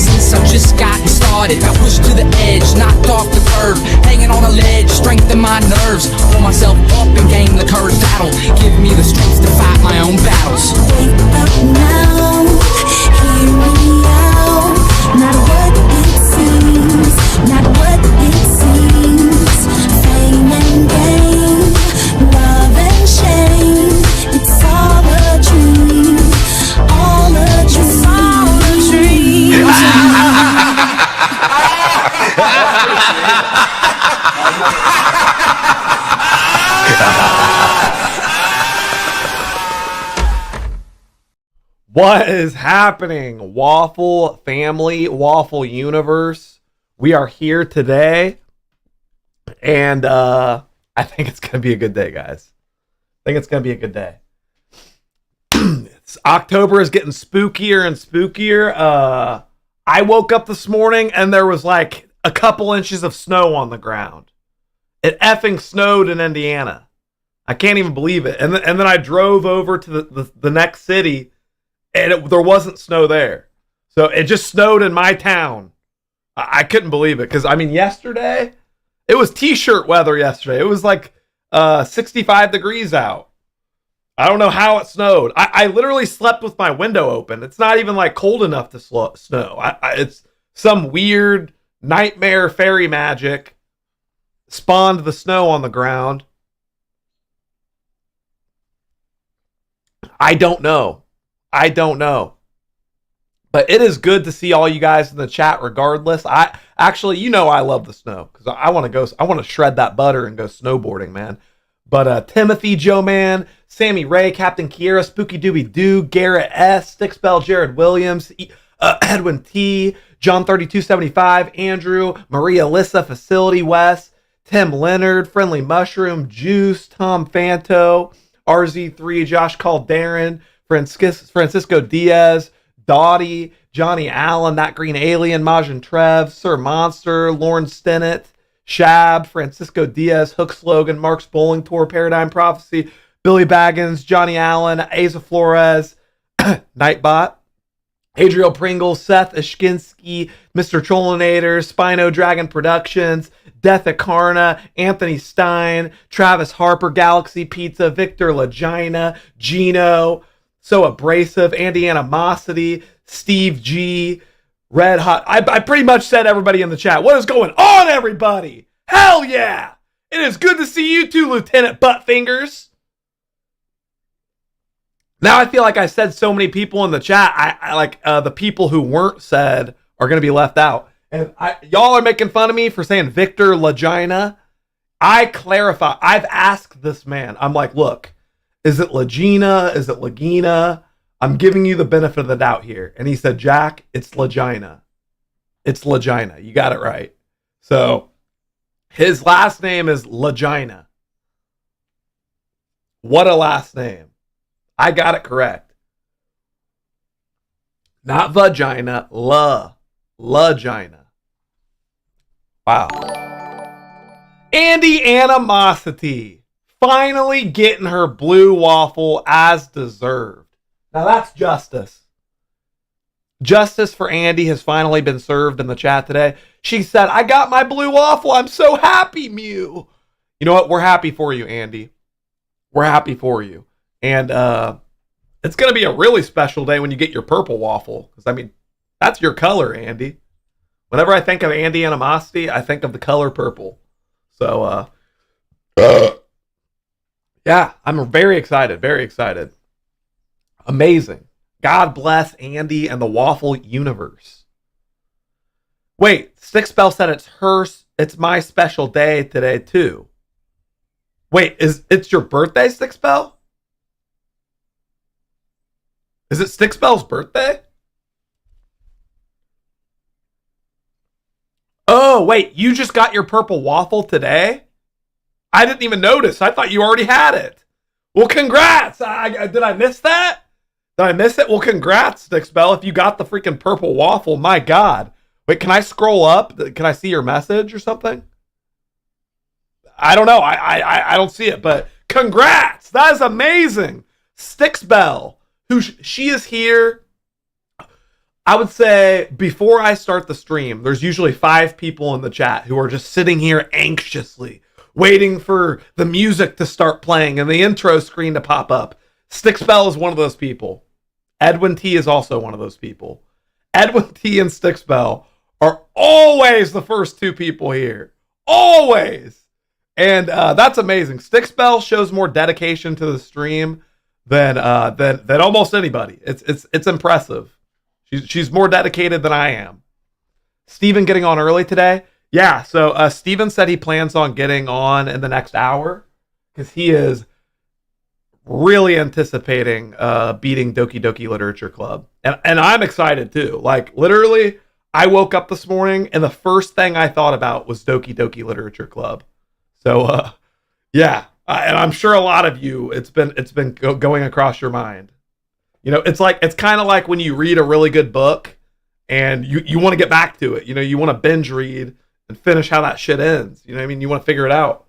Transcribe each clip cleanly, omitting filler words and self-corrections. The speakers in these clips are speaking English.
since I've just gotten started. Got pushed to the edge, knocked off the curb, hanging on a ledge, strengthen my nerves. Pull myself up and gain the courage that'll give me the strength to fight my own battles. Wake up now, hear me out. Not what it seems, not what it seems. Fame and gain, love and shame. It's all a dream, all a dream, all a dream. What is happening, Waffle family, Waffle universe? We are here today, and I think it's going to be a good day, guys. I think it's going to be a good day. October is getting spookier and spookier. I woke up this morning, and there was like a couple inches of snow on the ground. It effing snowed in Indiana. I can't even believe it. And then I drove over to the next city, and there wasn't snow there. So it just snowed in my town. I couldn't believe it. Because, I mean, yesterday, it was t-shirt weather yesterday. It was like 65 degrees out. I don't know how it snowed. I literally slept with my window open. It's not even like cold enough to snow. It's some weird nightmare fairy magic spawned the snow on the ground. I don't know. But it is good to see all you guys in the chat regardless. I love the snow because I want to shred that butter and go snowboarding, man. But Timothy, Joe Man, Sammy Ray, Captain Kiera, Spooky Dooby Doo, Garrett S, Stickspell, Jared Williams, Edwin T, John 3275, Andrew, Maria Alyssa, Facility West, Tim Leonard, Friendly Mushroom, Juice, Tom Fanto, RZ3, Josh Calderon, Francisco Diaz, Dottie, Johnny Allen, That Green Alien, Majin Trev, Sir Monster, Lauren Stennett, Shab, Francisco Diaz, Hook Slogan, Mark's Bowling Tour, Paradigm Prophecy, Billy Baggins, Johnny Allen, Asa Flores, Nightbot, Adriel Pringle, Seth Ishkinsky, Mr. Cholinator, Spino Dragon Productions, Death Akarna, Anthony Stein, Travis Harper, Galaxy Pizza, Victor Lagina, Gino, So Abrasive, Andy Animosity, Steve G, Red Hot. I pretty much said everybody in the chat. What is going on, everybody? Hell yeah! It is good to see you too, Lieutenant Buttfingers. Now I feel like I said so many people in the chat. I like the people who weren't said are going to be left out. And y'all are making fun of me for saying Victor Lagina. I clarify. I've asked this man. I'm like, look, is it Lagina? Is it Lagina? I'm giving you the benefit of the doubt here. And he said, Jack, it's Lagina. It's Lagina. You got it right. So his last name is Lagina. What a last name. I got it correct. Not vagina, Lagina. Wow. Andy Animosity. Finally getting her blue waffle as deserved. Now that's justice. Justice for Andy has finally been served in the chat today. She said, I got my blue waffle. I'm so happy, Mew. You know what? We're happy for you, Andy. We're happy for you. And it's going to be a really special day when you get your purple waffle. Because, I mean, that's your color, Andy. Whenever I think of Andy Animosity, I think of the color purple. So, yeah, I'm very excited. Very excited. Amazing. God bless Andy and the waffle universe. Wait, Stickspell said it's my special day today, too. Wait, it's your birthday, Stickspell? Is it Stickspell's birthday? Oh, wait, you just got your purple waffle today? I didn't even notice. I thought you already had it. Well, congrats. Did I miss that? Did I miss it? Well, congrats, Stickspell, if you got the freaking purple waffle. My God. Wait, can I scroll up? Can I see your message or something? I don't know. I don't see it, but congrats. That is amazing. Stickspell, she is here I would say before I start the stream, there's usually 5 people in the chat who are just sitting here anxiously waiting for the music to start playing and the intro screen to pop up. Stickspell is one of those people. Edwin T is also one of those people. Edwin T and Stickspell are always the first 2 people here. Always. And that's amazing. Stickspell shows more dedication to the stream than almost anybody. It's impressive. She's more dedicated than I am. Steven getting on early today. Yeah, so Steven said he plans on getting on in the next hour because he is really anticipating beating Doki Doki Literature Club. And I'm excited too. Like, literally, I woke up this morning and the first thing I thought about was Doki Doki Literature Club. So, yeah. And I'm sure a lot of you, it's been going across your mind. You know, it's kind of like when you read a really good book and you want to get back to it. You know, you want to binge read and finish how that shit ends. You know what I mean? You want to figure it out.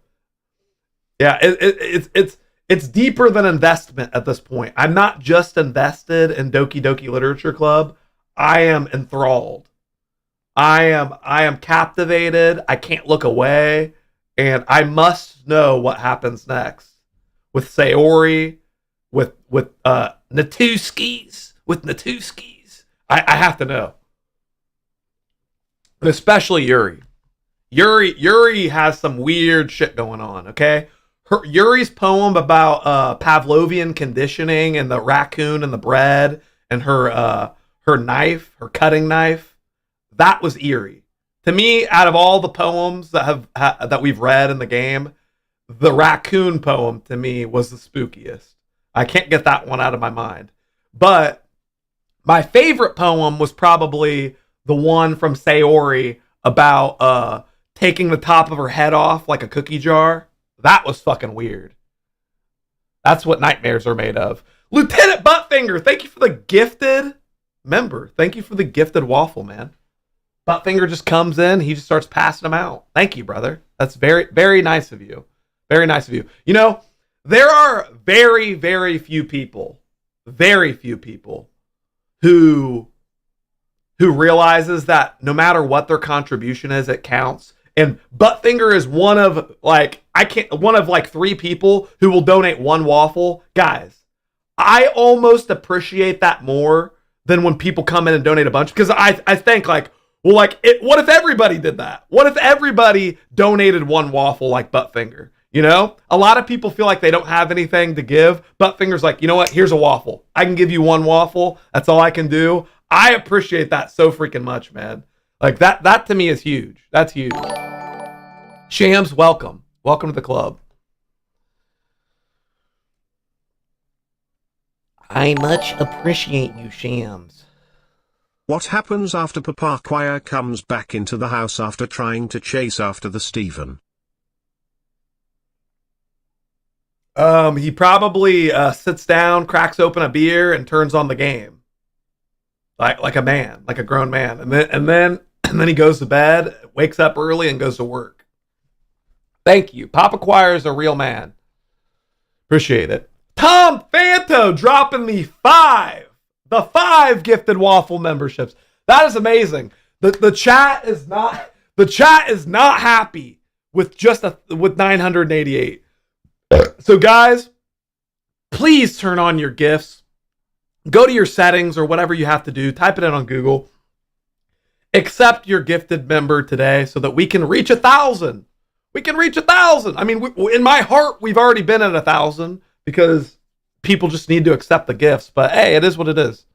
Yeah, it's deeper than investment at this point. I'm not just invested in Doki Doki Literature Club. I am enthralled. I am captivated. I can't look away, and I must know what happens next with Sayori, with Natuskis. I have to know. And especially Yuri. Yuri has some weird shit going on, okay? Yuri's poem about Pavlovian conditioning and the raccoon and the bread and her knife, her cutting knife, that was eerie. To me, out of all the poems that we've read in the game, the raccoon poem to me was the spookiest. I can't get that one out of my mind. But my favorite poem was probably the one from Sayori about taking the top of her head off like a cookie jar. That was fucking weird. That's what nightmares are made of. Lieutenant Buttfinger, thank you for the gifted member. Thank you for the gifted waffle, man. Buttfinger just comes in, he just starts passing them out. Thank you, brother. That's very, very nice of you. Very nice of you. You know, there are very, very few people who realizes that no matter what their contribution is, it counts. And Buttfinger is one of like 3 people who will donate 1 waffle. Guys, I almost appreciate that more than when people come in and donate a bunch, because I think like, well, like, what if everybody did that? What if everybody donated 1 waffle like Buttfinger? You know, a lot of people feel like they don't have anything to give. Buttfinger's like, you know what? Here's a waffle. I can give you 1 waffle. That's all I can do. I appreciate that so freaking much, man. Like that to me is huge. That's huge. Shams, welcome. Welcome to the club. I much appreciate you, Shams. What happens after Papa Choir comes back into the house after trying to chase after the Steven? He probably sits down, cracks open a beer, and turns on the game. Like a man, like a grown man. And then he goes to bed, wakes up early, and goes to work. Thank you. Papa Choir is a real man. Appreciate it. Tom Fanto dropping the 5 gifted waffle memberships. That is amazing. The chat is not happy with with 988. So guys, please turn on your gifts. Go to your settings or whatever you have to do. Type it in on Google. Accept your gifted member today so that we can reach 1,000. We can reach 1,000. I mean, in my heart, we've already been at 1,000 because people just need to accept the gifts. But hey, it is what it is.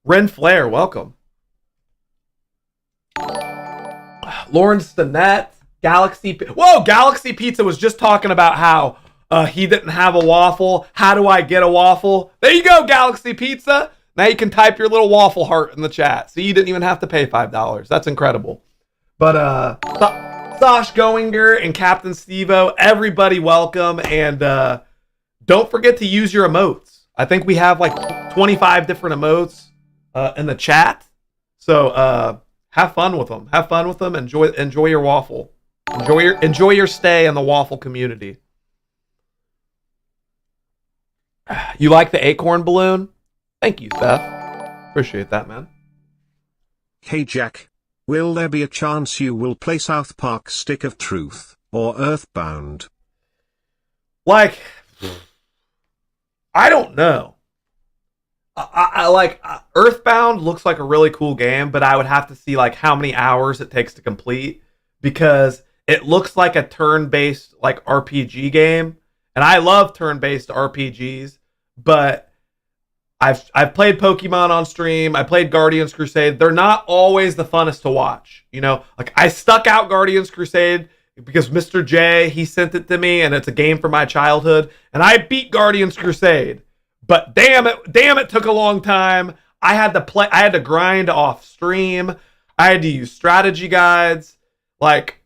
Ren Flair, welcome. Lawrence Stinnett, Galaxy Pizza was just talking about how he didn't have a waffle. How do I get a waffle? There you go, Galaxy Pizza. Now you can type your little waffle heart in the chat. So you didn't even have to pay $5. That's incredible. But Sash Goinger and Captain Stevo, everybody welcome. And don't forget to use your emotes. I think we have like 25 different emotes in the chat. So have fun with them. Have fun with them. Enjoy your waffle. Enjoy your stay in the waffle community. You like the acorn balloon? Thank you, Seth. Appreciate that, man. Hey Jack, will there be a chance you will play South Park Stick of Truth, or Earthbound? Like, I don't know. I like Earthbound looks like a really cool game, but I would have to see like how many hours it takes to complete, because it looks like a turn-based like RPG game, and I love turn-based RPGs, but I've played Pokemon on stream. I played Guardians Crusade. They're not always the funnest to watch. You know, like I stuck out Guardians Crusade because Mr. J, he sent it to me, and it's a game from my childhood, and I beat Guardians Crusade. But damn it took a long time. I had to grind off stream. I had to use strategy guides. Like,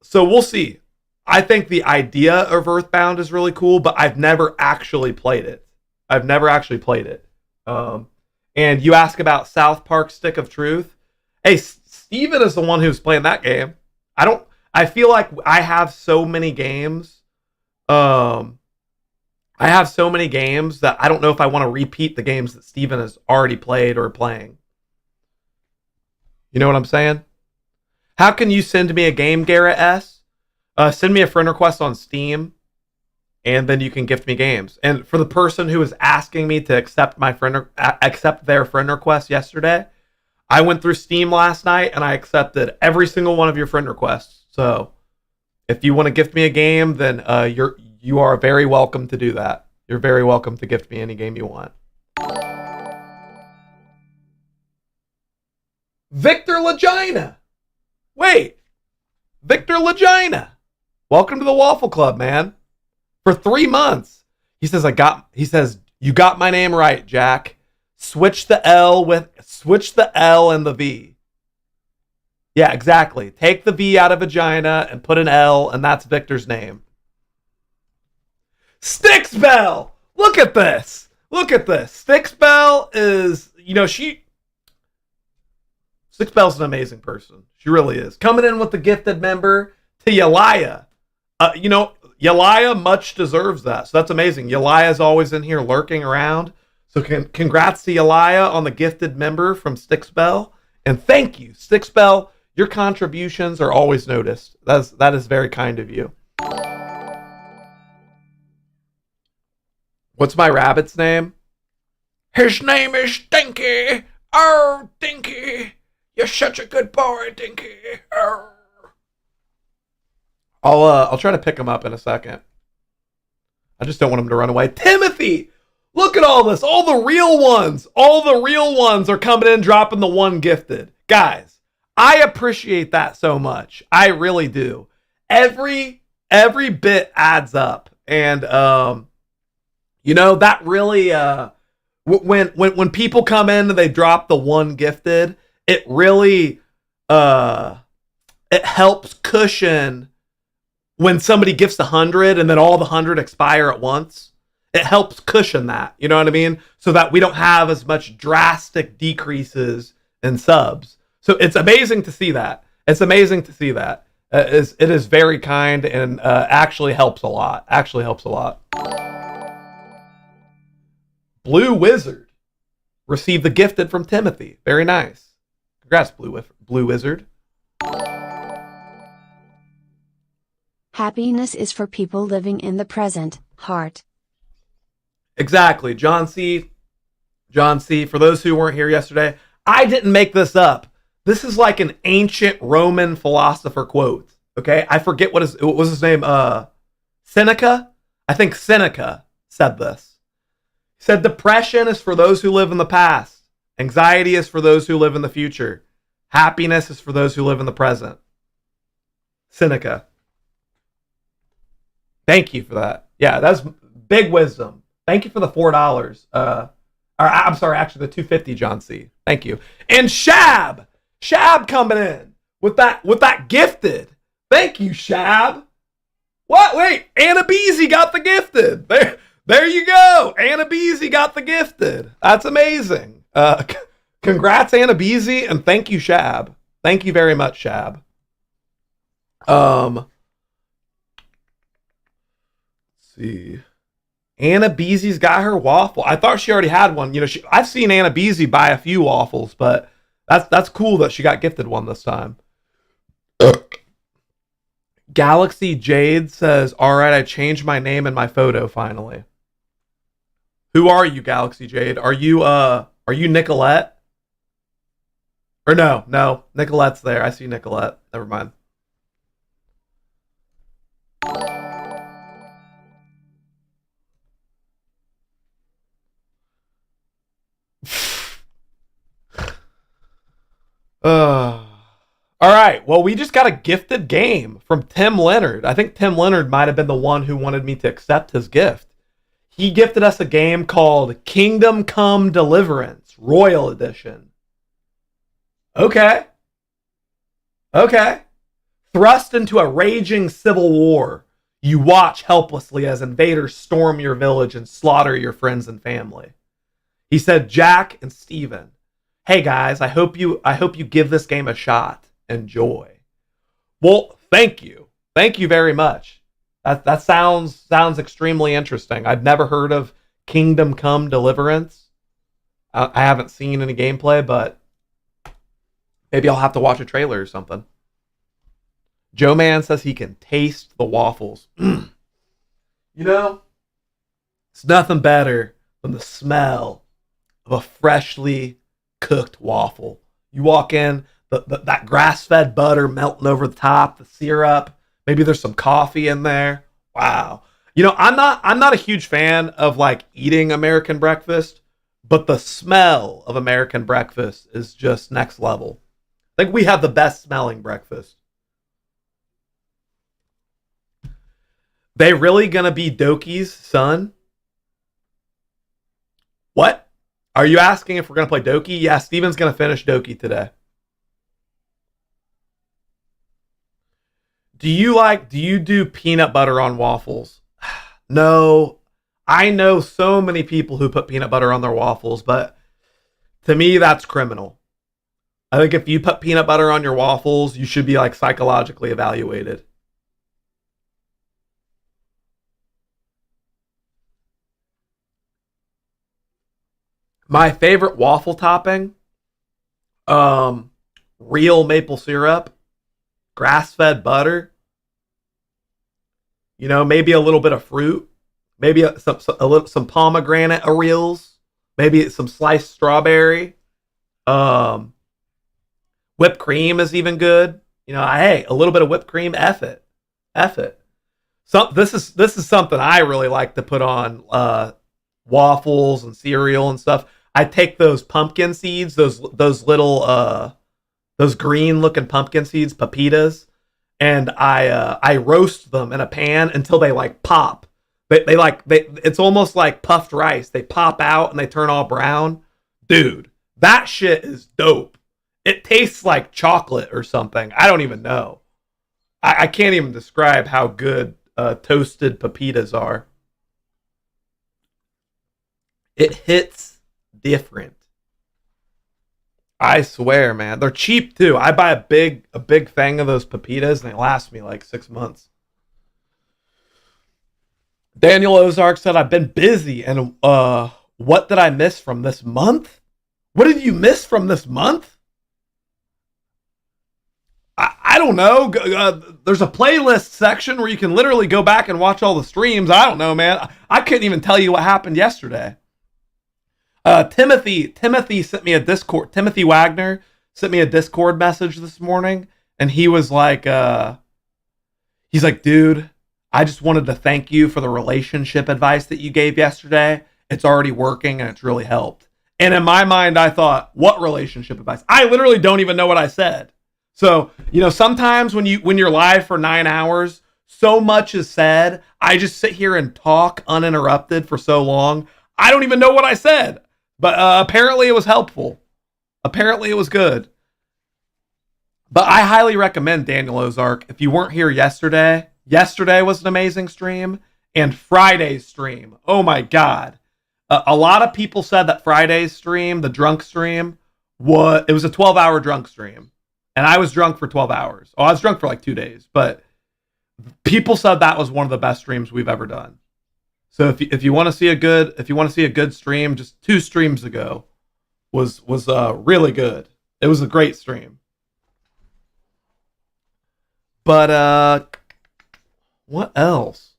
so we'll see. I think the idea of Earthbound is really cool, but I've never actually played it. And you ask about South Park Stick of Truth. Hey, Steven is the one who's playing that game. I feel like I have so many games. I have so many games that I don't know if I want to repeat the games that Steven has already played or playing. You know what I'm saying? How can you send me a game, Garrett S? Send me a friend request on Steam, and then you can gift me games. And for the person who was asking me to accept their friend request yesterday, I went through Steam last night and I accepted every single one of your friend requests. So if you want to gift me a game, then you are very welcome to do that. You're very welcome to gift me any game you want. Victor Legina. Wait, Victor Legina. Welcome to the Waffle Club, man. For 3 months. He says, you got my name right, Jack. Switch the L and the V. Yeah, exactly. Take the V out of vagina and put an L, and that's Victor's name. Stixbell! Look at this. Stixbell is, Stixbell's an amazing person. She really is. Coming in with the gifted member to Yalaya. Yalaya much deserves that. So that's amazing. Yalaya's always in here lurking around. So congrats to Yalaya on the gifted member from Stixbell. And thank you, Stixbell. Your contributions are always noticed. That is very kind of you. What's my rabbit's name? His name is Dinky. Oh, Dinky. You're such a good boy, Dinky. Oh. I'll try to pick him up in a second. I just don't want him to run away. Timothy! Look at all this. All the real ones are coming in, dropping the one gifted. Guys, I appreciate that so much. I really do. Every bit adds up. And that really when people come in and they drop the one gifted, it really it helps cushion when somebody gifts 100 and then all the 100 expire at once. It helps cushion that, you know what I mean? So that we don't have as much drastic decreases in subs. So it's amazing to see that. It is very kind and actually helps a lot. Blue Wizard received the gifted from Timothy. Very nice. Congrats, Blue Wizard. Happiness is for people living in the present, heart. Exactly. John C. For those who weren't here yesterday, I didn't make this up. This is like an ancient Roman philosopher quote. Okay? I forget what was his name? Seneca? I think Seneca said this. He said, depression is for those who live in the past. Anxiety is for those who live in the future. Happiness is for those who live in the present. Seneca. Thank you for that. Yeah, that's big wisdom. Thank you for the $4. I'm sorry, actually the $2.50, John C. Thank you. And Shab coming in with that gifted. Thank you, Shab. What? Wait, Anna Beezy got the gifted. There you go. Anna Beezy got the gifted. That's amazing. Congrats, Anna Beezy, and thank you, Shab. Thank you very much, Shab. Let's see. Anna Beezy's got her waffle. I thought she already had one. You know, I've seen Anna Beezy buy a few waffles, but that's cool that she got gifted one this time. Galaxy Jade says, all right, I changed my name and my photo finally. Who are you, Galaxy Jade? Are you Nicolette? Or no, Nicolette's there. I see Nicolette. Never mind. All right. Well, we just got a gifted game from Tim Leonard. I think Tim Leonard might have been the one who wanted me to accept his gift. He gifted us a game called Kingdom Come Deliverance, Royal Edition. Okay. Thrust into a raging civil war, you watch helplessly as invaders storm your village and slaughter your friends and family. He said, Jack and Steven, hey guys, I hope you give this game a shot. Enjoy. Well, thank you. Thank you very much. That sounds extremely interesting. I've never heard of Kingdom Come Deliverance. I haven't seen any gameplay, but maybe I'll have to watch a trailer or something. Joe Man says he can taste the waffles. You know, it's nothing better than the smell of a freshly cooked waffle. You walk in, that grass-fed butter melting over the top, the syrup, maybe there's some coffee in there. Wow. You know, I'm not a huge fan of like eating American breakfast, but the smell of American breakfast is just next level. I think we have the best smelling breakfast. They really gonna be Doki's son? What? Are you asking if we're gonna play Doki? Yeah, Steven's gonna finish Doki today. Do you do peanut butter on waffles? No. I know so many people who put peanut butter on their waffles, but to me, that's criminal. I think if you put peanut butter on your waffles, you should be like psychologically evaluated. My favorite waffle topping, real maple syrup, grass-fed butter, you know, maybe a little bit of fruit, maybe some pomegranate Oreos, maybe some sliced strawberry, whipped cream is even good. You know, hey, a little bit of whipped cream, F it. This is something I really like to put on waffles and cereal and stuff. I take those pumpkin seeds, those little those green looking pumpkin seeds, pepitas, and I roast them in a pan until they like pop. It's almost like puffed rice. They pop out and they turn all brown. Dude, that shit is dope. It tastes like chocolate or something. I don't even know. I can't even describe how good toasted pepitas are. It hits different. I swear, man. They're cheap too. I buy a big thing of those pepitas and they last me like 6 months. Daniel Ozark said, I've been busy and what did I miss from this month? What did you miss from this month? I don't know. There's a playlist section where you can literally go back and watch all the streams. I don't know, man. I couldn't even tell you what happened yesterday. Timothy sent me a Discord. Timothy Wagner sent me a Discord message this morning, and he was like, he's like, dude, I just wanted to thank you for the relationship advice that you gave yesterday. It's already working, and it's really helped. And in my mind, I thought, what relationship advice? I literally don't even know what I said. So, you know, sometimes when you're live for 9 hours, so much is said. I just sit here and talk uninterrupted for so long. I don't even know what I said. But apparently it was helpful. Apparently it was good. But I highly recommend Daniel Ozark. If you weren't here yesterday was an amazing stream. And Friday's stream, oh my God. A lot of people said that Friday's stream, the drunk stream, it was a 12-hour drunk stream. And I was drunk for 12 hours. Oh, I was drunk for like 2 days. But people said that was one of the best streams we've ever done. So if you want to see a good stream, just 2 streams ago was really good. It was a great stream. But what else?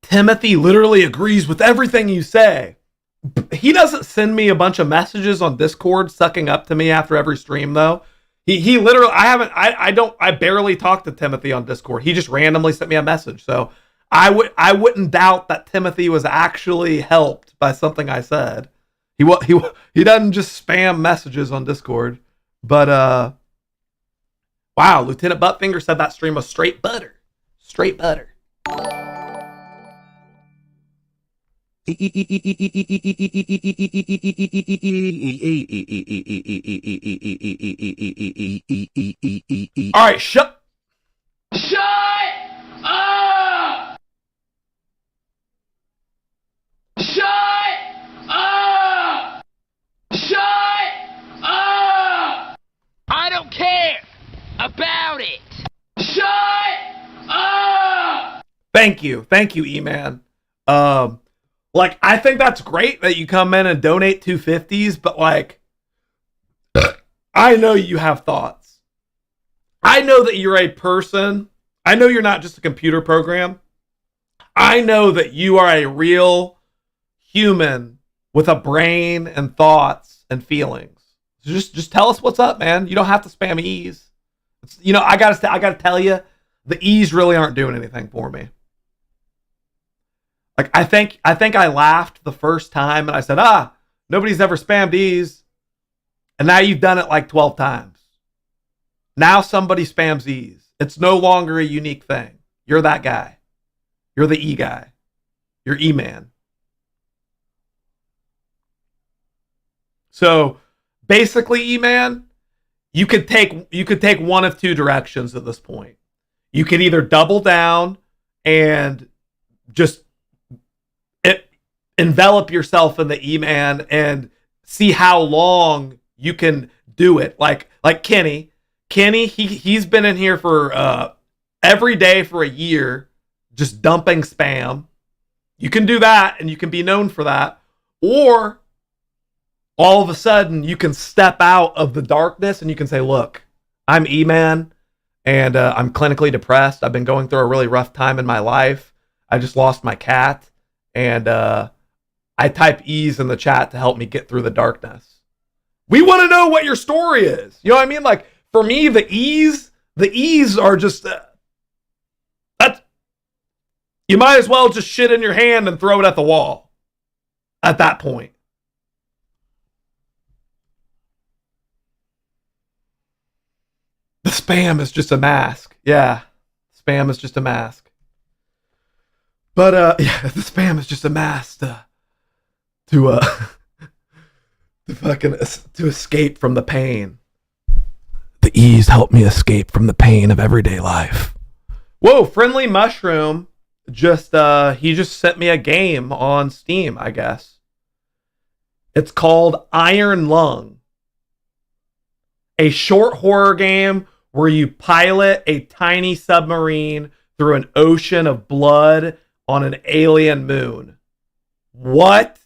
Timothy literally agrees with everything you say. He doesn't send me a bunch of messages on Discord sucking up to me after every stream though. He literally, I barely talk to Timothy on Discord. He just randomly sent me a message. So I wouldn't doubt that Timothy was actually helped by something I said. He doesn't just spam messages on Discord. But wow, Lieutenant Buttfinger said that stream was straight butter. Straight butter. All right, shut up! Shut up! Shut up! I don't care about it. Shut up! Thank you, E-Man. Like, I think that's great that you come in and donate 250s, but like, I know you have thoughts. I know that you're a person. I know you're not just a computer program. I know that you are a real human with a brain and thoughts and feelings. So just tell us what's up, man. You don't have to spam E's. I gotta tell you, the E's really aren't doing anything for me. Like, I think I laughed the first time and I said, nobody's ever spammed E's. And now you've done it like 12 times. Now somebody spams E's. It's no longer a unique thing. You're that guy. You're the E guy. You're E-Man. So basically, E-Man, you could take one of 2 directions at this point. You could either double down and just envelop yourself in the E-Man and see how long you can do it. Like Kenny, he's been in here for every day for a year, just dumping spam. You can do that and you can be known for that. Or all of a sudden you can step out of the darkness and you can say, look, I'm E-Man and I'm clinically depressed. I've been going through a really rough time in my life. I just lost my cat. And I type E's in the chat to help me get through the darkness. We want to know what your story is. You know what I mean? Like, for me, the E's are just that. You might as well just shit in your hand and throw it at the wall at that point. The spam is just a mask. Yeah, spam is just a mask. But yeah, the spam is just a mask to escape from the pain. The E's help me escape from the pain of everyday life. Whoa, Friendly Mushroom he just sent me a game on Steam, I guess. It's called Iron Lung. A short horror game where you pilot a tiny submarine through an ocean of blood on an alien moon. What?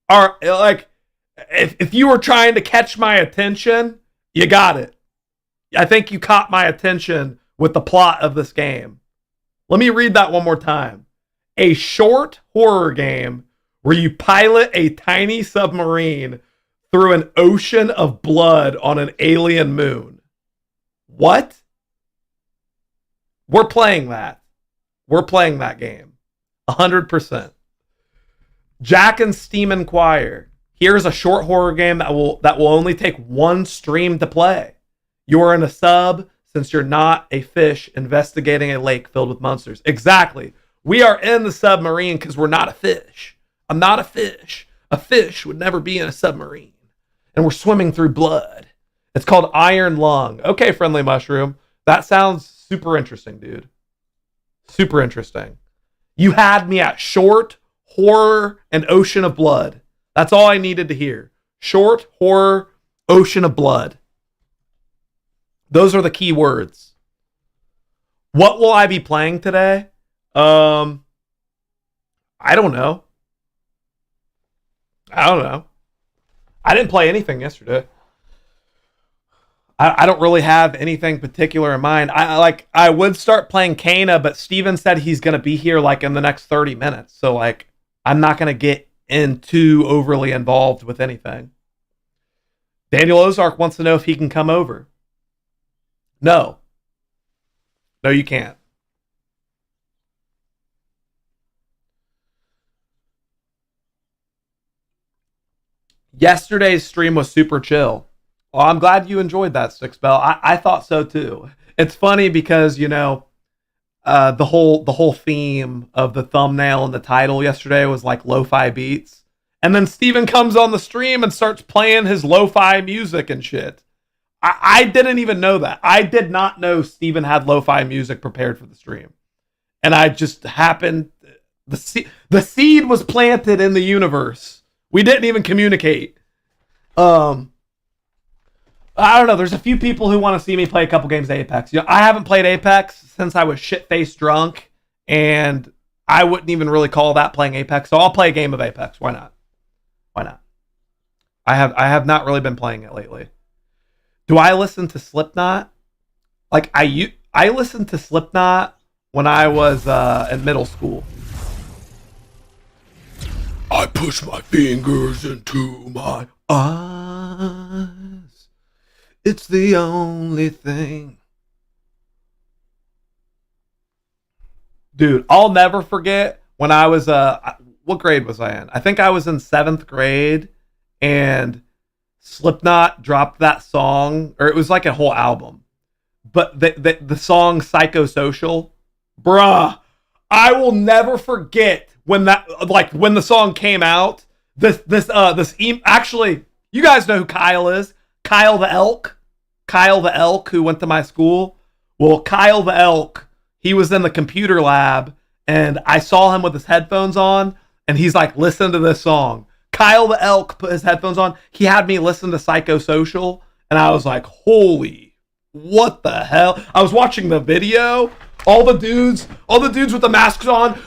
If you were trying to catch my attention, you got it. I think you caught my attention with the plot of this game. Let me read that one more time. A short horror game where you pilot a tiny submarine through an ocean of blood on an alien moon. What? We're playing that. We're playing that game. 100%. Jack and Steam Inquire. Here's a short horror game that will only take 1 stream to play. You're in a sub since you're not a fish investigating a lake filled with monsters. Exactly. We are in the submarine because we're not a fish. I'm not a fish. A fish would never be in a submarine. And we're swimming through blood. It's called Iron Lung. Okay, Friendly Mushroom. That sounds super interesting, dude. Super interesting. You had me at short, horror, and ocean of blood. That's all I needed to hear. Short, horror, ocean of blood. Those are the key words. What will I be playing today? I don't know. I didn't play anything yesterday. I don't really have anything particular in mind. I would start playing Kana, but Steven said he's going to be here like in the next 30 minutes. So like I'm not going to get in too overly involved with anything. Daniel Ozark wants to know if he can come over. No, you can't. Yesterday's stream was super chill. Well, I'm glad you enjoyed that, Six Bell. I thought so too. It's funny because, you know, the whole theme of the thumbnail and the title yesterday was like lo-fi beats. And then Steven comes on the stream and starts playing his lo-fi music and shit. I didn't even know that. I did not know Steven had lo-fi music prepared for the stream. And I just happened, the seed was planted in the universe. We didn't even communicate. I don't know. There's a few people who want to see me play a couple games of Apex. You know, I haven't played Apex since I was shit-faced drunk, and I wouldn't even really call that playing Apex. So I'll play a game of Apex. Why not? I have not really been playing it lately. Do I listen to Slipknot? Like I listened to Slipknot when I was in middle school. I push my fingers into my eyes. It's the only thing. Dude, I'll never forget when I was, what grade was I in? I think I was in 7th grade, and Slipknot dropped that song, or it was like a whole album. But the song Psychosocial, bruh, I will never forget when the song came out. Actually, you guys know who Kyle is. Kyle the Elk, who went to my school. Well, Kyle the Elk, he was in the computer lab, and I saw him with his headphones on, and he's like, listen to this song. Kyle the Elk put his headphones on. He had me listen to Psychosocial, and I was like, holy, what the hell? I was watching the video, all the dudes with the masks on.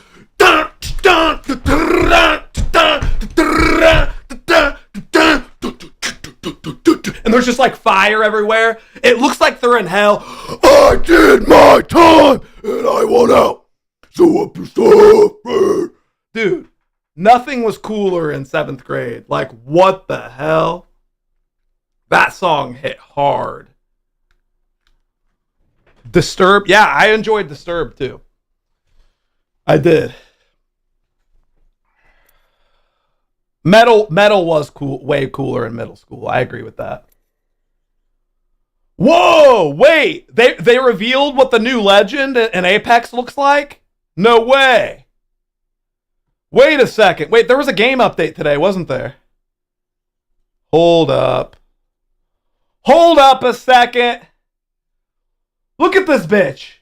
And there's just like fire everywhere. It looks like they're in hell. I did my time and I want out. So up your stuff. Dude, nothing was cooler in 7th grade. Like, what the hell? That song hit hard. Disturbed? Yeah, I enjoyed Disturbed too. I did. Metal was cool, way cooler in middle school. I agree with that. Whoa, wait. They revealed what the new legend in Apex looks like? No way. Wait a second. Wait, there was a game update today, wasn't there? Hold up. Hold up a second. Look at this bitch.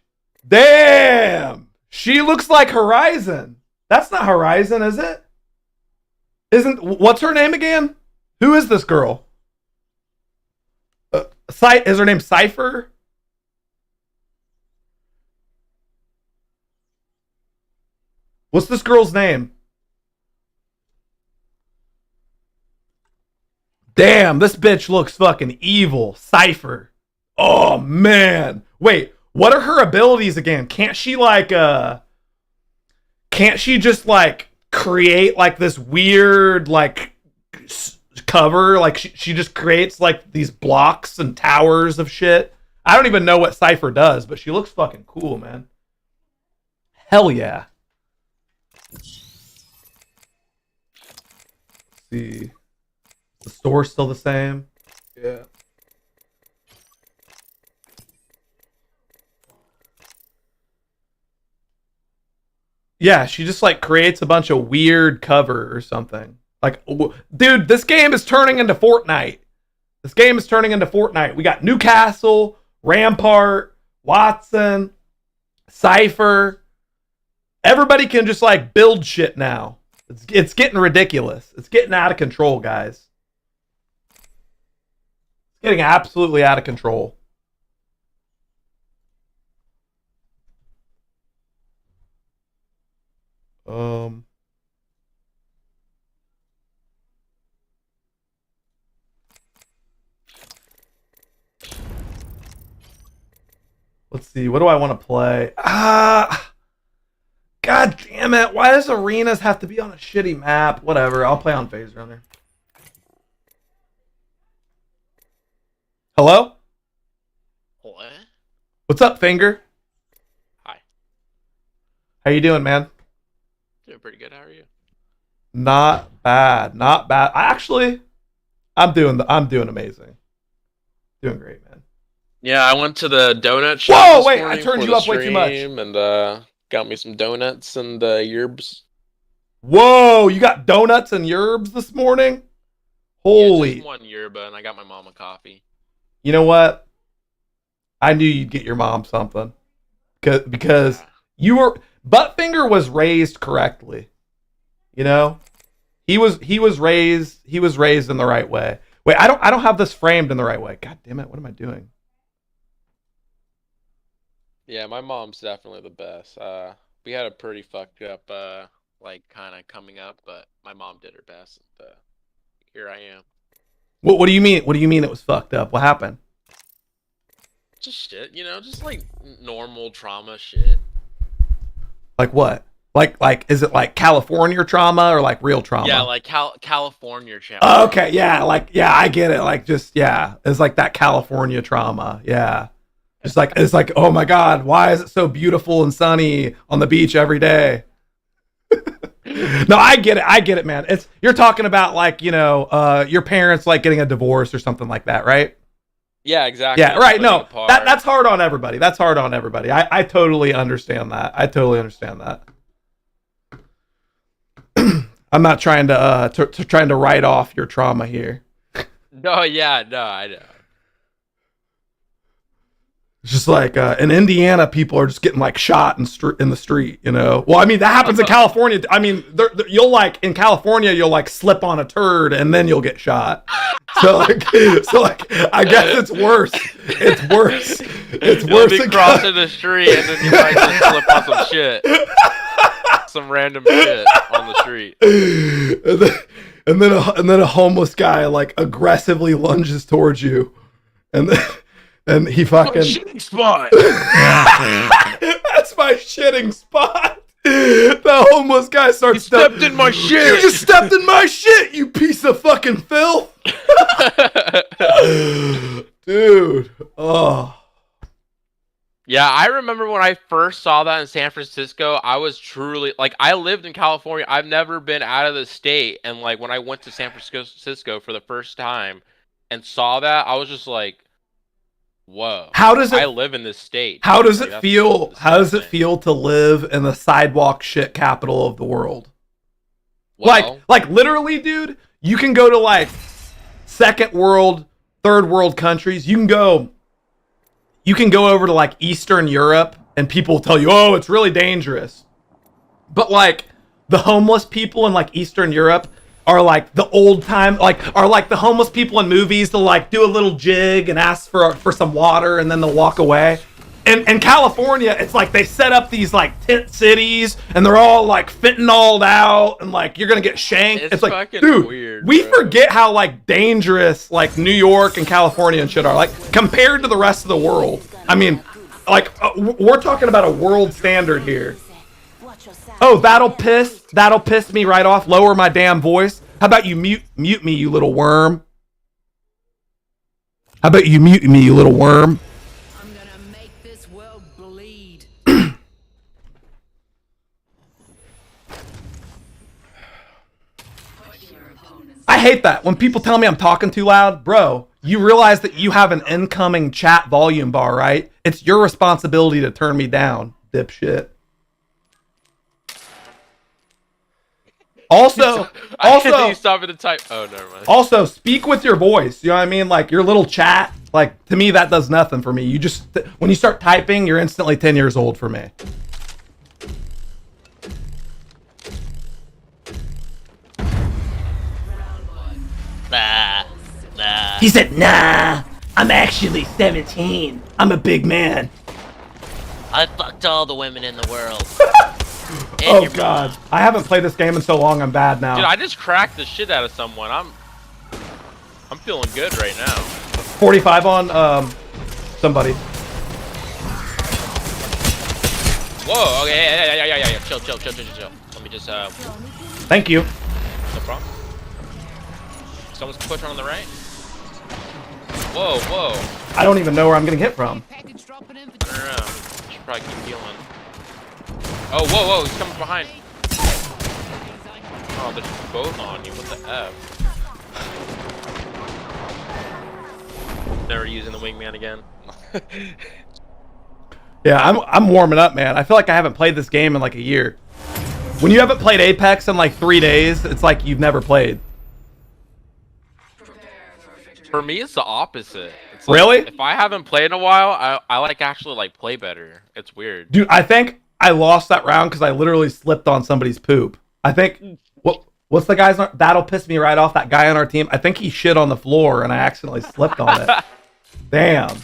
Damn. She looks like Horizon. That's not Horizon, is it? What's her name again? Who is this girl? Is her name Cypher? What's this girl's name? Damn, this bitch looks fucking evil. Cypher. Oh, man. Wait, what are her abilities again? Can't she just like create like this weird like cover? Like she just creates like these blocks and towers of shit. I don't even know what Cypher does, but she looks fucking cool, man. Hell yeah. Let's see. The store's still the same. Yeah. Yeah, she just like creates a bunch of weird cover or something. Like, dude, this game is turning into Fortnite. We got Newcastle, Rampart, Watson, Cypher. Everybody can just like build shit now. It's getting ridiculous. It's getting out of control, guys. It's getting absolutely out of control. Let's see. What do I want to play? God damn it. Why does arenas have to be on a shitty map? Whatever. I'll play on Phase Runner. Hello? What? What's up, Finger? Hi. How you doing, man? Doing pretty good. How are you? Not bad. Not bad. I'm doing amazing. Doing great, man. Yeah, I went to the donut shop. Whoa, this wait, I morning turned for you the up way too much. stream And got me some donuts and yerbs. Whoa, you got donuts and yerbs this morning? Yeah, Holy. just one yerba, and I got my mom a coffee. You know what? I knew you'd get your mom something. Because Buttfinger was raised correctly. You know? He was raised in the right way. Wait, I don't have this framed in the right way. God damn it, what am I doing? Yeah, my mom's definitely the best. We had a pretty fucked up kind of coming up, but my mom did her best. And, here I am. What do you mean? What do you mean it was fucked up? What happened? Just shit, just like normal trauma shit. Like what? Like is it like California trauma or like real trauma? Yeah, like California trauma. Oh, okay, yeah, I get it. Like it's like that California trauma. Yeah. It's like, oh my God, why is it so beautiful and sunny on the beach every day? No, I get it, man. You're talking about like, your parents like getting a divorce or something like that, right? Yeah, exactly. Yeah, right. No, that's hard on everybody. I totally understand that. I'm not trying to write off your trauma here. No, I know. It's just like in Indiana, people are just getting like shot in the street, Well, I mean that happens in California. I mean, you'll like in California, you'll like slip on a turd and then you'll get shot. So like, I guess it's worse. You'll be crossing the street and then you might just slip on some shit, some random shit on the street. And then a homeless guy like aggressively lunges towards you, and he fucking shitting spot. That's my shitting spot. The homeless guy starts. You stepped in my shit. You just stepped in my shit, you piece of fucking filth. Dude. Oh. Yeah, I remember when I first saw that in San Francisco, I was truly like, I lived in California. I've never been out of the state, and like when I went to San Francisco for the first time and saw that, I was just like, whoa. I live in this state. How does it feel? How does it feel to live in the sidewalk shit capital of the world? Well, like literally, dude, you can go to like second world, third world countries. You can go over to like Eastern Europe and people will tell you, oh, it's really dangerous. But like the homeless people in like Eastern Europe are like the old time, are like the homeless people in movies. They'll like do a little jig and ask for some water and then they'll walk away. And in California, it's like they set up these like tent cities and they're all like fentanyled out and like you're gonna get shanked. It's like, dude, weird, we forget how like dangerous like New York and California and shit are like compared to the rest of the world. I mean, like we're talking about a world standard here. Oh, that'll piss me right off. Lower my damn voice. How about you mute me, you little worm? How about you mute me, you little worm? I'm gonna make this world bleed. I hate that. When people tell me I'm talking too loud, bro, you realize that you have an incoming chat volume bar, right? It's your responsibility to turn me down, dipshit. Also, you stop at the type. Oh, never mind. Also, speak with your voice. You know what I mean? Like your little chat. Like to me, that does nothing for me. You just when you start typing, you're instantly 10 years old for me. Nah. He said, "Nah, I'm actually 17. I'm a big man." I fucked all the women in the world. Oh your god. mom. I haven't played this game in so long, I'm bad now. Dude, I just cracked the shit out of someone. I'm feeling good right now. 45 on somebody. Whoa, okay, yeah. Chill. Let me just, Thank you. no problem. Someone's pushing on the right. Whoa. I don't even know where I'm getting hit from. Package dropping in for I don't know. Should probably keep healing. Oh, whoa, he's coming behind. Oh, they're both on you. What the F? Never using the wingman again. Yeah, I'm warming up, man. I feel like I haven't played this game in like a year. When you haven't played Apex in like 3 days, it's like you've never played. For me, it's the opposite. It's like, Really? If I haven't played in a while, I like actually like play better. It's weird. Dude, I think I lost that round because I literally slipped on somebody's poop. I think what's the guy's that'll piss me right off. That guy on our team. I think he shit on the floor and I accidentally slipped on it. Damn.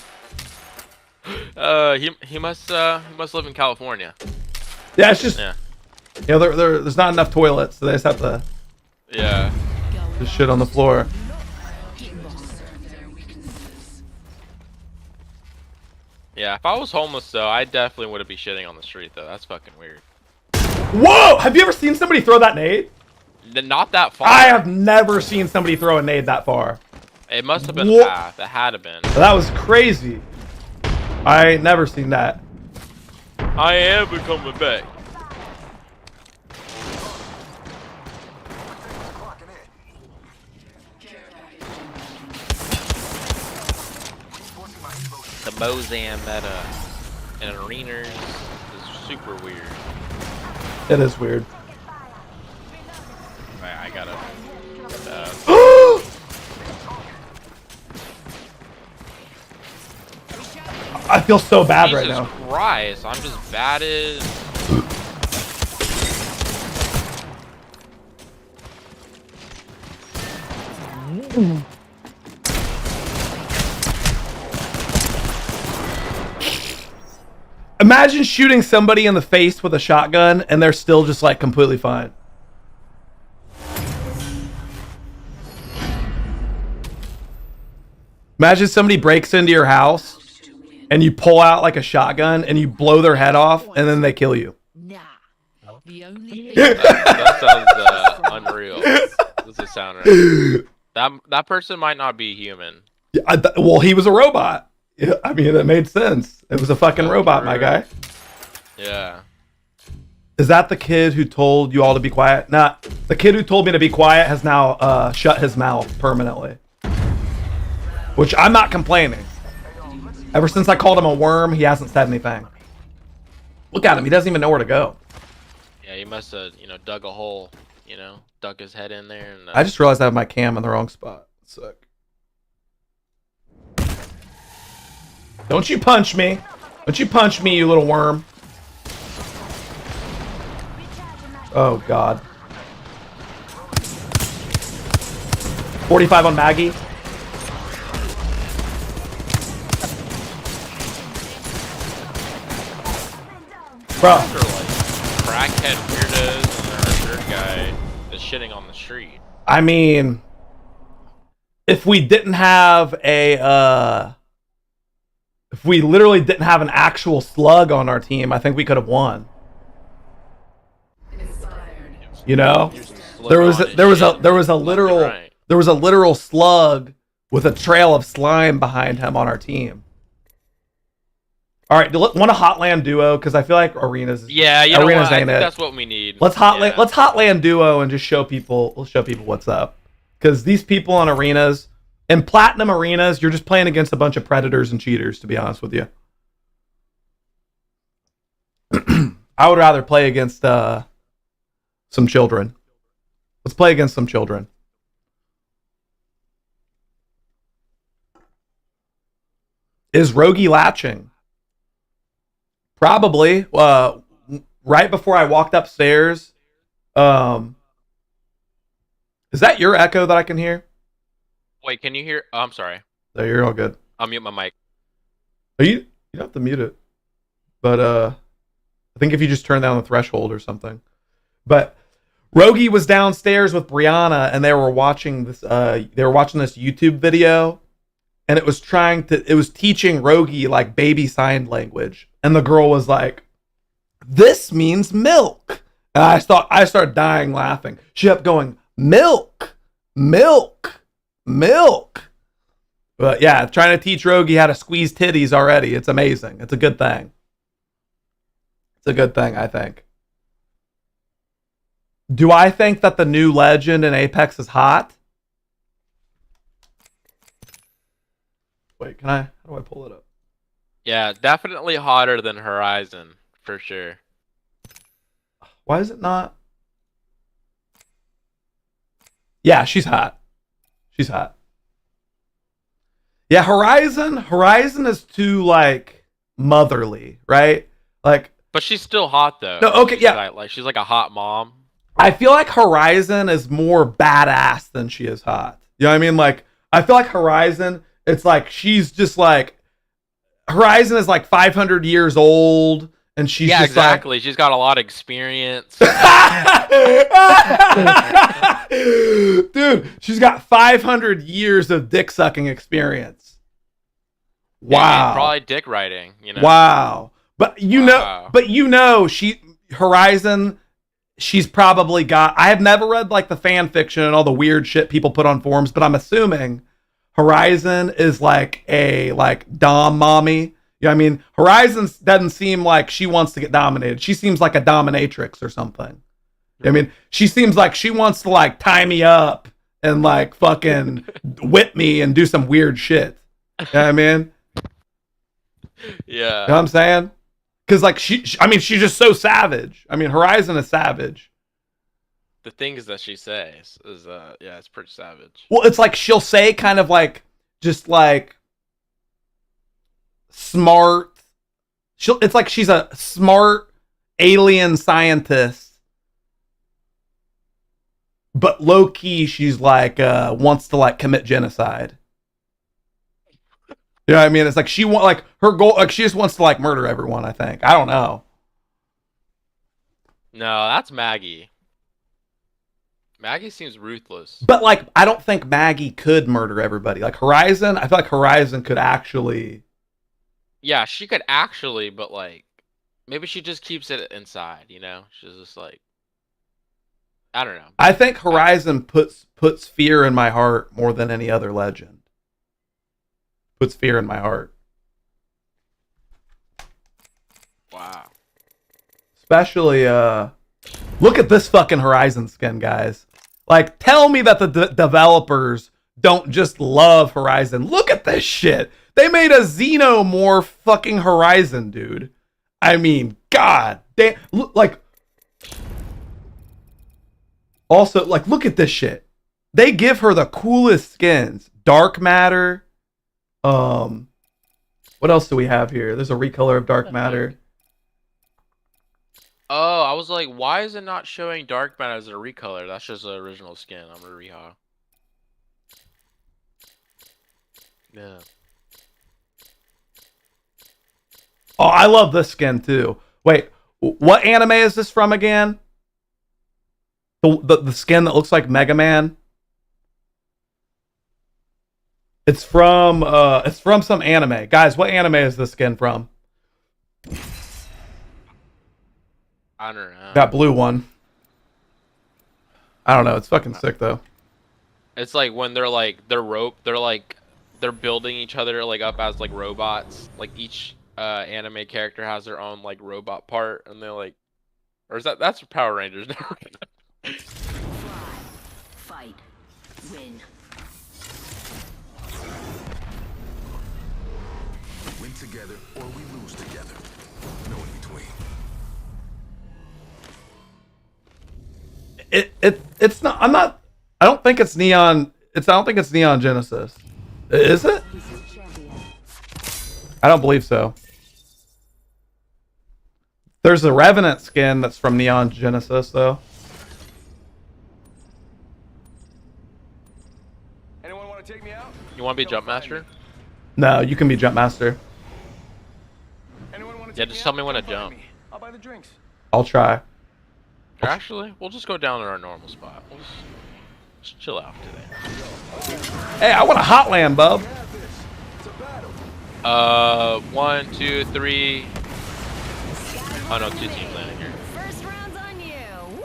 He must live in California. Yeah, it's just Yeah. you know there's not enough toilets, so they just have to Yeah. just shit on the floor. Yeah. If I was homeless though, I definitely wouldn't be shitting on the street though. That's fucking weird. Whoa! Have you ever seen somebody throw that nade? Not that far. I have never seen somebody throw a nade that far. It must have been Wha- a path. It had to been. That was crazy. I ain't never seen that. I am coming back. The Mozam meta in arenas is super weird. It is weird. I gotta. I feel so bad right Jesus now. Christ, I'm just batted. Imagine shooting somebody in the face with a shotgun and they're still just like completely fine. Imagine somebody breaks into your house and you pull out like a shotgun and you blow their head off and then they kill you. Nah. The only That sounds unreal. Doesn't sound right. That person might not be human. Yeah, well, he was a robot. Yeah, I mean, it made sense. It was a fucking robot, my guy. Yeah. Is that the kid who told you all to be quiet? Nah, the kid who told me to be quiet has now shut his mouth permanently. Which I'm not complaining. Ever since I called him a worm, he hasn't said anything. Look at him. He doesn't even know where to go. Yeah, he must have, dug a hole, dug his head in there. And, I just realized I have my cam in the wrong spot. Sick. Don't you punch me. Don't you punch me, you little worm. Oh, God. 45 on Maggie. Bro. They're like crackhead weirdos and our third guy is shitting on the street. I mean, if we didn't have a, if we literally didn't have an actual slug on our team, I think we could have won. You know, there was a literal slug with a trail of slime behind him on our team. All right, want a Hotland duo because I feel like arenas. Yeah, you know what? I think that's what we need. Let's Hotland duo and just show people. We'll show people what's up because these people on arenas in platinum arenas, you're just playing against a bunch of predators and cheaters. To be honest with you, I would rather play against some children. Let's play against some children. Is Rogie latching? Probably. Right before I walked upstairs. Is that your echo that I can hear? Wait, can you hear? Oh, I'm sorry. No, you're all good. I'll mute my mic. You don't have to mute it. But I think if you just turn down the threshold or something. But Rogi was downstairs with Brianna, and they were watching this. This YouTube video, and it was teaching Rogi like baby sign language, and the girl was like, "This means milk," and I started dying laughing. She kept going, "Milk, milk, milk." But yeah, trying to teach Rogi how to squeeze titties already. It's amazing. It's a good thing. It's a good thing, I think. Do I think that the new legend in Apex is hot? Wait, how do I pull it up? Yeah, definitely hotter than Horizon, for sure. Why is it not? Yeah, she's hot. She's hot. Yeah, Horizon is too, like, motherly, right? Like, But she's still hot, though. No, okay, yeah. She's like a hot mom. I feel like Horizon is more badass than she is hot. You know what I mean? Like, I feel like Horizon, it's like she's just like, Horizon is like 500 years old, and she's just exactly. She's got a lot of experience. Dude, she's got 500 years of dick sucking experience. Wow. Yeah, and probably dick riding, you know. Wow. But Horizon, she's probably got, I have never read like the fan fiction and all the weird shit people put on forums, but I'm assuming Horizon is like a dom mommy. You know what I mean? Horizon doesn't seem like she wants to get dominated. She seems like a dominatrix or something. You know what I mean? She seems like she wants to like tie me up and like fucking whip me and do some weird shit. You know what I mean? Yeah. You know what I'm saying? Because like she's just so savage. I mean, Horizon is savage. The things that she says is it's pretty savage. Well, it's like she'll say kind of like just like smart. It's like she's a smart alien scientist, but low key she's like wants to like commit genocide. You know what I mean? It's like her goal, like she just wants to like murder everyone. I think. I don't know. No, that's Maggie. Maggie seems ruthless. But like, I don't think Maggie could murder everybody. Like Horizon, I feel like Horizon could actually. Yeah, she could actually, but like, maybe she just keeps it inside. You know, she's just like, I don't know. I think Horizon puts fear in my heart more than any other legend. Puts fear in my heart. Wow. Especially, look at this fucking Horizon skin, guys. Like, tell me that the developers don't just love Horizon. Look at this shit. They made a Xenomorph fucking Horizon, dude. I mean, god damn. Like, also, like, look at this shit. They give her the coolest skins. Dark Matter. What else do we have here? There's a recolor of Dark Matter. Oh, I was like, why is it not showing Dark Matter as a recolor? That's just the original skin. I'm gonna rehaul. Yeah. Oh, I love this skin too. Wait, what anime is this from again? The skin that looks like Mega Man. It's from some anime. Guys, what anime is this skin from? I don't know. That blue one. I don't know. It's fucking sick though. It's like when they're building each other like up as like robots. Like each anime character has their own like robot part, and they're like, or is that's Power Rangers? Fight. Win. Win together or we lose together. No in between. It's not. I don't think it's Neon. I don't think it's Neon Genesis. Is it? I don't believe so. There's a Revenant skin that's from Neon Genesis though. Anyone want to take me out? You want to be Jump Master? No, you can be Jump Master. Anyone want to Yeah, just tell me when to jump. I'll buy the drinks. I'll try. Actually, we'll just go down to our normal spot. We'll just chill out today. Hey, I want a hot land, bub. It's a battle. 1, 2, 3. Oh no, 2 teams landing here. First round's on you. Woo!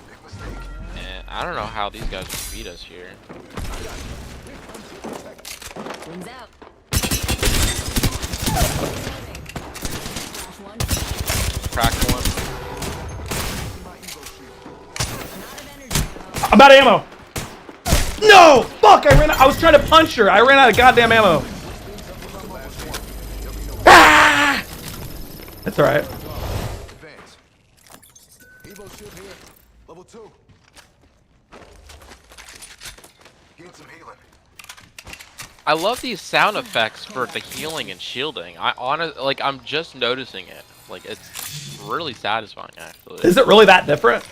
Big mistake. And I don't know how these guys will beat us here. Wings out. Flash one. Cracked one. Not of energy. I'm out of ammo. No! Fuck! I was trying to punch her. I ran out of goddamn ammo. Ah! That's alright. Advance. Evo shield here. Level 2. Gain some healing. I love these sound effects for the healing and shielding. I'm just noticing it. Like, it's really satisfying, actually. Is it really that different?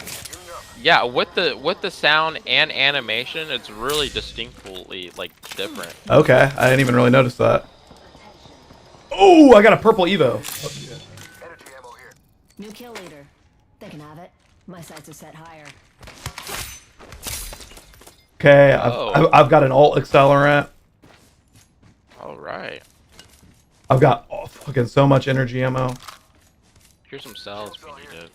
Yeah, with the sound and animation, it's really distinctly like different. Okay, I didn't even really notice that. Oh, I got a purple Evo. Energy ammo here. New kill leader. They can have it. My sights are set higher. Okay, Oh. I've got an alt accelerant. All right. I've got fucking so much energy ammo. Here's some cells if we need it.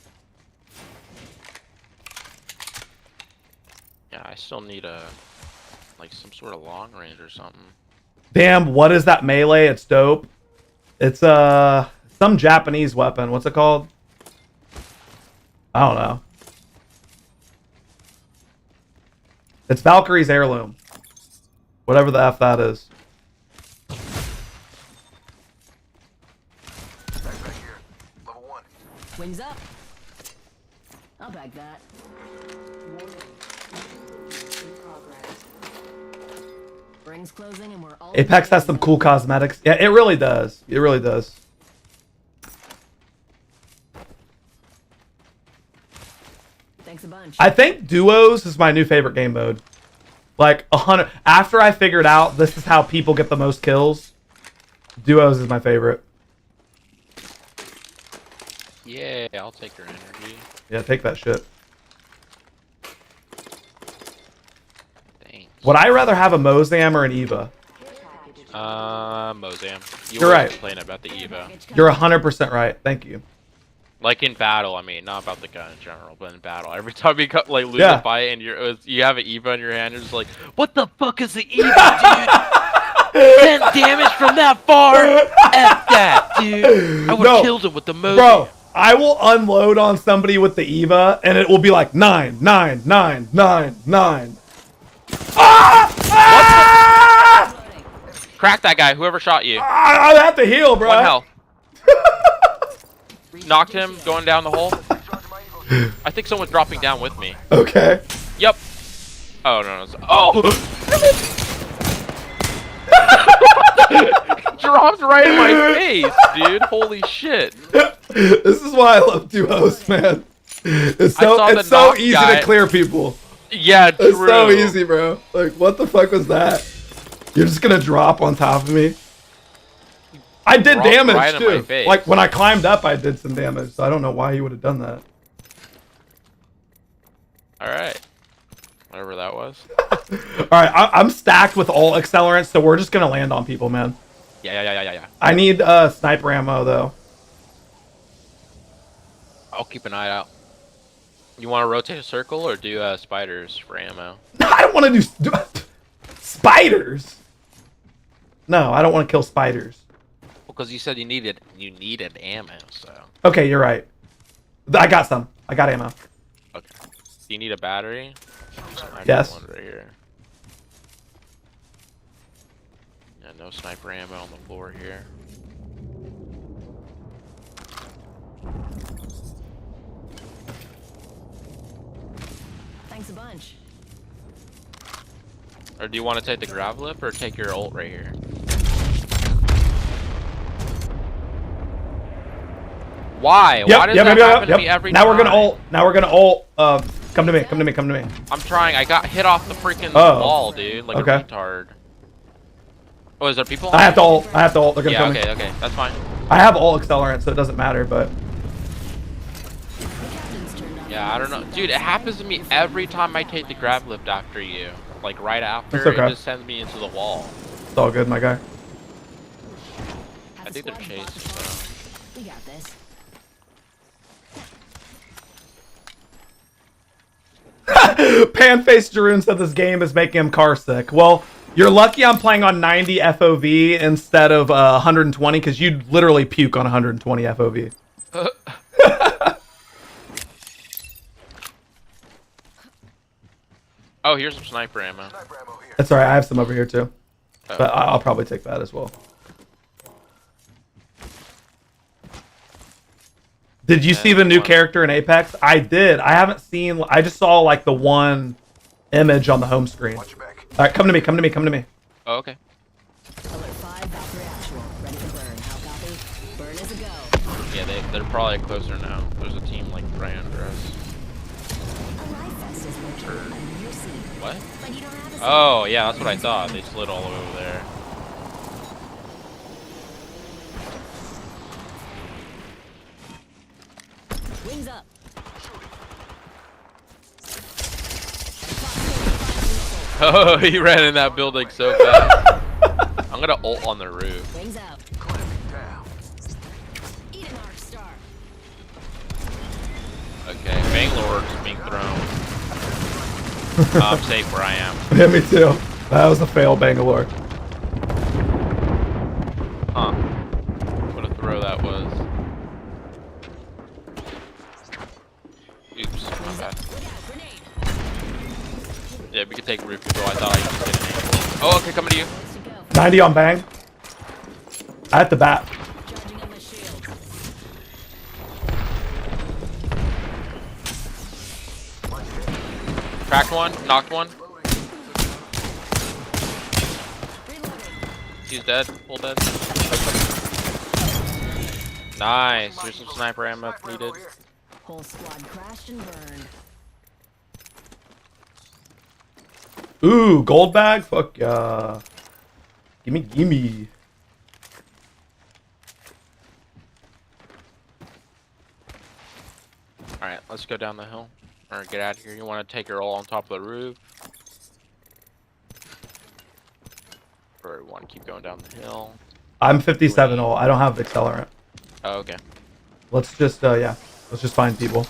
Yeah, I still need like some sort of long range or something. Damn, what is that melee? It's dope. It's some Japanese weapon. What's it called? I don't know. It's Valkyrie's heirloom. Whatever the F that is. Backpack here. Level 1. Wings up. I'll bag that. Rings closing and we're all Apex has some cool cosmetics. Yeah, it really does. It really does. Thanks a bunch. I think duos is my new favorite game mode. Like 100. After I figured out this is how people get the most kills, duos is my favorite. Yeah, I'll take your energy. Yeah, take that shit. Thanks. Would I rather have a Mozam or an Eva? Mozam. You're right. Complaining about the Eva. You're 100% right. Thank you. Like in battle, I mean, not about the gun in general, but in battle. Every time you like lose Yeah. a fight and you have an Eva in your hand, you're just like, what the fuck is the Eva, dude? 10 damage from that far? F that, dude. I would have killed him with the Mozam. Bro, I will unload on somebody with the Eva, and it will be like 9, 9, 9, 9, 9. Ah! Ah! Crack that guy, whoever shot you. I have to heal, bro. 1 health. Knocked him, going down the hole. I think someone's dropping down with me. Okay. Yep. Oh, no. Oh! Dropped right in my face, dude. Holy shit. This is why I love duos, man. It's so easy to clear people. Yeah, true. It's so easy, bro. Like, what the fuck was that? You're just gonna drop on top of me? I did damage, right in my too. face. Like, when I climbed up, I did some damage. So I don't know why he would have done that. Alright. Whatever that was. Alright, I'm stacked with all accelerants, so we're just gonna land on people, man. Yeah. I need sniper ammo, though. I'll keep an eye out. You want to rotate a circle or do spiders for ammo? I don't want to do spiders. No, I don't want to kill spiders. Because you said you needed ammo, so. Okay, you're right. I got some. I got ammo. Okay. Do you need a battery? I got Yes. one right here. Yeah, no sniper ammo on the floor here. Thanks a bunch. Or do you want to take the grav lip or take your ult right here? Why? Why does that happen to me every time? Now we're gonna ult. Now we're gonna ult. Come to me. Come to me. Come to me. I'm trying. I got hit off the freaking wall, dude. Like a retard. Oh, is there people? I have to ult. I have to ult. They're gonna Yeah, kill me. okay, that's fine. I have ult accelerant, so it doesn't matter. But Yeah, I don't know. Dude, it happens to me every time I take the grab lift after you. Like, right after, It's okay. it just sends me into the wall. it's all good, my guy. I think they're chasing, so... We got this. Panface Jaroon said this game is making him car sick. Well, you're lucky I'm playing on 90 FOV instead of 120 because you'd literally puke on 120 FOV. Oh, here's some sniper ammo. That's alright. I have some over here too, but I'll probably take that as well. Did you see the new character in Apex? I did. I haven't seen. I just saw like the one image on the home screen. All right, come to me. Come to me. Come to me. Oh, okay. Alert 5, Valkyrie actual. Ready to burn. How copy? Burn is a go. Yeah, they're probably closer now. There's a team like right under us. A life vest is located under your seat. What? But you don't have a seat. Oh, yeah, that's what I thought. They slid all over there. Wings up. Oh, he ran in that building so fast. I'm gonna ult on the roof. Wings out. Eat an arc star. Okay, Bangalore is being thrown. I'm safe where I am. Yeah, me too. That was a fail, Bangalore. Huh. What a throw that was. Oops. My bad. Yeah, we could take roof control. I thought I could just get an angle. Oh, okay, coming to you. 90 on bang. I have the bat. Charging on my shield. Cracked one, knocked one. He's dead, full dead. Nice. There's some sniper ammo needed. Whole squad crashed and burned. Ooh, gold bag? Fuck yeah. Gimme, gimme. Alright, let's go down the hill. Or get out of here. You want to take her all on top of the roof? Or you want to keep going down the hill? I'm 57 ult. I don't have accelerant. Oh, okay. Let's just, yeah. Let's just find people.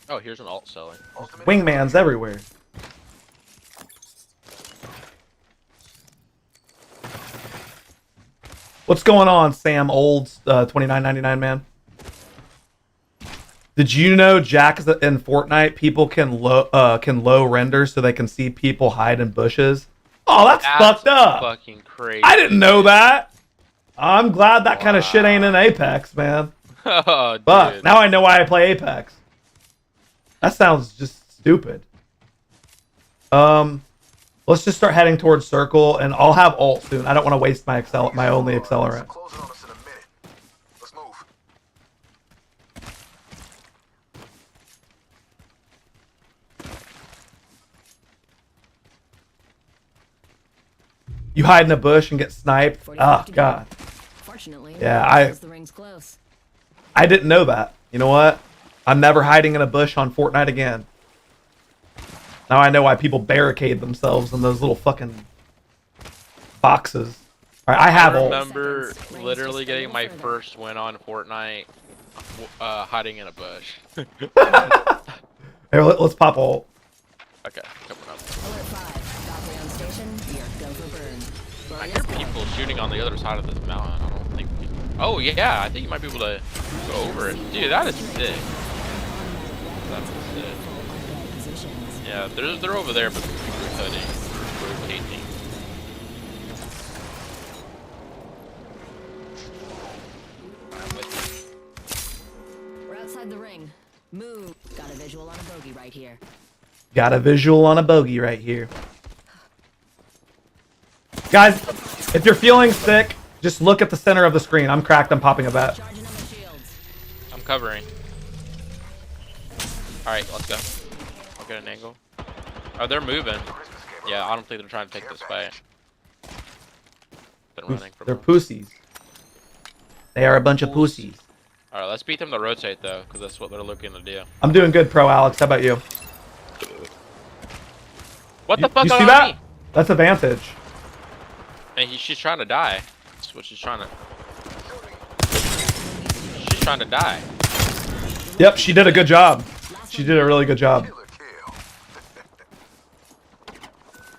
Oh, here's an alt selling. Wingmans everywhere. What's going on, Sam Olds, 29.99 man? Did you know Jack is in Fortnite? People can low render so they can see people hide in bushes. Oh, that's fucked up. Fucking crazy. I didn't know that. I'm glad that kind of shit ain't in Apex, man. Oh, dude. But now I know why I play Apex. That sounds just stupid. Let's just start heading towards circle, and I'll have ult soon. I don't want to waste my only accelerant. You hide in a bush and get sniped. Oh god. Fortunately, Yeah, the ring's close. I didn't know that. You know what? I'm never hiding in a bush on Fortnite again. Now I know why people barricade themselves in those little fucking boxes. All right, I have ult. I remember literally getting my first win on Fortnite hiding in a bush. Here, let's pop ult. Okay, coming up. Alert 5, Valkyrie on station. We are go for burn. I hear people shooting on the other side of this mountain. I don't think we... Oh, yeah, I think you might be able to go over it. Dude, that is sick. That's sick. Yeah, they're over there, but rotating. We're outside the ring. Move. Got a visual on a bogey right here. Got a visual on a bogey right here. Guys, if you're feeling sick, just look at the center of the screen. I'm cracked. I'm popping a bat. Charging on my shields. I'm covering. Alright, let's go. I'll get an angle. Oh, they're moving. Yeah, I don't think they're trying to take this fight. Been running from They're them. pussies. They are a bunch of pussies. Alright, let's beat them to rotate though, because that's what they're looking to do. I'm doing good, Pro Alex. How about you? What the fuck You on see that? me? That's advantage. And she's trying to die. That's what she's trying to. She's trying to die. Yep, she did a good job. She did a really good job. Killer kill.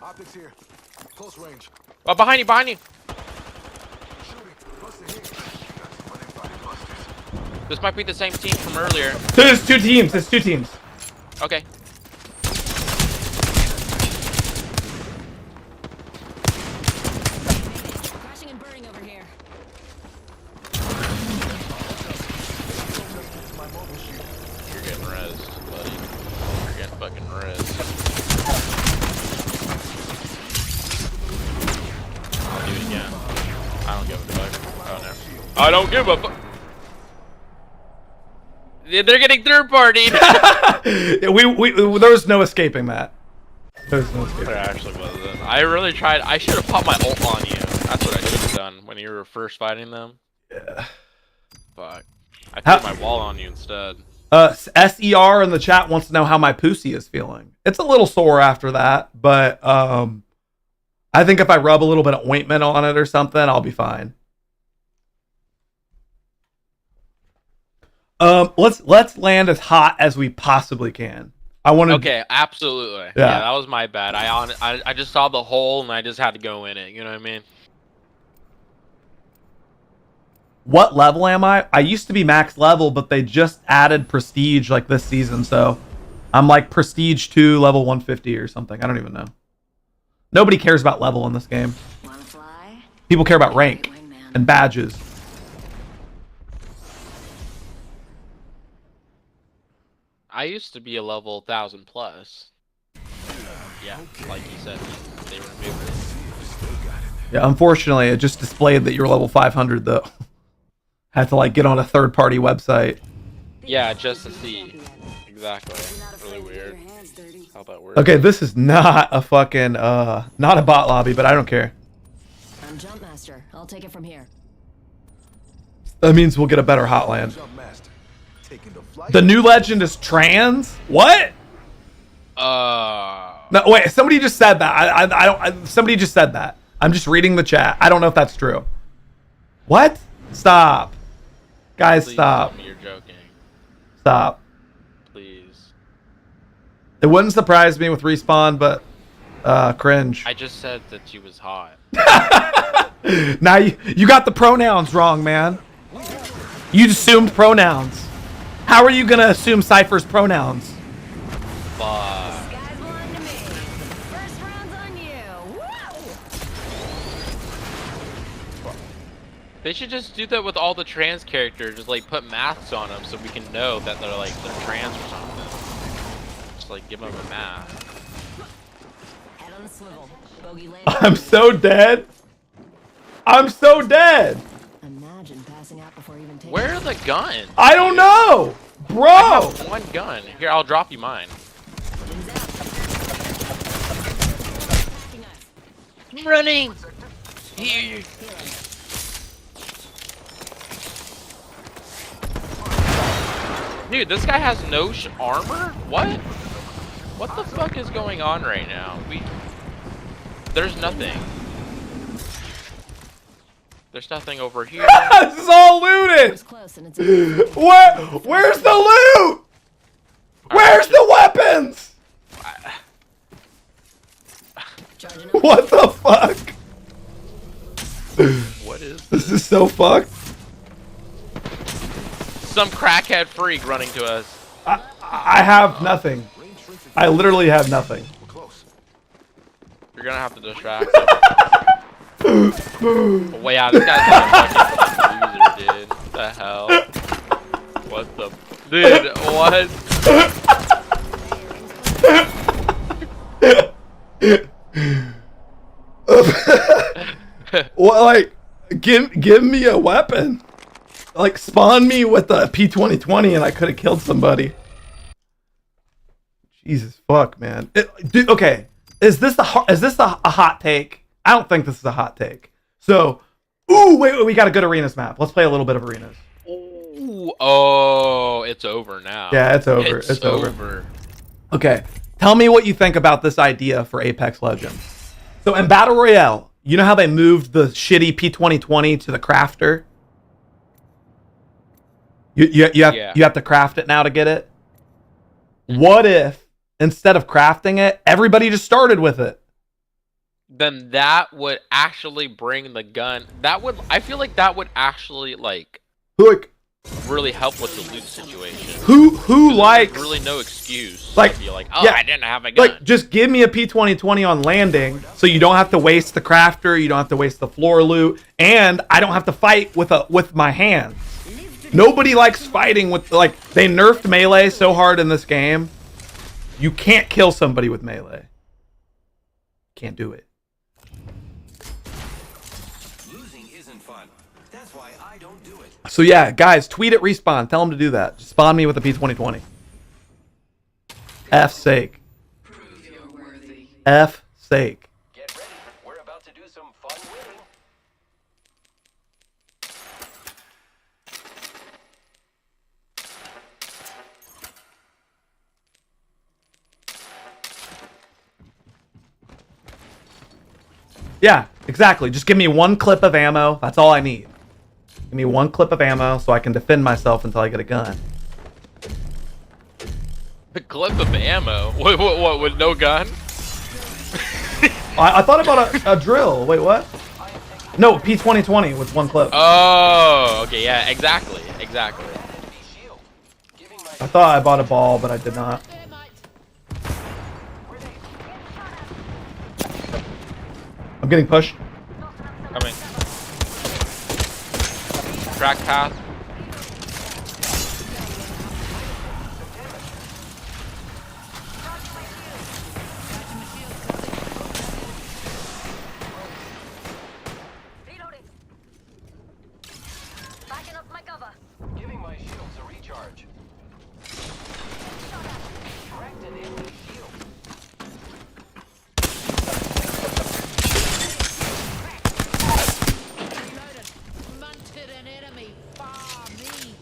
Optics here. Close range. Oh, behind you, behind you. Shooting. Busted here. Running body busters. This might be the same team from earlier. There's two teams. There's two teams. Okay. Crashing and burning over here. You're getting rezzed, buddy. You're getting fucking rezzed. I'll do it again. I don't give a fuck. Oh no. I don't give a fuck. They're getting third partied. Yeah, there's no escaping that. There's no escaping. There actually wasn't. I really tried. I should have popped my ult on you. That's what I should have done when you were first fighting them. Yeah. Fuck. I threw my wall on you instead. SER in the chat wants to know how my pussy is feeling. It's a little sore after that, but I think if I rub a little bit of ointment on it or something, I'll be fine. Let's land as hot as we possibly can. I want to. Okay, absolutely. Yeah, that was my bad. I just saw the hole and I just had to go in it. You know what I mean? What level am I? I used to be max level, but they just added prestige like this season, so I'm like prestige 2, level 150 or something. I don't even know. Nobody cares about level in this game. Wanna fly? People care about rank and badges. I used to be a level 1000 plus. Yeah, like you said, they removed it. Yeah, unfortunately, it just displayed that you're level 500 though. Had to like get on a third-party website. Yeah, just to see. Exactly. Really weird how that works. Okay, this is not a fucking not a bot lobby, but I don't care. I'm Jump Master. I'll take it from here. That means we'll get a better hotland. Jump master. Taking the flight. The new legend is trans? What? No, wait. Somebody just said that. I don't. Somebody just said that. I'm just reading the chat. I don't know if that's true. What? Stop, guys. Please Stop. tell me you're joking. Stop. Please. It wouldn't surprise me with respawn, but cringe. I just said that she was hot. Now you got the pronouns wrong, man. You assumed pronouns. How are you gonna assume Cypher's pronouns? Fuck. Guys belong to me. First round's on you. Woo! They should just do that with all the trans characters. Just like put masks on them so we can know that they're trans or something. Just like give them a mask. Head on the swivel. Bogey landing. I'm so dead. I'm so dead. Imagine passing out before even taking. Where are the guns? I don't know, bro. I have one gun. Here, I'll drop you mine. I'm running. Here. Dude, this guy has no armor? What? What the fuck is going on right now? There's nothing. There's nothing over here. This is all looted. It's close and it's Where's the loot? Where's the weapons? charging up. What the fuck? What is This is so fucked. some crackhead freak running to us? I have nothing. I literally have nothing. We're close. You're gonna have to distract him. Oh, yeah, this guy's a fucking loser, dude. What the hell? What the... Dude, what? Well, like, give me a weapon. Like, spawn me with a P2020 and I could have killed somebody. Jesus fuck, man. Dude, okay, is this a hot take? I don't think this is a hot take. So, ooh, wait, we got a good arenas map. Let's play a little bit of arenas. Ooh, oh, it's over now. Yeah, it's over. It's over. Okay, tell me what you think about this idea for Apex Legends. So in Battle Royale, you know how they moved the shitty P2020 to the crafter? You have to craft it now to get it. What if instead of crafting it, everybody just started with it? Then that would actually bring the gun. I feel like that would actually really help with the loot situation. Who likes really no excuse like to be like, oh, I didn't have a gun. Like, just give me a P2020 on landing, so you don't have to waste the crafter, you don't have to waste the floor loot, and I don't have to fight with my hands. Nobody likes fighting with, like, they nerfed melee so hard in this game. You can't kill somebody with melee. Can't do it. Losing isn't fun. That's why I don't do it. So yeah, guys, tweet at Respawn. Tell them to do that. Just spawn me with a P2020. F's sake. Prove you're worthy. F sake. Get ready. We're about to do some fun winning. Yeah, exactly. Just give me one clip of ammo. That's all I need. Give me one clip of ammo so I can defend myself until I get a gun. The clip of ammo? What with no gun? I thought about a drill. Wait, what? No, P2020 with one clip. Oh, okay, yeah, exactly. I thought I bought a ball, but I did not. I'm getting pushed. Coming. Track path. Reloading. Backing up my cover. Giving my shields a recharge. Cracked an enemy shield. Reloaded. Munted an enemy. Far me.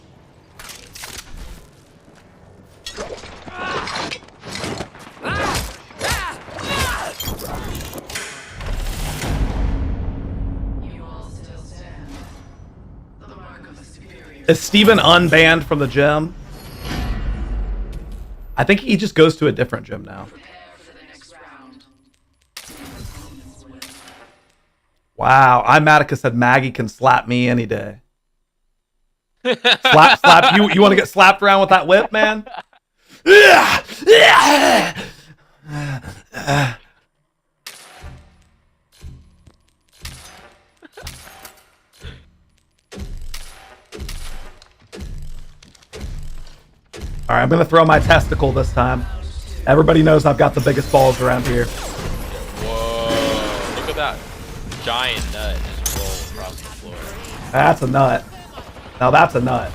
You all still stand. The mark of the superior. Is Steven unbanned from the gym? I think he just goes to a different gym now. Prepare for the next round. Wow, Matica said Maggie can slap me any day. Slap. You want to get slapped around with that whip, man? All right, I'm gonna throw my testicle this time. Everybody knows I've got the biggest balls around here. Whoa, look at that giant nut just roll across the floor. That's a nut. Now that's a nut.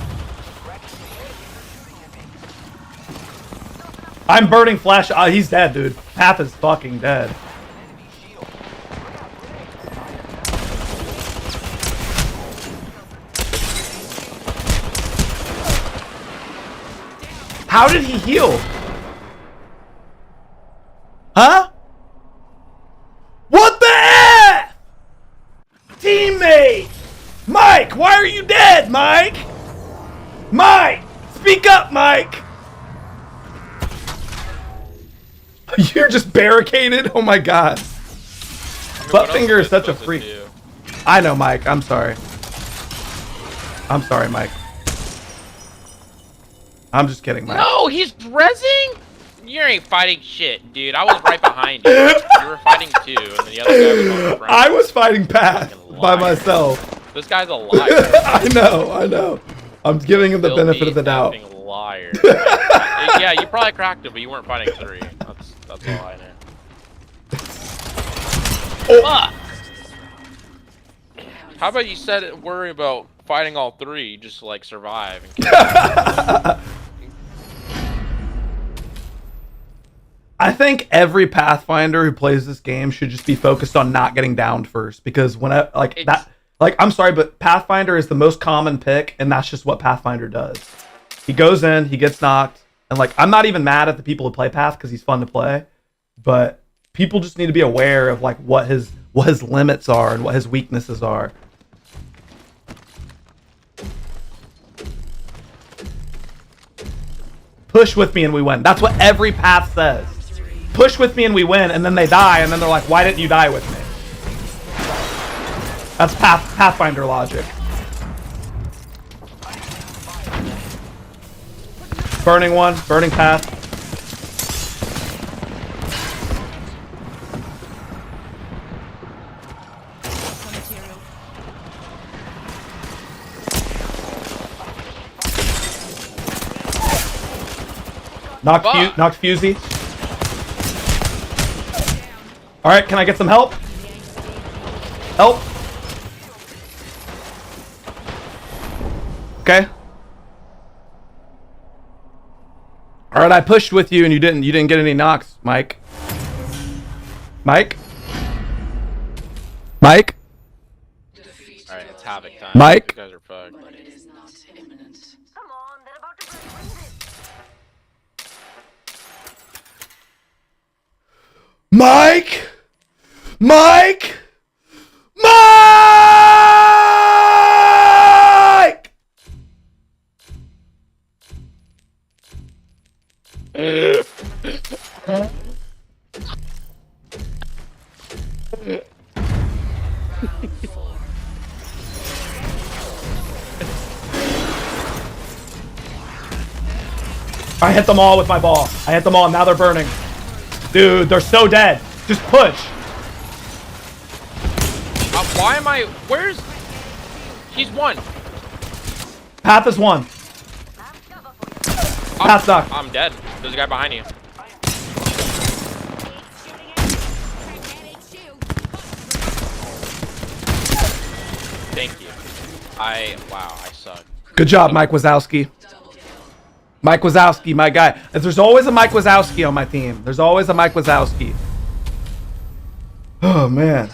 I'm burning flesh. He's dead, dude. Path is fucking dead. How did he heal? Huh? What the F? Teammate! Mike, why are you dead, Mike? Mike! Speak up, Mike! You're just barricaded? Oh my god. Buttfinger is such a freak. I know, Mike. I'm sorry. I'm sorry, Mike. I'm just kidding, Mike. No, he's rezzing? You ain't fighting shit, dude. I was right behind you. You were fighting too, and the other guy was on the front. I was fighting Path by myself. This guy's a liar. I know. I'm giving him the benefit of the doubt. Fucking liar. Yeah, you probably cracked him, but you weren't fighting three. That's all I know. Oh. Fuck. How about you said worry about fighting all three, you just like survive and kill I think every Pathfinder who plays this game should just be focused on not getting downed first, because when I'm sorry, but Pathfinder is the most common pick, and that's just what Pathfinder does. He goes in, he gets knocked, and like I'm not even mad at the people who play Path because he's fun to play, but people just need to be aware of like what his limits are and what his weaknesses are. Push with me and we win. That's what every Path says. Push with me and we win, and then they die, and then they're like, why didn't you die with me? That's Pathfinder logic. Burning one, burning Path. Knocked Fusey. Alright, can I get some help? Help. Okay. Alright, I pushed with you and you didn't get any knocks, Mike. Mike? Mike? Alright, it's havoc time. Mike? You guys are fucked. But it is not imminent. Mike! Mike! Mike! I hit them all with my ball. I hit them all, now they're burning. Dude, they're so dead. Just push. Why am I... Where's... He's one. Path is one. Path knocked. I'm dead. There's a guy behind you. Thank you. Wow, I suck. Good job, Mike Wazowski. Mike Wazowski, my guy. There's always a Mike Wazowski on my team. There's always a Mike Wazowski. Oh, man.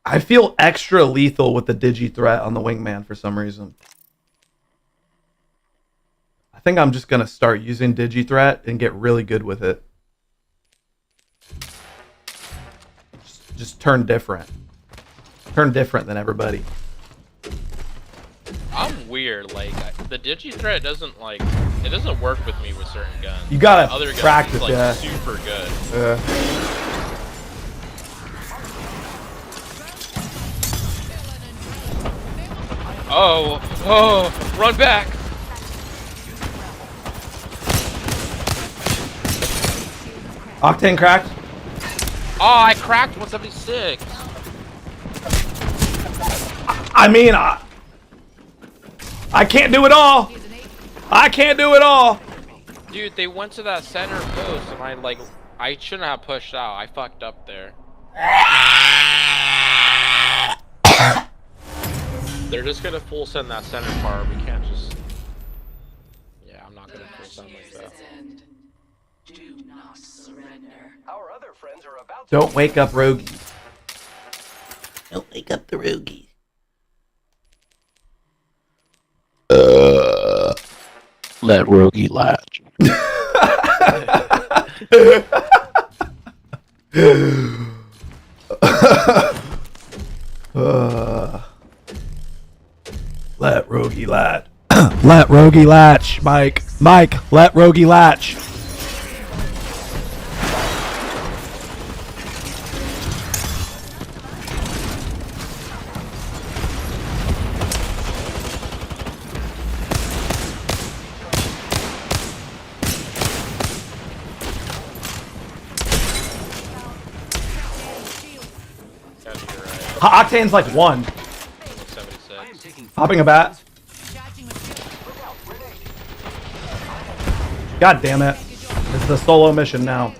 I feel extra lethal with the Digi threat on the wingman for some reason. I think I'm just going to start using Digi threat and get really good with it. Just turn different. Turn different than everybody. I'm weird, like, the Digi threat doesn't, like, it doesn't work with me with certain guns. You gotta Other guns, practice, like, yeah. super good. Yeah. Oh, run back! Octane cracked. Oh, I cracked 176. I mean, I can't do it all. I can't do it all. Dude, they went to that center post, and I shouldn't have pushed out. I fucked up there. They're just gonna full send that center part. We can't just... Yeah, I'm not gonna full send like that. Do not surrender. Our other friends are about to... Don't wake up Rogies. Don't wake up the Rogies. Let Rogie latch. Let Rogie latch. Let Rogie latch, Mike. Mike, let Rogie latch. Octane's like 1. 76. Hopping a bat. God damn it. It's the solo mission now.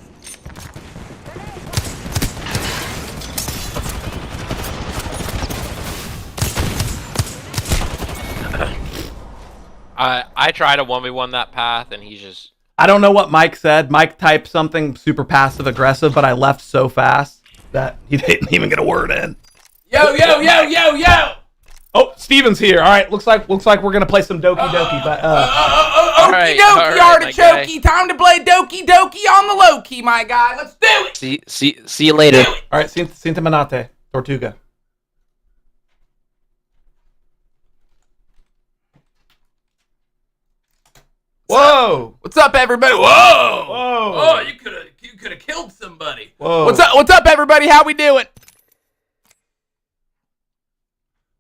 I tried to 1v1 that path, and he's just... I don't know what Mike said. Mike typed something super passive aggressive, but I left so fast that he didn't even get a word in. Yo, yo, yo, yo, yo! Oh, Steven's here. All right, looks like we're gonna play some Doki Doki, but Okie dokie, artichoke. Time to play Doki Doki on the low key, my guy. Let's do it. See you later. All right, Sinta Manate, Tortuga. Whoa! What's up, everybody? Whoa! Whoa! Oh, you could have killed somebody. Whoa! What's up, everybody? How we doing?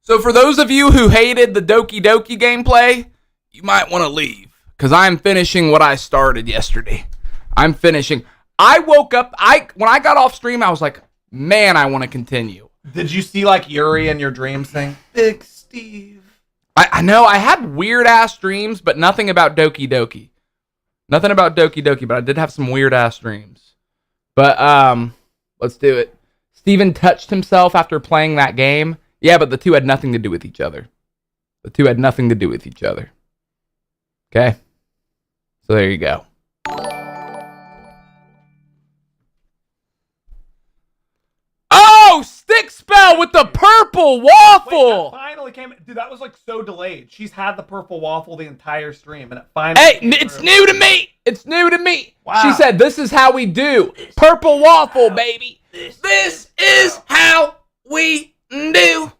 So for those of you who hated the Doki Doki gameplay, you might want to leave, because I'm finishing what I started yesterday. I'm finishing. I woke up, when I got off stream, I was like, man, I want to continue. Did you see like Yuri in your dreams saying, Big Steve? I know, I had weird-ass dreams, but nothing about Doki Doki. Nothing about Doki Doki, but I did have some weird-ass dreams. But, let's do it. Steven touched himself after playing that game. Yeah, but the two had nothing to do with each other. The two had nothing to do with each other. Okay? So there you go. Oh, stick spell with the purple waffle. Wait, that finally came. Dude, that was like so delayed. She's had the purple waffle the entire stream, and it finally. Hey, it's new to me. It's new to me. Wow. She said, "This is how we do purple waffle, baby. This is how we do."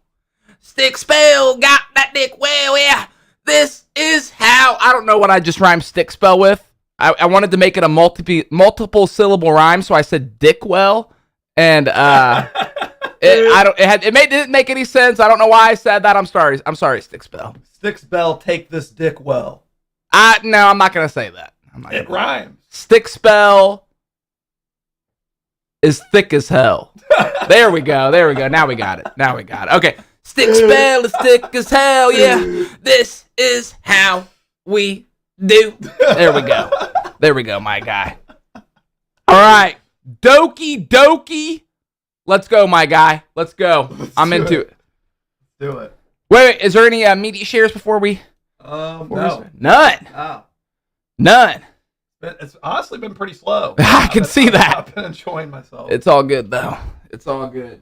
Stick spell got that dick well, yeah. This is how. I don't know what I just rhymed stick spell with. I wanted to make it a multiple syllable rhyme, so I said dick well. And it didn't make any sense. I don't know why I said that. I'm sorry, Stickspell. Stickspell, take this dick well. No, I'm not gonna say that. It rhymes. Stickspell is thick as hell. There we go. Now we got it. Okay. Stickspell is thick as hell. Yeah. This is how we do. There we go, my guy. All right. Doki Doki. Let's go, my guy. Let's go. I'm into it. Do it. Wait. Is there any media shares before we? No. None. Oh. None. It's honestly been pretty slow. I can see that. I've been enjoying myself. It's all good, though. It's all good.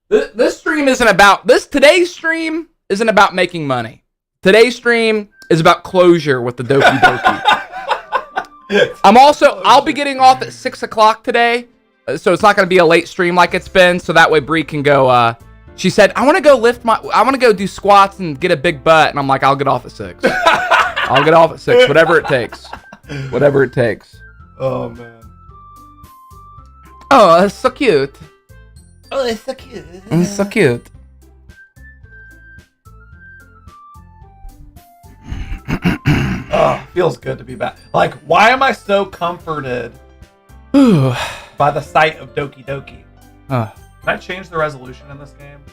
This stream isn't about... Today's stream isn't about making money. Today's stream is about closure with the Doki Doki. I'll be getting off at 6 o'clock today, so it's not going to be a late stream like it's been, so that way Bree can go, she said, I want to go do squats and get a big butt, and I'm like, I'll get off at 6. I'll get off at 6, whatever it takes. Whatever it takes. Oh, man. Oh, that's so cute. Oh, it's so cute. It's so cute. Oh, feels good to be back. Like, why am I so comforted by the sight of Doki Doki? Can I change the resolution in this game?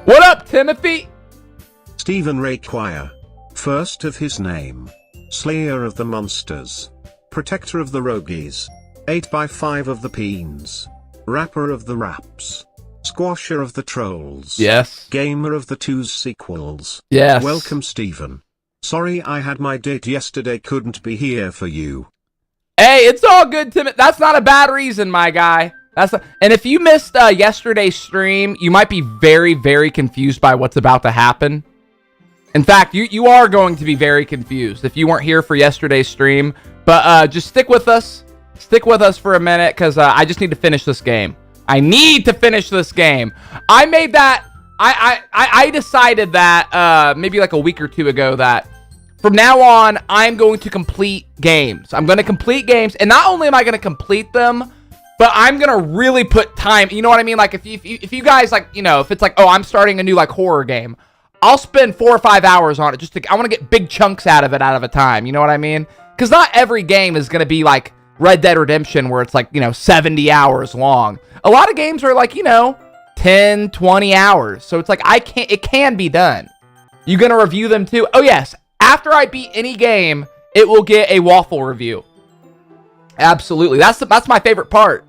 What up, Timothy? Stephen Ray Choir. First of his name. Slayer of the monsters. Protector of the rogues. 8x5 of the peens. Rapper of the raps. Squasher of the trolls. Yes. Gamer of the Two's sequels. Yes. Welcome, Stephen. Sorry I had my date yesterday, couldn't be here for you. Hey, it's all good, Timothy. That's not a bad reason, my guy. And if you missed yesterday's stream, you might be very, very confused by what's about to happen. In fact, you are going to be very confused if you weren't here for yesterday's stream. But just stick with us. Stick with us for a minute, because I just need to finish this game. I need to finish this game. I made that... I decided that maybe like a week or two ago that from now on, I'm going to complete games. I'm going to complete games. And not only am I going to complete them, but I'm going to really put time. You know what I mean? Like, if you guys, like, you know, if it's like, oh, I'm starting a new, like, horror game, I'll spend 4 or 5 hours on it. I want to get big chunks out of a time. You know what I mean? Because not every game is going to be like Red Dead Redemption, where it's like, you know, 70 hours long. A lot of games are like, you know, 10, 20 hours. So it's like, it can be done. You going to review them too? Oh, yes. After I beat any game, it will get a waffle review. Absolutely. That's my favorite part.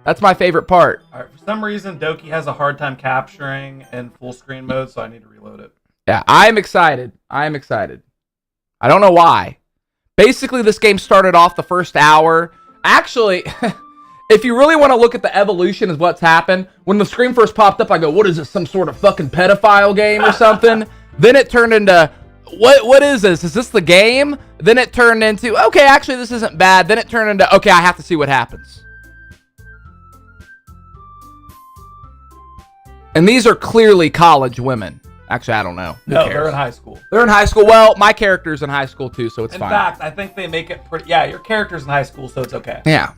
That's my favorite part. All right, for some reason, Doki has a hard time capturing in full screen mode, so I need to reload it. Yeah, I'm excited. I am excited. I don't know why. Basically, this game started off the first hour. Actually, if you really want to look at the evolution of what's happened, when the screen first popped up, I go, what is this, some sort of fucking pedophile game or something? Then it turned into, what is this? Is this the game? Then it turned into, okay, actually, this isn't bad. Then it turned into, okay, I have to see what happens. And these are clearly college women. Actually, I don't know. No, they're in high school. They're in high school. Well, my character's in high school too, so it's fine. In fact, I think they make it pretty... Yeah, your character's in high school, so it's okay. Yeah.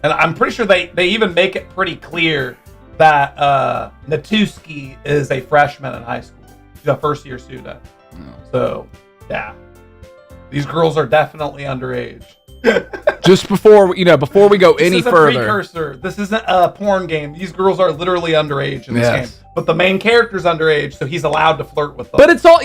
And I'm pretty sure they even make it pretty clear that Natuski is a freshman in high school. She's a first-year student. So, yeah. These girls are definitely underage. Just before we go any further. This is a precursor. This isn't a porn game. These girls are literally underage in this game. But the main character's underage, so he's allowed to flirt with them. But it's all,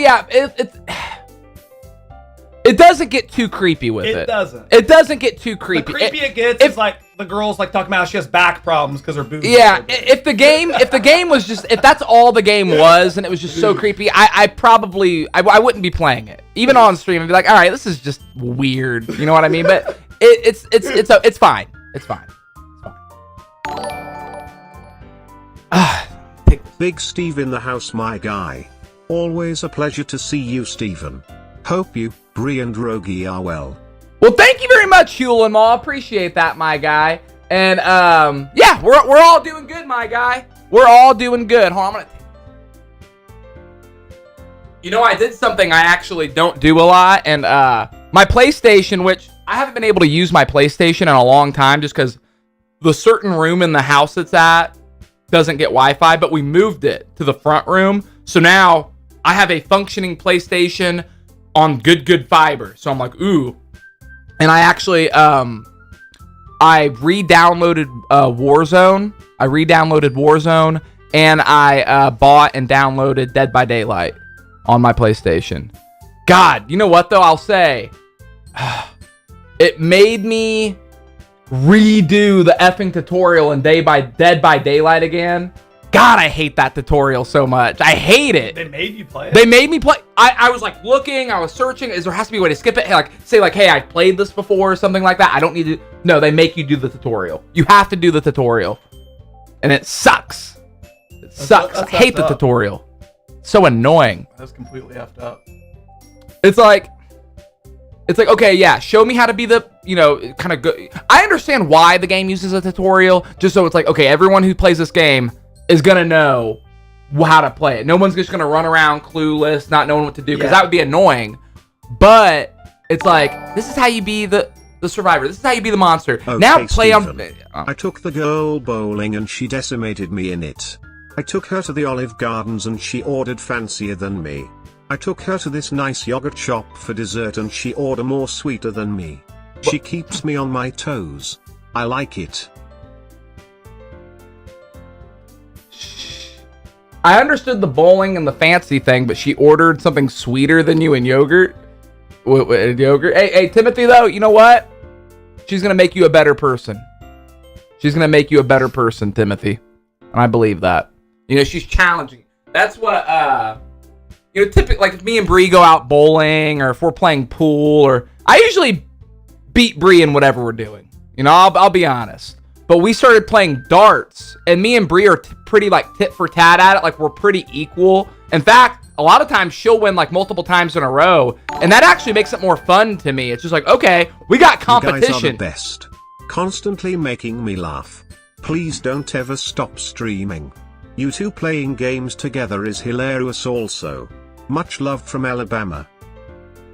it doesn't get too creepy with it. It doesn't. It doesn't get too creepy. The creepy it gets is like the girl's like talking about how she has back problems because her boobs. Yeah, if the game was just, if that's all the game was and it was just so creepy, I wouldn't be playing it. Even on stream, I'd be like, all right, this is just weird. You know what I mean? But it's fine. It's fine. Big Steve in the house, my guy. Always a pleasure to see you, Steven. Hope you, Bree and Rogi are well. Well, thank you very much, Huel and Maul. Appreciate that, my guy. And yeah, we're all doing good, my guy. We're all doing good. Hold on, I did something I actually don't do a lot, and my PlayStation, which I haven't been able to use my PlayStation in a long time, just because the certain room in the house it's at doesn't get Wi-Fi, but we moved it to the front room, so now I have a functioning PlayStation on good fiber. So I'm like, ooh. And I actually I re-downloaded Warzone. And I bought and downloaded Dead by Daylight on my PlayStation. God, you know what though? I'll say it made me redo the effing tutorial in Dead by Daylight again. God, I hate that tutorial so much. I hate it. They made you play it? They made me play. I was like looking, I was searching. There has to be a way to skip it? Hey, I played this before or something like that. I don't need to. No, they make you do the tutorial. You have to do the tutorial. And it sucks. It sucks. I hate the tutorial. It's so annoying. That's completely effed up. It's like, okay, yeah, show me how to be the, kind of good. I understand why the game uses a tutorial, just so it's like, okay, everyone who plays this game is going to know how to play it. No one's just going to run around clueless, not knowing what to do, because that would be annoying. But it's like, this is how you be the survivor. This is how you be the monster. Okay, now play Steven. I took the girl bowling and she decimated me in it. I took her to the Olive Gardens and she ordered fancier than me. I took her to this nice yogurt shop for dessert and she ordered more sweeter than me. She keeps me on my toes. I like it. I understood the bowling and the fancy thing, but she ordered something sweeter than you in yogurt. Yogurt. Hey, Timothy, though, you know what? She's going to make you a better person. She's going to make you a better person, Timothy. And I believe that. She's challenging. That's what, typically, like if me and Bree go out bowling or if we're playing pool, or I usually beat Bree in whatever we're doing. I'll be honest. But we started playing darts, and me and Bree are pretty like tit for tat at it. Like we're pretty equal. In fact, a lot of times she'll win like multiple times in a row, and that actually makes it more fun to me. It's just like, okay, we got competition. You guys are the best. Constantly making me laugh. Please don't ever stop streaming. You two playing games together is hilarious also. Much love from Alabama.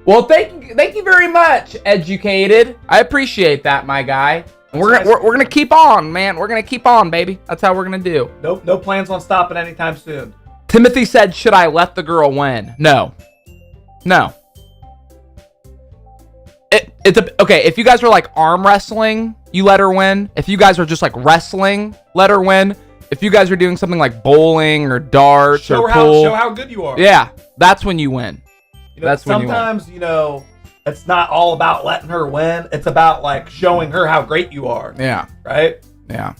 Well, thank you very much, Educated. I appreciate that, my guy. And we're gonna keep on, man. We're gonna keep on, baby. That's how we're gonna do. No plans on stopping anytime soon. Timothy said, should I let the girl win? No. Okay, if you guys are like arm wrestling, you let her win. If you guys are just like wrestling, let her win. If you guys are doing something like bowling or darts or pool, show how good you are. Yeah, that's when you win. You know, That's when you sometimes, you know, it's not all about letting her win. It's about like showing her how great you are. Yeah. Right? Yeah.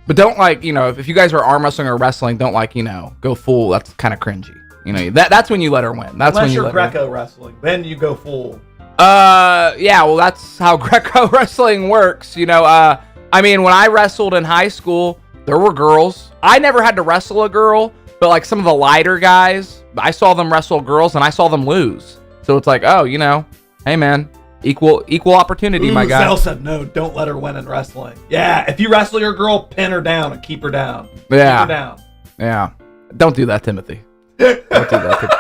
But don't like, you know, if you guys are arm wrestling or wrestling, don't like, you know, go full. That's kind of cringy. You know, that's when you let her win. That's Unless when you you're let Greco wrestling, then you go full. Yeah, well, that's how Greco wrestling works. You know, I mean, when I wrestled in high school, there were girls. I never had to wrestle a girl, but like some of the lighter guys, I saw them wrestle girls and I saw them lose. So it's like, oh, you know, hey man, equal opportunity, my guy. Zell said no, don't let her win in wrestling. Yeah, if you wrestle your girl, pin her down and keep her down. Yeah. Keep her down. Yeah. Don't do that, Timothy. Don't do that, Timothy.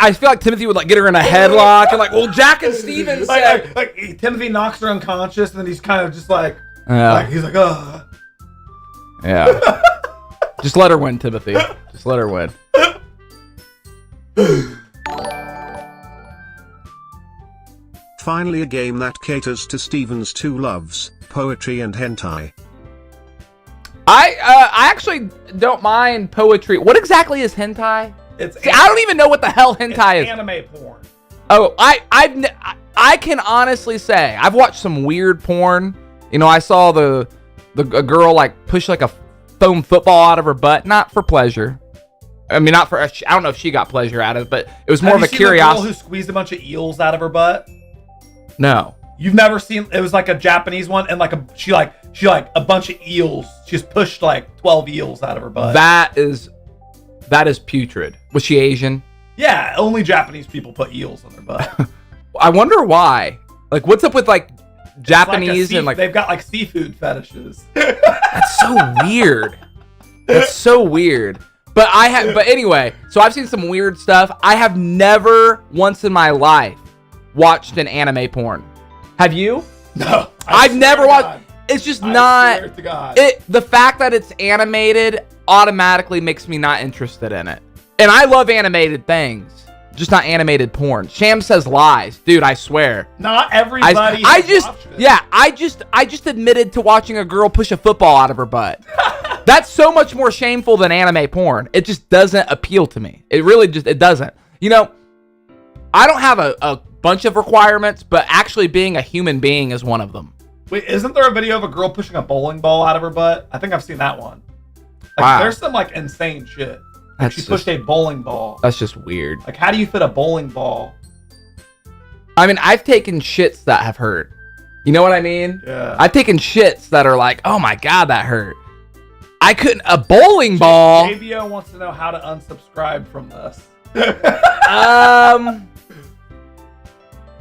I feel like Timothy would like get her in a headlock and like, well, Jack and Steven said like Timothy knocks her unconscious and then he's kind of just like, he's like, oh. Yeah. Just let her win, Timothy. Just let her win. Finally, a game that caters to Steven's two loves, poetry and hentai. I actually don't mind poetry. What exactly is hentai? See, I don't even know what the hell hentai is. Anime porn. Oh, I can honestly say I've watched some weird porn. You know, I saw a girl like push like a foam football out of her butt, not for pleasure. I mean, not for. I don't know if she got pleasure out of it, but it was more of a curiosity. Have you seen the girl who squeezed a bunch of eels out of her butt? No. You've never seen? It was like a Japanese one, and like she a bunch of eels. She just pushed like 12 eels out of her butt. That is putrid. Was she Asian? Yeah, only Japanese people put eels on their butt. I wonder why. Like, what's up with like Japanese and like they've got like seafood fetishes. That's so weird. That's so weird. But anyway, so I've seen some weird stuff. I have never once in my life watched an anime porn. Have you? No. I've never watched. It's just not. The fact that it's animated automatically makes me not interested in it. And I love animated things, just not animated porn. Sham says lies, dude. I swear. Not everybody. I just admitted to watching a girl push a football out of her butt. That's so much more shameful than anime porn. It just doesn't appeal to me. It really it doesn't. You know, I don't have a bunch of requirements, but actually being a human being is one of them. Wait, isn't there a video of a girl pushing a bowling ball out of her butt? I think I've seen that one. Like, wow. There's some like insane shit. Like, she pushed a bowling ball. That's just weird. Like, how do you fit a bowling ball? I mean, I've taken shits that have hurt. You know what I mean? Yeah. I've taken shits that are like, oh my god, that hurt. I couldn't. A bowling ball. JBO wants to know how to unsubscribe from this.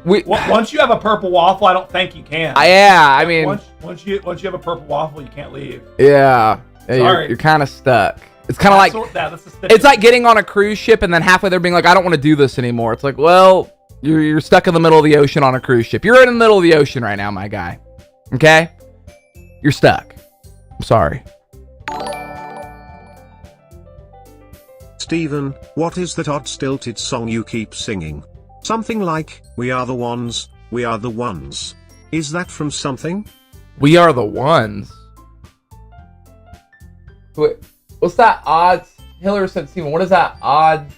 Once you have a purple waffle, I don't think you can. I mean, once you have a purple waffle, you can't leave. Yeah, you're kind of stuck. It's kind of like it's like getting on a cruise ship and then halfway there being like, I don't want to do this anymore. It's like, well, you're stuck in the middle of the ocean on a cruise ship. You're in the middle of the ocean right now, my guy. Okay, you're stuck. I'm sorry. Steven, what is that odd stilted song you keep singing? Something like, we are the ones, we are the ones. Is that from something? We are the ones. Wait, what's that odd? Hillary said, Steven, what is that odd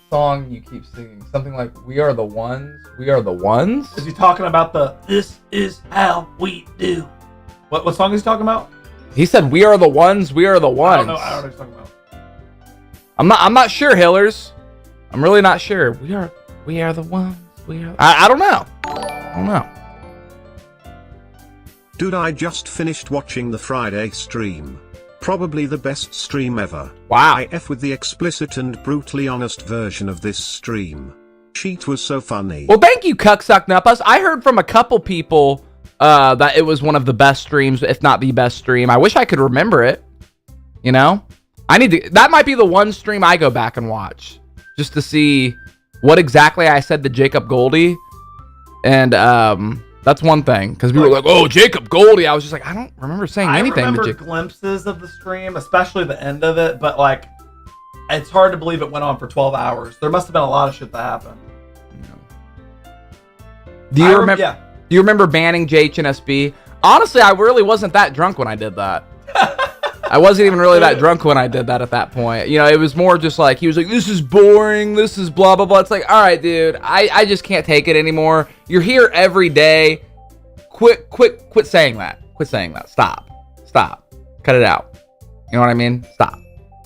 song you keep singing? Something like, we are the ones, we are the ones? Is he talking about the, this is how we do? What song is he talking about? He said, we are the ones, we are the ones. I don't know what he's talking about. I'm not sure, Hillers. I'm really not sure. We are the ones. I don't know. I don't know. Dude, I just finished watching the Friday stream. Probably the best stream ever. Wow. I F with the explicit and brutally honest version of this stream. Sheet was so funny. Well, thank you, Cucksucknuppus. I heard from a couple people that it was one of the best streams, if not the best stream. I wish I could remember it. You know? That might be the one stream I go back and watch. Just to see what exactly I said to Jacob Goldie. And that's one thing. Because people were like, oh, Jacob Goldie. I was just like, I don't remember saying anything. I remember glimpses of the stream, especially the end of it. But like, it's hard to believe it went on for 12 hours. There must have been a lot of shit that happened. Do you remember banning JHNSB? Honestly, I really wasn't that drunk when I did that. I wasn't even really that drunk when I did that at that point. You know, it was more just like, he was like, this is boring, this is blah, blah, blah. It's like, all right, dude, I just can't take it anymore. You're here every day. Quit saying that. Quit saying that. Stop. Cut it out. You know what I mean?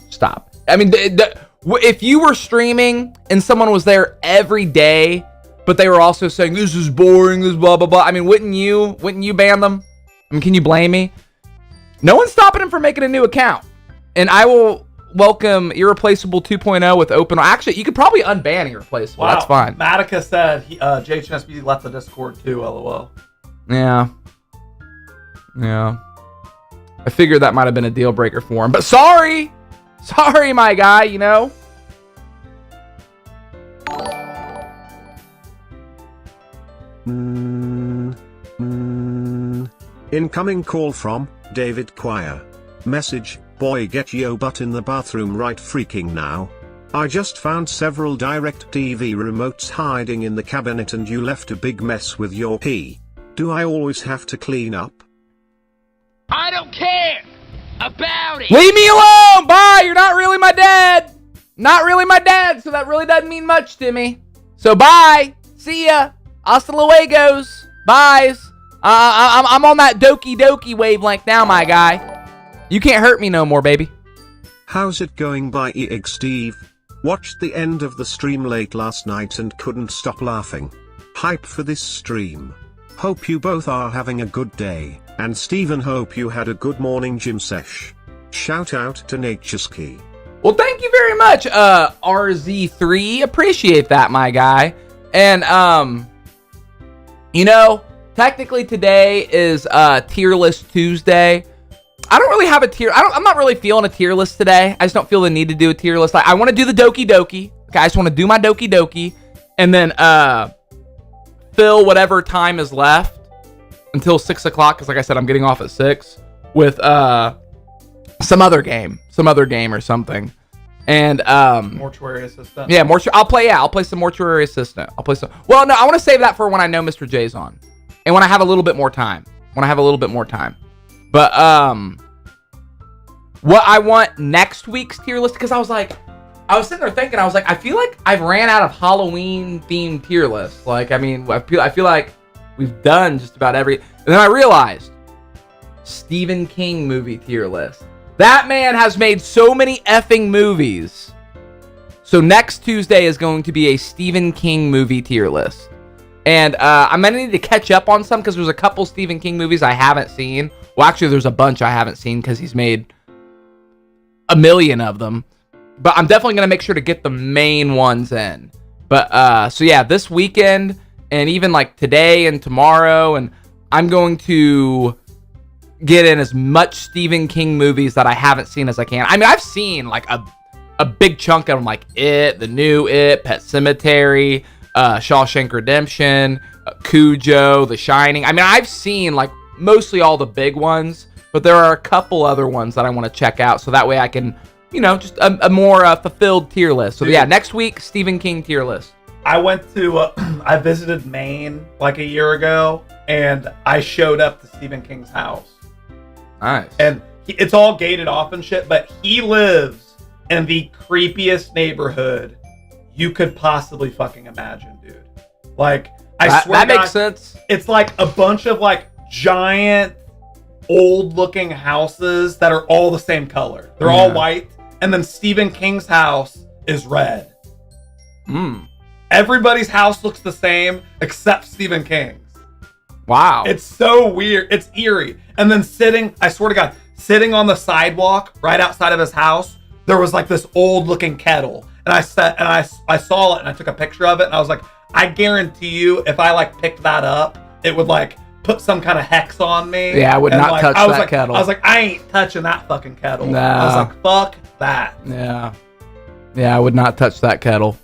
Stop. I mean, if you were streaming and someone was there every day, but they were also saying, this is boring, this blah, blah, blah. I mean, wouldn't you ban them? I mean, can you blame me? No one's stopping him from making a new account. And I will welcome Irreplaceable 2.0 with open. Actually, you could probably unban Irreplaceable. Wow. That's fine. Matica said JHNSB left the Discord too, lol. Yeah. I figured that might have been a deal breaker for him. But sorry, my guy, you know. Incoming call from David Quire. Message, boy, get your butt in the bathroom right freaking now. I just found several DirecTV remotes hiding in the cabinet and you left a big mess with your pee. Do I always have to clean up? I don't care about it. Leave me alone. Bye. You're not really my dad. Not really my dad, so that really doesn't mean much to me. So bye. See ya. Hasta luegos. Byes. I'm on that doki wavelength now, my guy. You can't hurt me no more, baby. How's it going by EX Steve? Watched the end of the stream late last night and couldn't stop laughing. Hype for this stream. Hope you both are having a good day, and Steven, hope you had a good morning gym sesh. Shout out to Natureski. Well, thank you very much, RZ3. Appreciate that, my guy. And, you know, technically today is tier list Tuesday. I don't really have a tier. I'm not really feeling a tier list today. I just don't feel the need to do a tier list. I want to do the Doki Doki. Okay, I just want to do my Doki Doki, and then fill whatever time is left until 6 o'clock. Because like I said, I'm getting off at 6 with some other game or something. And Mortuary Assistant. Yeah, I'll play some Mortuary Assistant. Well, no, I want to save that for when I know Mr. J's on, and when I have a little bit more time. But what I want next week's tier list, because I was sitting there thinking, I feel like I've ran out of Halloween themed tier lists. Like, I mean, I feel like we've done just about every. And then I realized Stephen King movie tier list. That man has made so many effing movies. So next Tuesday is going to be a Stephen King movie tier list. And I'm going to need to catch up on some because there's a couple Stephen King movies I haven't seen. Well, actually, there's a bunch I haven't seen because he's made a million of them. But I'm definitely going to make sure to get the main ones in. But, so yeah, this weekend and even like today and tomorrow, and I'm going to get in as much Stephen King movies that I haven't seen as I can. I mean, I've seen like a big chunk of them, like It, the new It, Pet Sematary, Shawshank Redemption, Cujo, The Shining. I mean, I've seen like mostly all the big ones, but there are a couple other ones that I want to check out, so that way I can, you know, just a more fulfilled tier list. So yeah, next week, Stephen King tier list. I went to, I visited Maine like a year ago, and I showed up to Stephen King's house. Nice. And it's all gated off and shit, but he lives in the creepiest neighborhood you could possibly fucking imagine, dude. Like, I swear that makes sense. It's like a bunch of like giant, old-looking houses that are all the same color. They're all white, and then Stephen King's house is red. Everybody's house looks the same except Stephen King's. Wow. It's so weird. It's eerie. And then I swear to God, sitting on the sidewalk right outside of his house, there was like this old-looking kettle. And I saw it, and I took a picture of it, and I was like, I guarantee you, if I like picked that up, it would like put some kind of hex on me. Yeah, I would not touch that kettle. I was like, I ain't touching that fucking kettle. No. I was like, fuck that. Yeah. Yeah, I would not touch that kettle.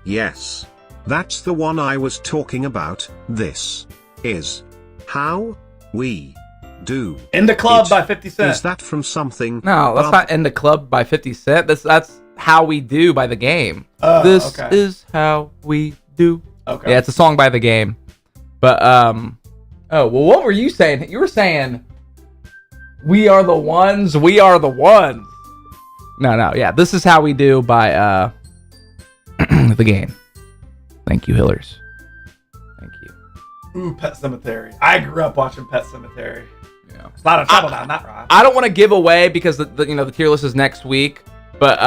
Yes. That's the one I was talking about. This is how we do. In the Club by 50 Cent. Is that from something? No, that's not In the Club by 50 Cent. That's How We Do by The Game. This is how we do. Okay. Yeah, it's a song by The Game. But Oh, well, what were you saying? You were saying, we are the ones, we are the ones. No, yeah, this is how we do by the game. Thank you, Hillers. Thank you. Ooh, Pet Cemetery. I grew up watching Pet Cemetery. Yeah. It's not a trouble down that ride. I don't want to give away because the tier list is next week, but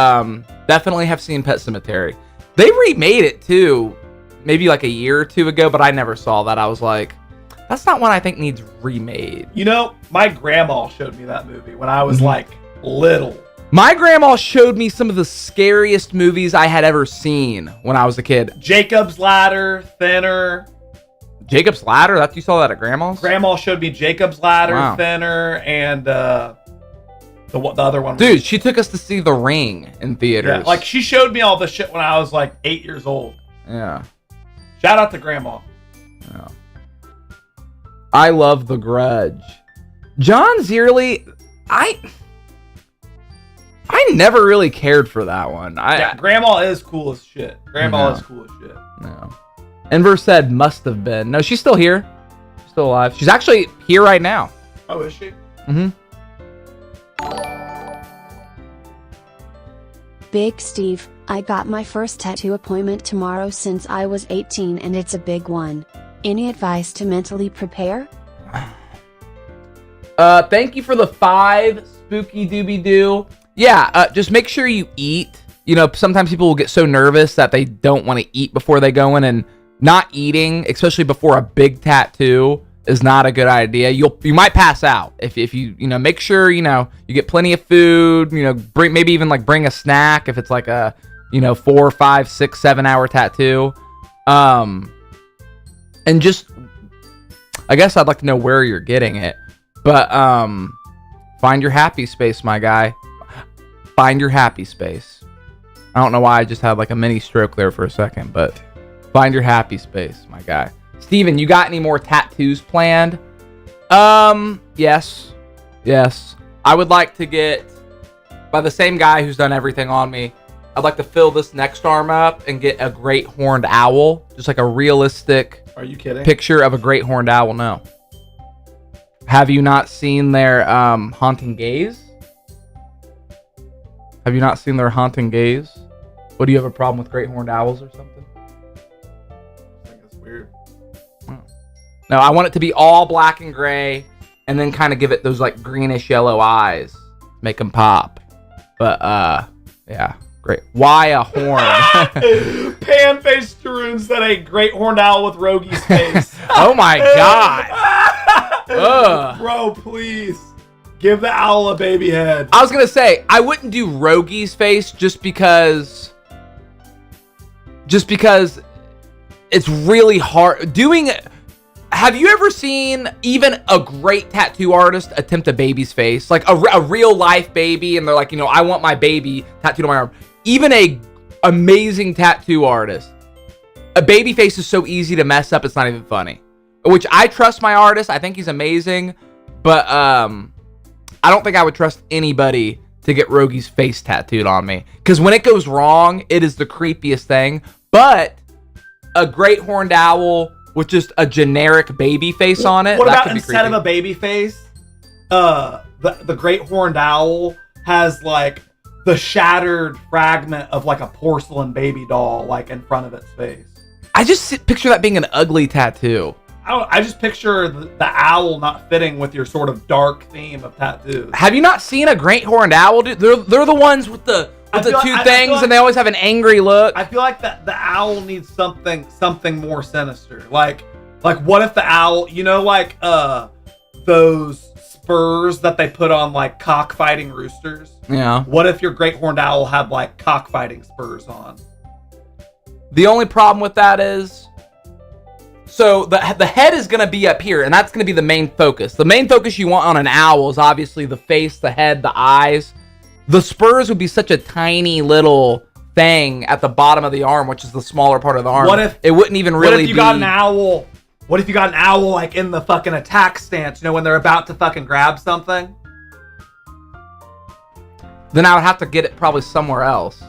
definitely have seen Pet Cemetery. They remade it too, maybe like a year or two ago, but I never saw that. I was like, that's not one I think needs remade. You know, my grandma showed me that movie when I was like little. My grandma showed me some of the scariest movies I had ever seen when I was a kid. Jacob's Ladder, Thinner. Jacob's Ladder? That you saw that at Grandma's? Grandma showed me Jacob's Ladder, Wow. Thinner, and the other one. Dude, she took us to see The Ring in theaters. Yeah, like she showed me all this shit when I was like 8 years old. Yeah. Shout out to Grandma. Yeah. I love The Grudge. John Zierli, I never really cared for that one. Yeah, Grandma is cool as shit. Grandma is cool as shit. No. Enver said must have been. No, she's still here. She's still alive. She's actually here right now. Oh, is she? Mm-hmm. Big Steve, I got my first tattoo appointment tomorrow since I was 18 and it's a big one. Any advice to mentally prepare? Thank you for the 5 spooky dooby doo. Yeah, just make sure you eat. You know, sometimes people will get so nervous that they don't want to eat before they go in, and not eating, especially before a big tattoo, is not a good idea. You might pass out if you make sure you get plenty of food. Maybe even bring a snack if it's like a 4, 5, 6, 7 hour tattoo. And just, I guess I'd like to know where you're getting it, but find your happy space, my guy. Find your happy space. I don't know why I just had like a mini stroke there for a second, but find your happy space, my guy. Steven, you got any more tattoos planned? Yes. I would like to get, by the same guy who's done everything on me, I'd like to fill this next arm up and get a great horned owl. Just like a realistic Are you kidding? picture of a great horned owl. No. Have you not seen their haunting gaze? Have you not seen their haunting gaze? What, do you have a problem with great horned owls or something? I think that's weird. No, I want it to be all black and gray, and then kind of give it those like greenish yellow eyes, make them pop. But yeah, great. Why a horn? Pan-faced Tarun said a great horned owl with Rogi's face. Oh my god. Ugh. Bro, please. Give the owl a baby head. I was gonna say I wouldn't do Rogi's face just because it's really hard doing. Have you ever seen even a great tattoo artist attempt a baby's face, like a real life baby, and they're like, I want my baby tattooed on my arm. Even a amazing tattoo artist, a baby face is so easy to mess up, it's not even funny. Which I trust my artist. I think he's amazing, but I don't think I would trust anybody to get Rogi's face tattooed on me. Because when it goes wrong, it is the creepiest thing. But a great horned owl with just a generic baby face on it. What that about could be instead creepy. of a baby face, the great horned owl has like the shattered fragment of like a porcelain baby doll like in front of its face? I just picture that being an ugly tattoo. I just picture the owl not fitting with your sort of dark theme of tattoos. Have you not seen a great horned owl, dude? They're the ones with the two things, and they always have an angry look. I feel like that the owl needs something more sinister. Like what if the owl, like those spurs that they put on like cockfighting roosters? Yeah. What if your great horned owl had like cockfighting spurs on? The only problem with that is, so the head is going to be up here, and that's going to be the main focus. The main focus you want on an owl is obviously the face, the head, the eyes. The spurs would be such a tiny little thing at the bottom of the arm, which is the smaller part of the arm. What if it wouldn't even really be... What if you got an owl? What if you got an owl like in the fucking attack stance, when they're about to fucking grab something? Then I would have to get it probably somewhere else.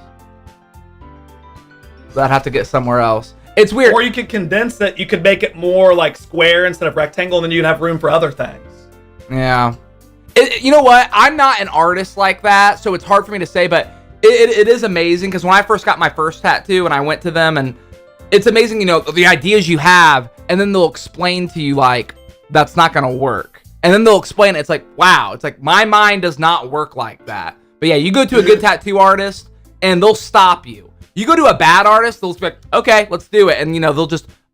I'd have to get somewhere else. It's weird. Or you could condense it. You could make it more like square instead of rectangle, and then you'd have room for other things. Yeah. You know what? I'm not an artist like that, so it's hard for me to say, but it is amazing because when I first got my first tattoo and I went to them, and it's amazing, you know, the ideas you have, and then they'll explain to you, like, that's not going to work. And then they'll explain it. It's like, wow. It's like, my mind does not work like that. But yeah, you go to a good tattoo artist, and they'll stop you. You go to a bad artist, they'll be like, okay, let's do it. And, you know,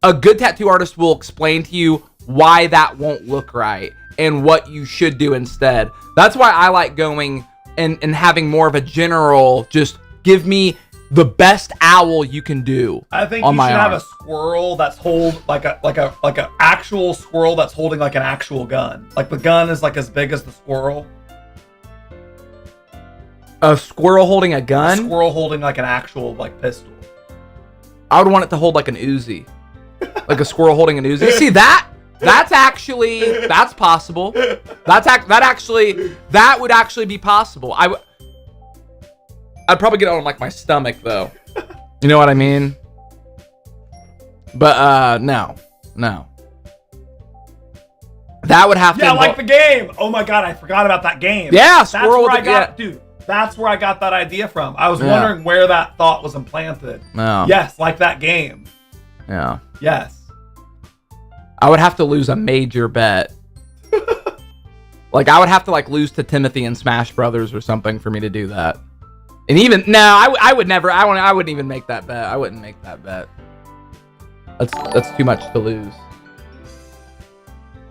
a good tattoo artist will explain to you why that won't look right and what you should do instead. That's why I like going and having more of a general, just give me the best owl you can do. I think on you my should arm. have a squirrel that's like a actual squirrel that's holding like an actual gun. Like the gun is like as big as the squirrel. A squirrel holding a gun? A squirrel holding like an actual like pistol. I would want it to hold like an Uzi. Like a squirrel holding an Uzi. See, that's possible. That would actually be possible. I'd probably get it on like my stomach though. You know what I mean? But no. That would have to. Yeah, like the game. Oh my god, I forgot about that game. Yeah, squirrel. Dude, that's where I got that idea from. I was wondering where that thought was implanted. No. Yes, like that game. Yeah. Yes. I would have to lose a major bet. Like I would have to like lose to Timothy in Smash Brothers or something for me to do that. And even I would never. I wouldn't even make that bet. I wouldn't make that bet. That's too much to lose.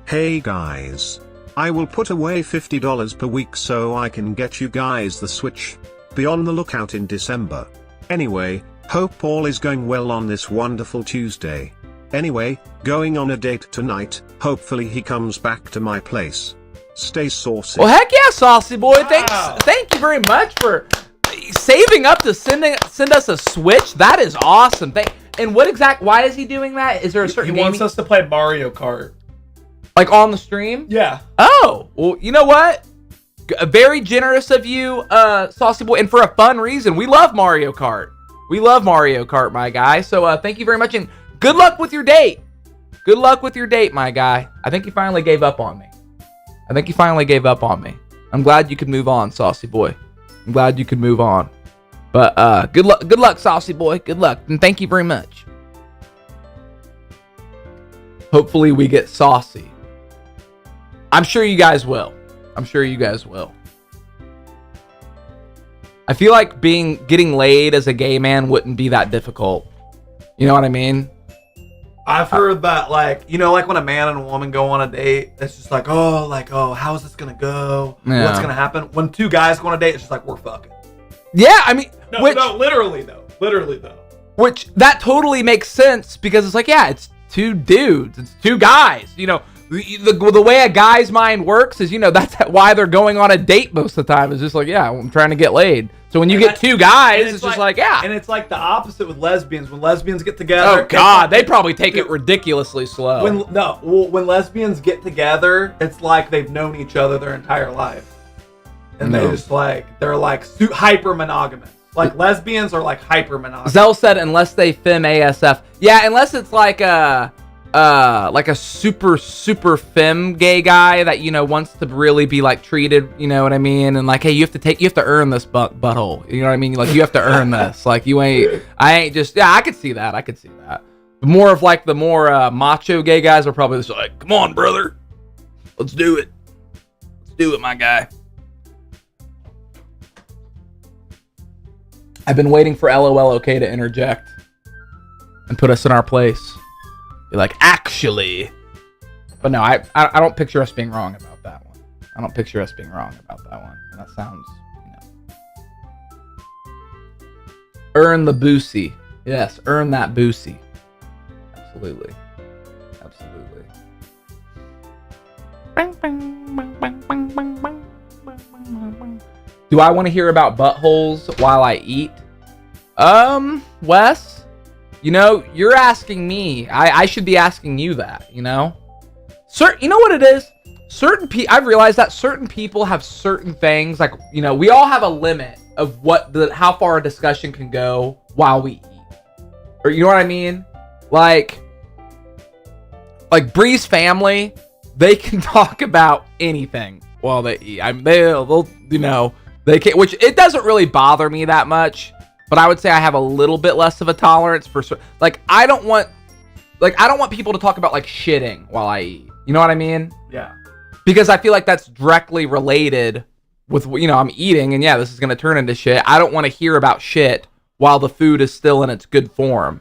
Hey guys. I will put away $50 per week so I can get you guys the Switch. Be on the lookout in December. Anyway, hope all is going well on this wonderful Tuesday. Anyway, going on a date tonight, hopefully he comes back to my place. Stay saucy. Well, heck yeah, Saucy Boy. Thank you very much for saving up to send us a Switch. That is awesome. And why is he doing that? Is there a certain He wants us to play Mario Kart. Like on the stream? Yeah. Oh, well, you know what? Very generous of you, Saucy Boy, and for a fun reason. We love Mario Kart. We love Mario Kart, my guy. So thank you very much, and good luck with your date. Good luck with your date, my guy. I think you finally gave up on me. I'm glad you could move on, Saucy Boy. I'm glad you could move on. But good luck, Saucy Boy. Good luck, and thank you very much. Hopefully we get saucy. I'm sure you guys will. I feel like getting laid as a gay man wouldn't be that difficult. You know what I mean? I've heard that, like, you know, like when a man and a woman go on a date, it's just like, how's this gonna go? Yeah. What's gonna happen? When two guys go on a date, it's just like, we're fucking. Yeah, I mean, literally though. Which that totally makes sense because it's like, yeah, it's two dudes, it's two guys. You know, the way a guy's mind works is, you know, that's why they're going on a date most of the time. It's just like, yeah, I'm trying to get laid. So when you get two guys, it's just like, yeah. And it's like the opposite with lesbians. When lesbians get together, oh god, they probably take it ridiculously slow. When lesbians get together, it's like they've known each other their entire life, and they're like hyper monogamous. Like lesbians are like hyper monogamous. Zell said unless they fem ASF. Yeah, unless it's like a super femme gay guy that, you know, wants to really be like treated, you know what I mean? And like, hey, you have to earn this butthole. You know what I mean? Like, you have to earn this. Like, I ain't just, yeah, I could see that. More of like the more macho gay guys are probably just like, come on, brother. Let's do it. My guy. I've been waiting for LOL OK to interject and put us in our place. Be like, actually. But no, I don't picture us being wrong about that one. And that sounds, you know. Earn the boosie. Yes, earn that boosie. Absolutely. Do I want to hear about buttholes while I eat? Wes? You know, you're asking me. I should be asking you that, you know? You know what it is? I've realized that certain people have certain things. Like, you know, we all have a limit of how far a discussion can go while we eat. Or, you know what I mean? Like Bree's family, they can talk about anything while they eat. They'll they can, which it doesn't really bother me that much. But I would say I have a little bit less of a tolerance for I don't want people to talk about shitting while I eat. You know what I mean? Yeah. Because I feel like that's directly related with I'm eating, and yeah, this is gonna turn into shit. I don't want to hear about shit while the food is still in its good form.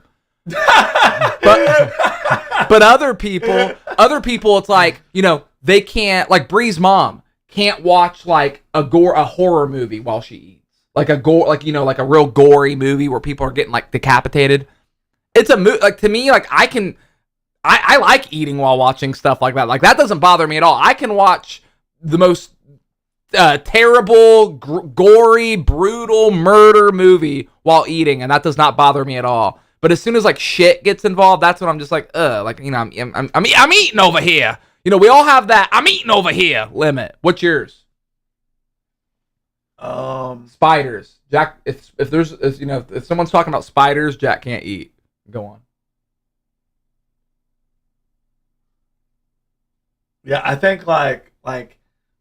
But other people, it's like, they can't, like Bree's mom can't watch a horror movie while she eats. Like a real gory movie where people are getting decapitated. It's a to me, I like eating while watching stuff like that. That doesn't bother me at all. I can watch the most terrible, gory, brutal murder movie while eating, and that does not bother me at all. But as soon as shit gets involved, that's when I'm just I'm eating over here. We all have that I'm eating over here limit. What's yours? Spiders. Jack, if someone's talking about spiders, Jack can't eat. Go on. Yeah, I think the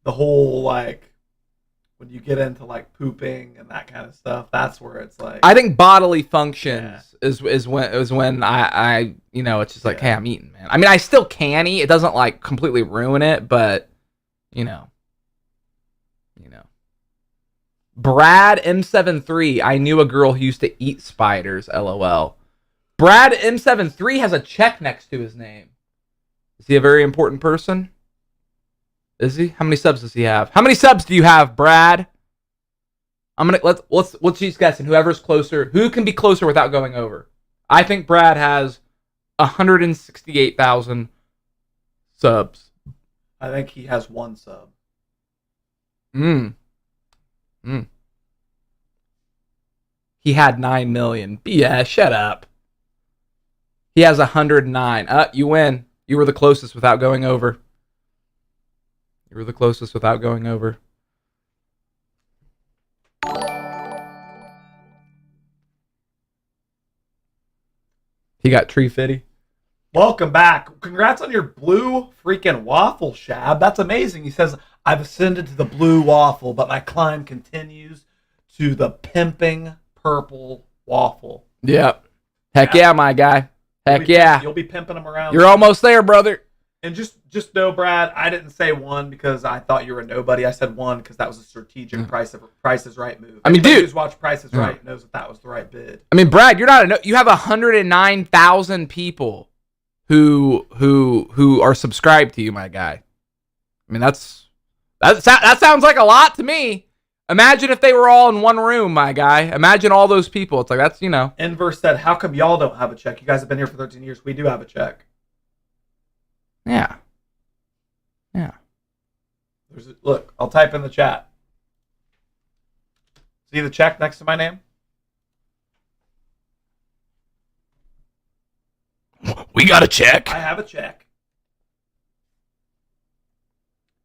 whole when you get into pooping and that kind of stuff, that's where it's I think bodily functions is when I it's just hey, I'm eating, man. I mean, I still can eat. It doesn't completely ruin it, but Brad M73, I knew a girl who used to eat spiders, LOL. Brad M73 has a check next to his name. Is he a very important person? Is he? How many subs does he have? How many subs do you have, Brad? Let's just guessing. Whoever's closer, who can be closer without going over? I think Brad has 168,000 subs. I think he has 1 sub. He had 9 million. Yeah, shut up. He has 109. You win. You were the closest without going over. He got tree fitty. Welcome back. Congrats on your blue freaking waffle, Shab. That's amazing. He says, I've ascended to the blue waffle, but my climb continues to the pimping purple waffle. Yep. Heck yeah, my guy. Heck yeah. You'll be pimping them around. You're almost there, brother. And just know, Brad, I didn't say 1 because I thought you were a nobody. I said 1 because that was a strategic Price is Right move. I mean, anybody dude, who's watched Price is Right knows that was the right bid. I mean, Brad, you're not you have 109,000 people who are subscribed to you, my guy. I mean, that sounds like a lot to me. Imagine if they were all in one room, my guy. Imagine all those people. It's that's Inverse said, how come y'all don't have a check? You guys have been here for 13 years. We do have a check. Yeah. Look, I'll type in the chat. See the check next to my name? We got a check. I have a check.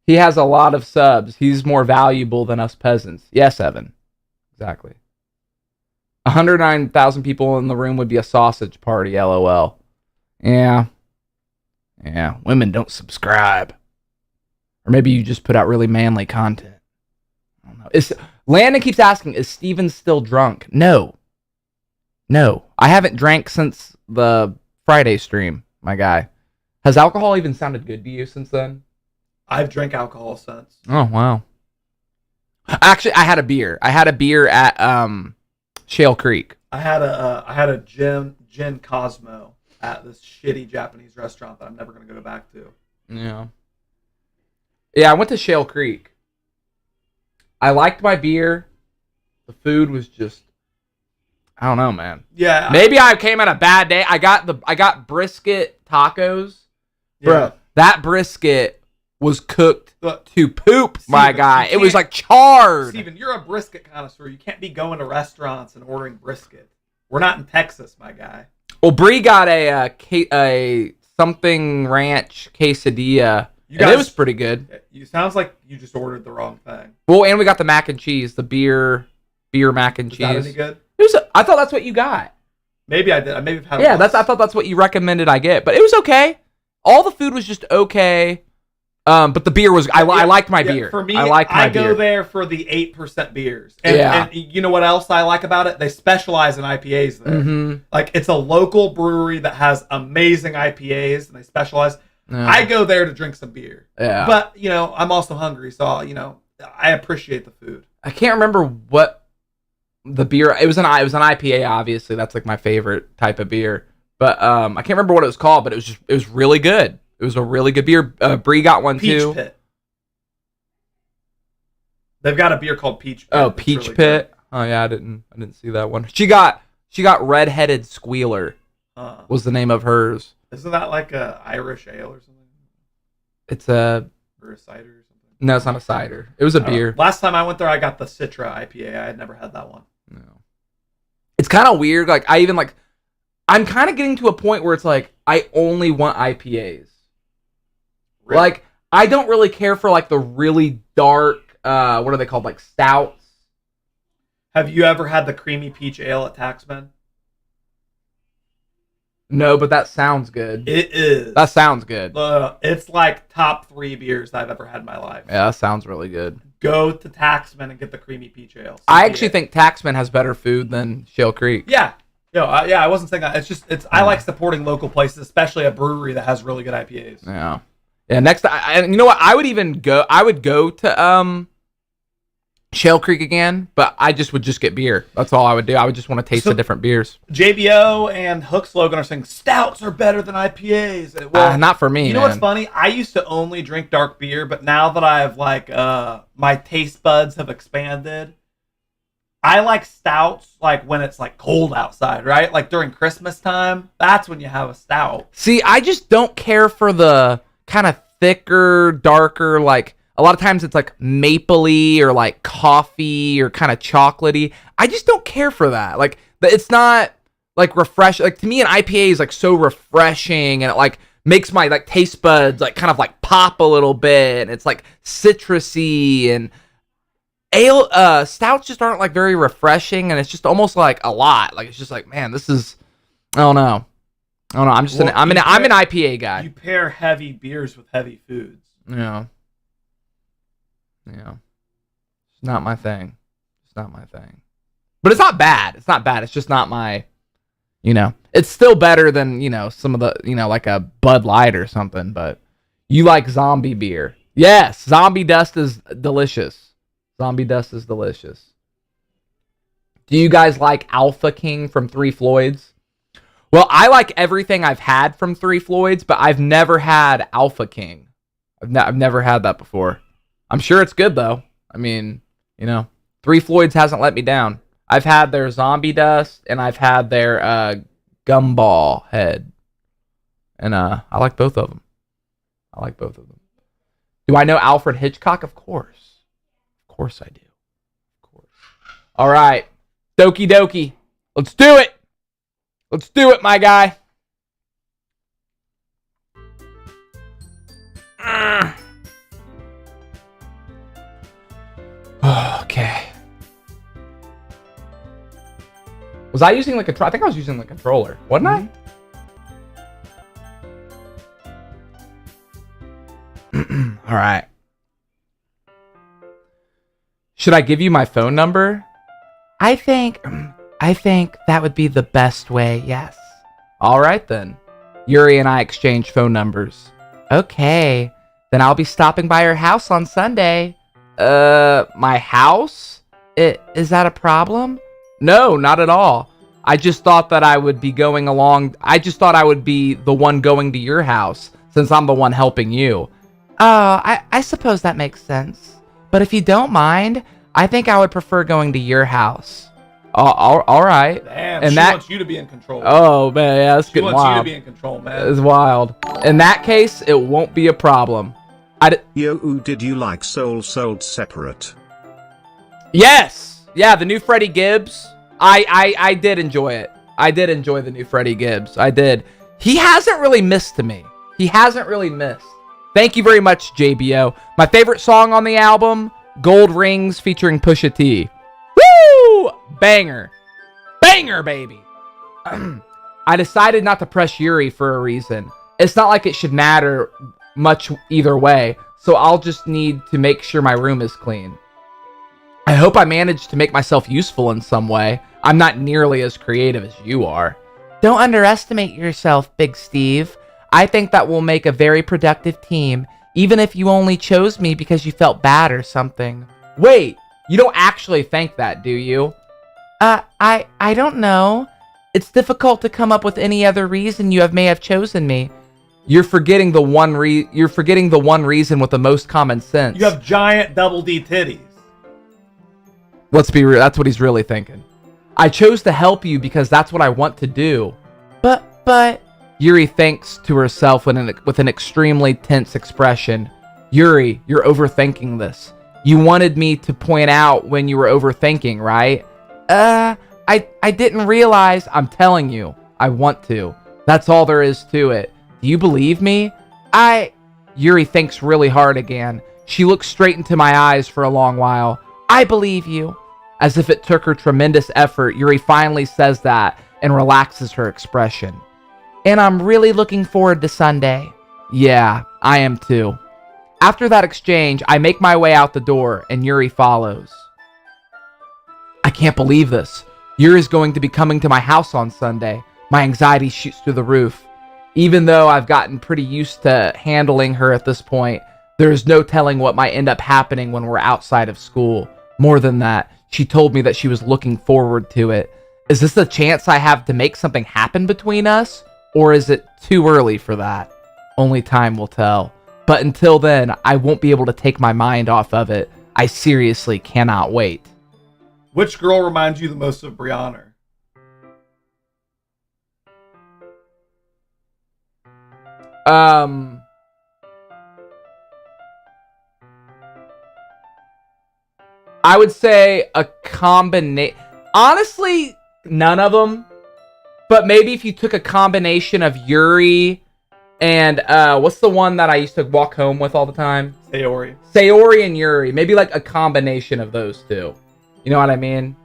He has a lot of subs. He's more valuable than us peasants. Yes, Evan. Exactly. 109,000 people in the room would be a sausage party, LOL. Yeah. Women don't subscribe. Or maybe you just put out really manly content. I don't know. Landon keeps asking, is Steven still drunk? No. I haven't drank since the Friday stream, my guy. Has alcohol even sounded good to you since then? I've drank alcohol since. Oh, wow. Actually, I had a beer. At Shale Creek. I had a gin Cosmo at this shitty Japanese restaurant that I'm never going to go back to. Yeah, I went to Shale Creek. I liked my beer. The food was just, I don't know, man. Yeah. Maybe I came on a bad day. I got brisket tacos. Yeah. Bro, that brisket was cooked to poop, Steven, my guy. It was charred. Steven, you're a brisket connoisseur. You can't be going to restaurants and ordering brisket. We're not in Texas, my guy. Well, Bree got a something ranch quesadilla. And it was pretty good. It sounds like you just ordered the wrong thing. Well, and we got the mac and cheese, the beer mac and cheese. Is that any good? I thought that's what you got. Maybe I did. I maybe have had it Yeah, once. I thought that's what you recommended I get, but it was okay. All the food was just okay. But the beer was. I liked my beer. For me, I liked my I go beer. there for the 8% beers. And you know what else I like about it? They specialize in IPAs there. Mm-hmm. Like, it's a local brewery that has amazing IPAs, and they specialize. Yeah. I go there to drink some beer. Yeah. But, I'm also hungry, so, I appreciate the food. I can't remember what the beer. It was an IPA. Obviously, that's like my favorite type of beer. But I can't remember what it was called. But it was really good. It was a really good beer. Bree got one too. Peach Pit. They've got a beer called Peach Pit. Oh, Peach really Pit. Good. Oh yeah, I didn't see that one. She got Redheaded Squealer. Was the name of hers. Isn't that like a Irish ale or something? It's a cider or something. No, it's not a cider. It was a beer. Last time I went there, I got the Citra IPA. I had never had that one. No. It's kind of weird. Like I'm kind of getting to a point where it's like I only want IPAs. Really? Like, I don't really care for, like, the really dark, what are they called, like, stouts. Have you ever had the creamy peach ale at Taxman? No, but that sounds good. It is. That sounds good. It's, like, top 3 beers that I've ever had in my life. Yeah, that sounds really good. Go to Taxman and get the creamy peach ale. I actually think Taxman has better food than Shale Creek. Yeah. I wasn't saying that. I like supporting local places, especially a brewery that has really good IPAs. Yeah. Yeah, next you know what? I would go to Shale Creek again, but I would just get beer. That's all I would do. I would just want to taste the different beers. JBO and Hook's Logan are saying stouts are better than IPAs. Well, not for me. You know what's funny? I used to only drink dark beer, but now that I've my taste buds have expanded, I like stouts like when it's like cold outside, right? Like during Christmas time, that's when you have a stout. See, I just don't care for the kind of thicker, darker, like a lot of times it's like mapley or like coffee or kind of chocolatey. I just don't care for that. Like, it's not like refresh. Like, to me, an IPA is like so refreshing, and it like makes my like taste buds like kind of like pop a little bit. And it's like citrusy, and stouts just aren't like very refreshing, and it's just almost like a lot. Like, it's just like, man, this is, I don't know. I'm just I'm an IPA guy. You pair heavy beers with heavy foods. Yeah. It's not my thing. But it's not bad. It's just not my, it's still better than, some of the, like a Bud Light or something, but you like zombie beer. Yes, zombie dust is delicious. Do you guys like Alpha King from Three Floyds? Well, I like everything I've had from Three Floyds, but I've never had Alpha King. I've never had that before. I'm sure it's good, though. I mean, Three Floyds hasn't let me down. I've had their Zombie Dust, and I've had their Gumball Head. And I like both of them. Do I know Alfred Hitchcock? Of course. Of course I do. All right. Doki dokie. Let's do it. My guy. Okay. Was I using like I think I was using the controller, wasn't I? All right. Should I give you my phone number? I think that would be the best way, yes. All right, then. Yuri and I exchanged phone numbers. Okay. Then I'll be stopping by your house on Sunday. My house? Is that a problem? No, not at all. I just thought that I would be going along. I just thought I would be the one going to your house, since I'm the one helping you. Oh, I suppose that makes sense. But if you don't mind, I think I would prefer going to your house. All right. Damn, and she that, wants you to be in control. Oh, man, yeah, that's getting wild. She wants you to be in control, man. It's wild. In that case, it won't be a problem. Did you like Soul Sold Separate? Yes! Yeah, the new Freddie Gibbs. I did enjoy it. I did enjoy the new Freddie Gibbs. I did. He hasn't really missed to me. Thank you very much, JBO. My favorite song on the album, Gold Rings featuring Pusha T. Woo! Banger, baby. I decided not to press Yuri for a reason. It's not like it should matter much either way, so I'll just need to make sure my room is clean. I hope I managed to make myself useful in some way. I'm not nearly as creative as you are. Don't underestimate yourself, Big Steve. I think that we'll make a very productive team, even if you only chose me because you felt bad or something. Wait, you don't actually think that, do you? I don't know. It's difficult to come up with any other reason you may have chosen me. You're forgetting the one reason with the most common sense. You have giant double D titties. Let's be real, that's what he's really thinking. I chose to help you because that's what I want to do. But Yuri thinks to herself with an extremely tense expression. Yuri, you're overthinking this. You wanted me to point out when you were overthinking, right? I didn't realize. I'm telling you, I want to. That's all there is to it. Do you believe me? Yuri thinks really hard again. She looks straight into my eyes for a long while. I believe you. As if it took her tremendous effort, Yuri finally says that and relaxes her expression. And I'm really looking forward to Sunday. Yeah, I am too. After that exchange, I make my way out the door and Yuri follows. I can't believe this. Yuri's going to be coming to my house on Sunday. My anxiety shoots through the roof. Even though I've gotten pretty used to handling her at this point, there is no telling what might end up happening when we're outside of school. More than that, she told me that she was looking forward to it. Is this a chance I have to make something happen between us? Or is it too early for that? Only time will tell. But until then, I won't be able to take my mind off of it. I seriously cannot wait. Which girl reminds you the most of Brianna? I would say a combination. Honestly, none of them. But maybe if you took a combination of Yuri and what's the one that I used to walk home with all the time? Sayori. Sayori and Yuri. Maybe like a combination of those two. You know what I mean?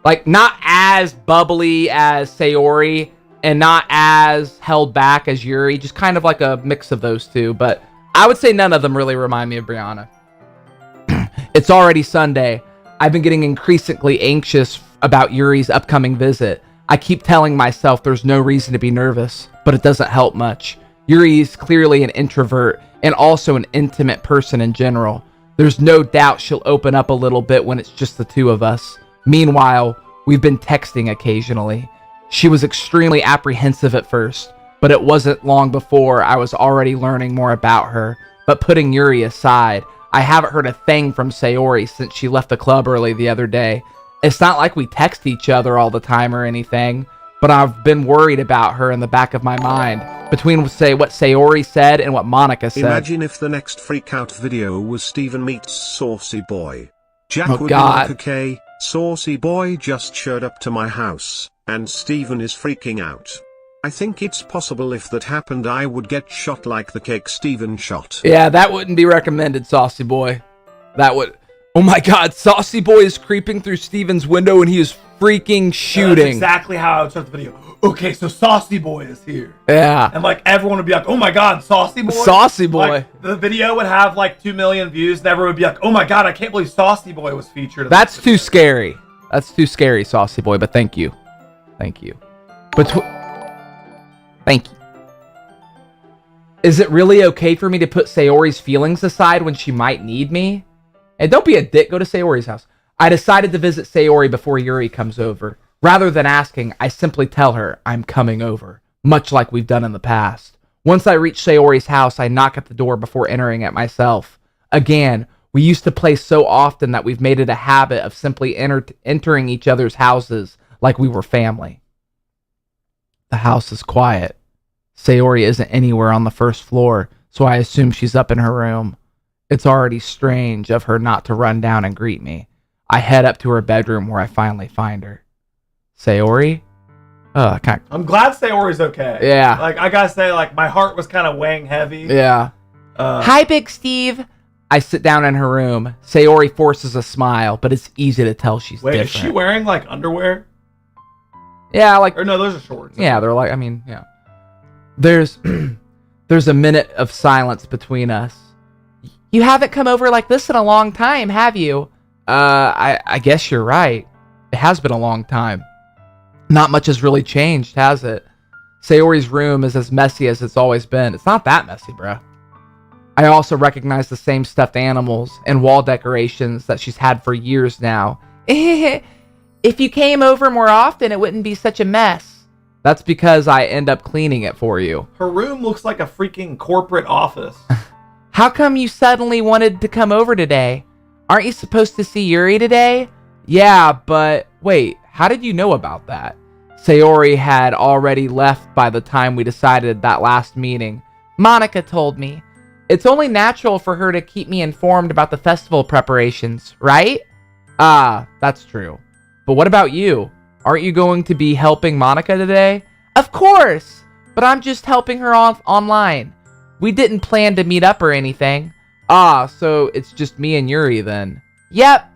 Like not as bubbly as Sayori and not as held back as Yuri. Just kind of like a mix of those two. But I would say none of them really remind me of Brianna. It's already Sunday. I've been getting increasingly anxious about Yuri's upcoming visit. I keep telling myself there's no reason to be nervous, but it doesn't help much. Yuri is clearly an introvert and also an intimate person in general. There's no doubt she'll open up a little bit when it's just the two of us. Meanwhile, we've been texting occasionally. She was extremely apprehensive at first, but it wasn't long before I was already learning more about her. But putting Yuri aside, I haven't heard a thing from Sayori since she left the club early the other day. It's not like we text each other all the time or anything, but I've been worried about her in the back of my mind. Between, say, what Sayori said and what Monica said. Imagine if the next Freakout video was Steven meets Saucy Boy. Jack Oh, would God. be like, okay, Saucy Boy just showed up to my house, and Steven is freaking out. I think it's possible if that happened I would get shot like the cake Steven shot. Yeah, that wouldn't be recommended, Saucy Boy. That would... Oh my God, Saucy Boy is creeping through Steven's window and he is freaking shooting. That's exactly how I would start the video. Okay, so Saucy Boy is here. Yeah. And like everyone would be like, oh my God, Saucy Boy. Saucy Boy. Like, the video would have like 2 million views and everyone would be like, oh my God, I can't believe Saucy Boy was featured. That's too scary. That's too scary, Saucy Boy, but thank you. Thank you. Thank you. Is it really okay for me to put Sayori's feelings aside when she might need me? And don't be a dick, go to Sayori's house. I decided to visit Sayori before Yuri comes over. Rather than asking, I simply tell her I'm coming over, much like we've done in the past. Once I reach Sayori's house, I knock at the door before entering it myself. Again, we used to play so often that we've made it a habit of simply entering each other's houses like we were family. The house is quiet. Sayori isn't anywhere on the first floor, so I assume she's up in her room. It's already strange of her not to run down and greet me. I head up to her bedroom where I finally find her. Sayori? I'm glad Sayori's okay. Yeah. Like, I gotta say, like, my heart was kind of weighing heavy. Yeah. Hi, Big Steve. I sit down in her room. Sayori forces a smile, but it's easy to tell she's different. Is she wearing, like, underwear? Yeah, like Or no, those are shorts. yeah, they're like, I mean, yeah. There's there's a minute of silence between us. You haven't come over like this in a long time, have you? I guess you're right. It has been a long time. Not much has really changed, has it? Sayori's room is as messy as it's always been. It's not that messy, bruh. I also recognize the same stuffed animals and wall decorations that she's had for years now. If you came over more often, it wouldn't be such a mess. That's because I end up cleaning it for you. Her room looks like a freaking corporate office. How come you suddenly wanted to come over today? Aren't you supposed to see Yuri today? Yeah, but wait, how did you know about that? Sayori had already left by the time we decided that last meeting. Monica told me. It's only natural for her to keep me informed about the festival preparations, right? Ah, that's true. But what about you? Aren't you going to be helping Monica today? Of course! But I'm just helping her online. We didn't plan to meet up or anything. Ah, so it's just me and Yuri then. Yep.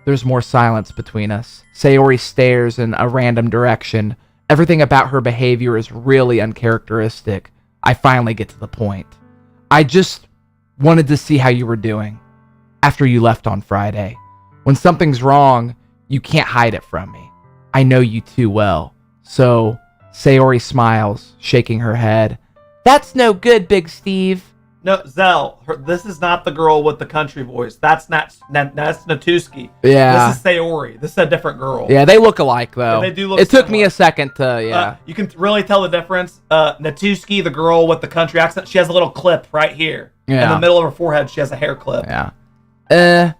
There's more silence between us. Sayori stares in a random direction. Everything about her behavior is really uncharacteristic. I finally get to the point. I just wanted to see how you were doing after you left on Friday. When something's wrong, you can't hide it from me. I know you too well. So, Sayori smiles, shaking her head. That's no good, Big Steve. No, Zell, this is not the girl with the country voice. That's Natuski. Yeah. This is Sayori. This is a different girl. Yeah, they look alike, though. Yeah, they do look It took similar. me a second to, yeah. You can really tell the difference. Natuski, the girl with the country accent, she has a little clip right here. Yeah. In the middle of her forehead, she has a hair clip. Yeah.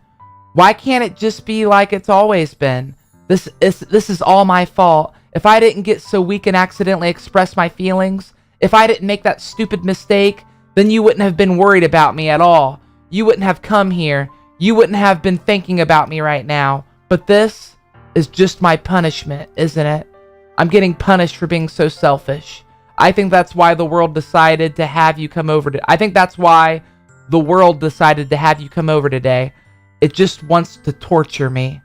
Why can't it just be like it's always been? This is all my fault. If I didn't get so weak and accidentally express my feelings, if I didn't make that stupid mistake, then you wouldn't have been worried about me at all. You wouldn't have come here. You wouldn't have been thinking about me right now. But this is just my punishment, isn't it? I'm getting punished for being so selfish. I think that's why the world decided to have you come over I think that's why the world decided to have you come over today. It just wants to torture me.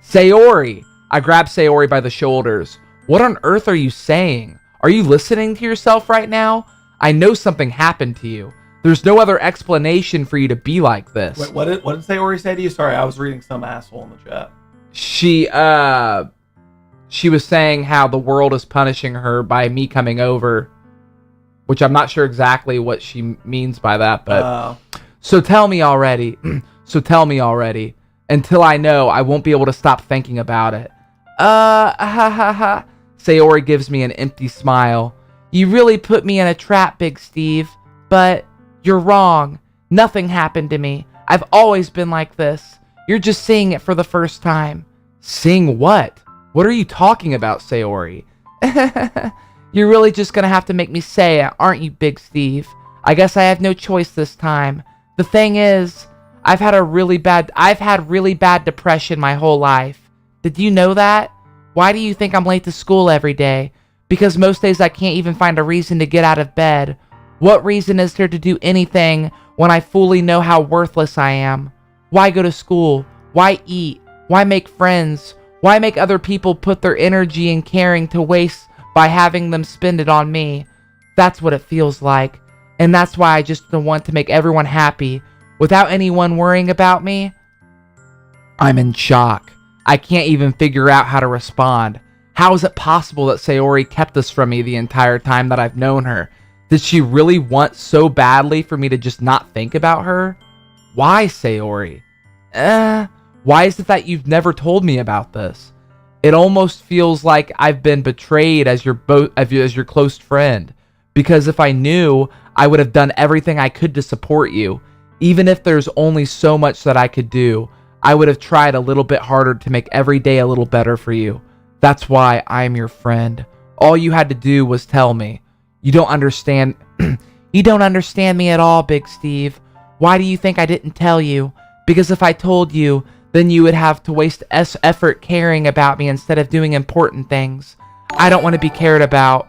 Sayori! I grab Sayori by the shoulders. What on earth are you saying? Are you listening to yourself right now? I know something happened to you. There's no other explanation for you to be like this. Wait, what did Sayori say to you? Sorry, I was reading some asshole in the chat. She was saying how the world is punishing her by me coming over, which I'm not sure exactly what she means by that, but so tell me already. Until I know, I won't be able to stop thinking about it. Sayori gives me an empty smile. You really put me in a trap, Big Steve, but you're wrong. Nothing happened to me. I've always been like this. You're just seeing it for the first time. Seeing what? What are you talking about, Sayori? You're really just gonna have to make me say it, aren't you, Big Steve? I guess I have no choice this time. The thing is, I've had really bad depression my whole life. Did you know that? Why do you think I'm late to school every day? Because most days I can't even find a reason to get out of bed. What reason is there to do anything when I fully know how worthless I am? Why go to school? Why eat? Why make friends? Why make other people put their energy and caring to waste by having them spend it on me? That's what it feels like. And that's why I just want to make everyone happy without anyone worrying about me. I'm in shock. I can't even figure out how to respond. How is it possible that Sayori kept this from me the entire time that I've known her? Did she really want so badly for me to just not think about her? Why, Sayori? Why is it that you've never told me about this? It almost feels like I've been betrayed as your close friend. Because if I knew, I would have done everything I could to support you. Even if there's only so much that I could do, I would have tried a little bit harder to make every day a little better for you. That's why I'm your friend. All you had to do was tell me. You don't understand. You don't understand me at all, Big Steve. Why do you think I didn't tell you? Because if I told you, then you would have to waste effort caring about me instead of doing important things. I don't want to be cared about.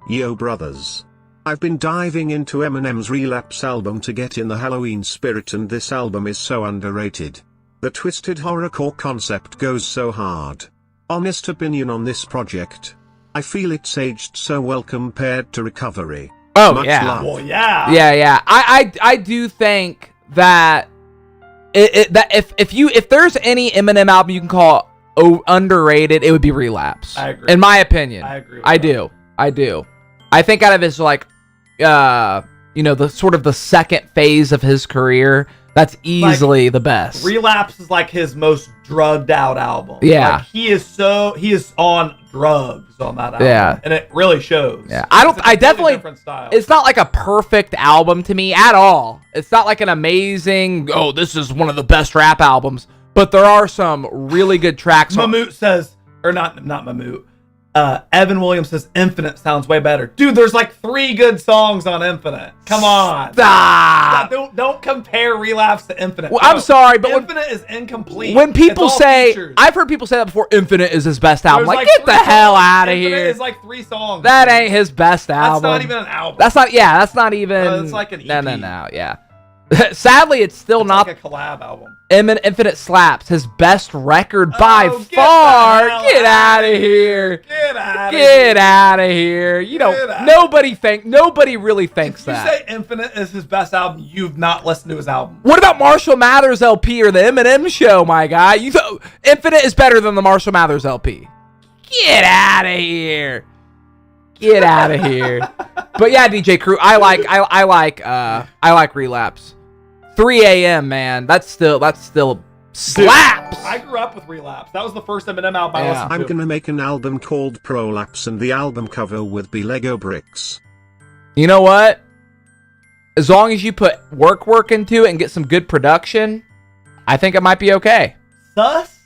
Yo brothers. I've been diving into Eminem's Relapse album to get in the Halloween spirit, and this album is so underrated. The twisted horrorcore concept goes so hard. Honest opinion on this project. I feel it's aged so well compared to Recovery. Oh, Much yeah. love. Well, yeah. Yeah. I do think that that if there's any Eminem album you can call underrated, it would be Relapse. I agree. In my opinion. I agree with I that. do. I think out of his like the sort of the second phase of his career, that's easily the best. Relapse is like his most drugged out album. Yeah. Like, he is on drugs on that album. Yeah. And it really shows. Yeah. Different style. It's not like a perfect album to me at all. It's not like an amazing, this is one of the best rap albums, but there are some really good tracks. Mamoot says, or not Mamoot. Evan Williams says Infinite sounds way better. Dude, there's like 3 good songs on Infinite. Come on. Stop. Don't compare Relapse to Infinite. Well, I'm sorry, but Infinite is incomplete. When people It's all say, features. I've heard people say that before, Infinite is his best album. There's Like, get the 3 hell songs. out of Infinite here. is like 3 songs. That ain't his best album. That's not even an album. That's not even. No, it's like an EP. No, yeah. Sadly, it's still not like a collab album. Infinite slaps, his best record by get far. the hell Get out of here. Get out of here. You know, nobody really thinks If you that. say Infinite is his best album, you've not listened to his album. What about Marshall Mathers LP or the Eminem Show, my guy? Infinite is better than the Marshall Mathers LP. Get out of here. Get out of here. But yeah, DJ Crew, I like Relapse. 3 a.m. man, that's still slaps. I grew up with Relapse. That was the first Eminem album I listened to. I'm gonna make an album called Prolapse and the album cover would be Lego bricks. You know what? As long as you put work into it and get some good production, I think it might be okay. Sus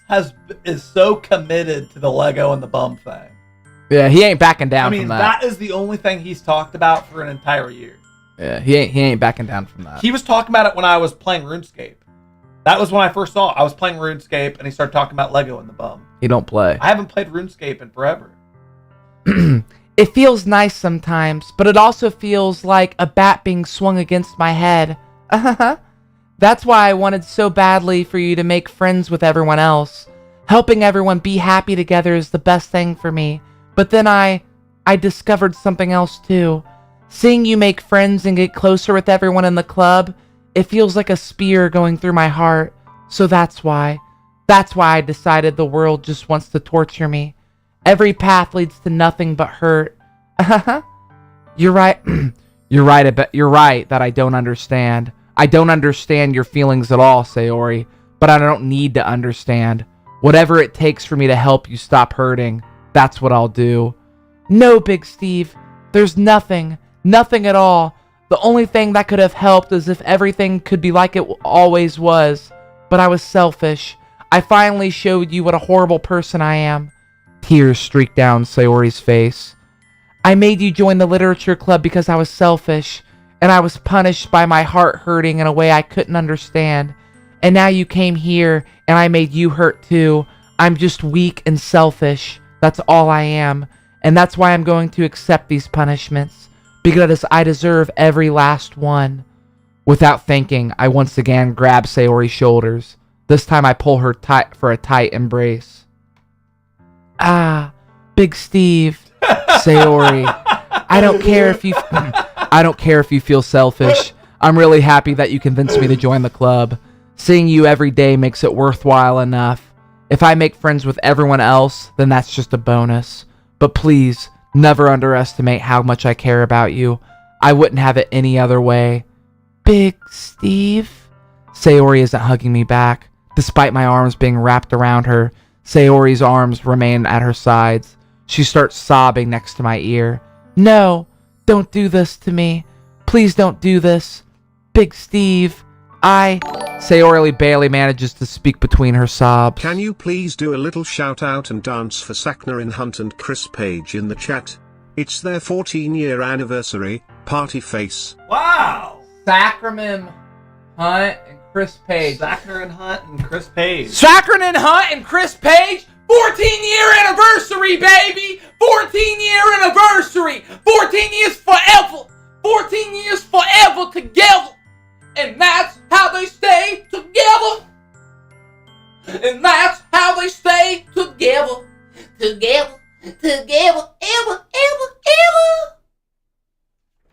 is so committed to the Lego and the bum thing. Yeah, he ain't backing down from that. That is the only thing he's talked about for an entire year. Yeah, he ain't backing down from that. He was talking about it when I was playing RuneScape. That was when I first saw it. I was playing RuneScape, and he started talking about Lego and the bum. He don't play. I haven't played RuneScape in forever. It feels nice sometimes, but it also feels like a bat being swung against my head. That's why I wanted so badly for you to make friends with everyone else. Helping everyone be happy together is the best thing for me. But then I discovered something else too. Seeing you make friends and get closer with everyone in the club, it feels like a spear going through my heart. So that's why I decided the world just wants to torture me. Every path leads to nothing but hurt. You're right. You're right that I don't understand. I don't understand your feelings at all, Sayori, but I don't need to understand. Whatever it takes for me to help you stop hurting, that's what I'll do. No, Big Steve, there's nothing at all. The only thing that could have helped is if everything could be like it always was. But I was selfish. I finally showed you what a horrible person I am. Tears streaked down Sayori's face. I made you join the literature club because I was selfish, and I was punished by my heart hurting in a way I couldn't understand. And now you came here, and I made you hurt too. I'm just weak and selfish. That's all I am. And that's why I'm going to accept these punishments, because I deserve every last one. Without thinking, I once again grab Sayori's shoulders. This time I pull her tight for a tight embrace. Ah, Big Steve, Sayori, I don't care if you feel selfish. I'm really happy that you convinced me to join the club. Seeing you every day makes it worthwhile enough. If I make friends with everyone else, then that's just a bonus. But please, never underestimate how much I care about you. I wouldn't have it any other way. Big Steve? Sayori isn't hugging me back. Despite my arms being wrapped around her, Sayori's arms remain at her sides. She starts sobbing next to my ear. No, don't do this to me. Please don't do this. Big Steve, Sayori barely manages to speak between her sobs. Can you please do a little shout out and dance for Saknarin Hunt and Chris Page in the chat? It's their 14-year anniversary, party face. Wow! Sacrament Hunt and Chris Page. Saknarin Hunt and Chris Page. Sacrament Hunt and Chris Page? 14-year anniversary, baby! 14-year anniversary! 14 years forever! 14 years forever together! And that's how they stay together! And that's how they stay together. Together. Together. Ever.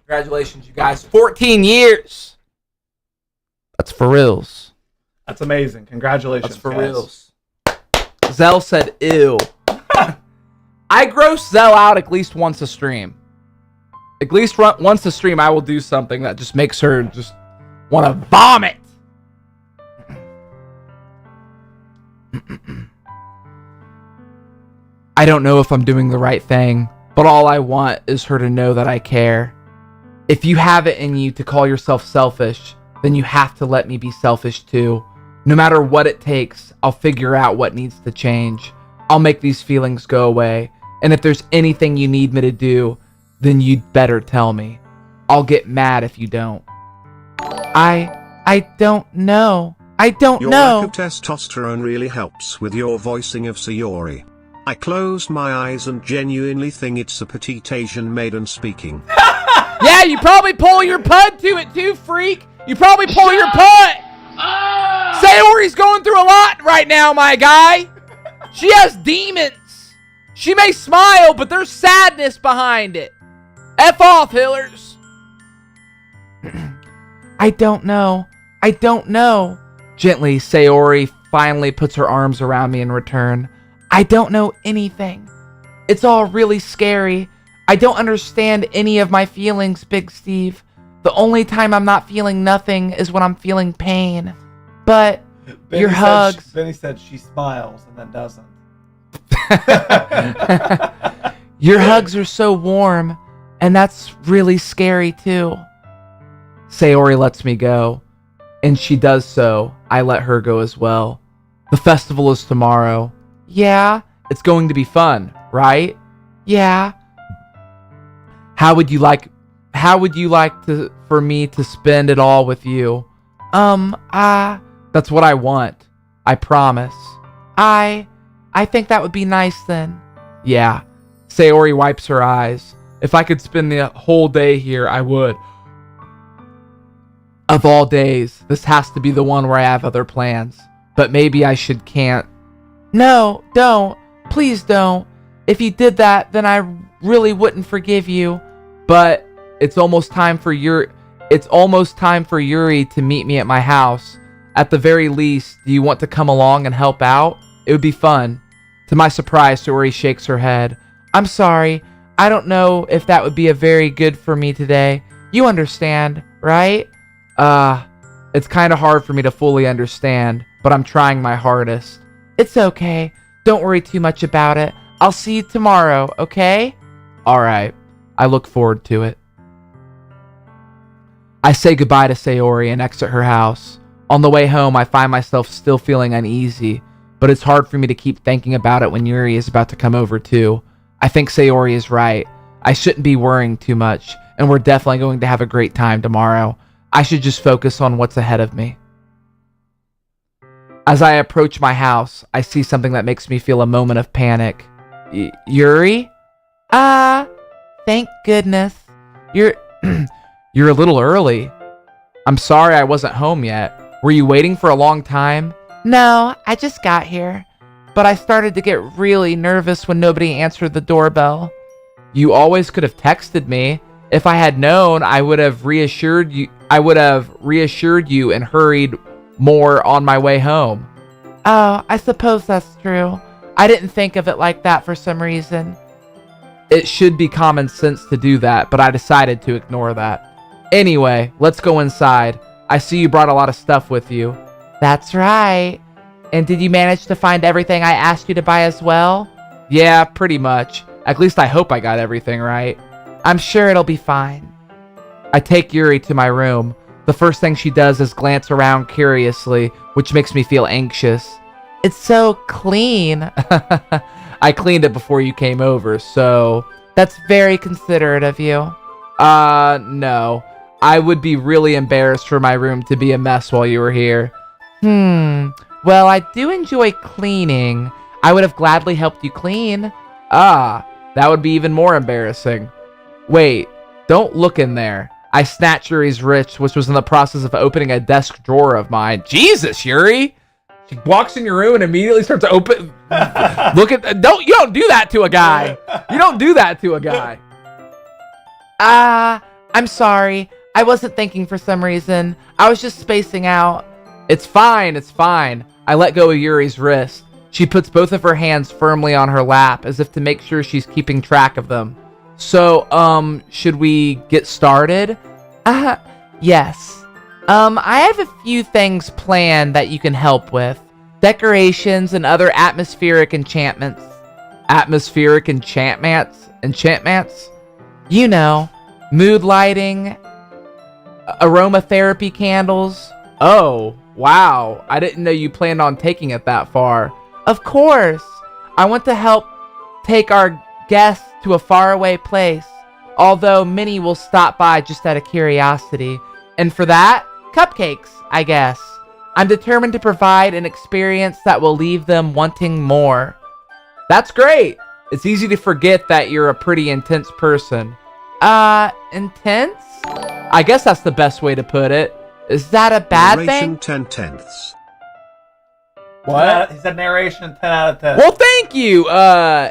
Congratulations, you guys. 14 years. That's for reals. That's amazing. Congratulations. That's for guys. reals. Zell said, ew. I gross Zell out at least once a stream. At least once a stream, I will do something that just makes her just want to vomit. I don't know if I'm doing the right thing, but all I want is her to know that I care. If you have it in you to call yourself selfish, then you have to let me be selfish too. No matter what it takes, I'll figure out what needs to change. I'll make these feelings go away. And if there's anything you need me to do, then you'd better tell me. I'll get mad if you don't. I don't know. I don't Your know. lack of testosterone really helps with your voicing of Sayori. I closed my eyes and genuinely think it's a petite Asian maiden speaking. Yeah, you probably pull your pud to it too, freak. You probably pull your pud. Sayori's going through a lot right now, my guy. She has demons. She may smile, but there's sadness behind it. F off, Hillers. I don't know. I don't know. Gently, Sayori finally puts her arms around me in return. I don't know anything. It's all really scary. I don't understand any of my feelings, Big Steve. The only time I'm not feeling nothing is when I'm feeling pain. But your hugs... Benny said she smiles and then doesn't. Your hugs are so warm, and that's really scary too. Sayori lets me go, and she does so. I let her go as well. The festival is tomorrow. Yeah, it's going to be fun, right? Yeah. How would you like for me to spend it all with you? That's what I want. I promise. I think that would be nice then. Yeah. Sayori wipes her eyes. If I could spend the whole day here, I would. Of all days, this has to be the one where I have other plans. But maybe I can't. No, don't. Please don't. If you did that, then I really wouldn't forgive you. But it's almost time for Yuri to meet me at my house. At the very least, do you want to come along and help out? It would be fun. To my surprise, Sayori shakes her head. I'm sorry. I don't know if that would be a very good for me today. You understand, right? It's kind of hard for me to fully understand, but I'm trying my hardest. It's okay. Don't worry too much about it. I'll see you tomorrow, okay? Alright. I look forward to it. I say goodbye to Sayori and exit her house. On the way home, I find myself still feeling uneasy, but it's hard for me to keep thinking about it when Yuri is about to come over too. I think Sayori is right. I shouldn't be worrying too much, and we're definitely going to have a great time tomorrow. I should just focus on what's ahead of me. As I approach my house, I see something that makes me feel a moment of panic. Yuri? Thank goodness. You're a little early. I'm sorry I wasn't home yet. Were you waiting for a long time? No, I just got here. But I started to get really nervous when nobody answered the doorbell. You always could have texted me. If I had known, I would have reassured you and hurried more on my way home. Oh, I suppose that's true. I didn't think of it like that for some reason. It should be common sense to do that, but I decided to ignore that. Anyway, let's go inside. I see you brought a lot of stuff with you. That's right. And did you manage to find everything I asked you to buy as well? Yeah, pretty much. At least I hope I got everything right. I'm sure it'll be fine. I take Yuri to my room. The first thing she does is glance around curiously, which makes me feel anxious. It's so clean. I cleaned it before you came over, so... That's very considerate of you. No. I would be really embarrassed for my room to be a mess while you were here. Well, I do enjoy cleaning. I would have gladly helped you clean. That would be even more embarrassing. Wait, don't look in there. I snatched Yuri's wrist, which was in the process of opening a desk drawer of mine. Jesus, Yuri! She walks in your room and immediately starts to open. You don't do that to a guy. You don't do that to a guy. I'm sorry. I wasn't thinking for some reason. I was just spacing out. It's fine. It's fine. I let go of Yuri's wrist. She puts both of her hands firmly on her lap as if to make sure she's keeping track of them. So, should we get started? Yes. I have a few things planned that you can help with. Decorations and other atmospheric enchantments. Atmospheric enchantments? Enchantments? You know, mood lighting, aromatherapy candles. Oh, wow. I didn't know you planned on taking it that far. Of course. I want to help take our guests to a faraway place. Although many will stop by just out of curiosity. And for that, cupcakes, I guess. I'm determined to provide an experience that will leave them wanting more. That's great. It's easy to forget that you're a pretty intense person. Intense? I guess that's the best way to put it. Is that a bad Narration thing? 10/10. What? He said narration 10 out of 10. Well, thank you,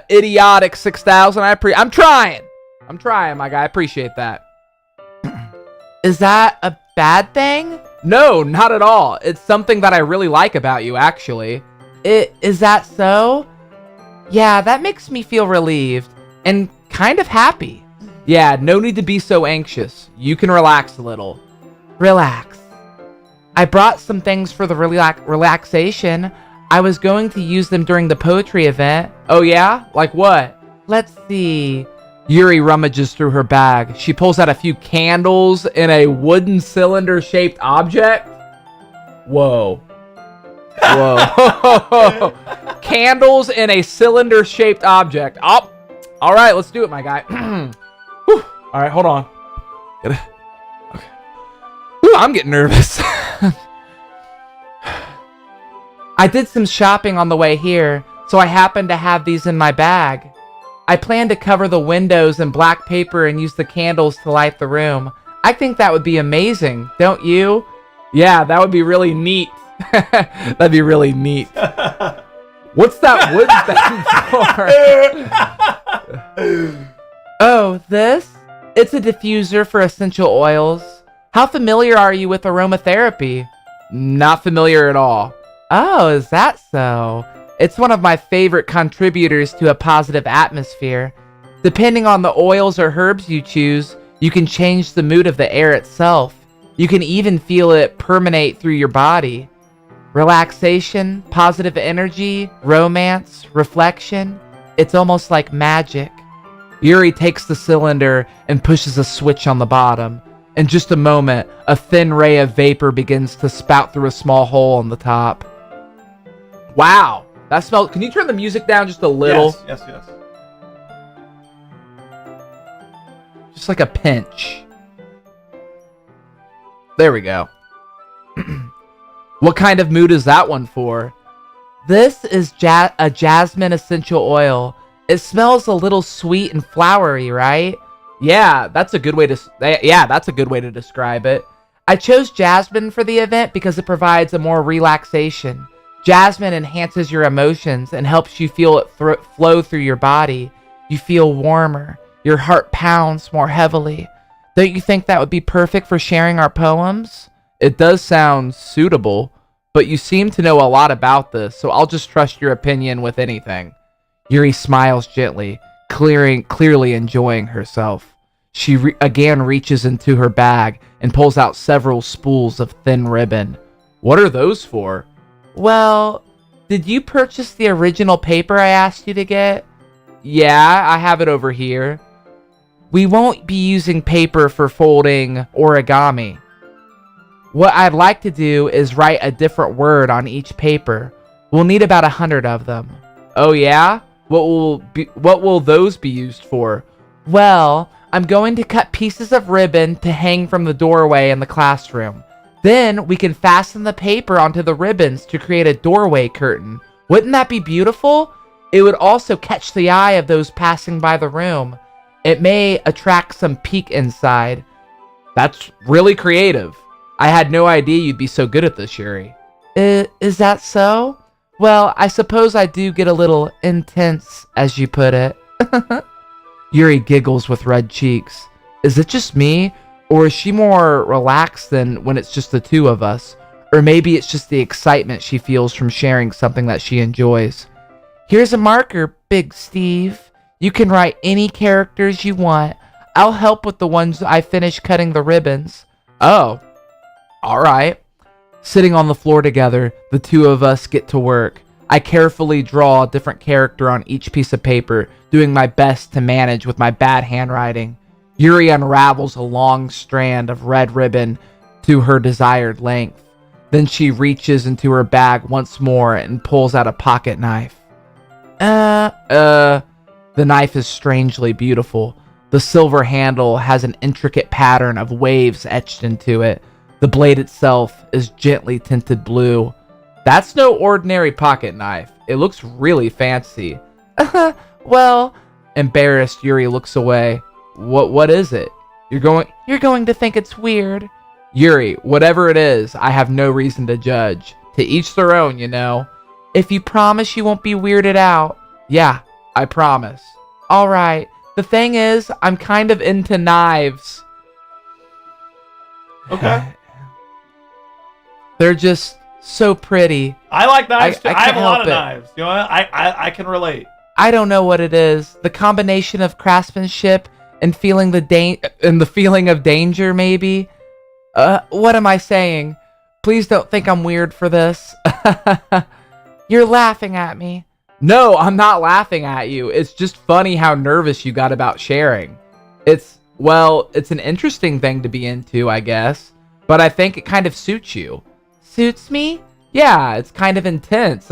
idiotic 6000. I'm trying. I'm trying, my guy. I appreciate that. Is that a bad thing? No, not at all. It's something that I really like about you, actually. Is that so? Yeah, that makes me feel relieved and kind of happy. Yeah, no need to be so anxious. You can relax a little. Relax. I brought some things for the relaxation. I was going to use them during the poetry event. Oh yeah? Like what? Let's see. Yuri rummages through her bag. She pulls out a few candles in a wooden cylinder-shaped object. Whoa. Whoa. Candles in a cylinder-shaped object. Oh, all right, let's do it, my guy. Whew. All right, hold on. Okay. Ooh, I'm getting nervous. I did some shopping on the way here, so I happened to have these in my bag. I plan to cover the windows in black paper and use the candles to light the room. I think that would be amazing, don't you? Yeah, that would be really neat. That'd be really neat. What's that wood thing for? Oh, this? It's a diffuser for essential oils. How familiar are you with aromatherapy? Not familiar at all. Oh, is that so? It's one of my favorite contributors to a positive atmosphere. Depending on the oils or herbs you choose, you can change the mood of the air itself. You can even feel it permeate through your body. Relaxation, positive energy, romance, reflection. It's almost like magic. Yuri takes the cylinder and pushes a switch on the bottom. In just a moment, a thin ray of vapor begins to spout through a small hole on the top. Wow, that smells... Can you turn the music down just a little? Yes. Just like a pinch. There we go. What kind of mood is that one for? This is a jasmine essential oil. It smells a little sweet and flowery, right? Yeah, that's a good way to describe it. I chose jasmine for the event because it provides a more relaxation. Jasmine enhances your emotions and helps you feel it flow through your body. You feel warmer. Your heart pounds more heavily. Don't you think that would be perfect for sharing our poems? It does sound suitable, but you seem to know a lot about this, so I'll just trust your opinion with anything. Yuri smiles gently, clearly enjoying herself. She again reaches into her bag and pulls out several spools of thin ribbon. What are those for? Well, did you purchase the original paper I asked you to get? Yeah, I have it over here. We won't be using paper for folding origami. What I'd like to do is write a different word on each paper. We'll need about 100 of them. Oh yeah? What will those be used for? Well, I'm going to cut pieces of ribbon to hang from the doorway in the classroom. Then we can fasten the paper onto the ribbons to create a doorway curtain. Wouldn't that be beautiful? It would also catch the eye of those passing by the room. It may attract some peek inside. That's really creative. I had no idea you'd be so good at this, Yuri. Is that so? Well, I suppose I do get a little intense, as you put it. Yuri giggles with red cheeks. Is it just me, or is she more relaxed than when it's just the two of us? Or maybe it's just the excitement she feels from sharing something that she enjoys. Here's a marker, Big Steve. You can write any characters you want. I'll help with the ones I finish cutting the ribbons. Oh, all right. Sitting on the floor together, the two of us get to work. I carefully draw a different character on each piece of paper, doing my best to manage with my bad handwriting. Yuri unravels a long strand of red ribbon to her desired length. Then she reaches into her bag once more and pulls out a pocket knife. The knife is strangely beautiful. The silver handle has an intricate pattern of waves etched into it. The blade itself is gently tinted blue. That's no ordinary pocket knife. It looks really fancy. Well, embarrassed, Yuri looks away. What is it? You're going to think it's weird. Yuri, whatever it is, I have no reason to judge. To each their own, you know. If you promise you won't be weirded out. Yeah, I promise. All right. The thing is, I'm kind of into knives. Okay. They're just so pretty. I like knives too. I have a can't lot help of it. knives. You know what? I can relate. I don't know what it is. The combination of craftsmanship and feeling the feeling of danger, maybe. What am I saying? Please don't think I'm weird for this. You're laughing at me. No, I'm not laughing at you. It's just funny how nervous you got about sharing. It's an interesting thing to be into, I guess. But I think it kind of suits you. Suits me? Yeah, it's kind of intense.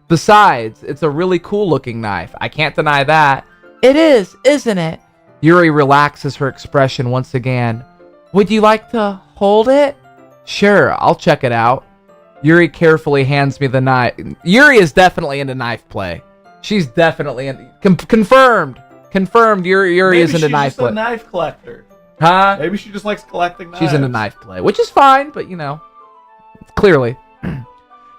Besides, it's a really cool looking knife. I can't deny that. It is, isn't it? Yuri relaxes her expression once again. Would you like to hold it? Sure, I'll check it out. Yuri carefully hands me the knife. Yuri is definitely into knife play. She's definitely in. Confirmed. Yuri is into knife play. Maybe she's just a knife collector. Huh? Maybe she just likes collecting knives. She's into knife play, which is fine, but you know, clearly.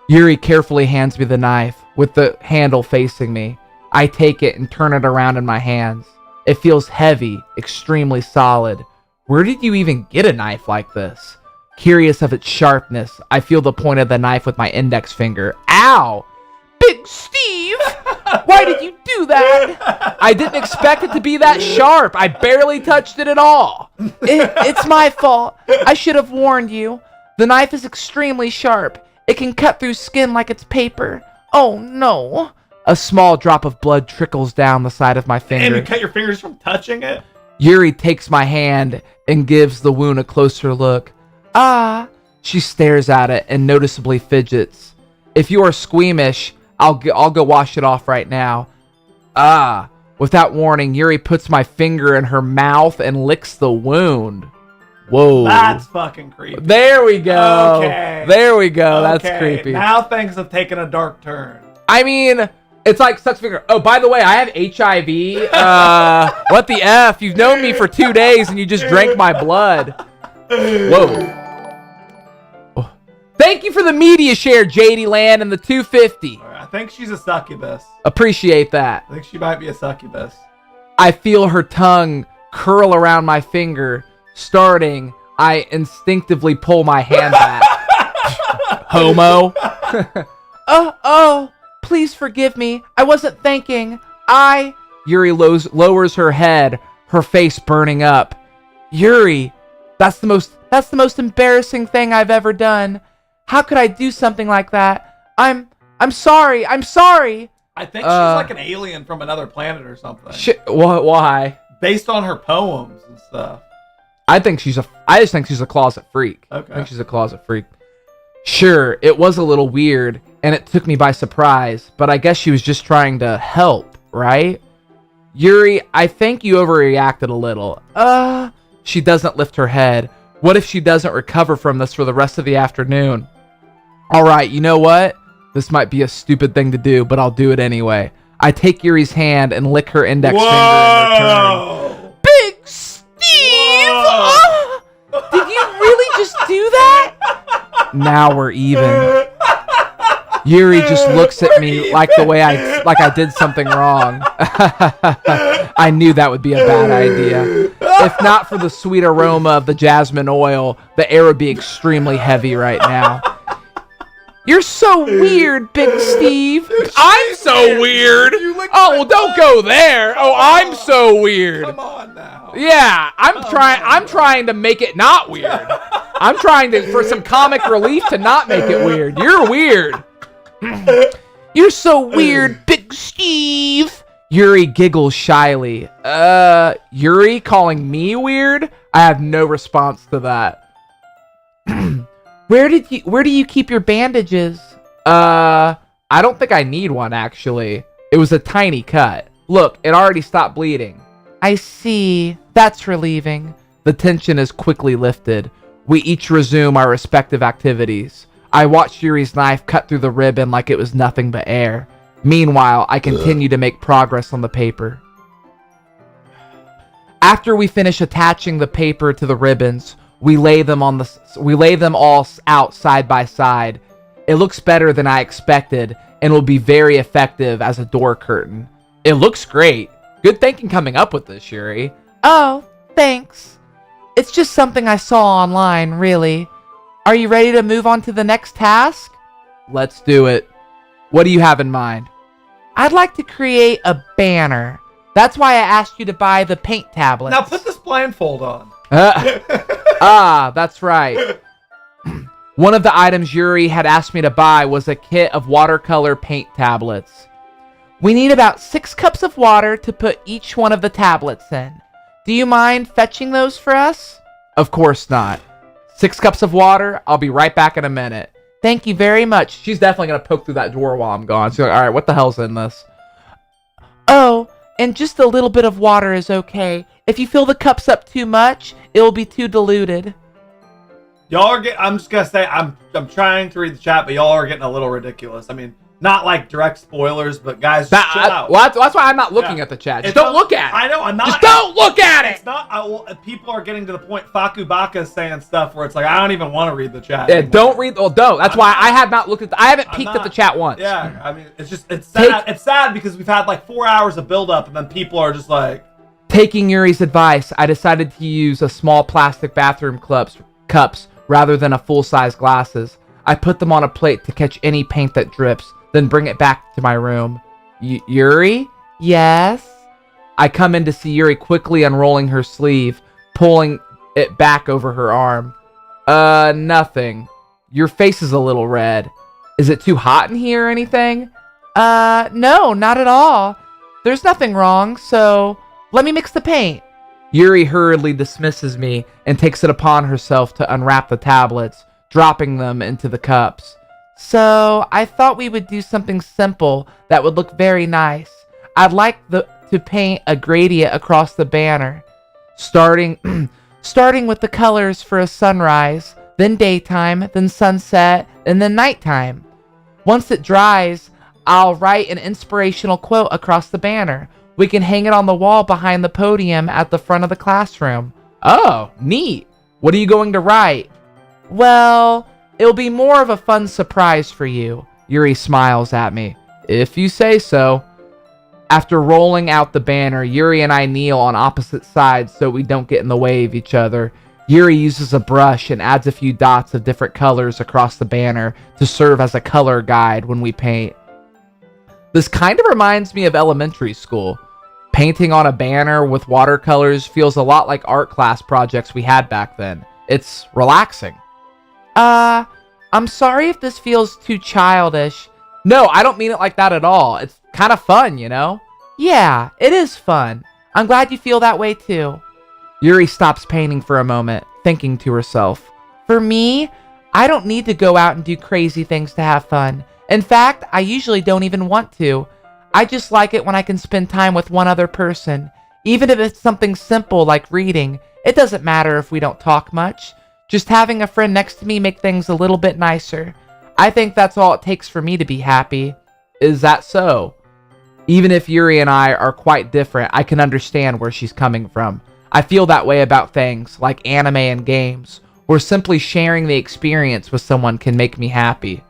Yuri carefully hands me the knife with the handle facing me. I take it and turn it around in my hands. It feels heavy, extremely solid. Where did you even get a knife like this? Curious of its sharpness, I feel the point of the knife with my index finger. Ow! Big Steve! Why did you do that? I didn't expect it to be that sharp. I barely touched it at all. It's my fault. I should have warned you. The knife is extremely sharp. It can cut through skin like it's paper. Oh no. A small drop of blood trickles down the side of my finger. And you cut your fingers from touching it? Yuri takes my hand and gives the wound a closer look. Ah, she stares at it and noticeably fidgets. If you are squeamish, I'll go wash it off right now. Ah, without warning, Yuri puts my finger in her mouth and licks the wound. Whoa. That's fucking creepy. There we go. Okay. There we go. Okay. That's creepy. Now things have taken a dark turn. I mean, it's like such finger. Oh, by the way, I have HIV. What the F? You've known me for 2 days and you just drank my blood. Whoa. Thank you for the media share, JD Land, and the 250. I think she's a succubus. Appreciate that. I think she might be a succubus. I feel her tongue curl around my finger. Starting, I instinctively pull my hand back. Homo. Oh, please forgive me. I wasn't thinking. Yuri lowers her head, her face burning up. Yuri, that's the most embarrassing thing I've ever done. How could I do something like that? I'm sorry. I think she's like an alien from another planet or something. Why? Based on her poems and stuff. I just think she's a closet freak. Okay. I think she's a closet freak. Sure, it was a little weird, and it took me by surprise, but I guess she was just trying to help, right? Yuri, I think you overreacted a little. She doesn't lift her head. What if she doesn't recover from this for the rest of the afternoon? Alright, you know what? This might be a stupid thing to do, but I'll do it anyway. I take Yuri's hand and lick her index finger in return. Big Steve! Did you really just do that? Now we're even. Yuri just looks at me like the way I did something wrong. I knew that would be a bad idea. If not for the sweet aroma of the jasmine oil, the air would be extremely heavy right now. You're so weird, Big Steve. I'm so weird. Oh, well, don't go there. Oh, I'm so weird. Come on now. Yeah, I'm trying to make it not weird. I'm trying for some comic relief to not make it weird. You're weird. You're so weird, Big Steve. Yuri giggles shyly. Yuri calling me weird? I have no response to that. Where do you keep your bandages? I don't think I need one, actually. It was a tiny cut. Look, it already stopped bleeding. I see. That's relieving. The tension is quickly lifted. We each resume our respective activities. I watched Yuri's knife cut through the ribbon like it was nothing but air. Meanwhile, I continue to make progress on the paper. After we finish attaching the paper to the ribbons, we lay them all out side by side. It looks better than I expected and will be very effective as a door curtain. It looks great. Good thinking coming up with this, Yuri. Oh, thanks. It's just something I saw online, really. Are you ready to move on to the next task? Let's do it. What do you have in mind? I'd like to create a banner. That's why I asked you to buy the paint tablets. Now put this blindfold on. That's right. One of the items Yuri had asked me to buy was a kit of watercolor paint tablets. We need about 6 cups of water to put each one of the tablets in. Do you mind fetching those for us? Of course not. 6 cups of water. I'll be right back in a minute. Thank you very much. She's definitely going to poke through that door while I'm gone. She's like, all right, what the hell's in this? Oh, and just a little bit of water is okay. If you fill the cups up too much, it will be too diluted. Y'all are I'm just gonna say I'm trying to read the chat, but y'all are getting a little ridiculous. I mean, not like direct spoilers, but guys, chill out. Well, that's why I'm not looking at the chat. Just don't look at it. I know, I'm not. Just don't look at it. It's not. People are getting to the point. Fakubaka is saying stuff where it's like I don't even want to read the chat. Yeah, don't read. Well, don't. That's why I have not looked at. I haven't peeked at the chat once. Yeah, I mean, it's sad. It's sad because we've had like 4 hours of build up, and then people are just like. Taking Yuri's advice, I decided to use a small plastic bathroom cups rather than a full-size glasses. I put them on a plate to catch any paint that drips, then bring it back to my room. Yuri? Yes? I come in to see Yuri quickly unrolling her sleeve, pulling it back over her arm. Nothing. Your face is a little red. Is it too hot in here or anything? No, not at all. There's nothing wrong, so let me mix the paint. Yuri hurriedly dismisses me and takes it upon herself to unwrap the tablets, dropping them into the cups. So, I thought we would do something simple that would look very nice. I'd like to paint a gradient across the banner, starting with the colors for a sunrise, then daytime, then sunset, and then nighttime. Once it dries, I'll write an inspirational quote across the banner. We can hang it on the wall behind the podium at the front of the classroom. Oh, neat. What are you going to write? Well, it'll be more of a fun surprise for you. Yuri smiles at me. If you say so. After rolling out the banner, Yuri and I kneel on opposite sides so we don't get in the way of each other. Yuri uses a brush and adds a few dots of different colors across the banner to serve as a color guide when we paint. This kind of reminds me of elementary school. Painting on a banner with watercolors feels a lot like art class projects we had back then. It's relaxing. I'm sorry if this feels too childish. No, I don't mean it like that at all. It's kind of fun, you know? Yeah, it is fun. I'm glad you feel that way too. Yuri stops painting for a moment, thinking to herself. For me, I don't need to go out and do crazy things to have fun. In fact, I usually don't even want to. I just like it when I can spend time with one other person. Even if it's something simple like reading, it doesn't matter if we don't talk much. Just having a friend next to me make things a little bit nicer. I think that's all it takes for me to be happy. Is that so? Even if Yuri and I are quite different, I can understand where she's coming from. I feel that way about things like anime and games, or simply sharing the experience with someone can make me happy.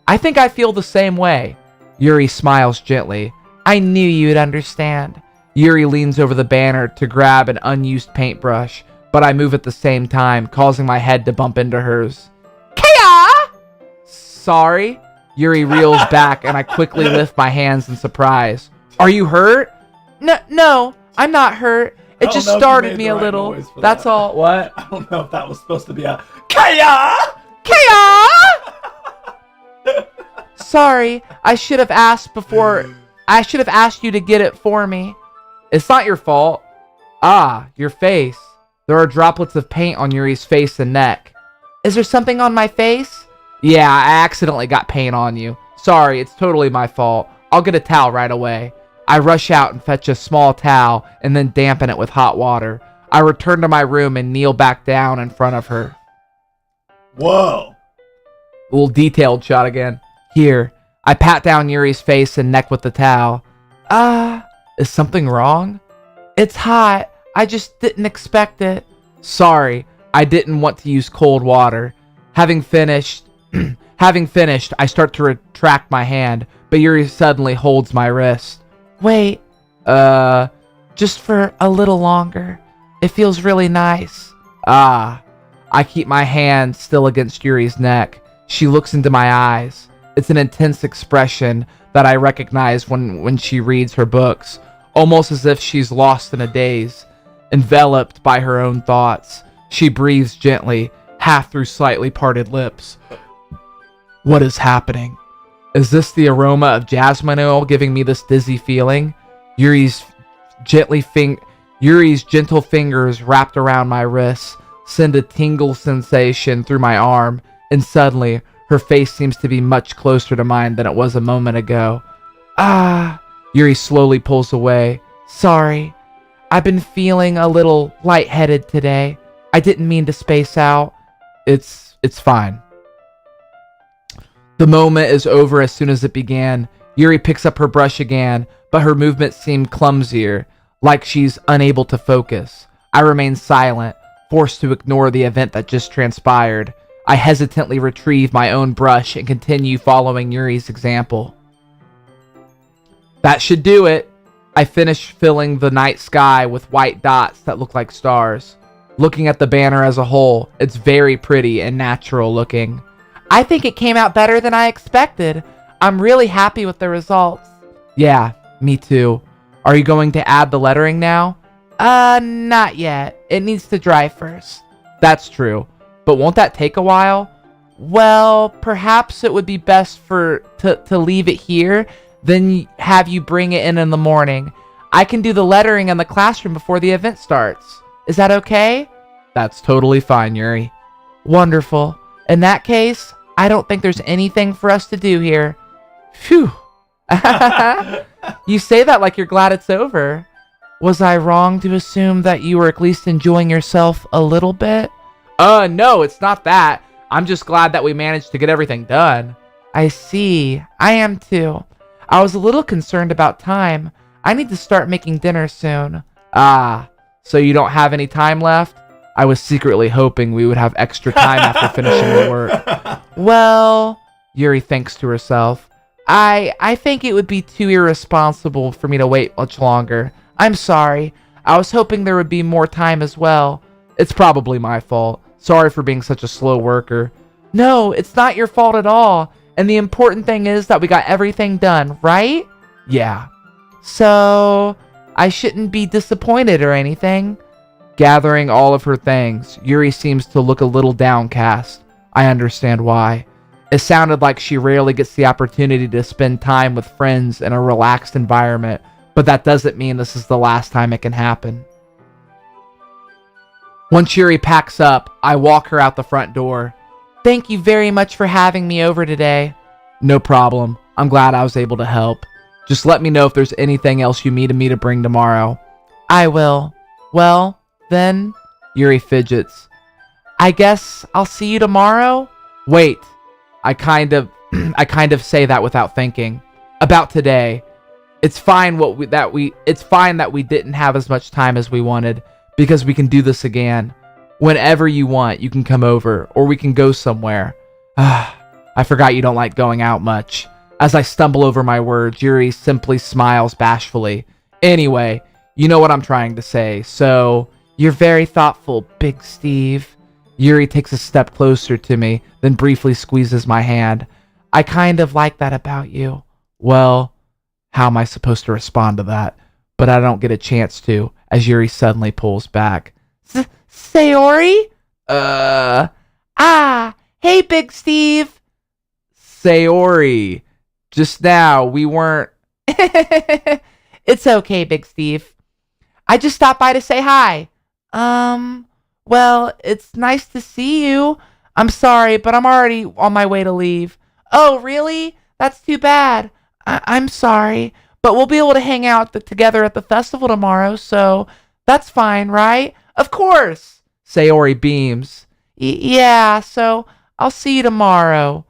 I think I feel the same way. Yuri smiles gently. I knew you'd understand. Yuri leans over the banner to grab an unused paintbrush, but I move at the same time, causing my head to bump into hers. Kaya! Sorry. Yuri reels back, and I quickly lift my hands in surprise. Are you hurt? No, I'm not hurt. It just startled me a little. That's all. What? I don't know if that was supposed to be a Kaya! Sorry, I should have asked you to get it for me. It's not your fault. Ah, your face. There are droplets of paint on Yuri's face and neck. Is there something on my face? Yeah, I accidentally got paint on you. Sorry, it's totally my fault. I'll get a towel right away. I rush out and fetch a small towel and then dampen it with hot water. I return to my room and kneel back down in front of her. Whoa. A little detailed shot again. Here, I pat down Yuri's face and neck with the towel. Is something wrong? It's hot. I just didn't expect it. Sorry, I didn't want to use cold water. Having finished, I start to retract my hand, but Yuri suddenly holds my wrist. Wait, just for a little longer. It feels really nice. I keep my hand still against Yuri's neck. She looks into my eyes. It's an intense expression that I recognize when she reads her books, almost as if she's lost in a daze, enveloped by her own thoughts. She breathes gently, half through slightly parted lips. What is happening? Is this the aroma of jasmine oil giving me this dizzy feeling? Yuri's gentle fingers wrapped around my wrists send a tingle sensation through my arm, and suddenly her face seems to be much closer to mine than it was a moment ago. Yuri slowly pulls away. Sorry, I've been feeling a little lightheaded today. I didn't mean to space out. It's fine. The moment is over as soon as it began. Yuri picks up her brush again, but her movements seem clumsier, like she's unable to focus. I remain silent, forced to ignore the event that just transpired. I hesitantly retrieve my own brush and continue following Yuri's example. That should do it. I finish filling the night sky with white dots that look like stars. Looking at the banner as a whole, it's very pretty and natural looking. I think it came out better than I expected. I'm really happy with the results. Yeah, me too. Are you going to add the lettering now? Not yet. It needs to dry first. That's true. But won't that take a while? Well, perhaps it would be best to leave it here, then have you bring it in the morning. I can do the lettering in the classroom before the event starts. Is that okay? That's totally fine, Yuri. Wonderful. In that case, I don't think there's anything for us to do here. Phew. You say that like you're glad it's over. Was I wrong to assume that you were at least enjoying yourself a little bit? No, it's not that. I'm just glad that we managed to get everything done. I see. I am too. I was a little concerned about time. I need to start making dinner soon. So you don't have any time left? I was secretly hoping we would have extra time after finishing the work. Well, Yuri thinks to herself, I think it would be too irresponsible for me to wait much longer. I'm sorry. I was hoping there would be more time as well. It's probably my fault. Sorry for being such a slow worker. No, it's not your fault at all. And the important thing is that we got everything done, right? Yeah. So, I shouldn't be disappointed or anything. Gathering all of her things, Yuri seems to look a little downcast. I understand why. It sounded like she rarely gets the opportunity to spend time with friends in a relaxed environment, but that doesn't mean this is the last time it can happen. Once Yuri packs up, I walk her out the front door. Thank you very much for having me over today. No problem. I'm glad I was able to help. Just let me know if there's anything else you need me to bring tomorrow. I will. Well, then, Yuri fidgets. I guess I'll see you tomorrow? Wait. I kind of say that without thinking. About today. It's fine that we didn't have as much time as we wanted, because we can do this again. Whenever you want, you can come over, or we can go somewhere. I forgot you don't like going out much. As I stumble over my words, Yuri simply smiles bashfully. Anyway, you know what I'm trying to say, so... You're very thoughtful, Big Steve. Yuri takes a step closer to me, then briefly squeezes my hand. I kind of like that about you. Well, how am I supposed to respond to that? But I don't get a chance to, as Yuri suddenly pulls back. Sayori? Hey, Big Steve. Sayori. Just now, we weren't... It's okay, Big Steve. I just stopped by to say hi. Well, it's nice to see you. I'm sorry, but I'm already on my way to leave. Oh, really? That's too bad. I'm sorry, but we'll be able to hang out together at the festival tomorrow, so that's fine, right? Of course, Sayori beams. Yeah, so I'll see you tomorrow.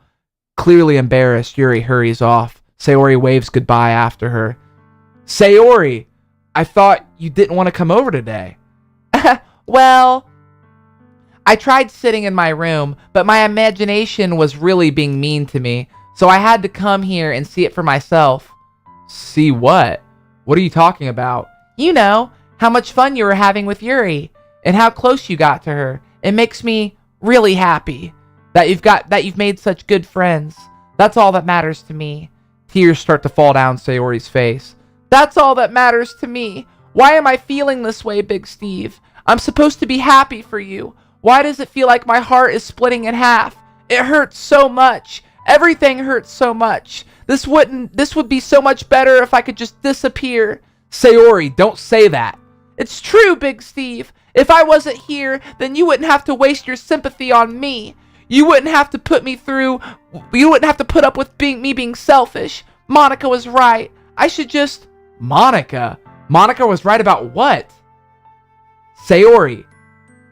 Clearly embarrassed, Yuri hurries off. Sayori waves goodbye after her. Sayori, I thought you didn't want to come over today. Well, I tried sitting in my room, but my imagination was really being mean to me, so I had to come here and see it for myself. See what? What are you talking about? You know, how much fun you were having with Yuri, and how close you got to her. It makes me really happy that you've made such good friends. That's all that matters to me. Tears start to fall down Sayori's face. That's all that matters to me. Why am I feeling this way, Big Steve? I'm supposed to be happy for you. Why does it feel like my heart is splitting in half? It hurts so much. Everything hurts so much. This would be so much better if I could just disappear. Sayori, don't say that. It's true, Big Steve. If I wasn't here, then you wouldn't have to waste your sympathy on me. You wouldn't have to put up with me being selfish. Monica was right. I should just... Monica? Monica was right about what? Sayori,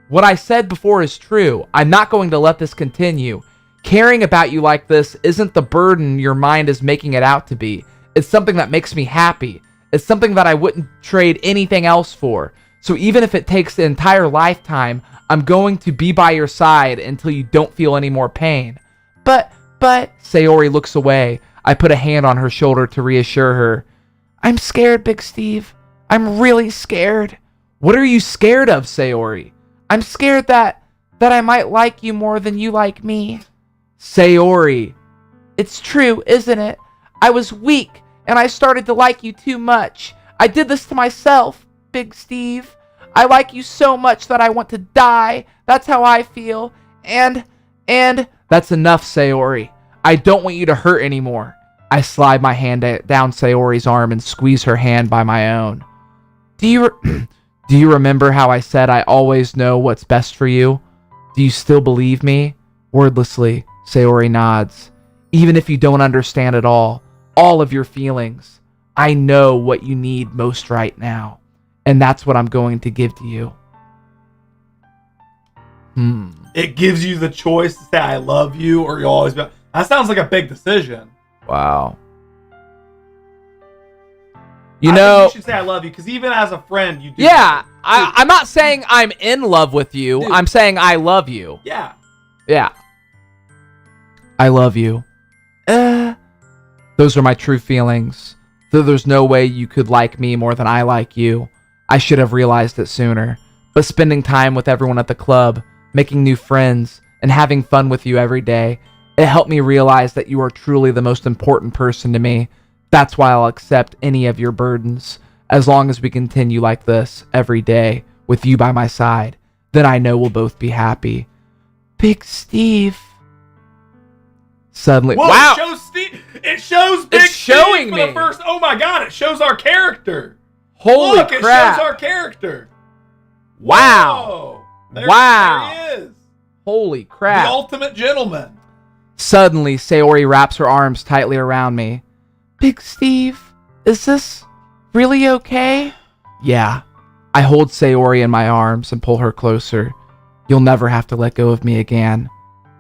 what I said before is true. I'm not going to let this continue. Caring about you like this isn't the burden your mind is making it out to be. It's something that makes me happy. It's something that I wouldn't trade anything else for. So even if it takes the entire lifetime, I'm going to be by your side until you don't feel any more pain. But, Sayori looks away. I put a hand on her shoulder to reassure her. I'm scared, Big Steve. I'm really scared. What are you scared of, Sayori? I'm scared that I might like you more than you like me. Sayori. It's true, isn't it? I was weak, and I started to like you too much. I did this to myself, Big Steve. I like you so much that I want to die. That's how I feel. And... That's enough, Sayori. I don't want you to hurt anymore. I slide my hand down Sayori's arm and squeeze her hand by my own. Do you remember how I said I always know what's best for you? Do you still believe me? Wordlessly, Sayori nods. Even if you don't understand it all of your feelings, I know what you need most right now. And that's what I'm going to give to you. It gives you the choice to say I love you or you'll always be... That sounds like a big decision. Wow. I think you should say I love you, because even as a friend, you do. Yeah, I'm not saying I'm in love with you. Dude. I'm saying I love you. Yeah. Yeah. I love you. Those are my true feelings. Though there's no way you could like me more than I like you. I should have realized it sooner. But spending time with everyone at the club, making new friends, and having fun with you every day, it helped me realize that you are truly the most important person to me. That's why I'll accept any of your burdens. As long as we continue like this every day with you by my side, then I know we'll both be happy. Big Steve. Suddenly, whoa, wow! It shows Big it's showing Steve me. For the first. Oh my God! It shows our character. Holy Look, crap! It shows our character. Wow! Whoa. Wow! There he is. Holy crap! The ultimate gentleman. Suddenly, Sayori wraps her arms tightly around me. Big Steve, is this really okay? Yeah. I hold Sayori in my arms and pull her closer. You'll never have to let go of me again.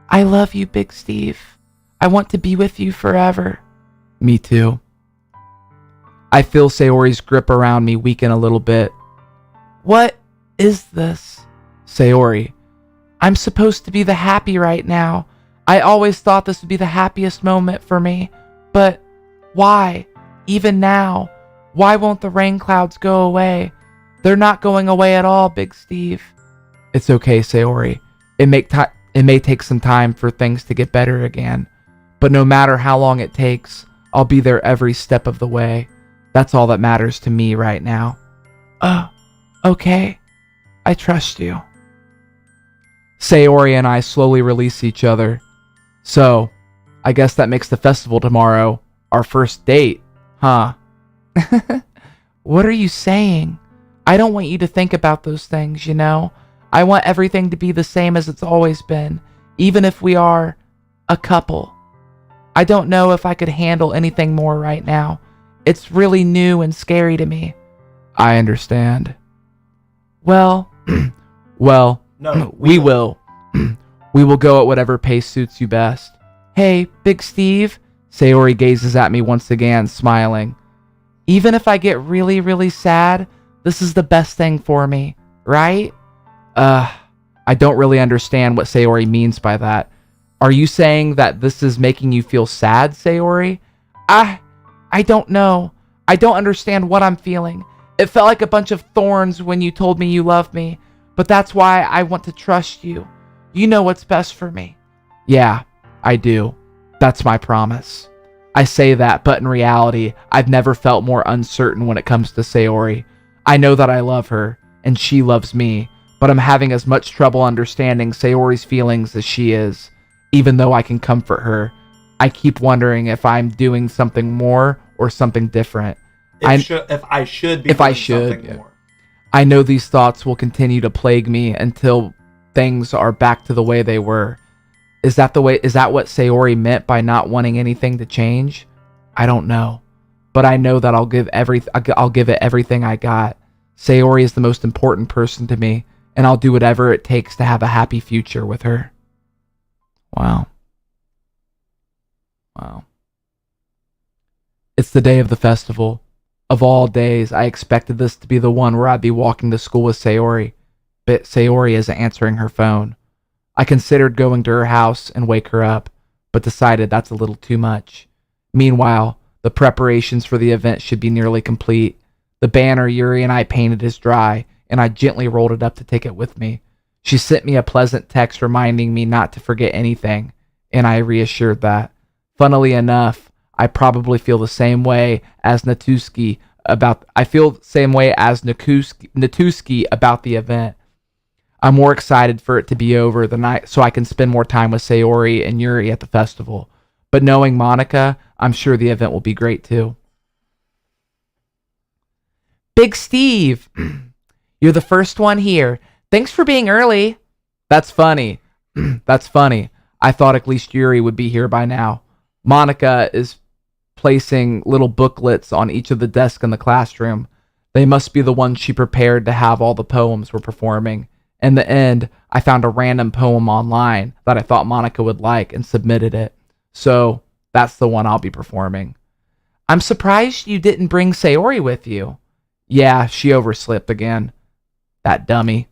I love you, Big Steve. I want to be with you forever. Me too. I feel Sayori's grip around me weaken a little bit. What is this? Sayori, I'm supposed to be the happy right now. I always thought this would be the happiest moment for me. But why? Even now, why won't the rain clouds go away? They're not going away at all, Big Steve. It's okay, Sayori. It may take some time for things to get better again. But no matter how long it takes, I'll be there every step of the way. That's all that matters to me right now. Okay. I trust you. Sayori and I slowly release each other. So, I guess that makes the festival tomorrow our first date, huh? What are you saying? I don't want you to think about those things, you know? I want everything to be the same as it's always been, even if we are a couple. I don't know if I could handle anything more right now. It's really new and scary to me. I understand. Well, No, we will. We will go at whatever pace suits you best. Hey, Big Steve. Sayori gazes at me once again, smiling. Even if I get really, really sad, this is the best thing for me, right? I don't really understand what Sayori means by that. Are you saying that this is making you feel sad, Sayori? I don't know. I don't understand what I'm feeling. It felt like a bunch of thorns when you told me you love me, but that's why I want to trust you. You know what's best for me. Yeah, I do. That's my promise. I say that, but in reality, I've never felt more uncertain when it comes to Sayori. I know that I love her, and she loves me, but I'm having as much trouble understanding Sayori's feelings as she is. Even though I can comfort her, I keep wondering if I'm doing something more or something different. If I should be doing something more. I know these thoughts will continue to plague me until things are back to the way they were. Is that what Sayori meant by not wanting anything to change? I don't know. But I know that I'll give it everything I got. Sayori is the most important person to me, and I'll do whatever it takes to have a happy future with her. Wow. It's the day of the festival. Of all days, I expected this to be the one where I'd be walking to school with Sayori, but Sayori isn't answering her phone. I considered going to her house and wake her up, but decided that's a little too much. Meanwhile, the preparations for the event should be nearly complete. The banner Yuri and I painted is dry, and I gently rolled it up to take it with me. She sent me a pleasant text reminding me not to forget anything, and I reassured that. Funnily enough, I probably feel the same way as Natuski about the event. I'm more excited for it to be over so I can spend more time with Sayori and Yuri at the festival. But knowing Monica, I'm sure the event will be great too. Big Steve, you're the first one here. Thanks for being early. That's funny. That's funny. I thought at least Yuri would be here by now. Monica is placing little booklets on each of the desks in the classroom. They must be the ones she prepared to have all the poems we're performing. In the end, I found a random poem online that I thought Monica would like and submitted it. So that's the one I'll be performing. I'm surprised you didn't bring Sayori with you. Yeah, she overslept again. That dummy.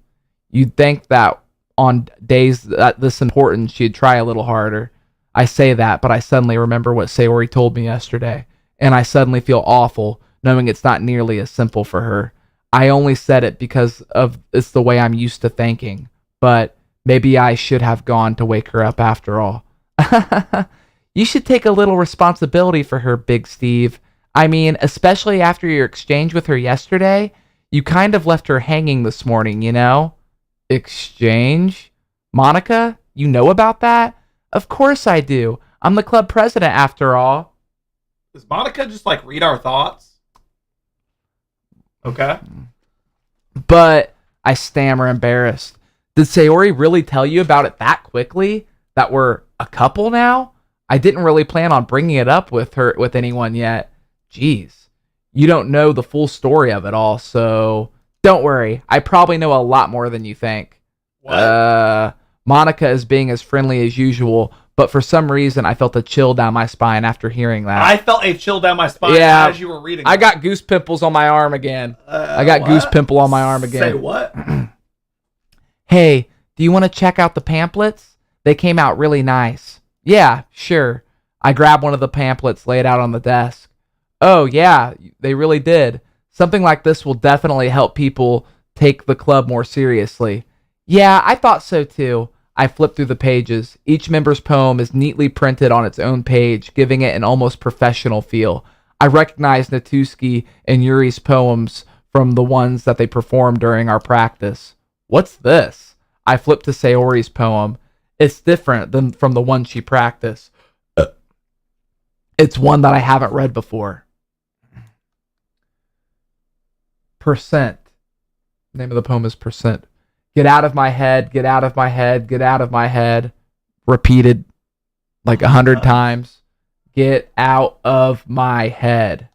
You'd think that on days that this important, she'd try a little harder. I say that, but I suddenly remember what Sayori told me yesterday, and I suddenly feel awful knowing it's not nearly as simple for her. I only said it because it's the way I'm used to thinking, but maybe I should have gone to wake her up after all. You should take a little responsibility for her, Big Steve. I mean, especially after your exchange with her yesterday, you kind of left her hanging this morning, you know? Exchange? Monica, you know about that? Of course I do. I'm the club president after all. Does Monica just read our thoughts? Okay. But I stammer, embarrassed. Did Sayori really tell you about it that quickly? That we're a couple now? I didn't really plan on bringing it up with anyone yet. Jeez. You don't know the full story of it all, so don't worry. I probably know a lot more than you think. What? Monica is being as friendly as usual, but for some reason I felt a chill down my spine after hearing that. I felt a chill down my spine as you were reading. I got goose pimples on my arm again. I got what? goose pimple on my arm again. Say what? Hey, Do you want to check out the pamphlets? They came out really nice. Yeah, sure. I grabbed one of the pamphlets, lay it out on the desk. Oh, yeah, they really did. Something like this will definitely help people take the club more seriously. Yeah, I thought so too. I flipped through the pages. Each member's poem is neatly printed on its own page, giving it an almost professional feel. I recognized Natuski and Yuri's poems from the ones that they performed during our practice. What's this? I flipped to Sayori's poem. It's different than from the one she practiced. It's one that I haven't read before. Percent. The name of the poem is Percent. Get out of my head, get out of my head, get out of my head. Repeated like 100 times. Get out of my head.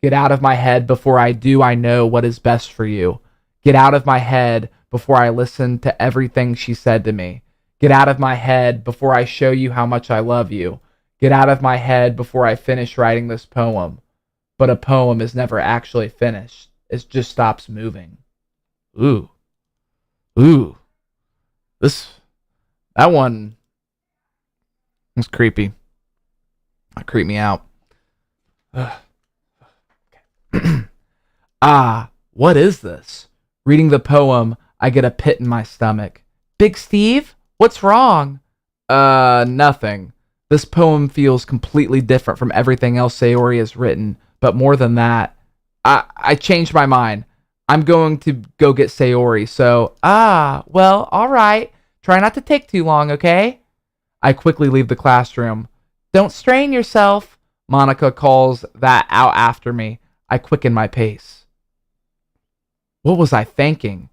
Get out of my head before I do I know what is best for you. Get out of my head before I listen to everything she said to me. Get out of my head before I show you how much I love you. Get out of my head before I finish writing this poem. But a poem is never actually finished. It just stops moving. Ooh. That one was creepy. That creeped me out. What is this? Reading the poem, I get a pit in my stomach. Big Steve? What's wrong? Nothing. This poem feels completely different from everything else Sayori has written, but more than that, I changed my mind. I'm going to go get Sayori, so, well, alright. Try not to take too long, okay? I quickly leave the classroom. Don't strain yourself. Monica calls that out after me. I quicken my pace. What was I thinking?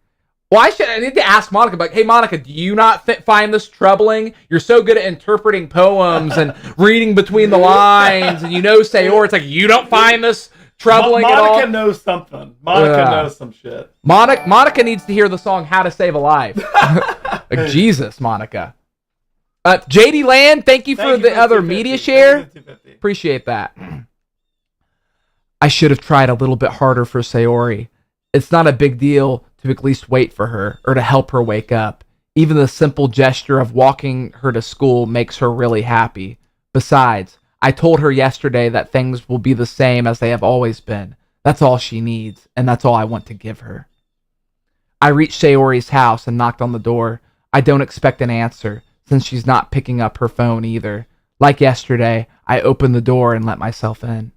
Well, I need to ask Monica, but hey, Monica, do you not find this troubling? You're so good at interpreting poems and reading between the lines, and you know Sayori. It's like, you don't find this troubling at all? Monica knows something. Monica knows some shit. Monica needs to hear the song How to Save a Life. Like, Jesus, Monica. JD Land, thank you for the other media share. Appreciate that. I should have tried a little bit harder for Sayori. It's not a big deal to at least wait for her or to help her wake up. Even the simple gesture of walking her to school makes her really happy. Besides, I told her yesterday that things will be the same as they have always been. That's all she needs, and that's all I want to give her. I reached Sayori's house and knocked on the door. I don't expect an answer, since she's not picking up her phone either. Like yesterday, I opened the door and let myself in.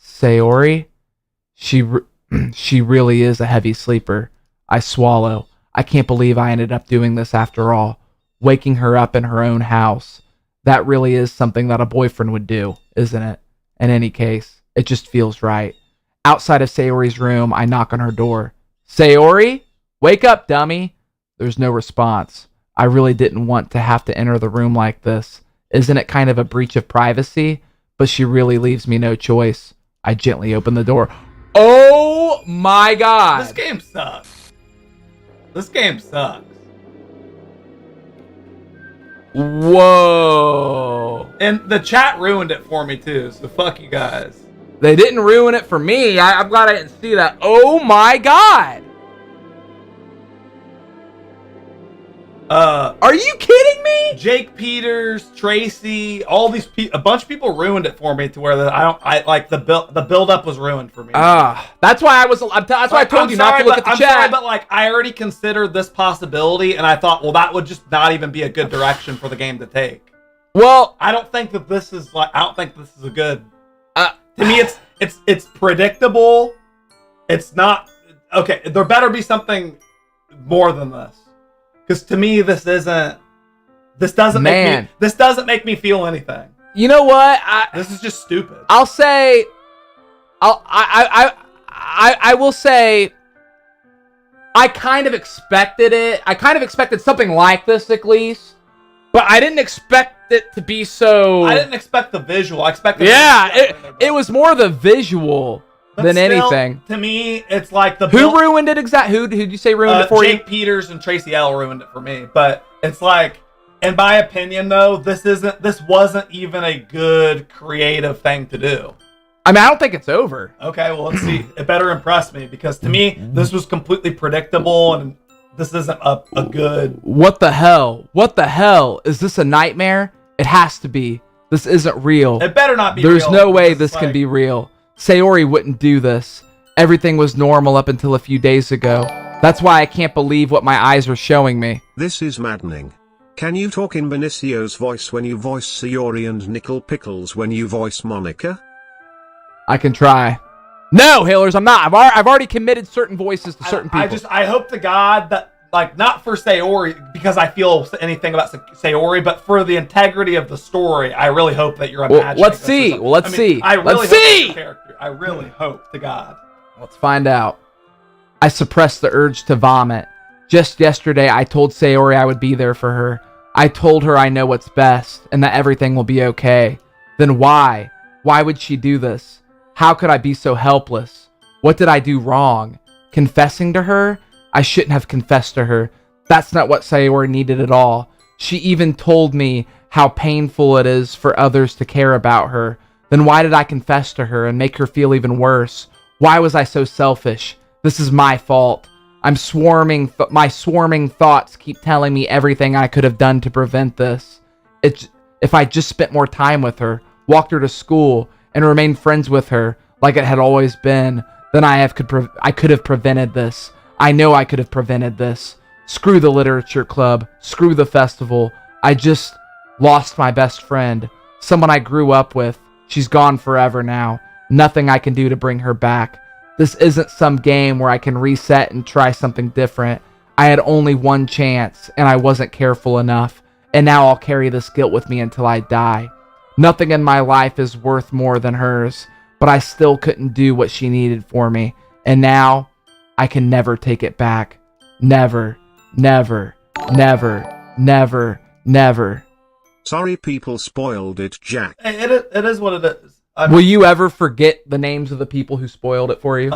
Sayori? She really is a heavy sleeper. I swallow. I can't believe I ended up doing this after all. Waking her up in her own house. That really is something that a boyfriend would do, isn't it? In any case, it just feels right. Outside of Sayori's room, I knock on her door. Sayori? Wake up, dummy. There's no response. I really didn't want to have to enter the room like this. Isn't it kind of a breach of privacy? But she really leaves me no choice. I gently open the door. Oh my god. This game sucks. This game sucks. Whoa. And the chat ruined it for me too, so fuck you guys. They didn't ruin it for me. I'm glad I didn't see that. Oh my god. Are you kidding me? Jake Peters, Tracy, all these a bunch of people ruined it for me to where the build up was ruined for me. That's why I told you not to look at the chat. Sorry, but like I already considered this possibility, and I thought, well, that would just not even be a good direction for the game to take. Well, I don't think this is a good. To me, it's predictable. It's not okay. There better be something more than this. Because to me, this doesn't make me feel anything. You know what? This is just stupid. I will say, I kind of expected it. I kind of expected something like this at least, but I didn't expect it to be so. I didn't expect the visual. I expected. Yeah, it was more the visual. Than anything. To me, it's like who ruined it exactly? Who'd you say ruined it for you? Jake Peters and Tracy L ruined it for me. But it's like, in my opinion, though, this wasn't even a good creative thing to do. I mean, I don't think it's over. Okay, well, let's see. It better impress me, because to me, this was completely predictable, and this isn't a good... What the hell? What the hell? Is this a nightmare? It has to be. This isn't real. It better not be There's real. no way this can be real. Sayori wouldn't do this. Everything was normal up until a few days ago. That's why I can't believe what my eyes are showing me. This is maddening. Can you talk in Benicio's voice when you voice Sayori and Nickel Pickles when you voice Monica? I can try. No, Hailers, I'm not. I've already committed certain voices to certain people. I hope to God that, like, not for Sayori, because I feel anything about Sayori, but for the integrity of the story, I really hope that you're imagining. Let's see. Well, let's see. I really Let's hope see. it's a character. I really hope to God. Let's find out. I suppressed the urge to vomit. Just yesterday, I told Sayori I would be there for her. I told her I know what's best and that everything will be okay. Then why? Why would she do this? How could I be so helpless? What did I do wrong? Confessing to her? I shouldn't have confessed to her. That's not what Sayori needed at all. She even told me how painful it is for others to care about her. Then why did I confess to her and make her feel even worse? Why was I so selfish? This is my fault. I'm swarming. My swarming thoughts keep telling me everything I could have done to prevent this. If I just spent more time with her, walked her to school, and remained friends with her like it had always been, then I could have prevented this. I know I could have prevented this. Screw the literature club. Screw the festival. I just lost my best friend. Someone I grew up with. She's gone forever now. Nothing I can do to bring her back. This isn't some game where I can reset and try something different. I had only one chance, and I wasn't careful enough. And now I'll carry this guilt with me until I die. Nothing in my life is worth more than hers, but I still couldn't do what she needed for me. And now, I can never take it back. Never, never, never, never, never. Sorry people spoiled it, Jack. It is what it is. Will you ever forget the names of the people who spoiled it for you?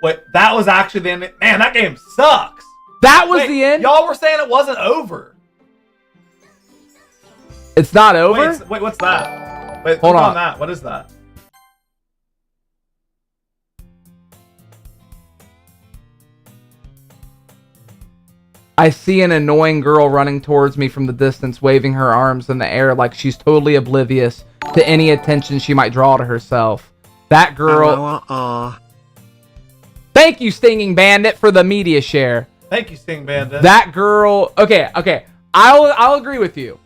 Wait, that was actually the end. Man, that game sucks. That was the end? Y'all were saying it wasn't over. It's not over? Wait, what's that? Wait, hold on. That. What is that? I see an annoying girl running towards me from the distance, waving her arms in the air like she's totally oblivious to any attention she might draw to herself. That girl... Thank you, Stinging Bandit, for the media share. Thank you, Stinging Bandit. That girl... Okay. I'll agree with you.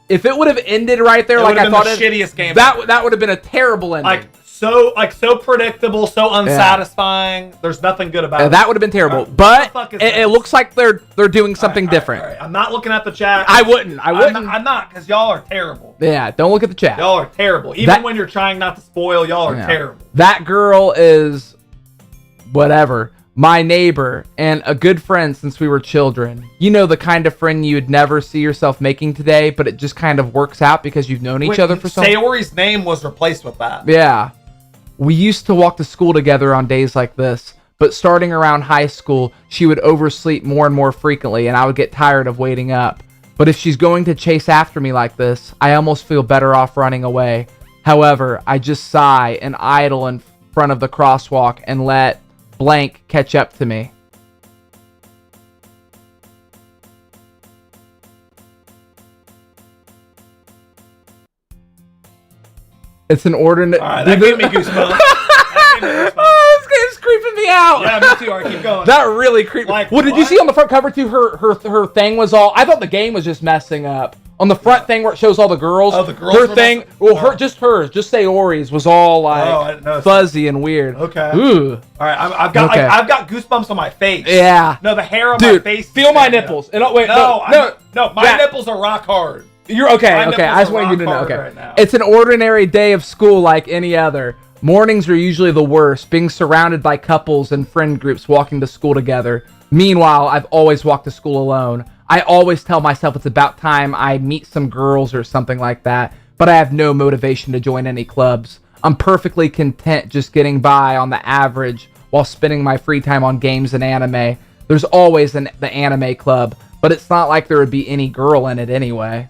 If it would have ended right there, like I thought, the shittiest game. That would have been a terrible ending. So predictable, so unsatisfying. Yeah. There's nothing good about it. That would have been terrible. But it looks like they're doing something different. All right. I'm not looking at the chat. I wouldn't. I'm not, because y'all are terrible. Yeah, don't look at the chat. Y'all are terrible. Even when you're trying not to spoil, y'all are terrible. That girl is whatever. My neighbor and a good friend since we were children. You know, the kind of friend you'd never see yourself making today, but it just kind of works out because you've known each other for so long. Sayori's name was replaced with that. Yeah. We used to walk to school together on days like this, but starting around high school, she would oversleep more and more frequently, and I would get tired of waiting up. But if she's going to chase after me like this, I almost feel better off running away. However, I just sigh and idle in front of the crosswalk and let blank catch up to me. It's an ordinary... Alright, that gave me goosebumps. Oh, this game's creeping me out. Yeah, me too. Alright, keep going. That really creeped me. Well, did you see on the front cover too, her thing was all... I thought the game was just messing up. On the front thing where it shows all the girls. Oh, the girls. Her thing... Well, just Sayori's was all like fuzzy and weird. Okay. Ooh. Alright, I've got goosebumps on my face. Yeah. No, the hair on my face. Feel my nipples. And, wait, no, my nipples are rock hard. You're okay. I just wanted you to know. Okay. Right, it's an ordinary day of school like any other. Mornings are usually the worst, being surrounded by couples and friend groups walking to school together. Meanwhile, I've always walked to school alone. I always tell myself it's about time I meet some girls or something like that, but I have no motivation to join any clubs. I'm perfectly content just getting by on the average while spending my free time on games and anime. There's always the anime club, but it's not like there would be any girl in it anyway.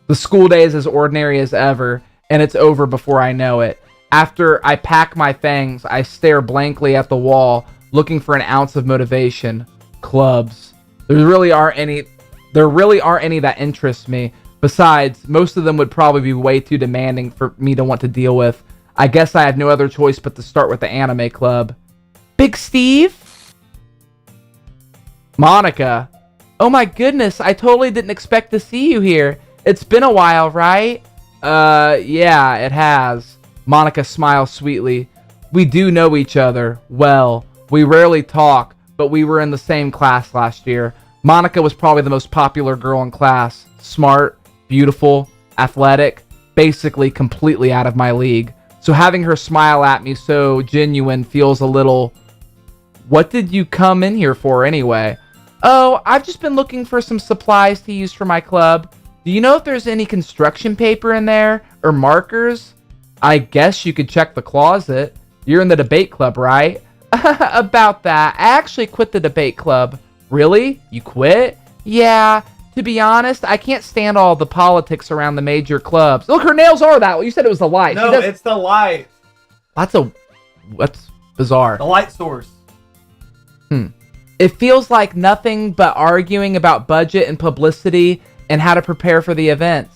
The school day is as ordinary as ever. and it's over before I know it. After I pack my things, I stare blankly at the wall, looking for an ounce of motivation. Clubs. There really aren't any that interest me. Besides, most of them would probably be way too demanding for me to want to deal with. I guess I had no other choice but to start with the anime club. Big Steve? Monica. Oh my goodness, I totally didn't expect to see you here. It's been a while, right? Yeah, it has. Monica smiles sweetly. We do know each other well. We rarely talk, but we were in the same class last year. Monica was probably the most popular girl in class. Smart, beautiful, athletic, basically completely out of my league. So having her smile at me so genuine feels a little... What did you come in here for anyway? Oh, I've just been looking for some supplies to use for my club. Do you know if there's any construction paper in there? Or markers? I guess you could check the closet. You're in the debate club, right? About that. I actually quit the debate club. Really? You quit? Yeah. To be honest, I can't stand all the politics around the major clubs. Look, her nails are that. You said it was the light. No, it's the light. That's bizarre. The light source. It feels like nothing but arguing about budget and publicity and how to prepare for the events.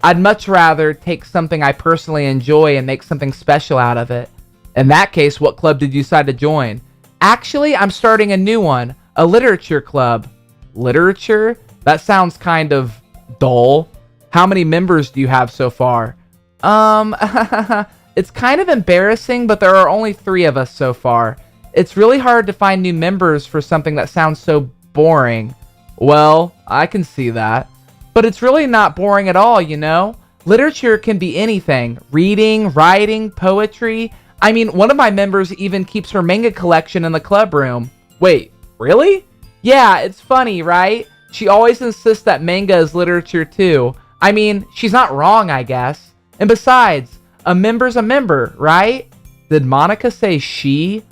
I'd much rather take something I personally enjoy and make something special out of it. In that case, what club did you decide to join? Actually, I'm starting a new one, a literature club. Literature? That sounds kind of dull. How many members do you have so far? It's kind of embarrassing, but there are only 3 of us so far. It's really hard to find new members for something that sounds so boring. Well, I can see that. But it's really not boring at all, you know? Literature can be anything. Reading, writing, poetry. I mean, one of my members even keeps her manga collection in the club room. Wait, really? Yeah, it's funny, right? She always insists that manga is literature too. I mean, she's not wrong, I guess. And besides, a member's a member, right? Did Monica say she?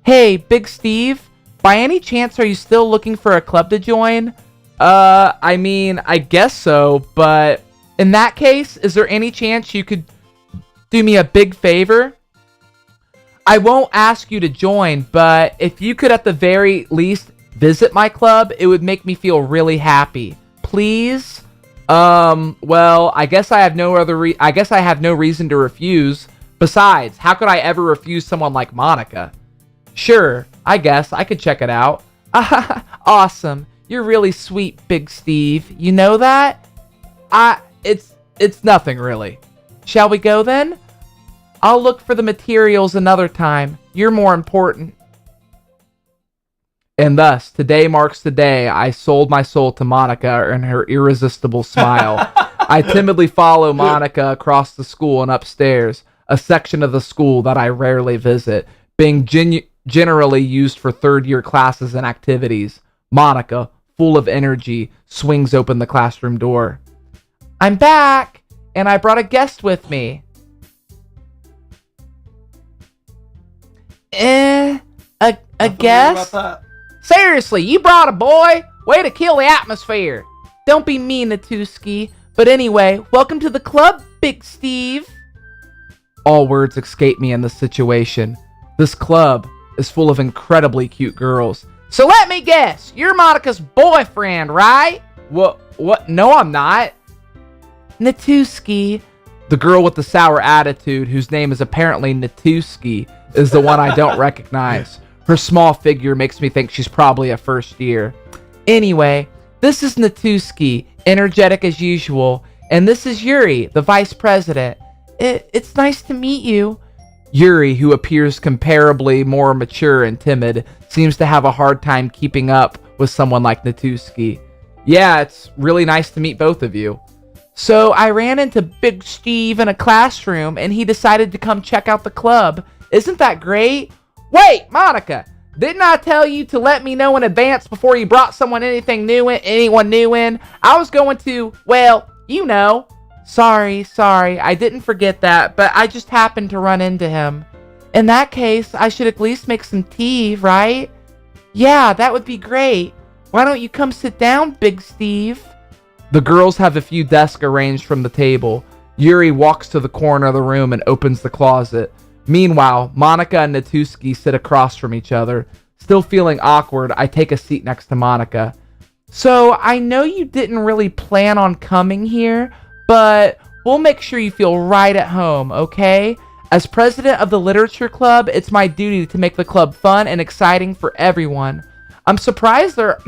Hey, Big Steve, by any chance are you still looking for a club to join? I mean, I guess so, but in that case, is there any chance you could do me a big favor? I won't ask you to join, but if you could at the very least visit my club, it would make me feel really happy. Please? Well, I guess I have no reason to refuse. Besides, how could I ever refuse someone like Monica? Sure, I guess I could check it out. Awesome. You're really sweet, Big Steve. You know that? It's nothing really. Shall we go then? I'll look for the materials another time. You're more important. And thus, today marks the day I sold my soul to Monica and her irresistible smile. I timidly follow Monica across the school and upstairs, a section of the school that I rarely visit, being generally used for third-year classes and activities. Monica, full of energy, swings open the classroom door. I'm back, and I brought a guest with me. A guest? Seriously, you brought a boy? Way to kill the atmosphere. Don't be mean, Natuski. But anyway, welcome to the club, Big Steve. All words escape me in this situation. This club is full of incredibly cute girls. So let me guess, you're Monica's boyfriend, right? What? No, I'm not. Natuski. The girl with the sour attitude, whose name is apparently Natuski, is the one I don't recognize. Her small figure makes me think she's probably a first year. Anyway, this is Natuski, energetic as usual, and this is Yuri, the vice president. It's nice to meet you. Yuri, who appears comparably more mature and timid, seems to have a hard time keeping up with someone like Natuski. Yeah, it's really nice to meet both of you. So I ran into Big Steve in a classroom, and he decided to come check out the club. Isn't that great? Wait, Monica, didn't I tell you to let me know in advance before you brought anyone new in? I was going to, well, you know. Sorry, I didn't forget that, but I just happened to run into him. In that case, I should at least make some tea, right? Yeah, that would be great. Why don't you come sit down, Big Steve? The girls have a few desks arranged from the table. Yuri walks to the corner of the room and opens the closet. Meanwhile, Monica and Natuski sit across from each other. Still feeling awkward, I take a seat next to Monica. So, I know you didn't really plan on coming here, but we'll make sure you feel right at home, okay? As president of the literature club, it's my duty to make the club fun and exciting for everyone. I'm surprised there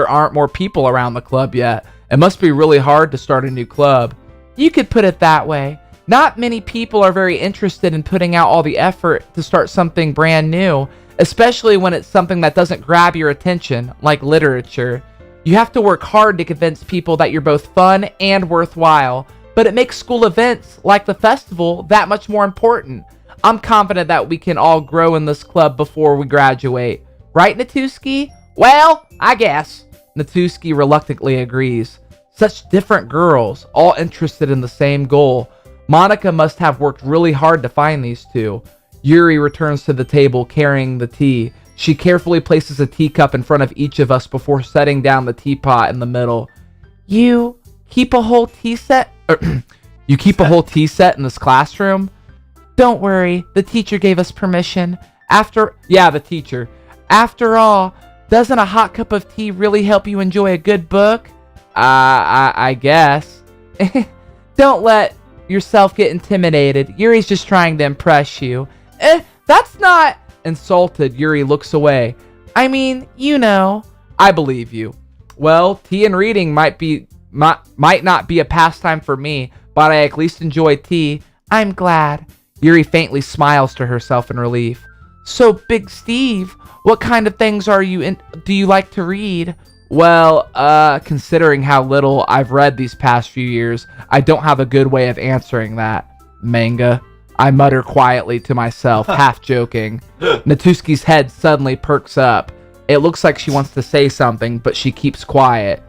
aren't more people around the club yet. It must be really hard to start a new club. You could put it that way. Not many people are very interested in putting out all the effort to start something brand new, especially when it's something that doesn't grab your attention, like literature. You have to work hard to convince people that you're both fun and worthwhile, but it makes school events, like the festival, that much more important. I'm confident that we can all grow in this club before we graduate. Right, Natuski? Well, I guess. Natuski reluctantly agrees. Such different girls, all interested in the same goal. Monica must have worked really hard to find these two. Yuri returns to the table carrying the tea. She carefully places a teacup in front of each of us before setting down the teapot in the middle. You keep a whole tea set? You keep a whole tea set in this classroom? Don't worry, the teacher gave us permission. The teacher. After all, doesn't a hot cup of tea really help you enjoy a good book? I guess. Don't let yourself get intimidated. Yuri's just trying to impress you. That's not... Insulted, Yuri looks away. I mean, you know. I believe you. Well, tea and reading might not be a pastime for me, but I at least enjoy tea. I'm glad. Yuri faintly smiles to herself in relief. So, Big Steve, what kind of things do you like to read? Well, considering how little I've read these past few years, I don't have a good way of answering that. Manga. I mutter quietly to myself, half joking. Natuski's head suddenly perks up. It looks like she wants to say something, but she keeps quiet.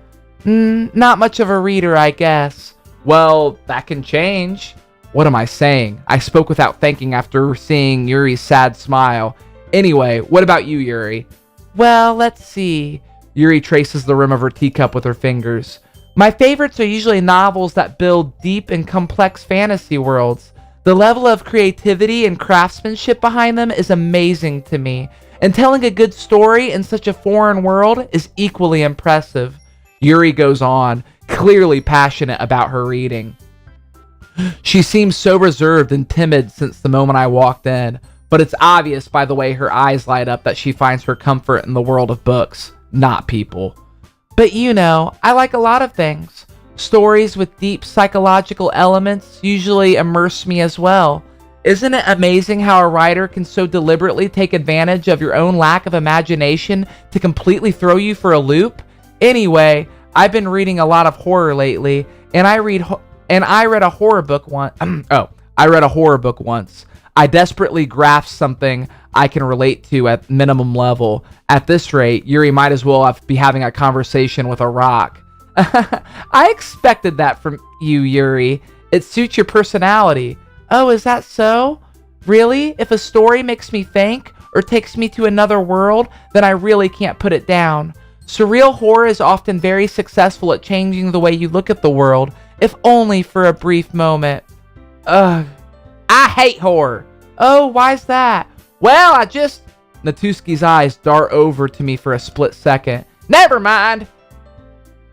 Not much of a reader, I guess. Well, that can change. What am I saying? I spoke without thinking after seeing Yuri's sad smile. Anyway, what about you, Yuri? Well, let's see. Yuri traces the rim of her teacup with her fingers. My favorites are usually novels that build deep and complex fantasy worlds. The level of creativity and craftsmanship behind them is amazing to me, and telling a good story in such a foreign world is equally impressive. Yuri goes on, clearly passionate about her reading. She seems so reserved and timid since the moment I walked in, but it's obvious by the way her eyes light up that she finds her comfort in the world of books, not people. But you know, I like a lot of things. Stories with deep psychological elements usually immerse me as well. Isn't it amazing how a writer can so deliberately take advantage of your own lack of imagination to completely throw you for a loop? Anyway, I've been reading a lot of horror lately, and I read a horror book once. I read a horror book once. I desperately grasped something I can relate to at minimum level. At this rate, Yuri might as well be having a conversation with a rock. I expected that from you, Yuri. It suits your personality. Oh, is that so? Really? If a story makes me think or takes me to another world, then I really can't put it down. Surreal horror is often very successful at changing the way you look at the world, if only for a brief moment. Ugh. I hate horror. Oh, why's that? Well, Natuski's eyes dart over to me for a split second. Never mind.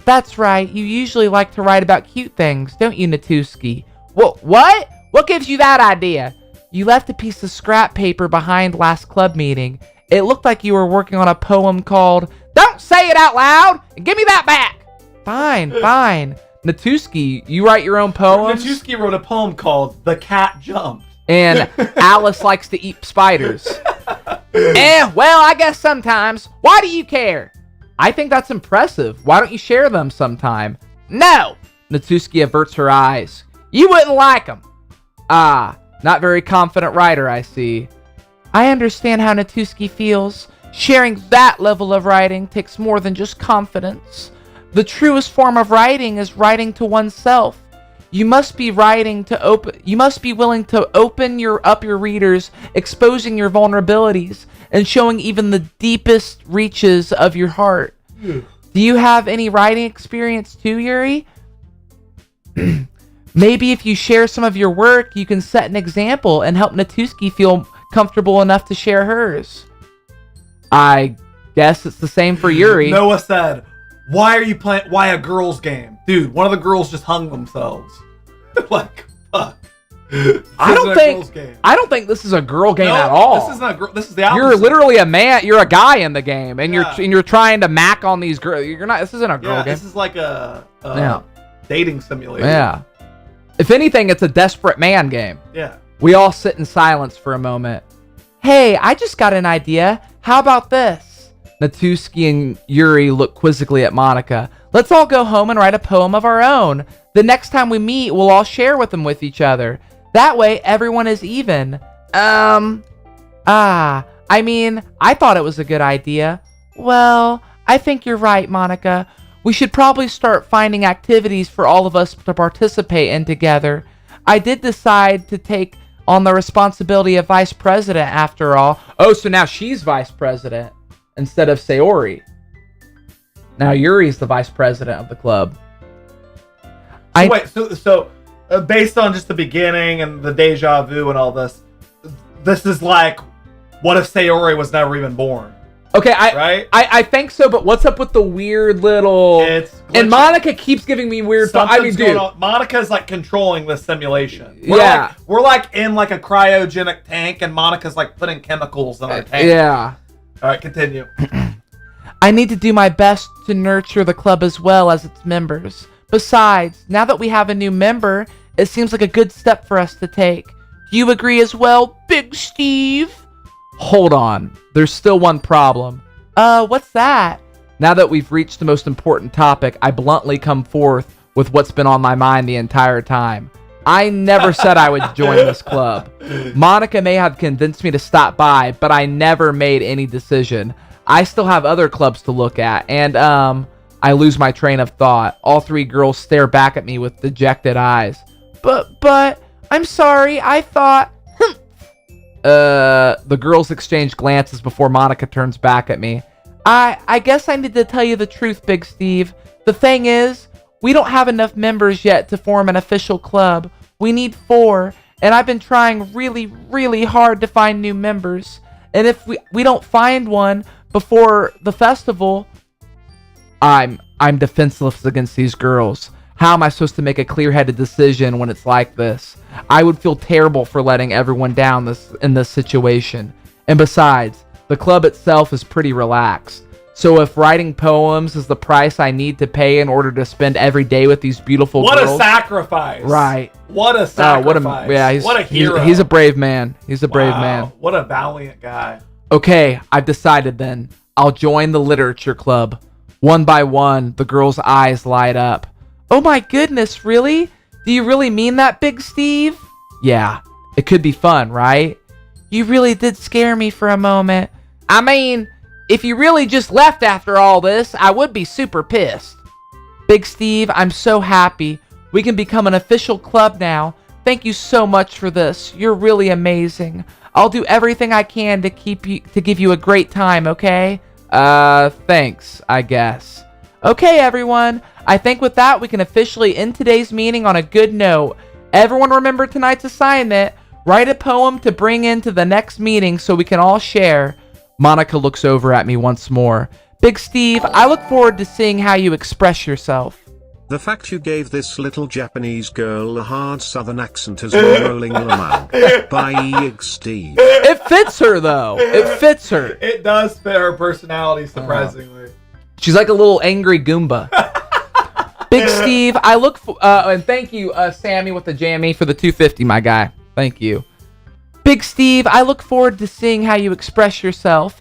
That's right, you usually like to write about cute things, don't you, Natuski? What? What gives you that idea? You left a piece of scrap paper behind last club meeting. It looked like you were working on a poem called... Don't say it out loud! And give me that back! Fine. Natuski, you write your own poems? Natuski wrote a poem called The Cat Jumped. And Alice likes to eat spiders. Well, I guess sometimes. Why do you care? I think that's impressive. Why don't you share them sometime? No! Natuski averts her eyes. You wouldn't like them. Ah, not very confident writer, I see. I understand how Natuski feels. Sharing that level of writing takes more than just confidence. The truest form of writing is writing to oneself. You must be willing to open up your readers, exposing your vulnerabilities, and showing even the deepest reaches of your heart. Do you have any writing experience too, Yuri? Maybe if you share some of your work, you can set an example and help Natuski feel comfortable enough to share hers. I guess it's the same for Yuri. Noah said, why are you playing, why a girls game? Dude, one of the girls just hung themselves. Like, fuck. I don't think this is a girl game at all. This is not a girl. This is the opposite. You're literally a man. You're a guy in the game, and you're trying to mack on these girls. You're not. This isn't a girl game. This is like a dating simulator. Yeah. If anything, it's a desperate man game. Yeah. We all sit in silence for a moment. Hey, I just got an idea. How about this? Natuski and Yuri look quizzically at Monica. Let's all go home and write a poem of our own. The next time we meet, we'll all share them with each other. That way, everyone is even. I mean, I thought it was a good idea. Well, I think you're right, Monica. We should probably start finding activities for all of us to participate in together. I did decide to take on the responsibility of vice president after all. Oh, so now she's vice president instead of Sayori. Now Yuri's the vice president of the club. So based on just the beginning and the deja vu and all this, this is like, what if Sayori was never even born? Okay, right? I think so, but what's up with the weird little... And Monica keeps giving me weird thoughts. I mean, dude. Monica's like controlling the simulation. We're like in like a cryogenic tank, and Monica's like putting chemicals in our tank. Yeah. All right, continue. I need to do my best to nurture the club as well as its members. Besides, now that we have a new member, it seems like a good step for us to take. Do you agree as well, Big Steve? Hold on. There's still one problem. What's that? Now that we've reached the most important topic, I bluntly come forth with what's been on my mind the entire time. I never said I would join this club. Monica may have convinced me to stop by, but I never made any decision. I still have other clubs to look at, and, I lose my train of thought. All three girls stare back at me with dejected eyes. But, I'm sorry, I thought... The girls exchange glances before Monica turns back at me. I guess I need to tell you the truth, Big Steve. The thing is, we don't have enough members yet to form an official club. We need 4, and I've been trying really, really hard to find new members. And if we don't find one before the festival, I'm defenseless against these girls. How am I supposed to make a clear-headed decision when it's like this? I would feel terrible for letting everyone down in this situation. And besides, the club itself is pretty relaxed. So if writing poems is the price I need to pay in order to spend every day with these beautiful girls... What a sacrifice! Right. What a sacrifice. What a hero. He's a brave man. He's a brave man. What a valiant guy. Okay, I've decided then. I'll join the literature club. One by one, the girls' eyes light up. Oh my goodness, really? Do you really mean that, Big Steve? Yeah, it could be fun, right? You really did scare me for a moment. I mean, if you really just left after all this, I would be super pissed. Big Steve, I'm so happy. We can become an official club now. Thank you so much for this. You're really amazing. I'll do everything I can to give you a great time, okay? Thanks, I guess. Okay, everyone. I think with that, we can officially end today's meeting on a good note. Everyone remember tonight's assignment. Write a poem to bring into the next meeting so we can all share. Monica looks over at me once more. Big Steve, I look forward to seeing how you express yourself. The fact you gave this little Japanese girl a hard southern accent is rolling lamau. Bye, Steve. It fits her, though. It fits her. It does fit her personality, surprisingly. She's like a little angry Goomba. Big Steve, I look for... and thank you, Sammy with the jammy for the 250, my guy. Thank you. Big Steve, I look forward to seeing how you express yourself.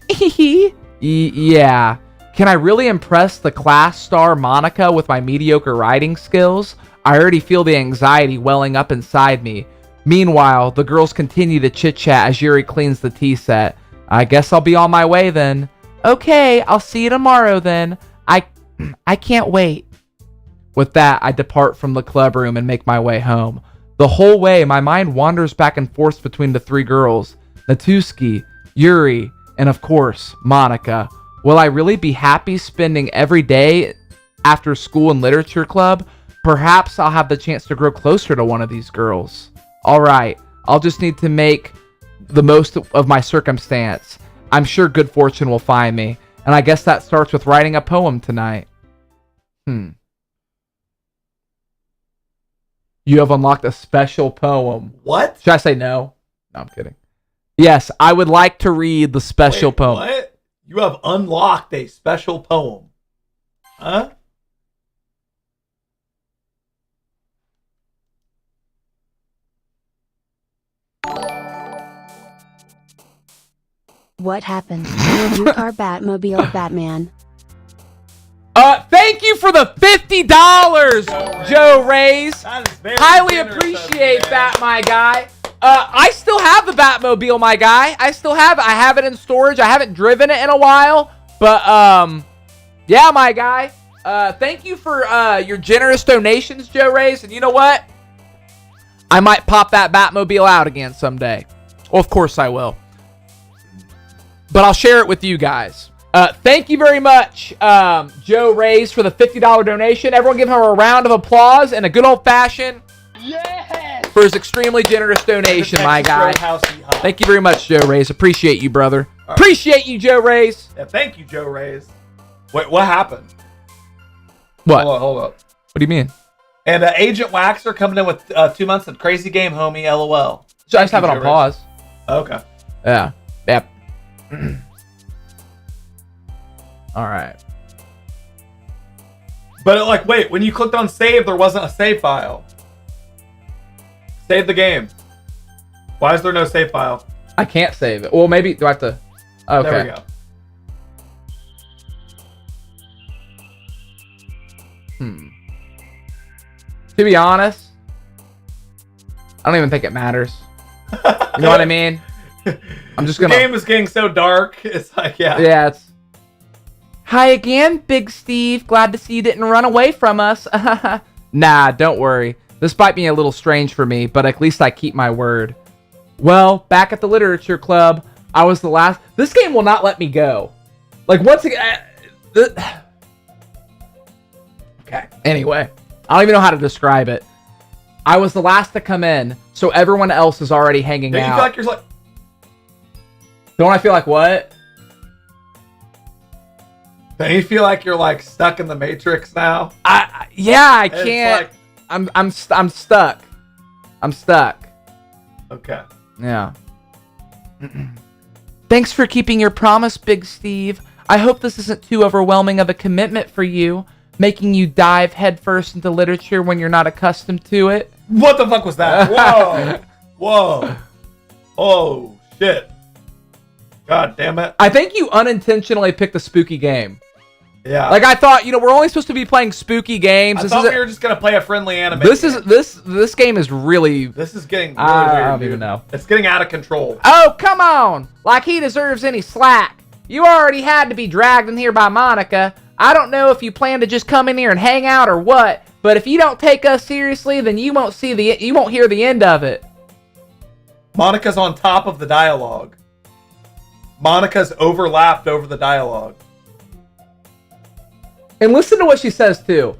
Yeah. Can I really impress the class star Monica with my mediocre writing skills? I already feel the anxiety welling up inside me. Meanwhile, the girls continue to chit-chat as Yuri cleans the tea set. I guess I'll be on my way then. Okay, I'll see you tomorrow then. I can't wait. With that, I depart from the club room and make my way home. The whole way, my mind wanders back and forth between the three girls. Natuski, Yuri, and of course, Monica. Will I really be happy spending every day after school and literature club? Perhaps I'll have the chance to grow closer to one of these girls. All right, I'll just need to make the most of my circumstance. I'm sure good fortune will find me. And I guess that starts with writing a poem tonight. You have unlocked a special poem. What? Should I say no? No, I'm kidding. Yes, I would like to read the special poem. What? You have unlocked a special poem. Huh? What happened? You car Batmobile Batman. Thank you for the $50, Joe Rays. That is very Highly generous of you, appreciate man. that, my guy. I still have the Batmobile, my guy. I still have it. I have it in storage. I haven't driven it in a while, but yeah, my guy. Thank you for your generous donations, Joe Rays. And you know what? I might pop that Batmobile out again someday. Well, of course I will. But I'll share it with you guys. Thank you very much, Joe Rays, for the $50 donation. Everyone give him a round of applause and a good old-fashioned for his extremely generous donation, my guy. Thank you very much, Joe Rays. Appreciate you, brother. Right. Appreciate you, Joe Rays. Yeah, thank you, Joe Rays. Wait, what happened? What? Hold up. What do you mean? And Agent Waxer coming in with 2 months of crazy game, homie. LOL. So I just have it on pause. Okay. Yeah. Yep. All right. But wait, when you clicked on save, there wasn't a save file. Save the game. Why is there no save file? I can't save it. Well, maybe do I have to? Okay. There we go. To be honest, I don't even think it matters. You know what I mean? I'm just gonna. The game is getting so dark. It's like, yeah. Yeah, it's. Hi again, Big Steve. Glad to see you didn't run away from us. Nah, don't worry. This might be a little strange for me, but at least I keep my word. Well, back at the Literature Club, I was the last. This game will not let me go. Like, once again. Okay. Anyway, I don't even know how to describe it. I was the last to come in, so everyone else is already hanging out. You feel like you're like. Don't I feel like what? Don't you feel like you're like stuck in the Matrix now? Yeah, I can't. Like, I'm stuck. I'm stuck. Okay. Yeah. Thanks for keeping your promise, Big Steve. I hope this isn't too overwhelming of a commitment for you, making you dive headfirst into literature when you're not accustomed to it. What the fuck was that? Whoa. Whoa. Oh, shit. God damn it. I think you unintentionally picked a spooky game. Yeah. Like, I thought, we're only supposed to be playing spooky games. I thought we were just going to play a friendly anime. This game is really... This is getting really weird, I don't even know. It's getting out of control. Oh, come on. Like he deserves any slack. You already had to be dragged in here by Monica. I don't know if you plan to just come in here and hang out or what, but if you don't take us seriously, then you won't hear the end of it. Monica's on top of the dialogue. Monica's overlapped over the dialogue. And listen to what she says, too.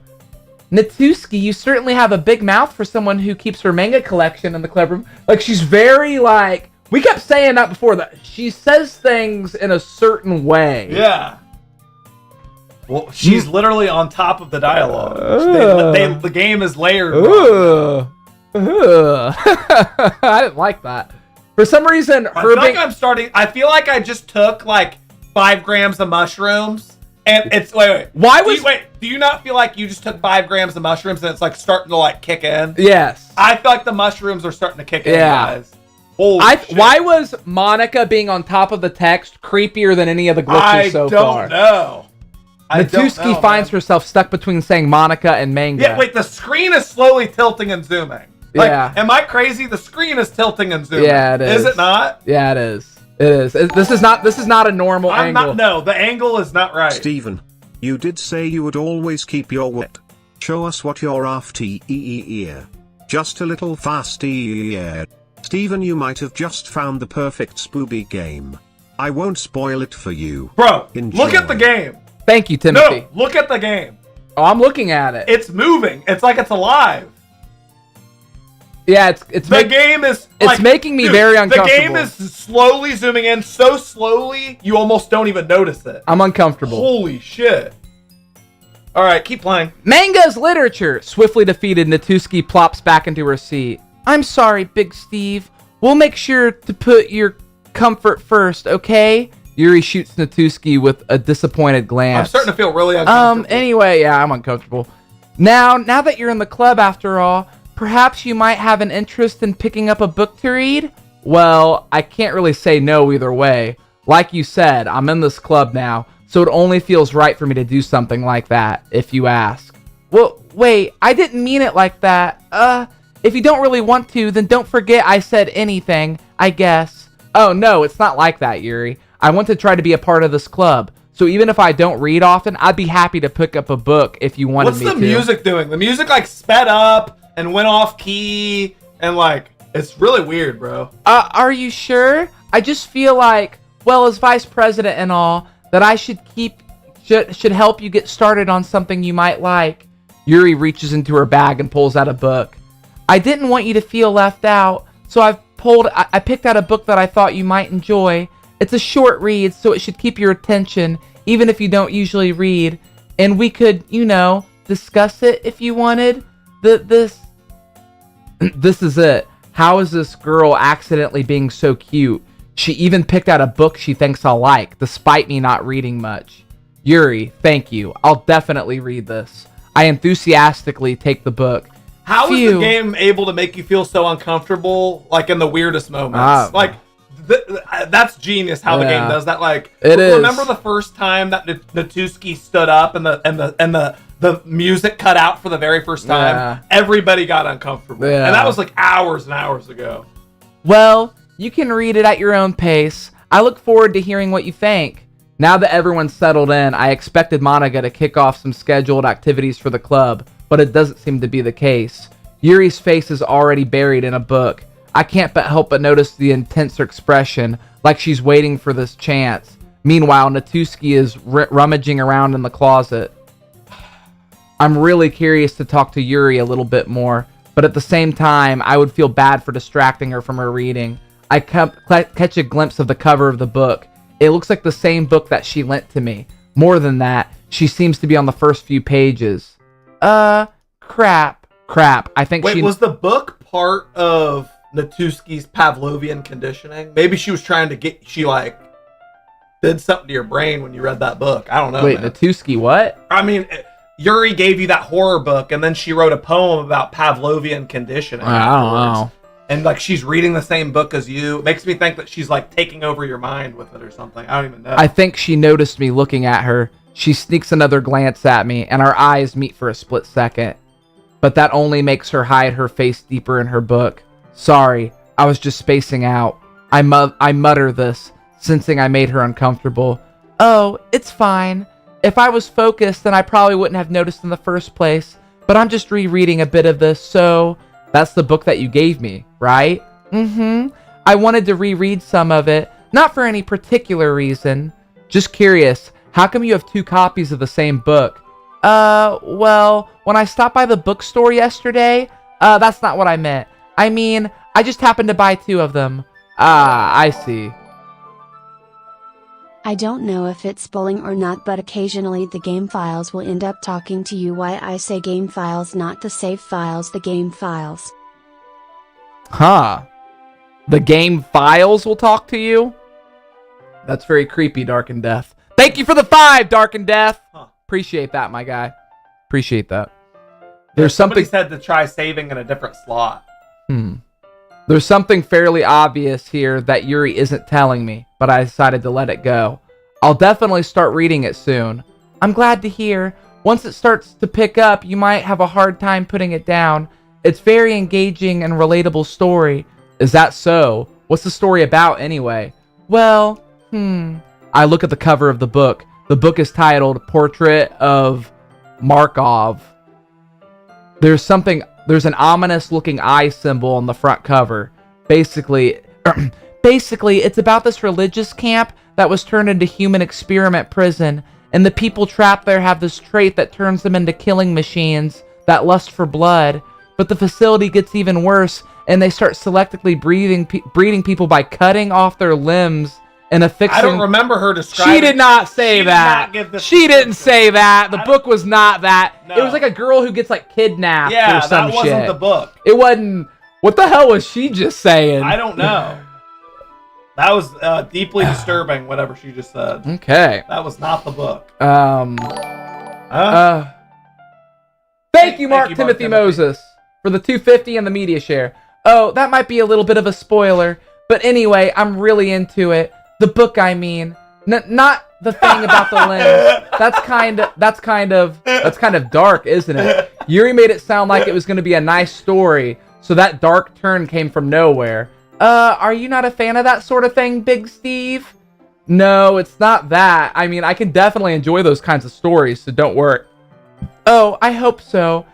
Natuski, you certainly have a big mouth for someone who keeps her manga collection in the club room. Like, she's very, like... We kept saying that before, that she says things in a certain way. Yeah. Well, she's literally on top of the dialogue. The game is layered. I didn't like that. For some reason, I feel like I just took, like, 5 grams of mushrooms... And it's wait. Do you not feel like you just took 5 grams of mushrooms and it's like starting to like kick in? Yes. I feel like the mushrooms are starting to kick in, guys. Holy shit. Why was Monica being on top of the text creepier than any of the glitches so far? I don't know. Natuski finds herself stuck between saying Monica and manga. Yeah, wait, the screen is slowly tilting and zooming. Like, am I crazy? The screen is tilting and zooming. Yeah, it is. Is it not? Yeah, it is. It is. This is not a normal angle. No, the angle is not right. Steven, you did say you would always keep your wit. Show us what you're after. Just a little faster. Steven, you might have just found the perfect spooky game. I won't spoil it for you. Bro, Enjoy. look at the game. Thank you, Timothy. No, look at the game. Oh, I'm looking at it. It's moving. It's like it's alive. Yeah, it's making me very uncomfortable. The game is slowly zooming in, so slowly you almost don't even notice it. I'm uncomfortable. Holy shit. All right, keep playing. Manga's literature. Swiftly defeated, Natuski plops back into her seat. I'm sorry, Big Steve. We'll make sure to put your comfort first, okay? Yuri shoots Natuski with a disappointed glance. I'm starting to feel really uncomfortable. Anyway, yeah, I'm uncomfortable. Now that you're in the club after all, perhaps you might have an interest in picking up a book to read? Well, I can't really say no either way. Like you said, I'm in this club now, so it only feels right for me to do something like that, if you ask. Well, wait, I didn't mean it like that. If you don't really want to, then don't forget I said anything, I guess. Oh, no, it's not like that, Yuri. I want to try to be a part of this club. So even if I don't read often, I'd be happy to pick up a book if you wanted me to. What's the music doing? The music, like, sped up and went off key, and, like, it's really weird, bro. Are you sure? I just feel like, well, as vice president and all, that I should help you get started on something you might like. Yuri reaches into her bag and pulls out a book. I didn't want you to feel left out, so I picked out a book that I thought you might enjoy. It's a short read, so it should keep your attention, even if you don't usually read. And we could, discuss it if you wanted. This is it. How is this girl accidentally being so cute? She even picked out a book she thinks I'll like, despite me not reading much. Yuri, thank you. I'll definitely read this. I enthusiastically take the book. How is the game able to make you feel so uncomfortable, like in the weirdest moments? That's genius how the game does that. Like, remember the first time that Natuski stood up and the music cut out for the very first time? Yeah. Everybody got uncomfortable. Yeah. And that was like hours and hours ago. Well, you can read it at your own pace. I look forward to hearing what you think. Now that everyone's settled in, I expected Monica to kick off some scheduled activities for the club, but it doesn't seem to be the case. Yuri's face is already buried in a book. I can't help but notice the intense expression, like she's waiting for this chance. Meanwhile, Natuski is rummaging around in the closet. I'm really curious to talk to Yuri a little bit more, but at the same time, I would feel bad for distracting her from her reading. I catch a glimpse of the cover of the book. It looks like the same book that she lent to me. More than that, she seems to be on the first few pages. Crap. I think Wait, was the book part of Natuski's Pavlovian conditioning? Maybe she was trying to did something to your brain when you read that book. I don't know. Wait, man. Natuski what? I mean, Yuri gave you that horror book, and then she wrote a poem about Pavlovian conditioning. I don't know. And like she's reading the same book as you. It makes me think that she's like taking over your mind with it or something. I don't even know. I think she noticed me looking at her. She sneaks another glance at me, and our eyes meet for a split second. But that only makes her hide her face deeper in her book. Sorry, I was just spacing out. I mutter this, sensing I made her uncomfortable. Oh, it's fine. If I was focused, then I probably wouldn't have noticed in the first place. But I'm just rereading a bit of this, so... That's the book that you gave me, right? Mm-hmm. I wanted to reread some of it, not for any particular reason. Just curious, how come you have 2 copies of the same book? Well, when I stopped by the bookstore yesterday, that's not what I meant. I mean, I just happened to buy 2 of them. I see. I don't know if it's bullying or not, but occasionally the game files will end up talking to you. Why I say game files, not the save files, the game files. Huh. The game files will talk to you? That's very creepy, Dark and Death. Thank you for the 5, Dark and Death. Huh. Appreciate that, my guy. Appreciate that. There's somebody said to try saving in a different slot. There's something fairly obvious here that Yuri isn't telling me, but I decided to let it go. I'll definitely start reading it soon. I'm glad to hear. Once it starts to pick up, you might have a hard time putting it down. It's very engaging and relatable story. Is that so? What's the story about anyway? Well, I look at the cover of the book. The book is titled Portrait of Markov. There's an ominous looking eye symbol on the front cover. Basically, it's about this religious camp that was turned into human experiment prison, and the people trapped there have this trait that turns them into killing machines that lust for blood. But the facility gets even worse, and they start selectively breeding people by cutting off their limbs and affixing... I don't remember her describing... She did not say that. She didn't say that. The book was not that. No. It was like a girl who gets like kidnapped or some shit. Yeah, that wasn't the book. It wasn't... What the hell was she just saying? I don't know. That was deeply disturbing, whatever she just said. Okay. That was not the book. Thank you, Mark Timothy Moses, for the 250 and the media share. Oh, that might be a little bit of a spoiler, but anyway, I'm really into it. The book, I mean, not the thing about the limbs. That's kind of dark, isn't it? Yuri made it sound like it was going to be a nice story, so that dark turn came from nowhere. Are you not a fan of that sort of thing, Big Steve? No, it's not that. I mean, I can definitely enjoy those kinds of stories, so don't worry. Oh, I hope so.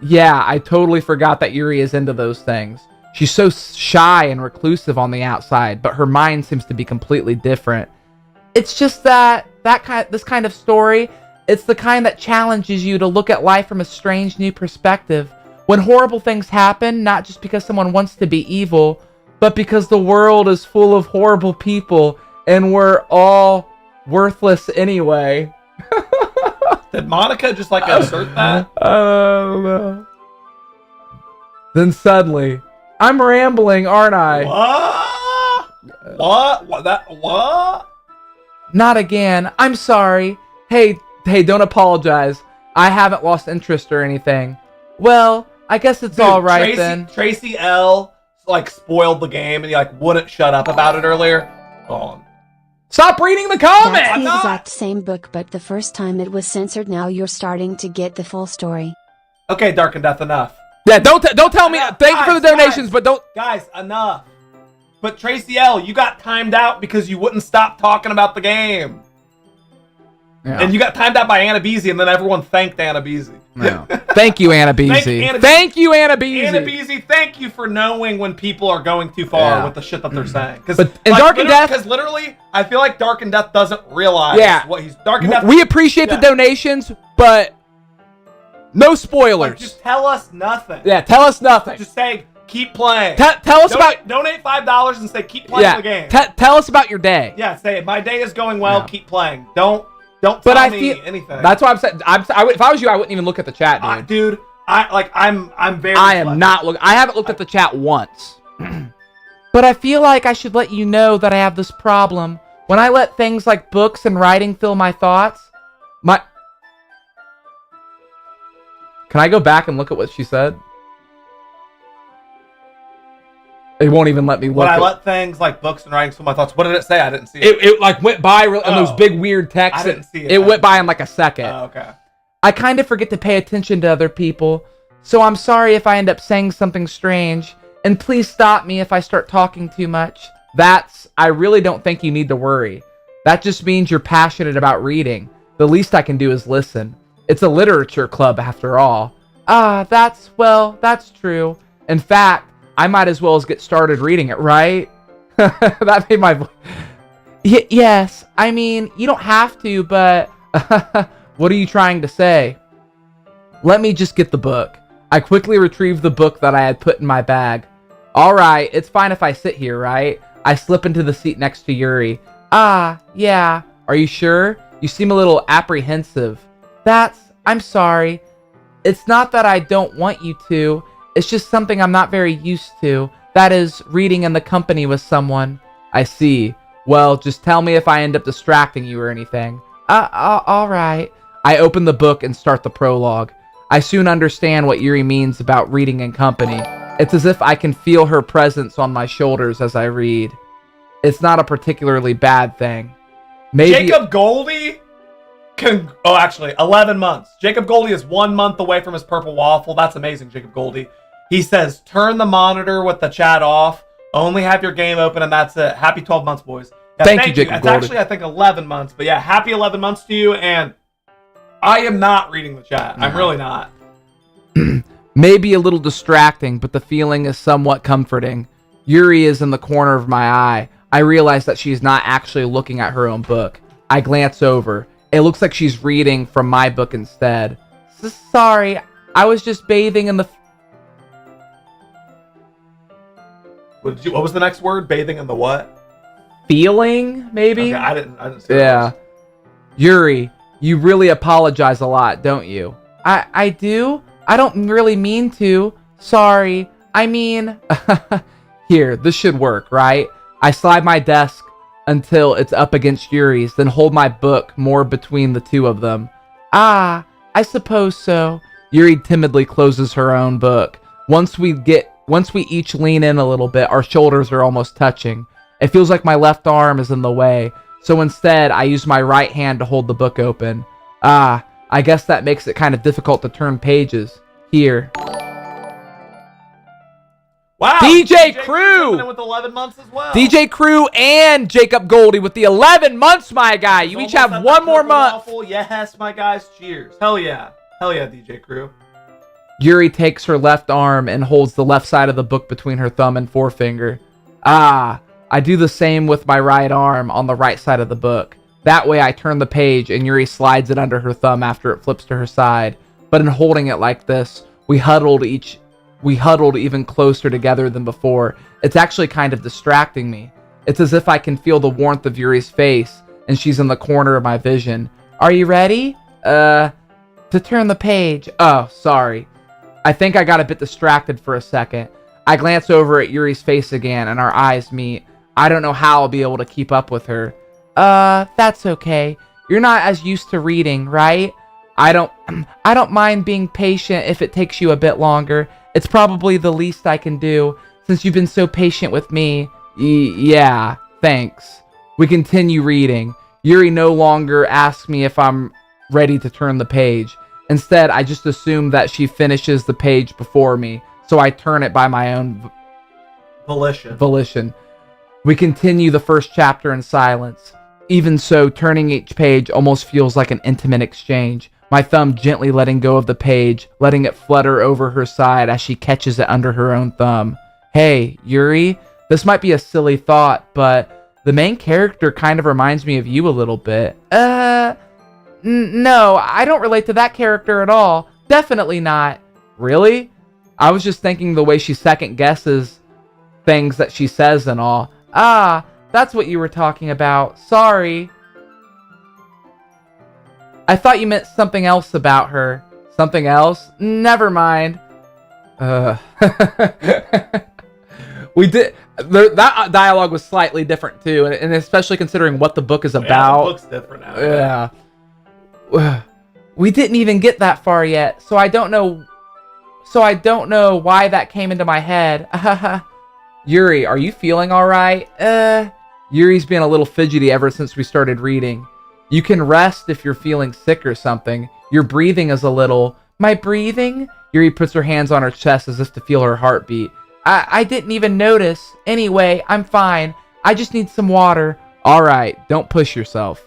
Yeah, I totally forgot that Yuri is into those things. She's so shy and reclusive on the outside, but her mind seems to be completely different. It's just this kind of story, it's the kind that challenges you to look at life from a strange new perspective. When horrible things happen, not just because someone wants to be evil, but because the world is full of horrible people and we're all worthless anyway. Did Monica just like assert that? I don't know. Then suddenly, I'm rambling, aren't I? What? Not again. I'm sorry. Hey, don't apologize. I haven't lost interest or anything. Well, I guess it's all right then. Tracy L like spoiled the game and he like wouldn't shut up about it earlier. Gone. Stop reading the comments! That's the exact same book, but the first time it was censored. Now you're starting to get the full story. Okay, Dark and Death, enough. Yeah, don't tell me. Thank you for the donations, but don't... Guys, enough. But Tracy L, you got timed out because you wouldn't stop talking about the game. Yeah. And you got timed out by Anna Beasy, and then everyone thanked Anna Beasy. No. Thank you, Anna Beasy. Thank you, Anna Beasy. Anna Beasy, thank you for knowing when people are going too far with the shit that they're saying. But in Dark and Death... Because literally, I feel like Dark and Death doesn't realize what he's... Dark and Death... We appreciate the donations, but no spoilers. Like, just tell us nothing. Yeah, tell us nothing. Just say, keep playing. Tell us about... Donate $5 and say, keep playing the game. Tell us about your day. Yeah, say, my day is going well, keep playing. Don't tell me anything. That's why I'm saying. If I was you, I wouldn't even look at the chat, dude. Dude, I'm very. I am not looking. I haven't looked at the chat once. But I feel like I should let you know that I have this problem. When I let things like books and writing fill my thoughts, Can I go back and look at what she said? It won't even let me look. When I let things like books and writing fill my thoughts, what did it say? I didn't see it. It like went by and those big weird texts. I didn't see it. It went by in like a second. Oh, okay. I kind of forget to pay attention to other people, so I'm sorry if I end up saying something strange, and please stop me if I start talking too much. I really don't think you need to worry. That just means you're passionate about reading. The least I can do is listen. It's a literature club after all. That's true. In fact, I might as well get started reading it, right? That made my voice. Yes, I mean, you don't have to, but what are you trying to say? Let me just get the book. I quickly retrieved the book that I had put in my bag. All right, it's fine if I sit here, right? I slip into the seat next to Yuri. Yeah. Are you sure? You seem a little apprehensive. I'm sorry. It's not that I don't want you to. It's just something I'm not very used to. That is, reading in the company with someone. I see. Well, just tell me if I end up distracting you or anything. All right. I open the book and start the prologue. I soon understand what Yuri means about reading in company. It's as if I can feel her presence on my shoulders as I read. It's not a particularly bad thing. Maybe Jacob Goldie? Actually, 11 months. Jacob Goldie is 1 month away from his purple waffle. That's amazing, Jacob Goldie. He says, turn the monitor with the chat off. Only have your game open, and that's it. Happy 12 months, boys. Yeah, thank you, Jacob It's Goldie. actually, I think, 11 months. But yeah, happy 11 months to you, and I am not reading the chat. I'm really not. Maybe a little distracting, but the feeling is somewhat comforting. Yuri is in the corner of my eye. I realize that she's not actually looking at her own book. I glance over. It looks like she's reading from my book instead. Sorry, I was just bathing in the... What was the next word? Bathing in the what? Feeling, maybe? Okay, I didn't see Yeah. Yuri, you really apologize a lot, don't you? I do? I don't really mean to. Sorry. I mean... Here, this should work, right? I slide my desk until it's up against Yuri's, then hold my book more between the two of them. Ah, I suppose so. Yuri timidly closes her own book. Once we each lean in a little bit, our shoulders are almost touching. It feels like my left arm is in the way, so instead I use my right hand to hold the book open. Ah, I guess that makes it kind of difficult to turn pages. Here. Wow! DJ Crew! coming in with 11 months as well. DJ Crew and Jacob Goldie with the 11 months, my guy. You each have one more month. Waffle. Yes, my guys. Cheers. Hell yeah. Hell yeah, DJ Crew. Yuri takes her left arm and holds the left side of the book between her thumb and forefinger. Ah, I do the same with my right arm on the right side of the book. That way I turn the page and Yuri slides it under her thumb after it flips to her side. But in holding it like this, we huddled even closer together than before. It's actually kind of distracting me. It's as if I can feel the warmth of Yuri's face, and she's in the corner of my vision. Are you ready? To turn the page. Oh, sorry. I think I got a bit distracted for a second. I glance over at Yuri's face again, and our eyes meet. I don't know how I'll be able to keep up with her. That's okay. You're not as used to reading, right? I don't mind being patient if it takes you a bit longer. It's probably the least I can do, since you've been so patient with me. Yeah, thanks. We continue reading. Yuri no longer asks me if I'm ready to turn the page. Instead, I just assume that she finishes the page before me, so I turn it by my own volition. We continue the first chapter in silence. Even so, turning each page almost feels like an intimate exchange. My thumb gently letting go of the page, letting it flutter over her side as she catches it under her own thumb. Hey, Yuri, this might be a silly thought, but the main character kind of reminds me of you a little bit. No, I don't relate to that character at all. Definitely not. Really? I was just thinking the way she second guesses things that she says and all. Ah, that's what you were talking about. Sorry. I thought you meant something else about her. Something else? Never mind. We did... that dialogue was slightly different too, and especially considering what the book is about. Yeah, the book's different now. Yeah. We didn't even get that far yet, so I don't know why that came into my head. Yuri, are you feeling alright? Yuri's been a little fidgety ever since we started reading. You can rest if you're feeling sick or something. Your breathing is a little... My breathing? Yuri puts her hands on her chest as if to feel her heartbeat. I didn't even notice. Anyway, I'm fine. I just need some water. Alright, don't push yourself.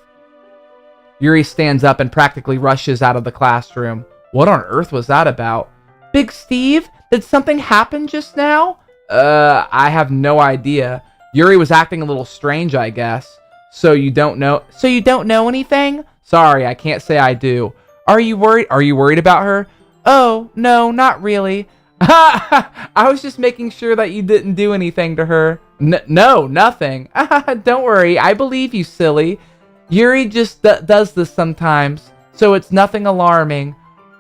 Yuri stands up and practically rushes out of the classroom. What on earth was that about? Big Steve, did something happen just now? I have no idea. Yuri was acting a little strange, I guess. So you don't know anything? Sorry, I can't say I do. Are you worried about her? Oh, no, not really. I was just making sure that you didn't do anything to her. No, nothing. Don't worry, I believe you, silly. Yuri just does this sometimes, so it's nothing alarming.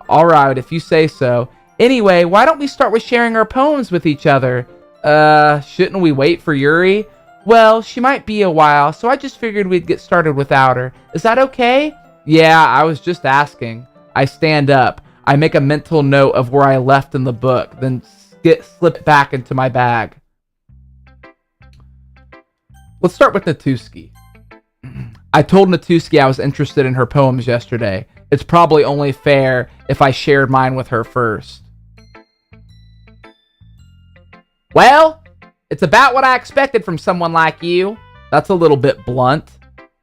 Alright, if you say so. Anyway, why don't we start with sharing our poems with each other? Shouldn't we wait for Yuri? Well, she might be a while, so I just figured we'd get started without her. Is that okay? Yeah, I was just asking. I stand up. I make a mental note of where I left in the book, then slip back into my bag. Let's start with Natuski. I told Natuski I was interested in her poems yesterday. It's probably only fair if I shared mine with her first. Well, it's about what I expected from someone like you. That's a little bit blunt.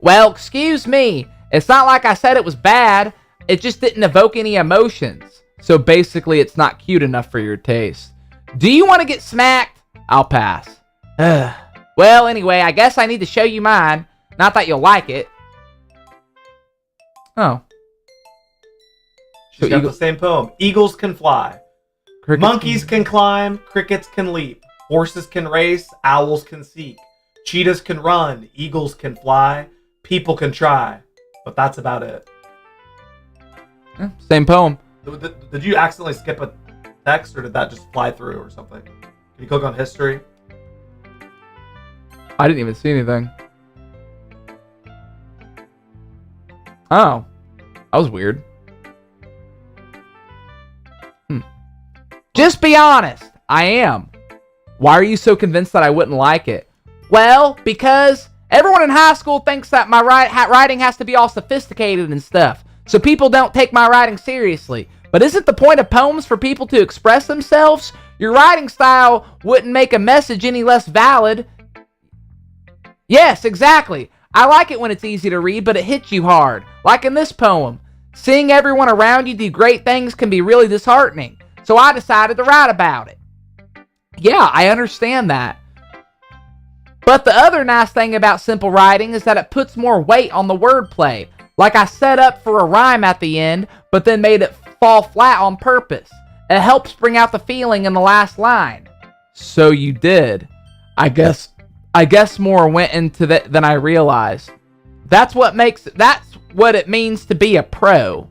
Well, excuse me. It's not like I said it was bad. It just didn't evoke any emotions. So basically, it's not cute enough for your taste. Do you want to get smacked? I'll pass. Well, anyway, I guess I need to show you mine. Not that you'll like it. Oh. She's got the same poem. Eagles can fly. Monkeys can climb. Crickets can leap. Horses can race. Owls can seek. Cheetahs can run. Eagles can fly. People can try. But that's about it. Yeah, same poem. Did you accidentally skip a text, or did that just fly through or something? Can you click on history? I didn't even see anything. Oh. That was weird. Just be honest. I am. Why are you so convinced that I wouldn't like it? Well, because everyone in high school thinks that my writing has to be all sophisticated and stuff, so people don't take my writing seriously. But isn't the point of poems for people to express themselves? Your writing style wouldn't make a message any less valid. Yes, exactly. I like it when it's easy to read, but it hits you hard. Like in this poem. Seeing everyone around you do great things can be really disheartening. So I decided to write about it. Yeah, I understand that. But the other nice thing about simple writing is that it puts more weight on the wordplay. Like I set up for a rhyme at the end, but then made it fall flat on purpose. It helps bring out the feeling in the last line. So you did. I guess more went into that than I realized. That's what it means to be a pro.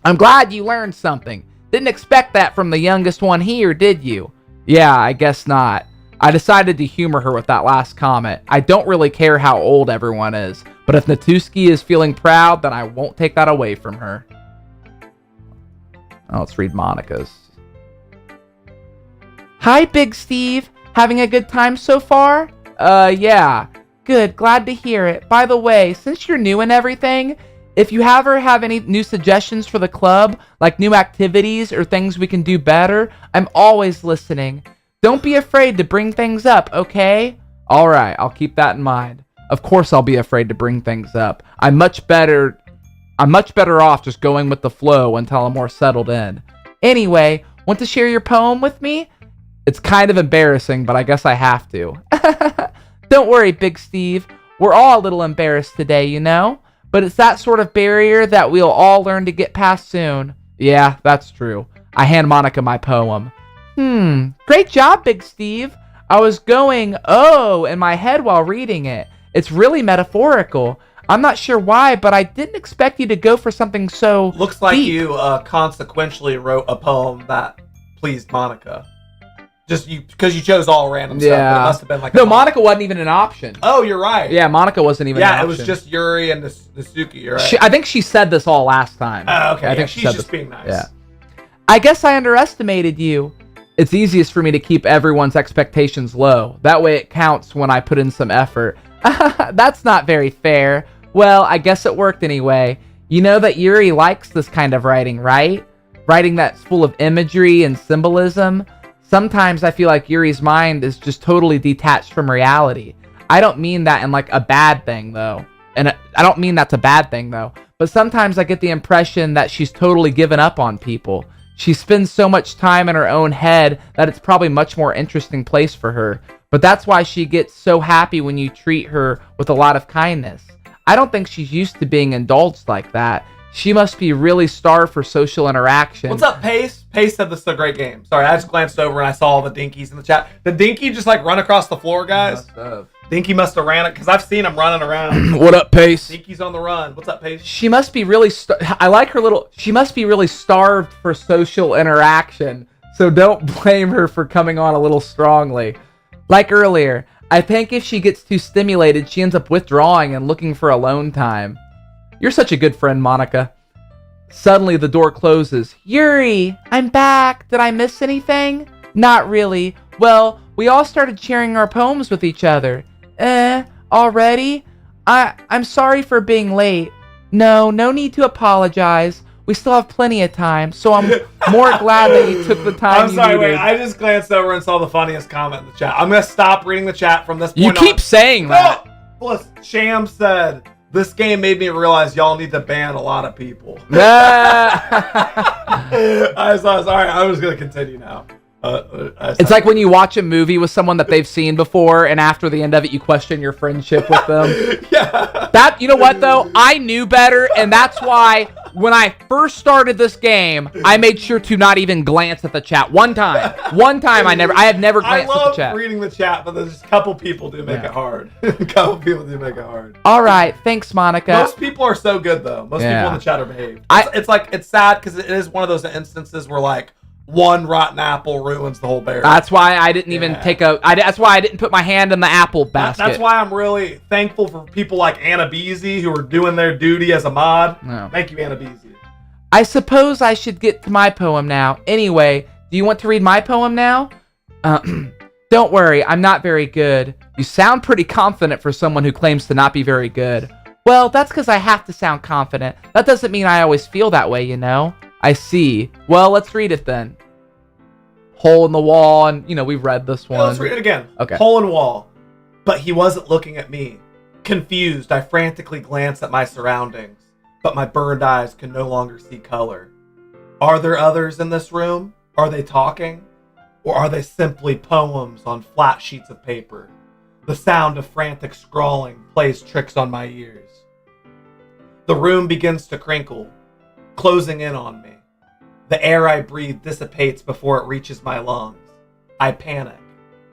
I'm glad you learned something. Didn't expect that from the youngest one here, did you? Yeah, I guess not. I decided to humor her with that last comment. I don't really care how old everyone is, but if Natuski is feeling proud, then I won't take that away from her. Oh, let's read Monica's. Hi, Big Steve. Having a good time so far? Yeah. Good, glad to hear it. By the way, since you're new and everything, if you ever have any new suggestions for the club, like new activities or things we can do better, I'm always listening. Don't be afraid to bring things up, okay? Alright, I'll keep that in mind. Of course I'll be afraid to bring things up. I'm much better off just going with the flow until I'm more settled in. Anyway, want to share your poem with me? It's kind of embarrassing, but I guess I have to. Don't worry, Big Steve. We're all a little embarrassed today, you know? But it's that sort of barrier that we'll all learn to get past soon. Yeah, that's true. I hand Monica my poem. Great job, Big Steve. I was going, oh, in my head while reading it. It's really metaphorical. I'm not sure why, but I didn't expect you to go for something so Looks like deep. you consequentially wrote a poem that pleased Monica. Just because you chose all random stuff. But it must have been like no, Monica wasn't even an option. Oh, you're right. Yeah, Monica wasn't even an option. Yeah, it was just Yuri and Nasuki, you're right. I think she said this all last time. Oh, okay. I think she's said just this. being nice. Yeah. I guess I underestimated you. It's easiest for me to keep everyone's expectations low. That way it counts when I put in some effort. That's not very fair. Well, I guess it worked anyway. You know that Yuri likes this kind of writing, right? Writing that's full of imagery and symbolism. Sometimes I feel like Yuri's mind is just totally detached from reality. I don't mean that in like a bad thing, though. And I don't mean that's a bad thing, though. But sometimes I get the impression that she's totally given up on people. She spends so much time in her own head that it's probably a much more interesting place for her. But that's why she gets so happy when you treat her with a lot of kindness. I don't think she's used to being indulged like that. She must be really starved for social interaction. What's up, Pace? Pace said this is a great game. Sorry, I just glanced over and I saw all the dinkies in the chat. Did Dinky just like run across the floor, guys? Dinky must have ran it because I've seen him running around. What up, Pace? Dinky's on the run. What's up, Pace? She must be really I like her little... She must be really starved for social interaction. So don't blame her for coming on a little strongly. Like earlier, I think if she gets too stimulated, she ends up withdrawing and looking for alone time. You're such a good friend, Monica. Suddenly, the door closes. Yuri, I'm back. Did I miss anything? Not really. Well, we all started sharing our poems with each other. Already? I'm sorry for being late. No need to apologize. We still have plenty of time, so I'm more glad that you took the time. I'm sorry, you needed. wait. I just glanced over and saw the funniest comment in the chat. I'm going to stop reading the chat from this point You on. keep saying that. Plus, Sham said, this game made me realize y'all need to ban a lot of people. Nah. I was going to continue now. It's like when you watch a movie with someone that they've seen before, and after the end of it, you question your friendship with them. Yeah. That, you know what though? I knew better, and that's why when I first started this game, I made sure to not even glance at the chat. One time I have never glanced at the chat. I love reading the chat, but there's a couple people do make it hard. A couple people do make it hard. All right, thanks, Monica. Most people are so good though. Most people in the chat are behaved. It's sad because it is one of those instances where like one rotten apple ruins the whole berry. That's why I didn't even that's why I didn't put my hand in the apple basket. That's why I'm really thankful for people like Anna Beasy who are doing their duty as a mod. No. Thank you, Anna Beasy. I suppose I should get to my poem now. Anyway, do you want to read my poem now? Don't worry, I'm not very good. You sound pretty confident for someone who claims to not be very good. Well, that's because I have to sound confident. That doesn't mean I always feel that way, you know? I see. Well, let's read it then. Hole in the wall, and, we've read this one. Yeah, let's read it again. Okay. Hole in wall. But he wasn't looking at me. Confused, I frantically glanced at my surroundings, but my burned eyes could no longer see color. Are there others in this room? Are they talking? Or are they simply poems on flat sheets of paper? The sound of frantic scrawling plays tricks on my ears. The room begins to crinkle, closing in on me. The air I breathe dissipates before it reaches my lungs. I panic.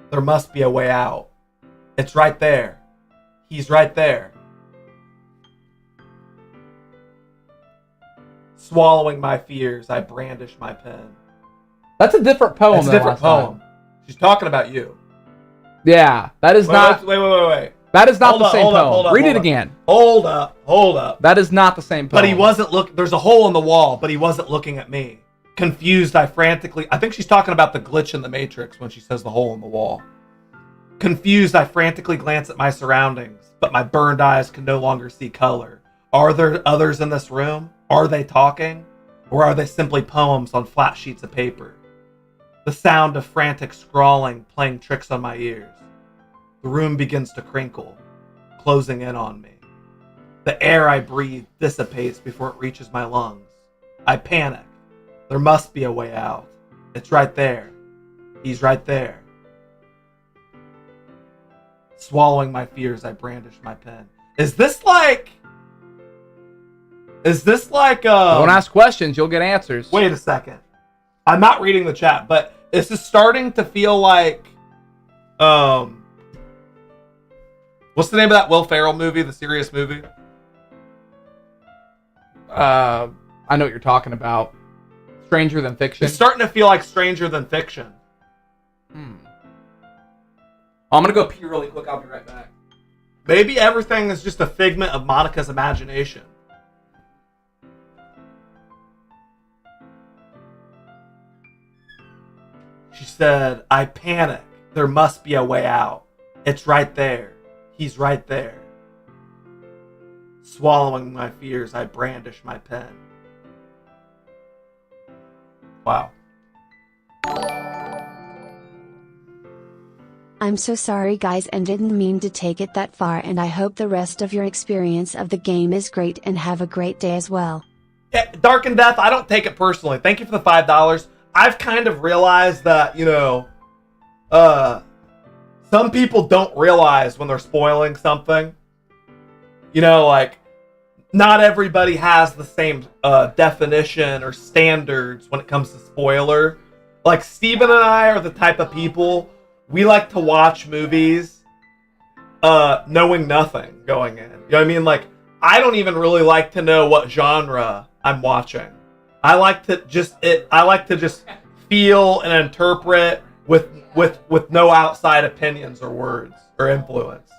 There must be a way out. It's right there. He's right there. Swallowing my fears, I brandish my pen. That's a different poem. That's a different poem. She's talking about you. Yeah, that is not. Wait. That is not the same poem. Read it again. Hold up. That is not the same poem. But he wasn't looking. There's a hole in the wall, but he wasn't looking at me. Confused, I think she's talking about the glitch in the Matrix when she says the hole in the wall. Confused, I frantically glance at my surroundings, but my burned eyes can no longer see color. Are there others in this room? Are they talking? Or are they simply poems on flat sheets of paper? The sound of frantic scrawling playing tricks on my ears. The room begins to crinkle, closing in on me. The air I breathe dissipates before it reaches my lungs. I panic. There must be a way out. It's right there. He's right there. Swallowing my fears, I brandish my pen. Is this like... Don't ask questions, you'll get answers. Wait a second. I'm not reading the chat, but this is starting to feel like... What's the name of that Will Ferrell movie, the serious movie? I know what you're talking about. Stranger Than Fiction. It's starting to feel like Stranger Than Fiction. I'm gonna go pee really quick. I'll be right back. Maybe everything is just a figment of Monica's imagination. She said, I panic. There must be a way out. It's right there. He's right there. Swallowing my fears, I brandish my pen. Wow. I'm so sorry guys and didn't mean to take it that far, and I hope the rest of your experience of the game is great and have a great day as well. Yeah, Dark and Death, I don't take it personally. Thank you for the $5. I've kind of realized that, some people don't realize when they're spoiling something. Not everybody has the same definition or standards when it comes to spoiler. Like, Steven and I are the type of people, we like to watch movies knowing nothing going in. You know what I mean? Like, I don't even really like to know what genre I'm watching. I like to just feel and interpret with no outside opinions or words or influence.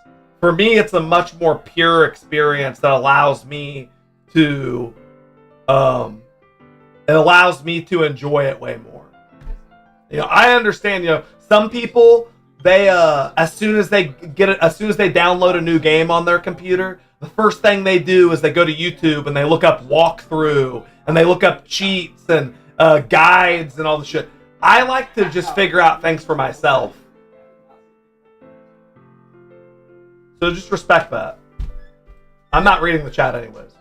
For me, it's a much more pure experience that allows me to enjoy it way more. I understand, some people, they as soon as they download a new game on their computer, the first thing they do is they go to YouTube and they look up walkthrough and they look up cheats and guides and all the shit. I like to just figure out things for myself. So just respect that. I'm not reading the chat anyways.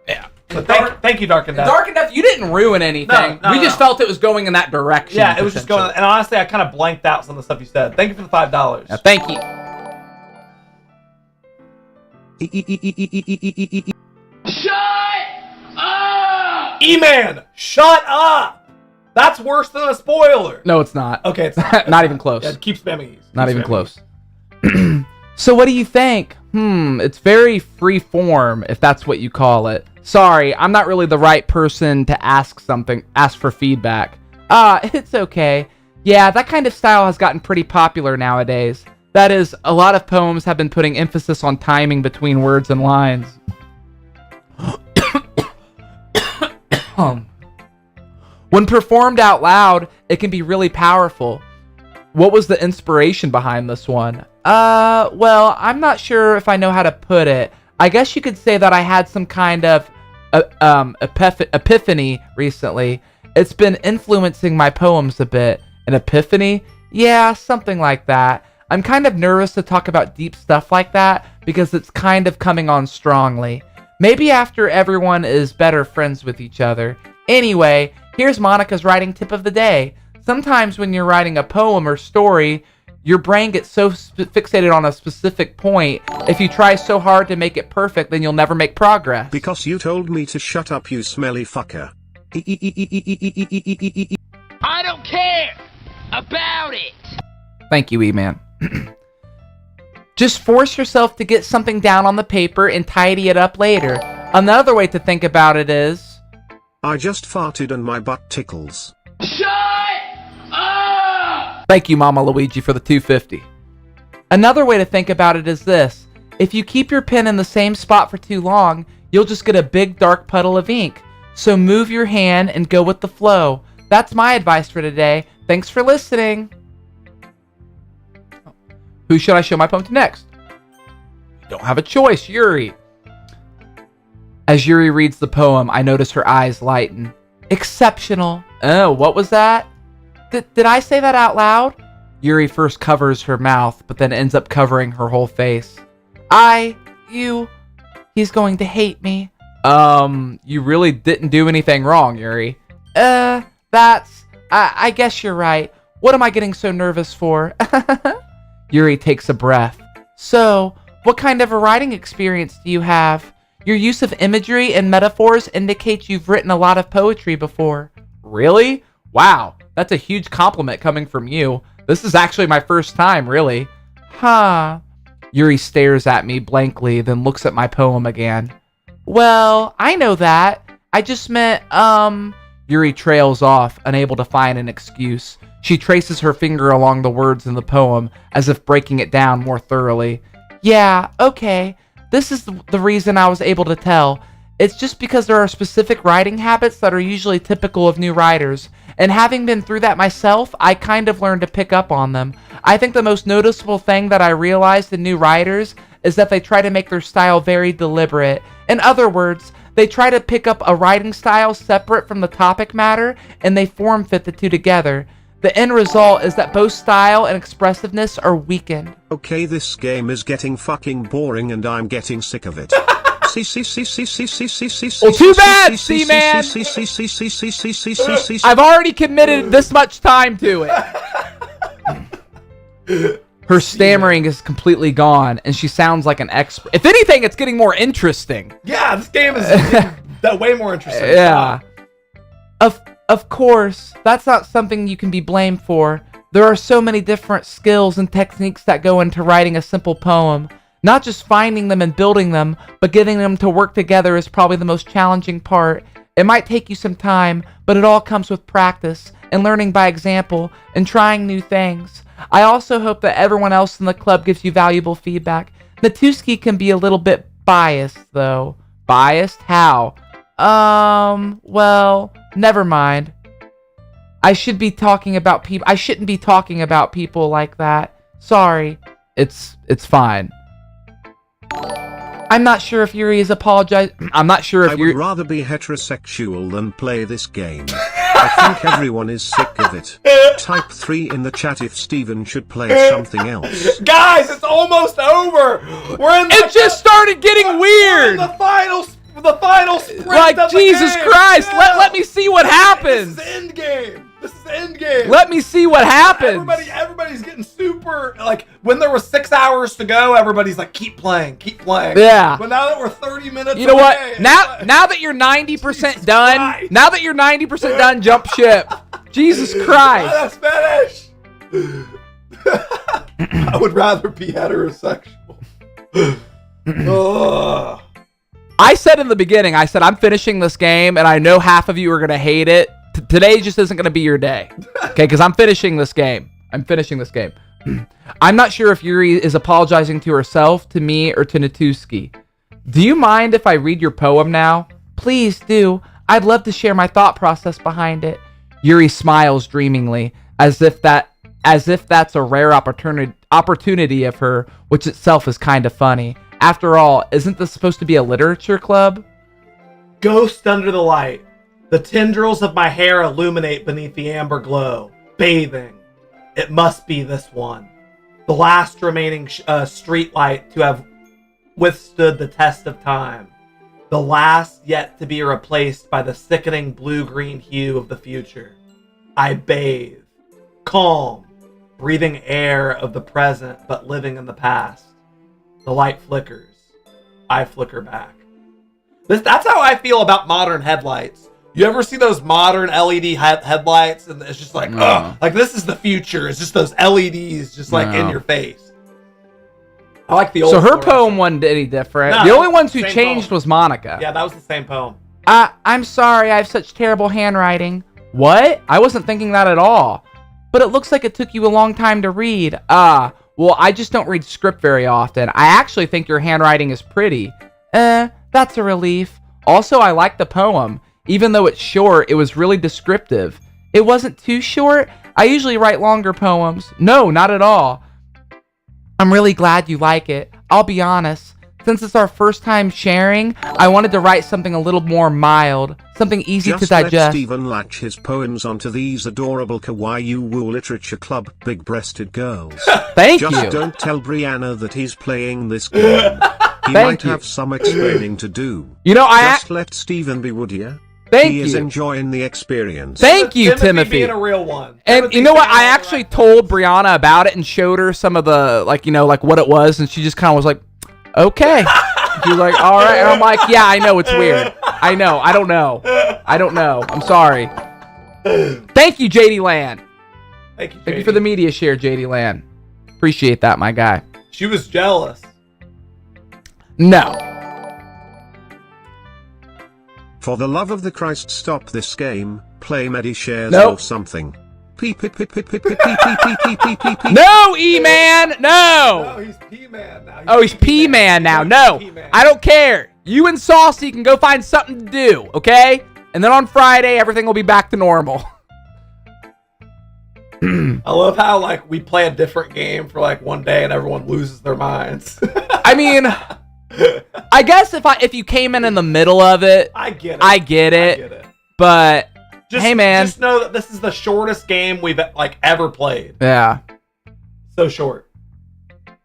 Yeah. But thank you, Dark and Death. Dark and Death, you didn't ruin anything. No, we just felt it was going in that direction. Yeah, it was just going. And honestly, I kind of blanked out some of the stuff you said. Thank you for the $5. Yeah, thank you. Shut up! E-Man, shut up! That's worse than a spoiler. No, it's not. Okay, it's not. Not even close. Yeah, keep spamming these. Not even close. So what do you think? It's very free form, if that's what you call it. Sorry, I'm not really the right person to ask for feedback. It's okay. Yeah, that kind of style has gotten pretty popular nowadays. That is, a lot of poems have been putting emphasis on timing between words and lines. When performed out loud, it can be really powerful. What was the inspiration behind this one? Well, I'm not sure if I know how to put it. I guess you could say that I had some kind of epiphany recently. It's been influencing my poems a bit. An epiphany? Yeah, something like that. I'm kind of nervous to talk about deep stuff like that because it's kind of coming on strongly. Maybe after everyone is better friends with each other. Anyway, here's Monica's writing tip of the day. Sometimes when you're writing a poem or story, your brain gets so fixated on a specific point. If you try so hard to make it perfect, then you'll never make progress. Because you told me to shut up, you smelly fucker. I don't care about it. Thank you, E-Man. Just force yourself to get something down on the paper and tidy it up later. Another way to think about it is... I just farted and my butt tickles. Shut up! Thank you, Mama Luigi, for the $2.50. Another way to think about it is this. If you keep your pen in the same spot for too long, you'll just get a big dark puddle of ink. So move your hand and go with the flow. That's my advice for today. Thanks for listening. Who should I show my poem to next? You don't have a choice, Yuri. As Yuri reads the poem, I notice her eyes lighten. Exceptional. Oh, what was that? Did I say that out loud? Yuri first covers her mouth, but then ends up covering her whole face. He's going to hate me. You really didn't do anything wrong, Yuri. I guess you're right. What am I getting so nervous for? Yuri takes a breath. So, what kind of a writing experience do you have? Your use of imagery and metaphors indicates you've written a lot of poetry before. Really? Wow, that's a huge compliment coming from you. This is actually my first time, really. Huh. Yuri stares at me blankly, then looks at my poem again. Well, I know that. I just meant, Yuri trails off, unable to find an excuse. She traces her finger along the words in the poem, as if breaking it down more thoroughly. Yeah, okay. This is the reason I was able to tell. It's just because there are specific writing habits that are usually typical of new writers. And having been through that myself, I kind of learned to pick up on them. I think the most noticeable thing that I realized in new writers is that they try to make their style very deliberate. In other words, they try to pick up a writing style separate from the topic matter, and they form fit the two together. The end result is that both style and expressiveness are weakened. Okay, this game is getting fucking boring and I'm getting sick of it. Well, too bad, C-Man! I've already committed this much time to it. Her stammering is completely gone, and she sounds like an expert. If anything, it's getting more interesting. Yeah, this game is that way more interesting. Yeah. Of course, that's not something you can be blamed for. There are so many different skills and techniques that go into writing a simple poem. Not just finding them and building them, but getting them to work together is probably the most challenging part. It might take you some time, but it all comes with practice and learning by example and trying new things. I also hope that everyone else in the club gives you valuable feedback. Natuski can be a little bit biased, though. Biased? How? Well, never mind. I shouldn't be talking about people like that. Sorry. It's fine. I'm not sure if Yuri is apologizing. I'm not sure if I would rather be heterosexual than play this game. I think everyone is sick of it. Type 3 in the chat if Steven should play something else. Guys, it's almost over. It just started getting weird. We're in the the final sprint Like, of the Jesus game. Christ, Yeah. let me see what happens. This is end game. This is end game. Let me see what happens. Everybody's getting super, like, when there was 6 hours to go, everybody's like, keep playing. Yeah. But now that we're 30 minutes You know what? away, Now that you're 90% done, Christ. now that you're 90% done, jump ship. Jesus Christ. Let us finish. I would rather be heterosexual. Ugh. I said in the beginning, I said, I'm finishing this game, and I know half of you are going to hate it. Today just isn't going to be your day. Okay, because I'm finishing this game. I'm not sure if Yuri is apologizing to herself, to me, or to Natuski. Do you mind if I read your poem now? Please do. I'd love to share my thought process behind it. Yuri smiles dreamingly, as if that's a rare opportunity of her, which itself is kind of funny. After all, isn't this supposed to be a literature club? Ghost under the light. The tendrils of my hair illuminate beneath the amber glow. Bathing. It must be this one. The last remaining street light to have withstood the test of time. The last yet to be replaced by the sickening blue-green hue of the future. I bathe. Calm. Breathing air of the present but living in the past. The light flickers. I flicker back. That's how I feel about modern headlights. You ever see those modern LED headlights? And it's just like, ugh. Like, this is the future. It's just those LEDs just like in your face. I like the old. So her poem wasn't any different. No, the only ones who same changed poem. was Monica. Yeah, that was the same poem. I'm sorry, I have such terrible handwriting. What? I wasn't thinking that at all. But it looks like it took you a long time to read. Well, I just don't read script very often. I actually think your handwriting is pretty. That's a relief. Also, I like the poem. Even though it's short, it was really descriptive. It wasn't too short. I usually write longer poems. No, not at all. I'm really glad you like it. I'll be honest. Since it's our first time sharing, I wanted to write something a little more mild. Something easy to digest. Let Stephen latch his poems onto these adorable Kawaii Woo Literature Club big-breasted girls. Thank you. Just don't tell Brianna that he's playing this game. He might have some explaining to do. You know, Just let Stephen be, would ya? He is enjoying the experience. Thank you, Timothy. being a real one. And you know what? I actually told Brianna about it and showed her some of the, like what it was, and she just kind of was like, okay. She was like, all right. And I'm like, yeah, I know it's weird. I know. I don't know. I'm sorry. Thank you, JD Land. Thank you, Thank you for the media share, JD Land. Appreciate that, my guy. She was jealous. No. For the love of the Christ, stop this game. Play Medi shares Nope. or something. No, E-Man! No! No, he's P-Man now. Oh, he's P-Man now. No, I don't care. You and Saucy can go find something to do, okay? And then on Friday, everything will be back to normal. I love how, like, we play a different game for, like, one day and everyone loses their minds. I mean, I guess if you came in the middle of it, I get it. But Just, hey, man, just know that this is the shortest game we've like ever played. Yeah, so short.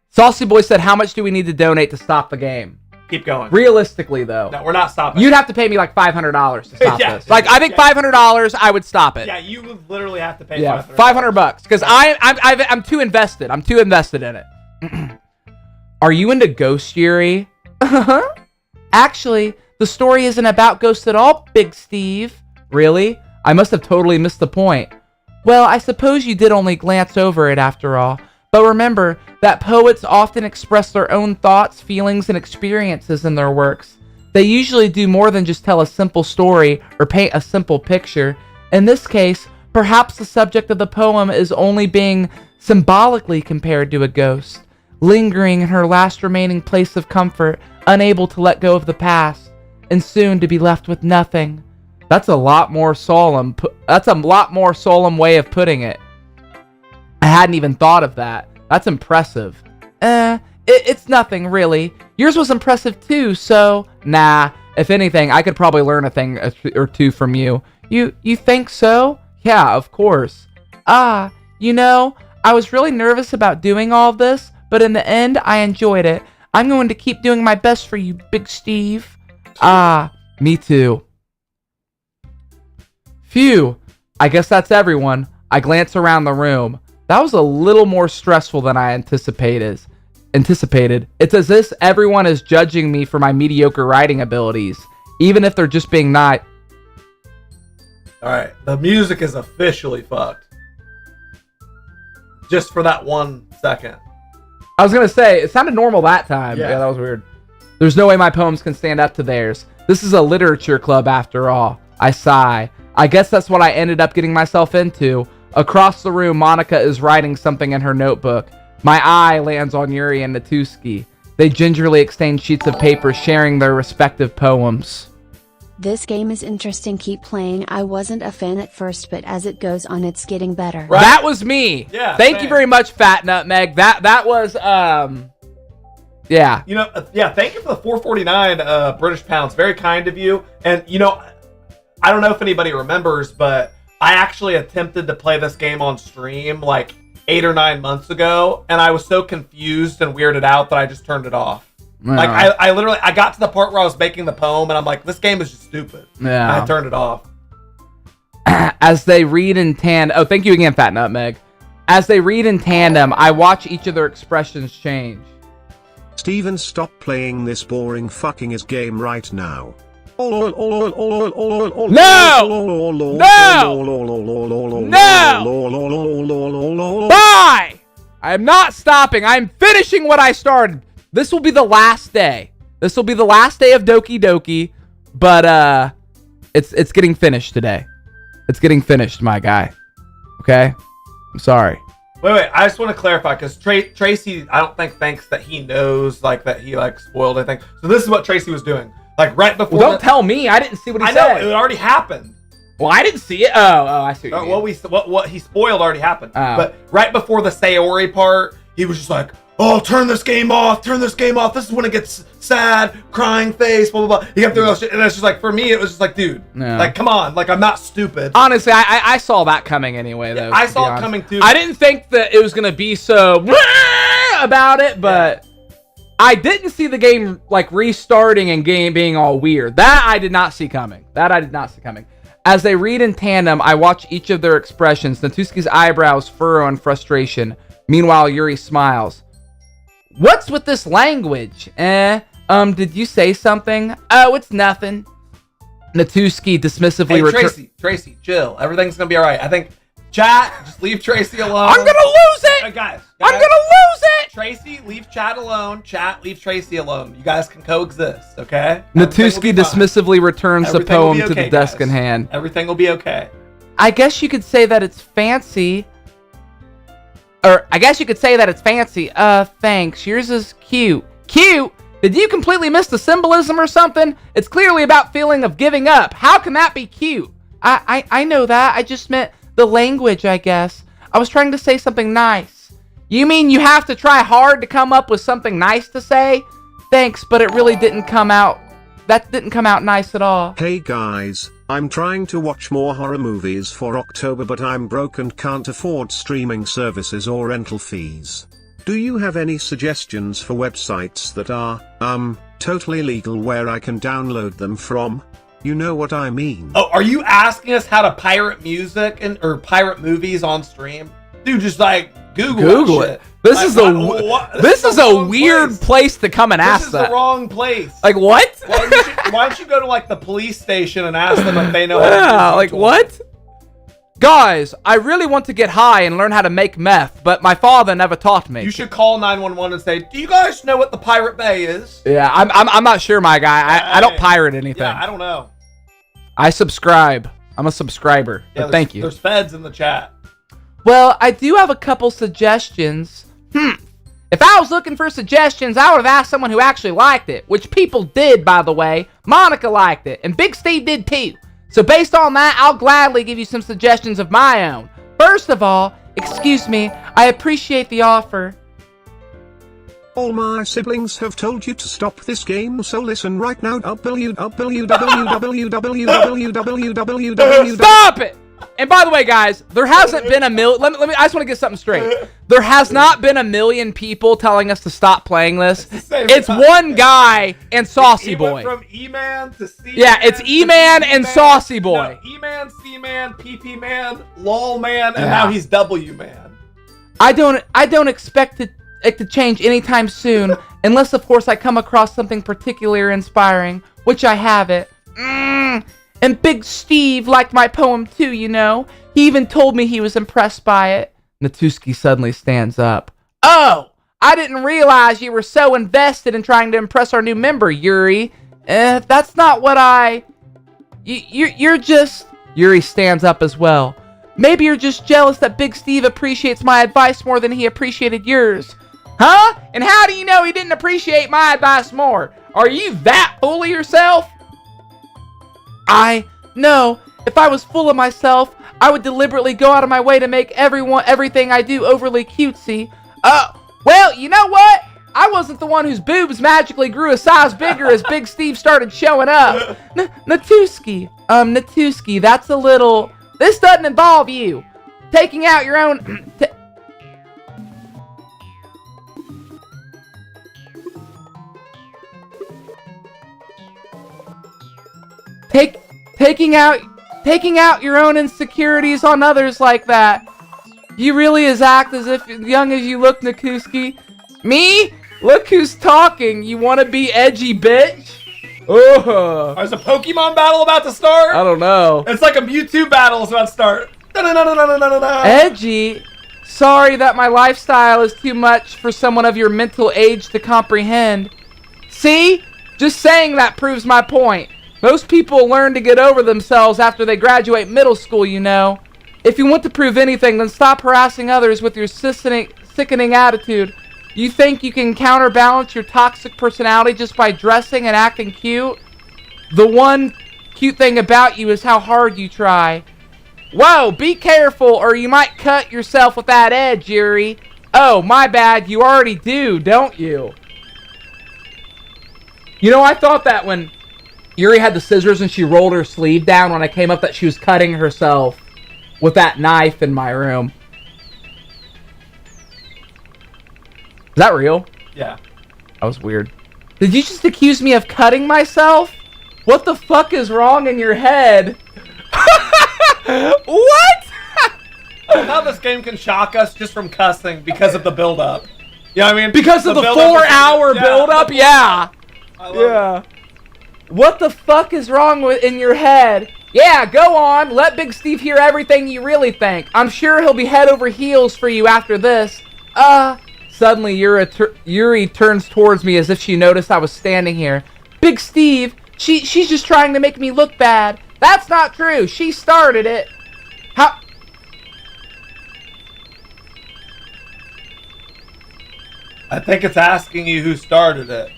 Saucy Boy said, "How much do we need to donate to stop the game?" Keep going. Realistically, though, no, we're not stopping. You'd have to pay me like $500 to stop Yeah. this. Like, I think $500, I would stop it. Yeah, you would literally have to pay. Yeah, $500 because I'm too invested. I'm too invested in it. Are you into Ghost, Yuri? Actually, the story isn't about ghosts at all, Big Steve. Really? I must have totally missed the point. Well, I suppose you did only glance over it after all. But remember that poets often express their own thoughts, feelings, and experiences in their works. They usually do more than just tell a simple story or paint a simple picture. In this case, perhaps the subject of the poem is only being symbolically compared to a ghost, lingering in her last remaining place of comfort, unable to let go of the past, and soon to be left with nothing. That's a lot more solemn. That's a lot more solemn way of putting it. I hadn't even thought of that. That's impressive. It's nothing really. Yours was impressive too. So, nah. If anything, I could probably learn a thing or two from you. You think so? Yeah, of course. You know, I was really nervous about doing all of this, but in the end, I enjoyed it. I'm going to keep doing my best for you, Big Steve. Ah, me too. Phew. I guess that's everyone. I glance around the room. That was a little more stressful than I anticipated. It's as if everyone is judging me for my mediocre writing abilities, even if they're just being nice. All right, the music is officially fucked. Just for that 1 second. I was going to say, it sounded normal that time. Yeah, that was weird. There's no way my poems can stand up to theirs. This is a literature club after all. I sigh. I guess that's what I ended up getting myself into. Across the room, Monica is writing something in her notebook. My eye lands on Yuri and Natuski. They gingerly exchange sheets of paper, sharing their respective poems. This game is interesting. Keep playing. I wasn't a fan at first, but as it goes on, it's getting better. Right. That was me. Yeah. Thank you very much, Fat Nutmeg. That was yeah. You know, thank you for the 449 British pounds. Very kind of you. And you know, I don't know if anybody remembers, but I actually attempted to play this game on stream like 8 or 9 months ago, and I was so confused and weirded out that I just turned it off. Yeah. Like I literally got to the part where I was making the poem and I'm like, this game is just stupid. Yeah. I turned it off. As they read in tandem, oh, thank you again, Fat Nutmeg. As they read in tandem, I watch each of their expressions change. Steven, stop playing this boring fucking game right now. No! Bye! I am not stopping. I am finishing what I started. This will be the last day. This will be the last day of Doki Doki, but it's getting finished today. It's getting finished, my guy. Okay? I'm sorry. Wait. I just want to clarify because Tracy, I don't think thinks that he knows like that he like spoiled anything. So this is what Tracy was doing. Like right before. Well, don't tell me. I didn't see what he said. I know it already happened. Well, I didn't see it. Oh, I see. What he spoiled already happened. But right before the Sayori part, he was just like, "Oh, turn this game off. Turn this game off. This is when it gets sad, crying face, blah blah blah." He kept doing all shit, and it's just like for me, it was just like, dude, like come on, like I'm not stupid. Honestly, I saw that coming anyway, though. I saw it coming too. I didn't think that it was gonna be so about it, but. I didn't see the game like restarting and game being all weird. That I did not see coming. As they read in tandem, I watch each of their expressions. Natuski's eyebrows furrow in frustration. Meanwhile, Yuri smiles. What's with this language? Did you say something? Oh, it's nothing. Natuski dismissively Tracy, chill. Everything's gonna be alright. I think chat, just leave Tracy alone. I'm gonna lose it! Guys, I'm gonna lose it! Tracy, leave chat alone. Chat, leave Tracy alone. You guys can coexist, okay? Natuski dismissively returns the poem to the desk in hand. Everything will be okay. I guess you could say that it's fancy. Thanks. Yours is cute. Cute? Did you completely miss the symbolism or something? It's clearly about feeling of giving up. How can that be cute? I know that. I just meant the language, I guess. I was trying to say something nice. You mean you have to try hard to come up with something nice to say? Thanks, but it really didn't come out. That didn't come out nice at all. Hey guys, I'm trying to watch more horror movies for October, but I'm broke and can't afford streaming services or rental fees. Do you have any suggestions for websites that are, totally legal where I can download them from? You know what I mean. Oh, are you asking us how to pirate music or pirate movies on stream? Dude, just like Google it. This is a weird place to come and ask that. This is the wrong place. Like what? Why don't you go to like the police station and ask them if they know? Yeah, like what? Guys, I really want to get high and learn how to make meth, but my father never taught me. You should call 911 and say, "Do you guys know what the Pirate Bay is?" Yeah, I'm not sure, my guy. I don't pirate anything. Yeah, I don't know. I subscribe. I'm a subscriber. Yeah, but thank you. There's feds in the chat. Well, I do have a couple suggestions. If I was looking for suggestions, I would have asked someone who actually liked it, which people did, by the way. Monica liked it, and Big Steve did too. So based on that, I'll gladly give you some suggestions of my own. First of all, excuse me, I appreciate the offer. All my siblings have told you to stop this game, so listen right now. Stop it! And by the way, guys, there hasn't been a million. Let me. I just want to get something straight. There has not been a million people telling us to stop playing this. It's one guy and Saucy Boy. From E-Man to C-Man. Yeah, it's E-Man and Saucy Boy. No, E-Man, C-Man, PP Man, LOL Man, and now he's W Man. I don't expect it to change anytime soon, unless of course I come across something particularly inspiring, which I haven't. And Big Steve liked my poem too, you know. He even told me he was impressed by it. Natuski suddenly stands up. Oh, I didn't realize you were so invested in trying to impress our new member, Yuri. That's not what you're just... Yuri stands up as well. Maybe you're just jealous that Big Steve appreciates my advice more than he appreciated yours. Huh? And how do you know he didn't appreciate my advice more? Are you that full of yourself? No, if I was full of myself, I would deliberately go out of my way to make everything I do overly cutesy. Well, you know what? I wasn't the one whose boobs magically grew a size bigger as Big Steve started showing up. Natuski, that's a little... This doesn't involve you. Taking out your own... Taking out your own insecurities on others like that. You really act as if young as you look, Nakuski. Me? Look who's talking. You want to be edgy, bitch? Oh. Is a Pokemon battle about to start? I don't know. It's like a Mewtwo battle is about to start. Edgy? Sorry that my lifestyle is too much for someone of your mental age to comprehend. See? Just saying that proves my point. Most people learn to get over themselves after they graduate middle school, you know. If you want to prove anything, then stop harassing others with your sickening attitude. You think you can counterbalance your toxic personality just by dressing and acting cute? The one cute thing about you is how hard you try. Whoa, be careful or you might cut yourself with that edge, Yuri. Oh, my bad, you already do, don't you? You know, I thought that when Yuri had the scissors and she rolled her sleeve down when I came up that she was cutting herself with that knife in my room. Is that real? Yeah. That was weird. Did you just accuse me of cutting myself? What the fuck is wrong in your head? What? How this game can shock us just from cussing because of the build-up. You know what I mean? Because of the 4-hour build-up? Yeah. Yeah. What the fuck is wrong in your head? Yeah, go on. Let Big Steve hear everything you really think. I'm sure he'll be head over heels for you after this. Suddenly Yuri turns towards me as if she noticed I was standing here. Big Steve, she's just trying to make me look bad. That's not true. She started it. How? I think it's asking you who started it.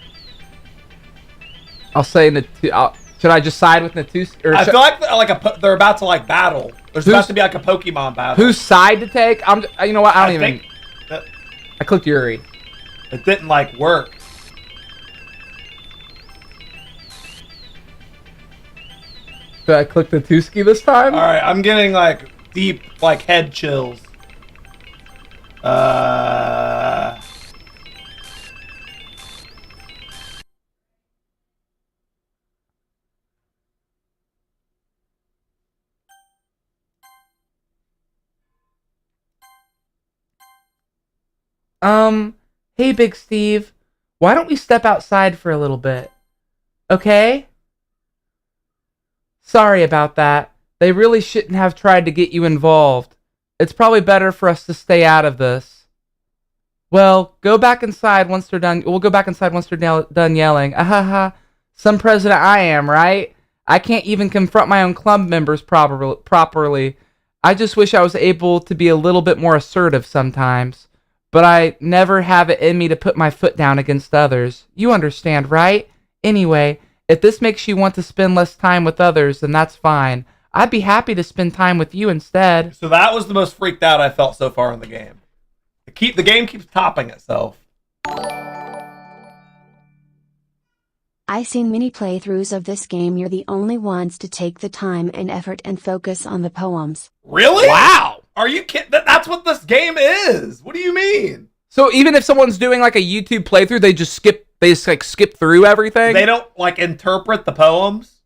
I'll say should I just side with Natuski? I feel like they're about to like battle. There's about to be like a Pokemon battle. Whose side to take? You know what? I don't even. I clicked Yuri. It didn't like work. Did I click Natuski this time? All right, I'm getting like deep like head chills. Hey Big Steve, why don't we step outside for a little bit? Okay? Sorry about that. They really shouldn't have tried to get you involved. It's probably better for us to stay out of this. Well, go back inside once they're done. We'll go back inside once they're done yelling. Ahaha. Some president I am, right? I can't even confront my own club members properly. I just wish I was able to be a little bit more assertive sometimes. But I never have it in me to put my foot down against others. You understand, right? Anyway, if this makes you want to spend less time with others, then that's fine. I'd be happy to spend time with you instead. So that was the most freaked out I felt so far in the game. The game keeps topping itself. I seen many playthroughs of this game. You're the only ones to take the time and effort and focus on the poems. Really? Wow. Are you kidding? That's what this game is. What do you mean? So even if someone's doing like a YouTube playthrough, they just skip through everything? They don't like interpret the poems?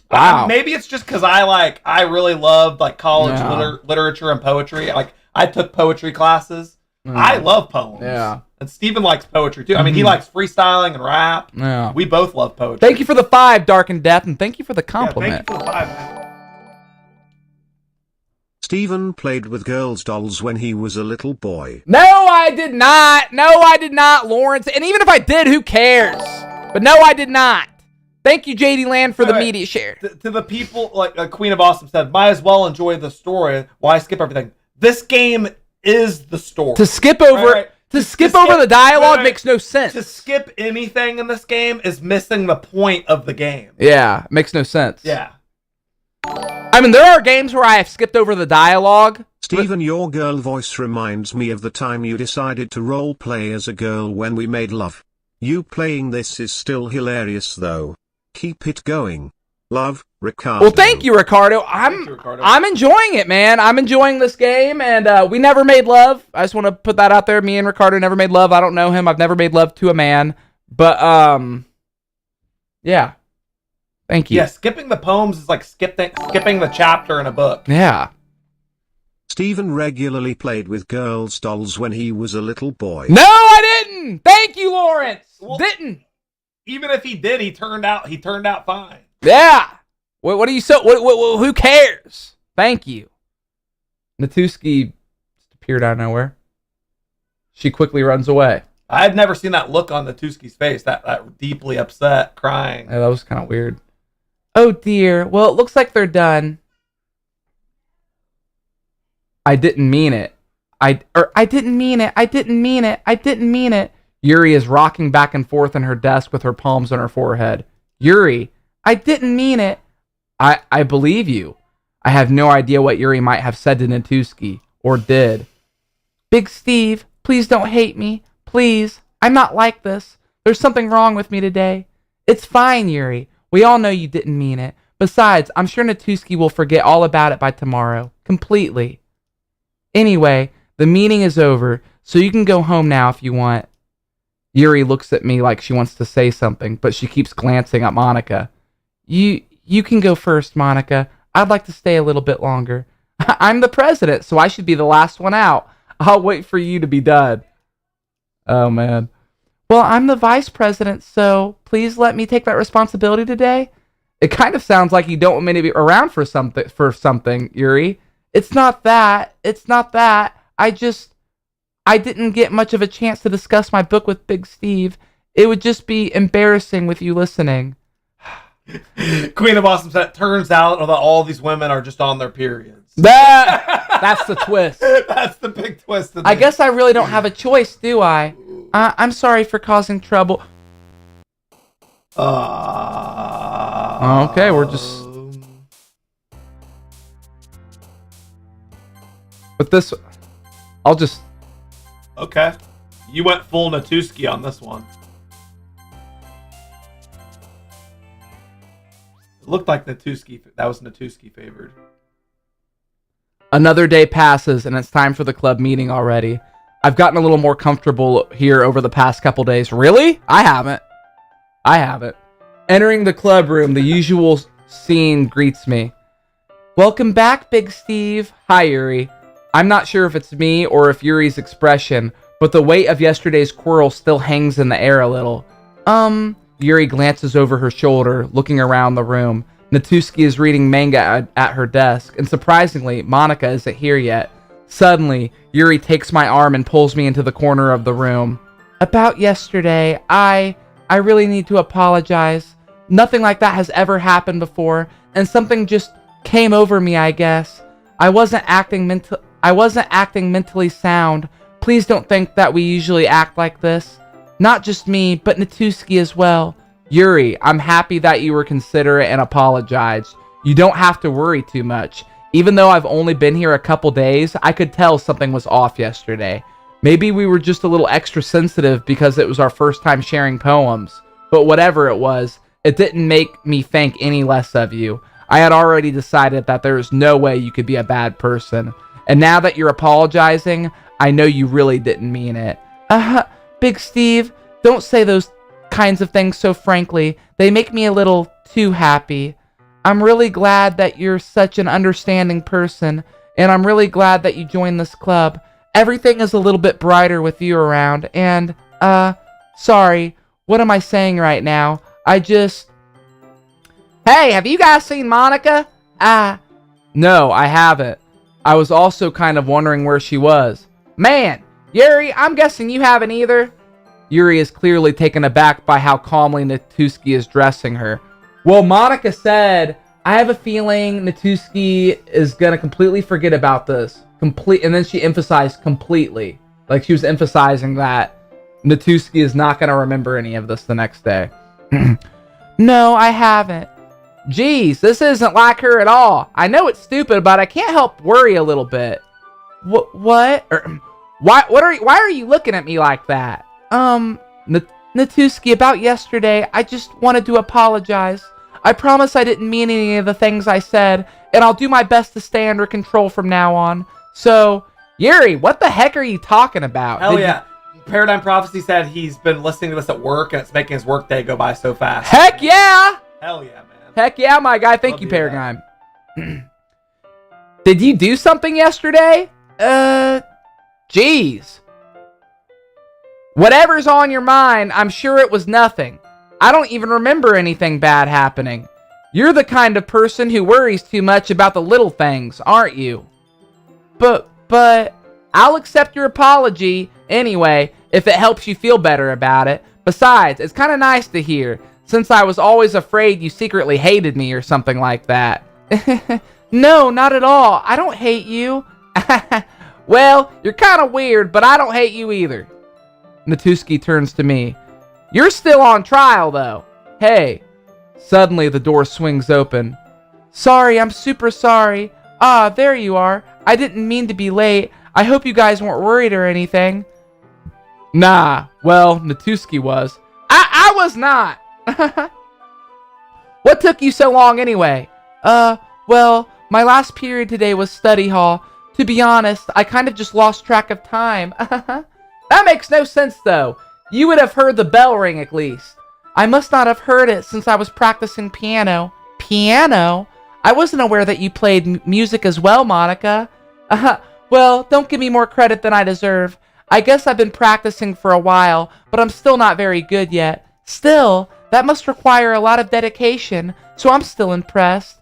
Wow. Maybe it's just because I really loved like college literature and poetry. Like I took poetry classes. I love poems. Yeah. And Steven likes poetry too. I mean, he likes freestyling and rap. Yeah. We both love poetry. Thank you for the 5, Dark and Death, and thank you for the compliment. Yeah, thank you for the 5, man. Steven played with girls' dolls when he was a little boy. No, I did not. No, I did not, Lawrence. And even if I did, who cares? But no, I did not. Thank you, JD Land, for the media share. To the people, like Queen of Awesome said, might as well enjoy the story. Why skip everything? This game is the story. To skip over the dialogue makes no sense. To skip anything in this game is missing the point of the game. Yeah, makes no sense. Yeah. I mean, there are games where I have skipped over the dialogue. Steven, your girl voice reminds me of the time you decided to role play as a girl when we made love. You playing this is still hilarious though. Keep it going. Love, Ricardo. Well, thank you, Ricardo. I'm enjoying it, man. I'm enjoying this game, and we never made love. I just want to put that out there. Me and Ricardo never made love. I don't know him. I've never made love to a man. But, yeah. Thank you. Yeah, skipping the poems is like skipping the chapter in a book. Yeah. Steven regularly played with girls' dolls when he was a little boy. No, I didn't. Thank you, Lawrence. Didn't. Even if he did, he turned out fine. Yeah. What are you so? Who cares? Thank you. Natuski appeared out of nowhere. She quickly runs away. I had never seen that look on Natuski's face. That deeply upset, crying. Yeah, that was kind of weird. Oh dear. Well, it looks like they're done. I didn't mean it. I didn't mean it. I didn't mean it. I didn't mean it. Yuri is rocking back and forth in her desk with her palms on her forehead. Yuri, I didn't mean it. I believe you. I have no idea what Yuri might have said to Natuski, or did. Big Steve, please don't hate me. Please. I'm not like this. There's something wrong with me today. It's fine, Yuri. We all know you didn't mean it. Besides, I'm sure Natuski will forget all about it by tomorrow. Completely. Anyway, the meeting is over, so you can go home now if you want. Yuri looks at me like she wants to say something, but she keeps glancing at Monica. You can go first, Monica. I'd like to stay a little bit longer. I'm the president, so I should be the last one out. I'll wait for you to be done. Oh, man. Well, I'm the vice president, so please let me take that responsibility today. It kind of sounds like you don't want me to be around for something, Yuri. It's not that. It's not that. I didn't get much of a chance to discuss my book with Big Steve. It would just be embarrassing with you listening. Queen of Awesome said, turns out that all these women are just on their periods. That's the twist. That's the big twist. I guess I really don't have a choice, do I? I'm sorry for causing trouble. Okay, we're just... But this... I'll just... Okay. You went full Natuski on this one. It looked like Natuski. That was Natuski favored. Another day passes, and it's time for the club meeting already. I've gotten a little more comfortable here over the past couple days. Really? I haven't. Entering the club room, the usual scene greets me. Welcome back, Big Steve. Hi, Yuri. I'm not sure if it's me or if Yuri's expression, but the weight of yesterday's quarrel still hangs in the air a little. Yuri glances over her shoulder, looking around the room. Natuski is reading manga at her desk, and surprisingly, Monica isn't here yet. Suddenly, Yuri takes my arm and pulls me into the corner of the room. About yesterday, I really need to apologize. Nothing like that has ever happened before, and something just came over me, I guess. I wasn't acting mentally sound. Please don't think that we usually act like this. Not just me, but Natuski as well. Yuri, I'm happy that you were considerate and apologized. You don't have to worry too much. Even though I've only been here a couple days, I could tell something was off yesterday. Maybe we were just a little extra sensitive because it was our first time sharing poems. But whatever it was, it didn't make me think any less of you. I had already decided that there is no way you could be a bad person. And now that you're apologizing, I know you really didn't mean it. Big Steve, don't say those kinds of things so frankly. They make me a little too happy. I'm really glad that you're such an understanding person, and I'm really glad that you joined this club. Everything is a little bit brighter with you around, and, sorry, what am I saying right now? Hey, have you guys seen Monica? No, I haven't. I was also kind of wondering where she was. Man, Yuri, I'm guessing you haven't either. Yuri is clearly taken aback by how calmly Natuski is dressing her. Well, Monica said, I have a feeling Natuski is going to completely forget about this. And then she emphasized completely. Like she was emphasizing that Natuski is not going to remember any of this the next day. No, I haven't. Geez, this isn't like her at all. I know it's stupid, but I can't help worry a little bit. What? Why are you looking at me like that? Natuski, about yesterday, I just wanted to apologize. I promise I didn't mean any of the things I said, and I'll do my best to stay under control from now on. So, Yuri, what the heck are you talking about? Hell yeah. Paradigm Prophecy said he's been listening to this at work, and it's making his work day go by so fast. Heck yeah! Hell yeah, man. Heck yeah, my guy. Thank you, Paradigm. Did you do something yesterday? Jeez. Whatever's on your mind, I'm sure it was nothing. I don't even remember anything bad happening. You're the kind of person who worries too much about the little things, aren't you? But, I'll accept your apology anyway, if it helps you feel better about it. Besides, it's kind of nice to hear, since I was always afraid you secretly hated me or something like that. No, not at all. I don't hate you. Well, you're kind of weird, but I don't hate you either. Natuski turns to me. You're still on trial, though. Hey. Suddenly, the door swings open. Sorry, I'm super sorry. Ah, there you are. I didn't mean to be late. I hope you guys weren't worried or anything. Nah, well, Natuski was. I was not. What took you so long anyway? Well, my last period today was study hall. To be honest, I kind of just lost track of time. That makes no sense, though. You would have heard the bell ring at least. I must not have heard it since I was practicing piano. Piano? I wasn't aware that you played music as well, Monica. Well, don't give me more credit than I deserve. I guess I've been practicing for a while, but I'm still not very good yet. Still, that must require a lot of dedication, so I'm still impressed.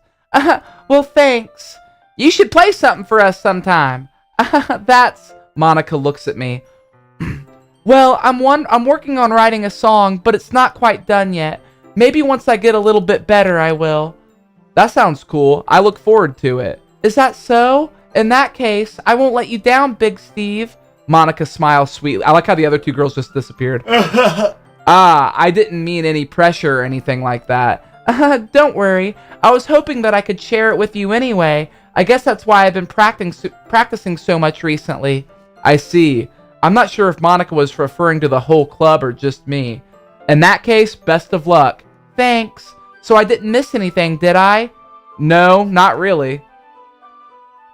Well, thanks. You should play something for us sometime. Monica looks at me. Well, I'm working on writing a song, but it's not quite done yet. Maybe once I get a little bit better, I will. That sounds cool. I look forward to it. Is that so? In that case, I won't let you down, Big Steve. Monica smiles sweetly. I like how the other two girls just disappeared. I didn't mean any pressure or anything like that. Don't worry. I was hoping that I could share it with you anyway. I guess that's why I've been practicing so much recently. I see. I'm not sure if Monica was referring to the whole club or just me. In that case, best of luck. Thanks. So I didn't miss anything, did I? No, not really.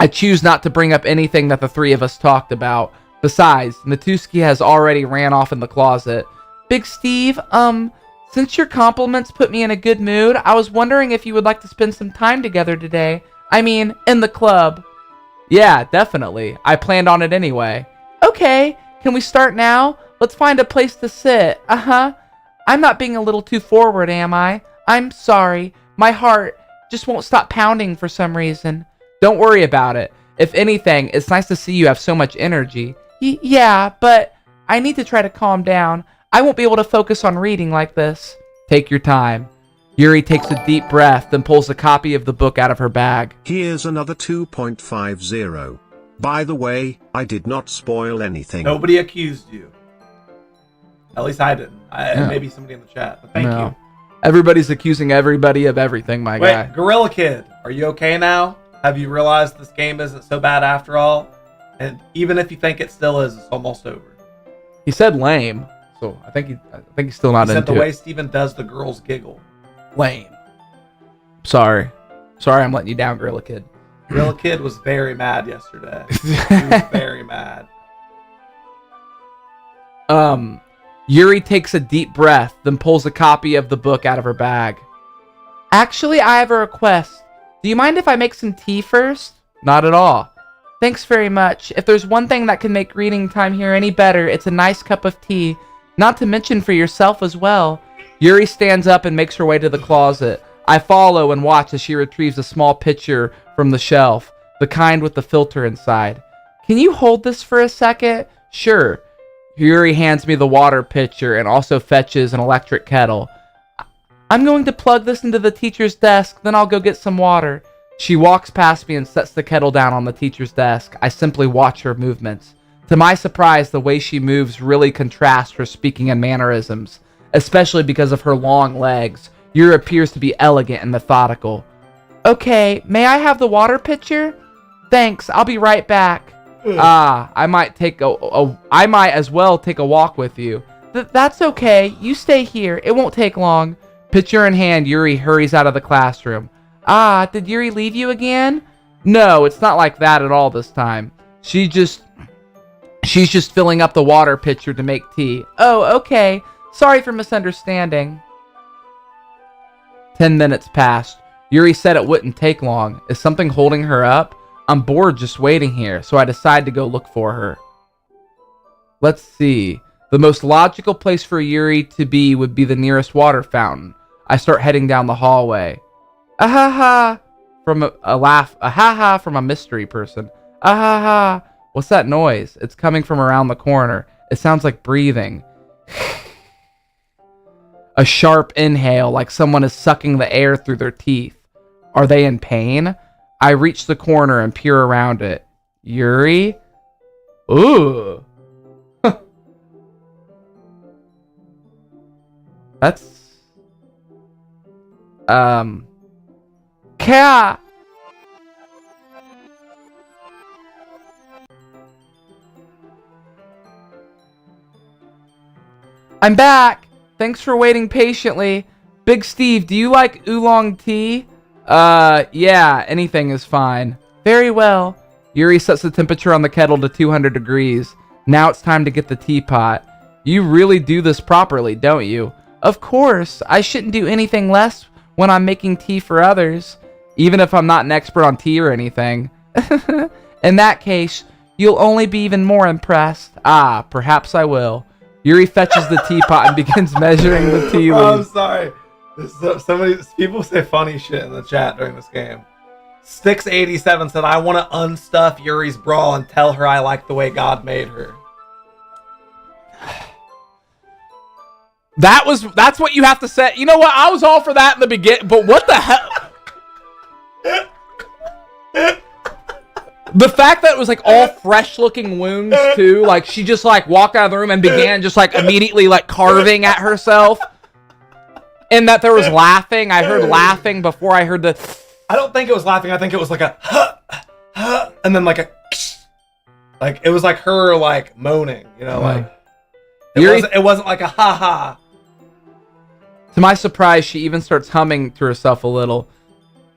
I choose not to bring up anything that the three of us talked about. Besides, Natuski has already ran off in the closet. Big Steve, since your compliments put me in a good mood, I was wondering if you would like to spend some time together today. I mean, in the club. Yeah, definitely. I planned on it anyway. Okay, can we start now? Let's find a place to sit. I'm not being a little too forward, am I? I'm sorry. My heart just won't stop pounding for some reason. Don't worry about it. If anything, it's nice to see you have so much energy. Yeah, but I need to try to calm down. I won't be able to focus on reading like this. Take your time. Yuri takes a deep breath, then pulls a copy of the book out of her bag. Here's another 2.50. By the way, I did not spoil anything. Nobody accused you. At least I didn't. Maybe somebody in the chat, but thank you. Everybody's accusing everybody of everything, my guy. Wait, Gorilla Kid, are you okay now? Have you realized this game isn't so bad after all? And even if you think it still is, it's almost over. He said lame, So I think he's still not He said into the way it. Steven does the girls giggle. Lame. Sorry, I'm letting you down, Gorilla Kid. Gorilla Kid was very mad yesterday. He was very mad. Yuri takes a deep breath, then pulls a copy of the book out of her bag. Actually, I have a request. Do you mind if I make some tea first? Not at all. Thanks very much. If there's one thing that can make reading time here any better, it's a nice cup of tea. Not to mention for yourself as well. Yuri stands up and makes her way to the closet. I follow and watch as she retrieves a small pitcher from the shelf, the kind with the filter inside. Can you hold this for a second? Sure. Yuri hands me the water pitcher and also fetches an electric kettle. I'm going to plug this into the teacher's desk, then I'll go get some water. She walks past me and sets the kettle down on the teacher's desk. I simply watch her movements. To my surprise, the way she moves really contrasts her speaking and mannerisms, especially because of her long legs. Yuri appears to be elegant and methodical. Okay, may I have the water pitcher? Thanks, I'll be right back. I might as well take a walk with you. That's okay. You stay here. It won't take long. Pitcher in hand, Yuri hurries out of the classroom. Did Yuri leave you again? No, it's not like that at all this time. She's just filling up the water pitcher to make tea. Oh, okay. Sorry for misunderstanding. 10 minutes passed. Yuri said it wouldn't take long. Is something holding her up? I'm bored just waiting here, so I decide to go look for her. Let's see. The most logical place for Yuri to be would be the nearest water fountain. I start heading down the hallway. Ahaha! From a laugh. Ahaha from a mystery person. Ahaha! What's that noise? It's coming from around the corner. It sounds like breathing. A sharp inhale, like someone is sucking the air through their teeth. Are they in pain? I reach the corner and peer around it. Yuri? Ooh. That's... Cat! I'm back! Thanks for waiting patiently. Big Steve, do you like oolong tea? Yeah, anything is fine. Very well. Yuri sets the temperature on the kettle to 200 degrees. Now it's time to get the teapot. You really do this properly, don't you? Of course. I shouldn't do anything less when I'm making tea for others, even if I'm not an expert on tea or anything. In that case, you'll only be even more impressed. Perhaps I will. Yuri fetches the teapot and begins measuring the tea leaves. Oh, I'm sorry. People say funny shit in the chat during this game. Sticks87 said, I want to unstuff Yuri's bra and tell her I like the way God made her. That's what you have to say. You know what? I was all for that in the beginning, but what the hell? The fact that it was like all fresh looking wounds too, like she just like walked out of the room and began just like immediately like carving at herself. And that there was laughing. I heard laughing before I heard the... I don't think it was laughing. I think it was like a and then like a... Like, it was like her like moaning, you know, like... It wasn't like a ha-ha. To my surprise, she even starts humming to herself a little.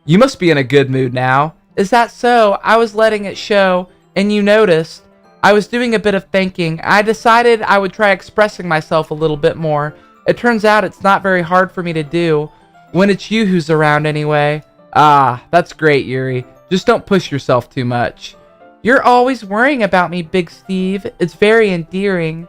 You must be in a good mood now. Is that so? I was letting it show, and you noticed. I was doing a bit of thinking. I decided I would try expressing myself a little bit more. It turns out it's not very hard for me to do. When it's you who's around anyway. That's great, Yuri. Just don't push yourself too much. You're always worrying about me, Big Steve. It's very endearing.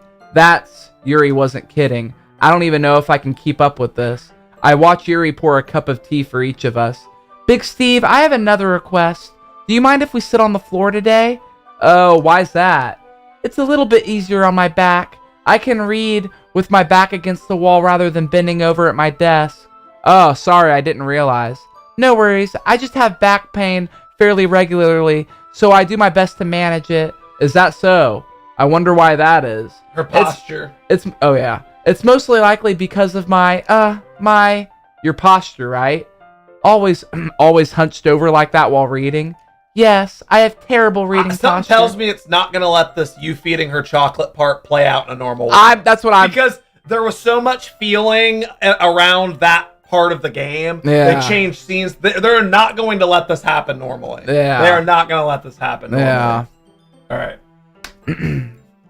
Yuri wasn't kidding. I don't even know if I can keep up with this. I watch Yuri pour a cup of tea for each of us. Big Steve, I have another request. Do you mind if we sit on the floor today? Oh, why's that? It's a little bit easier on my back. I can read with my back against the wall rather than bending over at my desk. Oh, sorry, I didn't realize. No worries. I just have back pain fairly regularly, so I do my best to manage it. Is that so? I wonder why that is. Her posture. Oh yeah. It's mostly likely because of your posture, right? Always hunched over like that while reading. Yes, I have terrible reading posture. Something tells me it's not gonna let this you feeding her chocolate part play out in a normal way. That's what I'm... Because there was so much feeling around that part of the game. Yeah. They changed scenes. They're not going to let this happen normally. Yeah. They are not going to let this happen normally. Yeah. All right.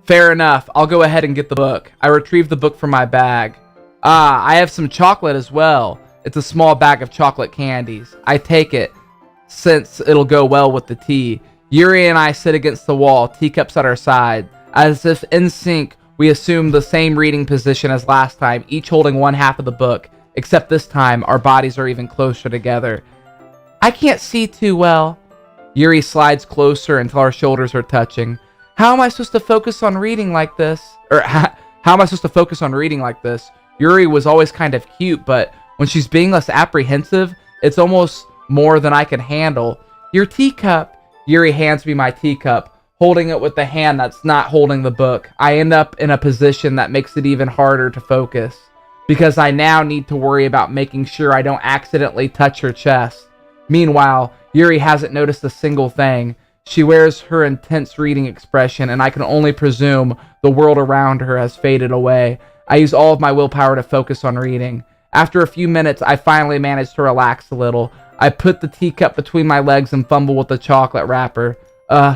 Fair enough. I'll go ahead and get the book. I retrieve the book from my bag. I have some chocolate as well. It's a small bag of chocolate candies. I take it, since it'll go well with the tea. Yuri and I sit against the wall, teacups at our side. As if in sync, we assume the same reading position as last time, each holding one half of the book. Except this time, our bodies are even closer together. I can't see too well. Yuri slides closer until our shoulders are touching. How am I supposed to focus on reading like this? How am I supposed to focus on reading like this? Yuri was always kind of cute, but when she's being less apprehensive, it's almost more than I can handle. Your teacup. Yuri hands me my teacup, holding it with the hand that's not holding the book. I end up in a position that makes it even harder to focus, because I now need to worry about making sure I don't accidentally touch her chest. Meanwhile, Yuri hasn't noticed a single thing. She wears her intense reading expression, and I can only presume the world around her has faded away. I use all of my willpower to focus on reading. After a few minutes, I finally manage to relax a little. I put the teacup between my legs and fumble with the chocolate wrapper.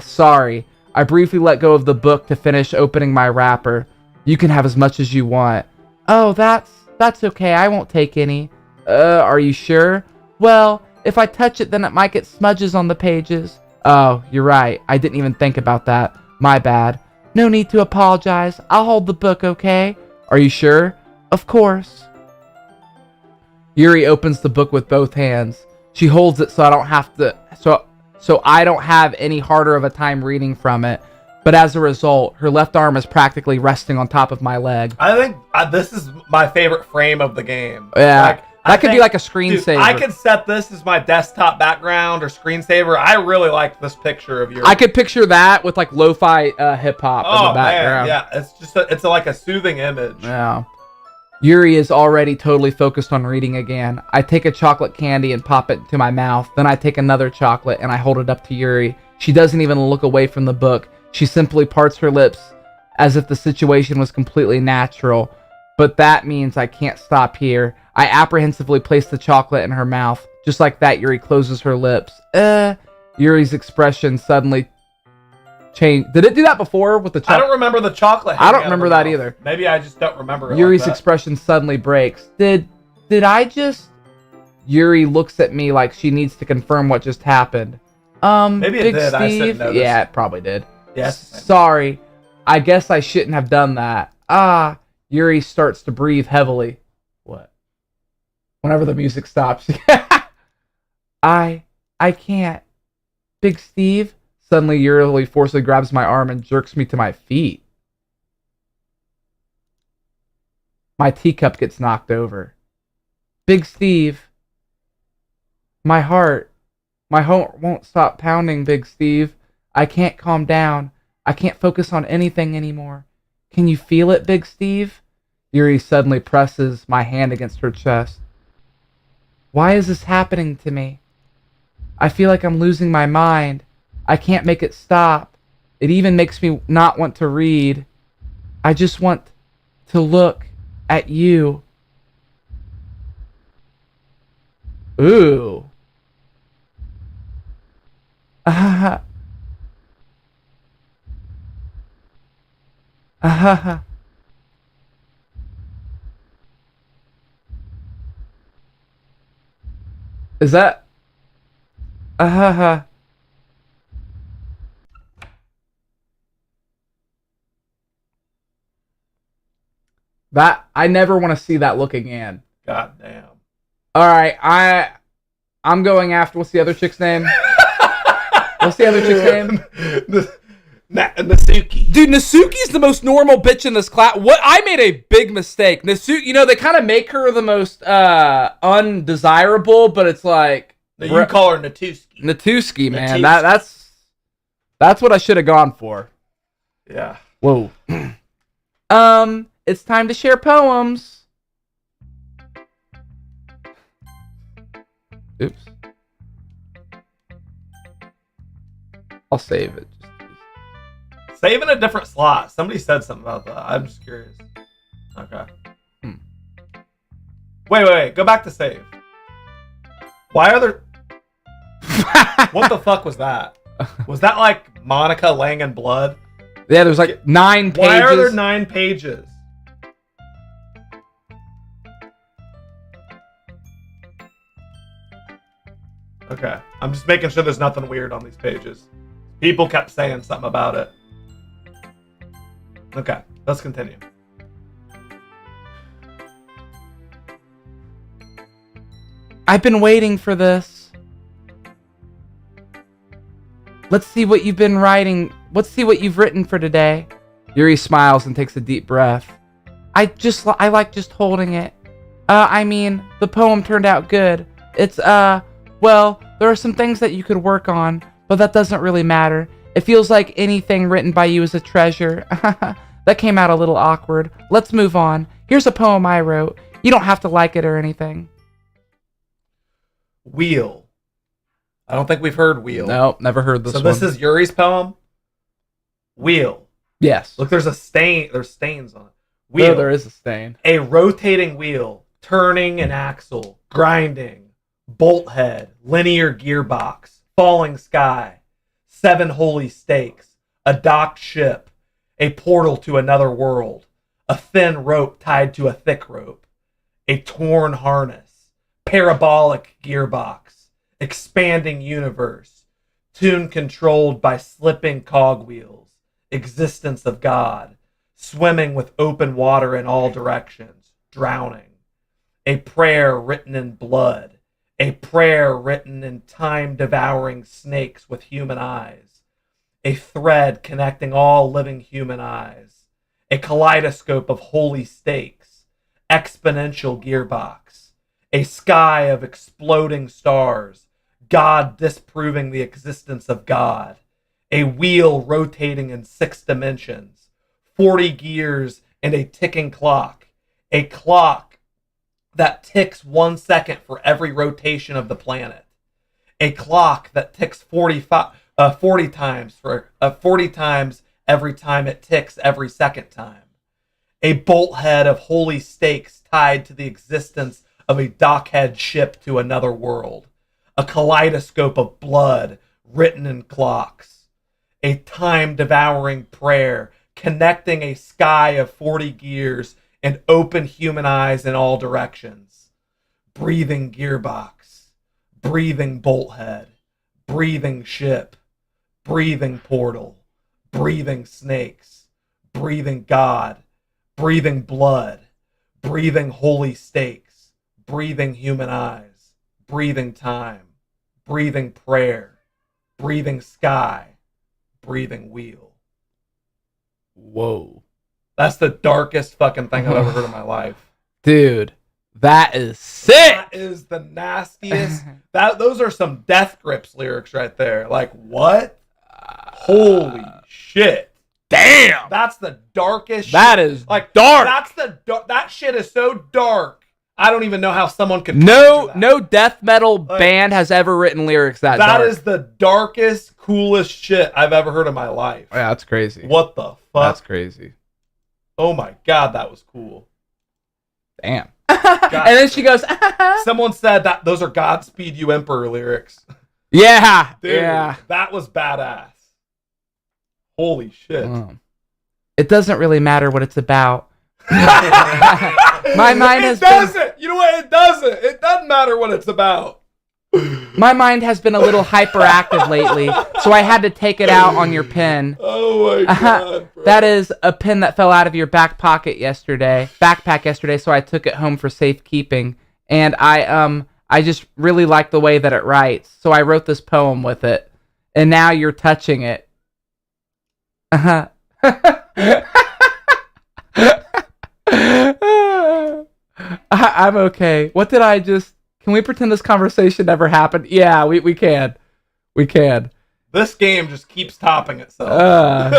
Sorry. I briefly let go of the book to finish opening my wrapper. You can have as much as you want. Oh, that's okay. I won't take any. Are you sure? Well, if I touch it, then it might get smudges on the pages. Oh, you're right. I didn't even think about that. My bad. No need to apologize. I'll hold the book, okay? Are you sure? Of course. Yuri opens the book with both hands. She holds it so I don't have to so I don't have any harder of a time reading from it. But as a result, her left arm is practically resting on top of my leg. I think this is my favorite frame of the game. Yeah. Like, that could be like a screensaver. Dude, I could set this as my desktop background or screensaver. I really like this picture of Yuri. I could picture that with like lo-fi hip hop in the background. Man, yeah, it's just like a soothing image. Yeah. Yuri is already totally focused on reading again. I take a chocolate candy and pop it into my mouth. Then I take another chocolate and I hold it up to Yuri. She doesn't even look away from the book. She simply parts her lips as if the situation was completely natural. But that means I can't stop here. I apprehensively place the chocolate in her mouth. Just like that, Yuri closes her lips. Yuri's expression suddenly changed. Did it do that before with the chocolate? I don't remember the chocolate. I don't remember that either. Maybe I just don't remember it. Yuri's like expression suddenly breaks. Did I just... Yuri looks at me like she needs to confirm what just happened. Maybe it Big did. Steve? I shouldn't notice. Yeah, it probably did. Yes. Sorry. I guess I shouldn't have done that. Yuri starts to breathe heavily. What? Whenever the music stops. I can't. Big Steve? Suddenly Yuri forcibly grabs my arm and jerks me to my feet. My teacup gets knocked over. Big Steve. My heart won't stop pounding, Big Steve. I can't calm down. I can't focus on anything anymore. Can you feel it, Big Steve? Yuri suddenly presses my hand against her chest. Why is this happening to me? I feel like I'm losing my mind. I can't make it stop. It even makes me not want to read. I just want to look at you. Ooh. Is that? That I never want to see that look again. God damn. All right, I'm going after. What's the other chick's name? What's the other chick's name? Nasuki. Dude, Nasuki's the most normal bitch in this class. What? I made a big mistake. Nasuki, you know, they kind of make her the most undesirable, but it's like You call her Natuski. Natuski, man. Natuski. That's what I should have gone for. Yeah. Whoa. It's time to share poems. Oops. I'll save it. Save in a different slot. Somebody said something about that. I'm just curious. Okay. Wait. Go back to save. Why are there... What the fuck was that? Was that like Monica laying in blood? Yeah, there's like 9 pages. Why are there 9 pages? Okay. I'm just making sure there's nothing weird on these pages. People kept saying something about it. Okay, let's continue. I've been waiting for this. Let's see what you've been writing. Let's see what you've written for today. Yuri smiles and takes a deep breath. I like just holding it. I mean, the poem turned out good. It's, well, there are some things that you could work on, but that doesn't really matter. It feels like anything written by you is a treasure. That came out a little awkward. Let's move on. Here's a poem I wrote. You don't have to like it or anything. Wheel. I don't think we've heard Wheel. No, never heard this one. So this is Yuri's poem? Wheel. Yes. Look, there's a stain. There's stains on it. Wheel. Oh, there is a stain. A rotating wheel, turning an axle, grinding, bolt head, linear gearbox, falling sky, 7 holy stakes, a docked ship, a portal to another world, a thin rope tied to a thick rope, a torn harness, parabolic gearbox, expanding universe, tune controlled by slipping cogwheels, existence of God, swimming with open water in all directions, drowning, a prayer written in blood, a prayer written in time-devouring snakes with human eyes, a thread connecting all living human eyes, a kaleidoscope of holy stakes, exponential gearbox, a sky of exploding stars, God disproving the existence of God, a wheel rotating in 6 dimensions, 40 gears and a ticking clock, a clock that ticks 1 second for every rotation of the planet, a clock that ticks 40 times for 40 times every time it ticks every second time, a bolt head of holy stakes tied to the existence of a dockhead ship to another world, a kaleidoscope of blood written in clocks, a time-devouring prayer connecting a sky of 40 gears and open human eyes in all directions, breathing gearbox, breathing bolt head, breathing ship, breathing portal, breathing snakes, breathing God, breathing blood, breathing holy stakes, breathing human eyes, breathing time, breathing prayer, breathing sky, breathing wheel. Whoa. That's the darkest fucking thing I've ever heard in my life. Dude, that is sick. That is the nastiest. Those are some Death Grips lyrics right there. Like, what? Holy shit. Damn. That's the darkest That shit. is like dark. That shit is so dark. I don't even know how someone could No death metal band has ever written lyrics that dark. That is the darkest, coolest shit I've ever heard in my life. Yeah, that's crazy. What the fuck? That's crazy. Oh my god, that was cool. Damn. And then she goes, someone said that those are Godspeed You Emperor lyrics. Yeah. Dude, yeah. That was badass. Holy shit. It doesn't really matter what it's about. My mind has You know what? It doesn't. It doesn't matter what it's about. My mind has been a little hyperactive lately, so I had to take it out on your pen. Oh my god, bro. That is a pen that fell out of your backpack yesterday, so I took it home for safekeeping. And I just really like the way that it writes, so I wrote this poem with it. And now you're touching it. I'm okay. What did I just... Can we pretend this conversation never happened? Yeah, we can. We can. This game just keeps topping itself.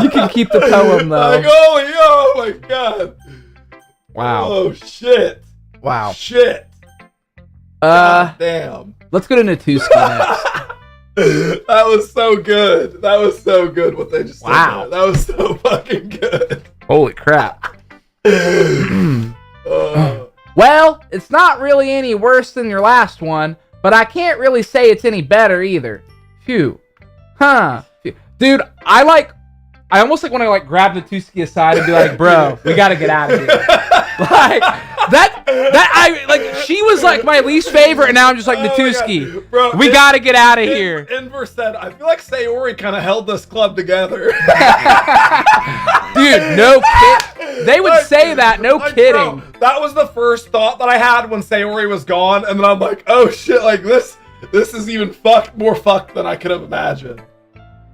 You can keep the poem, though. Like, oh my god. Wow. Oh, shit. Wow. Shit. God damn. Let's go to Natuski next. That was so good. That was so good what they just said. Wow. That was so fucking good. Holy crap. Well, it's not really any worse than your last one, but I can't really say it's any better either. Phew. Huh. Phew. Dude, I almost like want to like grab Natuski aside and be like, bro, we gotta get out of here. Like she was like my least favorite, and now I'm just like, Natuski, bro, we gotta get out of here. Inver said, I feel like Sayori kind of held this club together. Dude, no kid. They would say that, no kidding. Bro, that was the first thought that I had when Sayori was gone, and then I'm like, oh shit, like this is even more fucked than I could have imagined.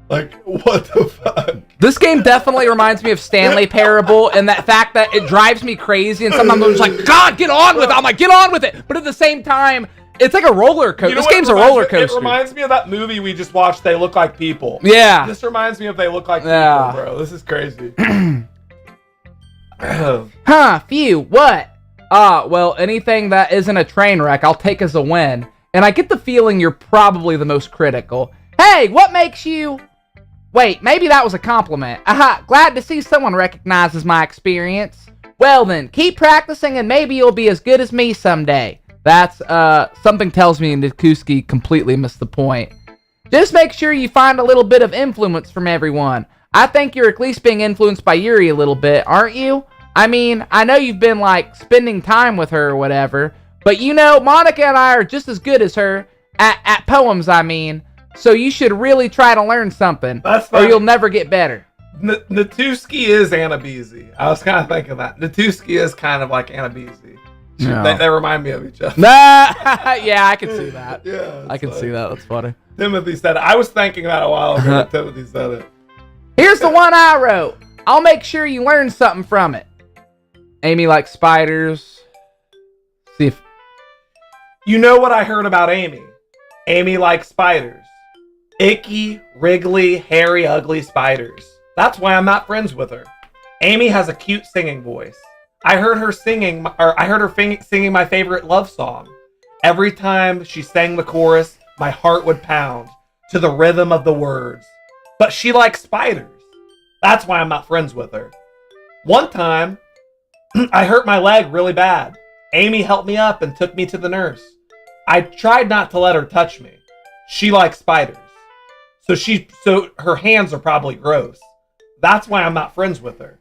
Like, what the fuck? This game definitely reminds me of Stanley Parable, and that fact that it drives me crazy, and sometimes I'm just like, God, get on with it. I'm like, get on with it. But at the same time, it's like a roller coaster. This game's a roller coaster. It reminds me of that movie we just watched, They Look Like People. Yeah. This reminds me of They Look Like People, bro. This is crazy. Huh, phew, what? Well, anything that isn't a train wreck, I'll take as a win. And I get the feeling you're probably the most critical. Hey, what makes you... Wait, maybe that was a compliment. Aha, glad to see someone recognizes my experience. Well then, keep practicing and maybe you'll be as good as me someday. That's, something tells me Nikuski completely missed the point. Just make sure you find a little bit of influence from everyone. I think you're at least being influenced by Yuri a little bit, aren't you? I mean, I know you've been, like, spending time with her or whatever, but you know, Monica and I are just as good as her, at poems, I mean. So you should really try to learn something, or you'll never get better. Natuski is Anabizi. I was kind of thinking that. Natuski is kind of like Anabizi. No. They remind me of each other. Yeah, I can see that. Yeah, I can see that. That's funny. Timothy said it. I was thinking that a while ago. Timothy said it. Here's the one I wrote. I'll make sure you learn something from it. Amy likes spiders. See if... You know what I heard about Amy? Amy likes spiders. Icky, wriggly, hairy, ugly spiders. That's why I'm not friends with her. Amy has a cute singing voice. I heard her singing my favorite love song. Every time she sang the chorus, my heart would pound to the rhythm of the words. But she likes spiders. That's why I'm not friends with her. One time, I hurt my leg really bad. Amy helped me up and took me to the nurse. I tried not to let her touch me. She likes spiders. So her hands are probably gross. That's why I'm not friends with her.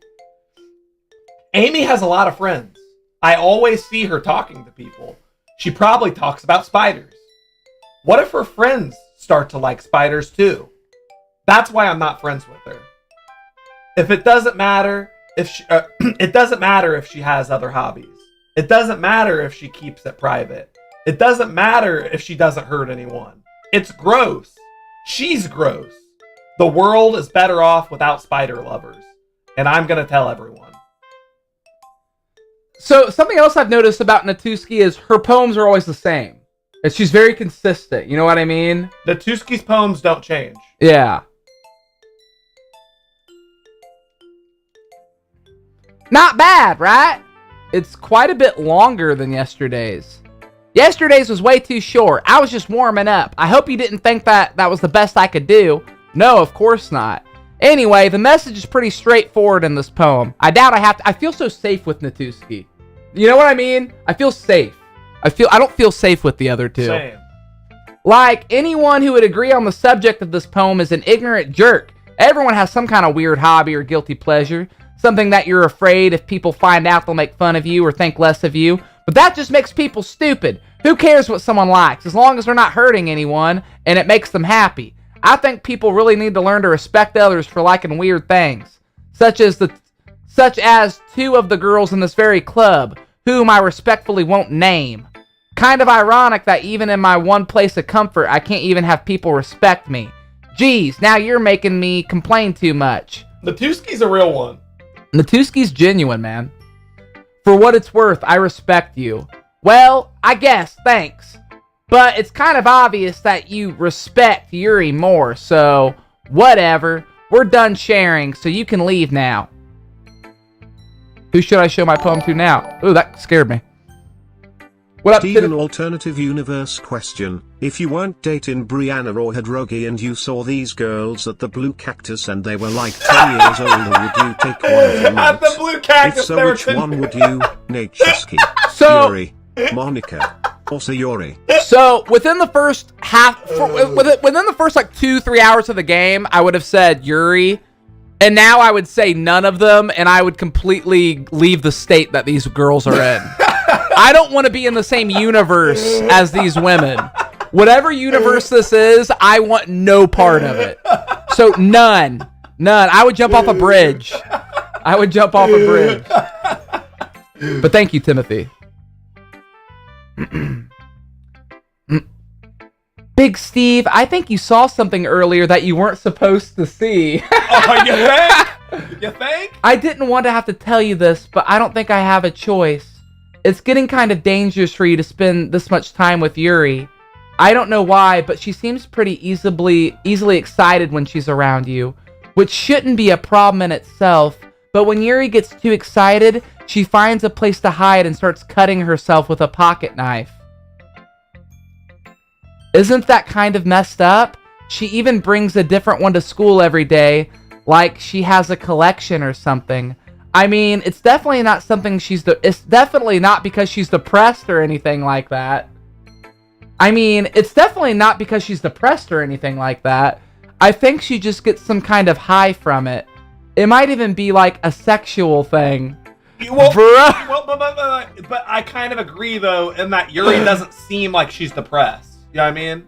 Amy has a lot of friends. I always see her talking to people. She probably talks about spiders. What if her friends start to like spiders too? That's why I'm not friends with her. It doesn't matter if she has other hobbies. It doesn't matter if she keeps it private. It doesn't matter if she doesn't hurt anyone. It's gross. She's gross. The world is better off without spider lovers. And I'm going to tell everyone. So something else I've noticed about Natuski is her poems are always the same. And she's very consistent. You know what I mean? Natuski's poems don't change. Yeah. Not bad, right? It's quite a bit longer than yesterday's. Yesterday's was way too short. I was just warming up. I hope you didn't think that was the best I could do. No, of course not. Anyway, the message is pretty straightforward in this poem. I doubt I feel so safe with Natuski. You know what I mean? I feel safe. I don't feel safe with the other two. Same. Like, anyone who would agree on the subject of this poem is an ignorant jerk. Everyone has some kind of weird hobby or guilty pleasure. Something that you're afraid if people find out they'll make fun of you or think less of you. But that just makes people stupid. Who cares what someone likes, as long as they're not hurting anyone and it makes them happy? I think people really need to learn to respect others for liking weird things, such as two of the girls in this very club, whom I respectfully won't name. Kind of ironic that even in my one place of comfort, I can't even have people respect me. Geez, now you're making me complain too much. Natuski's a real one. Natuski's genuine, man. For what it's worth, I respect you. Well, I guess, thanks. But it's kind of obvious that you respect Yuri more, so whatever. We're done sharing, so you can leave now. Who should I show my poem to now? Ooh, that scared me. What up, Steven? Alternative universe question. If you weren't dating Brianna or Hadrogi and you saw these girls at the Blue Cactus and they were like 10 years older, would you take one of them out? At the Blue Cactus, if so, which one would you, Natuski? So, Yuri, Monica, or Sayori. so within the first within the first like 2-3 hours of the game, I would have said Yuri, and now I would say none of them, and I would completely leave the state that these girls are in. I don't want to be in the same universe as these women. Whatever universe this is, I want no part of it. So none. I would jump off a bridge. But thank you, Timothy. Big Steve, I think you saw something earlier that you weren't supposed to see. Oh, you think? You think? I didn't want to have to tell you this, but I don't think I have a choice. It's getting kind of dangerous for you to spend this much time with Yuri. I don't know why, but she seems pretty easily excited when she's around you, which shouldn't be a problem in itself, but when Yuri gets too excited, she finds a place to hide and starts cutting herself with a pocket knife. Isn't that kind of messed up? She even brings a different one to school every day, like she has a collection or something. I mean, it's definitely not something it's definitely not because she's depressed or anything like that. I think she just gets some kind of high from it. It might even be like a sexual thing. But I kind of agree, though, in that Yuri doesn't seem like she's depressed. You know what I mean?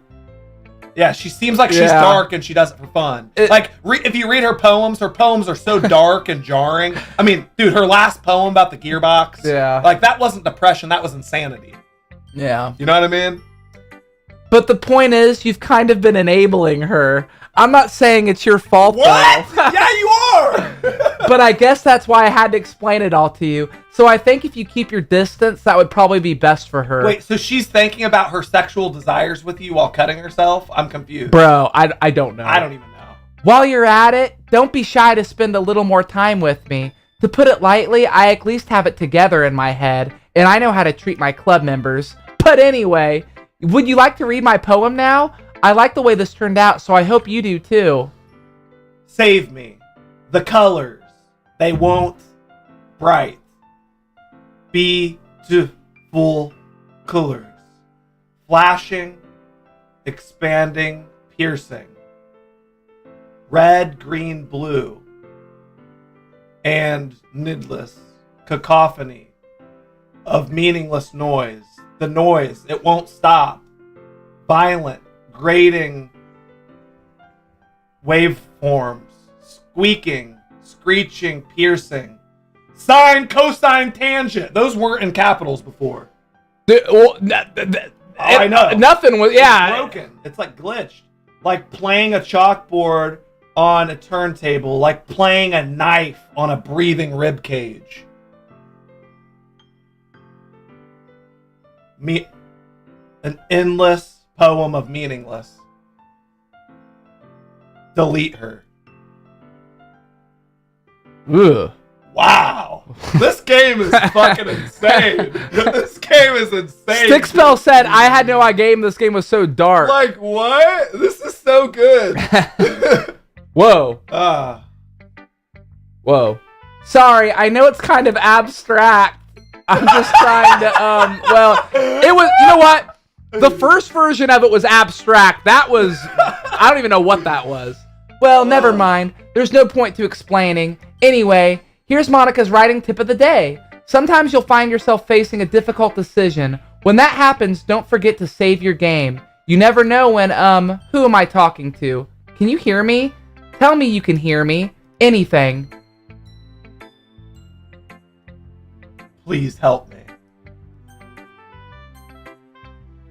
Yeah, she seems like she's dark and she does it for fun. If you read her poems are so dark and jarring. I mean, dude, her last poem about the gearbox, like that wasn't depression, that was insanity. Yeah. You know what I mean? But the point is, you've kind of been enabling her. I'm not saying it's your fault, What? though. Yeah, you are! But I guess that's why I had to explain it all to you. So I think if you keep your distance, that would probably be best for her. Wait, so she's thinking about her sexual desires with you while cutting herself? I'm confused. Bro, I don't know. I don't even know. While you're at it, don't be shy to spend a little more time with me. To put it lightly, I at least have it together in my head, and I know how to treat my club members. But anyway, would you like to read my poem now? I like the way this turned out, so I hope you do too. Save me. The colors, they won't bright. Beautiful colors. Flashing, expanding, piercing. Red, green, blue. And needless cacophony of meaningless noise. The noise, it won't stop. Violent, grating waveforms, squeaking, screeching, piercing. Sine, cosine, tangent. Those weren't in capitals before. I know. Nothing was, It's broken. It's like glitched. Like playing a chalkboard on a turntable. Like playing a knife on a breathing rib cage. An endless poem of meaningless. Delete her. Ugh. Wow. This game is fucking insane. This game is insane. Stickspell said, I had no idea this game was so dark. Like, what? This is so good. Whoa. Whoa. Sorry, I know it's kind of abstract. I'm just trying to, it was, you know what? The first version of it was abstract. That was, I don't even know what that was. Well, never mind. There's no point to explaining. Anyway, here's Monica's writing tip of the day. Sometimes you'll find yourself facing a difficult decision. When that happens, don't forget to save your game. You never know when, who am I talking to? Can you hear me? Tell me you can hear me. Anything. Please help me.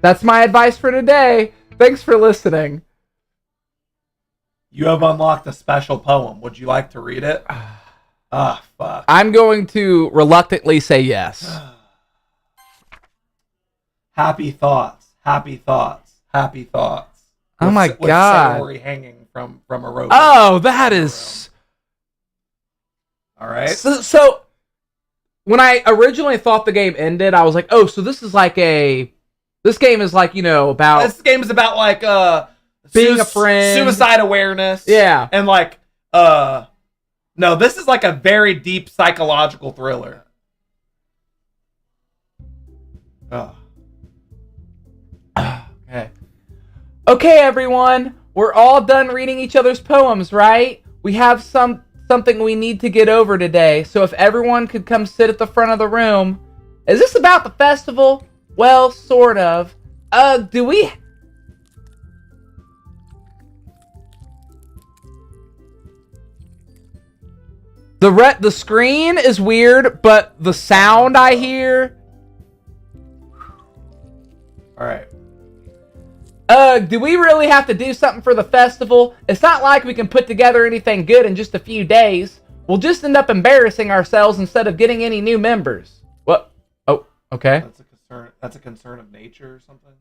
That's my advice for today. Thanks for listening. You have unlocked a special poem. Would you like to read it? Fuck. I'm going to reluctantly say yes. Happy thoughts. Happy thoughts. Happy thoughts. Oh my God. Sayori hanging from a rope. Oh, that is... All right. So, when I originally thought the game ended, I was like, oh, so this is like a... This game is like, about... This game is about, like, being a friend. Suicide awareness. Yeah. And, like, no, this is like a very deep psychological thriller. Oh. Okay. Okay, everyone. We're all done reading each other's poems, right? We have something we need to get over today. So if everyone could come sit at the front of the room. Is this about the festival? Well, sort of. Do we... The screen is weird, but the sound I hear... Alright. Do we really have to do something for the festival? It's not like we can put together anything good in just a few days. We'll just end up embarrassing ourselves instead of getting any new members. What? Oh, okay. That's a concern of nature or something?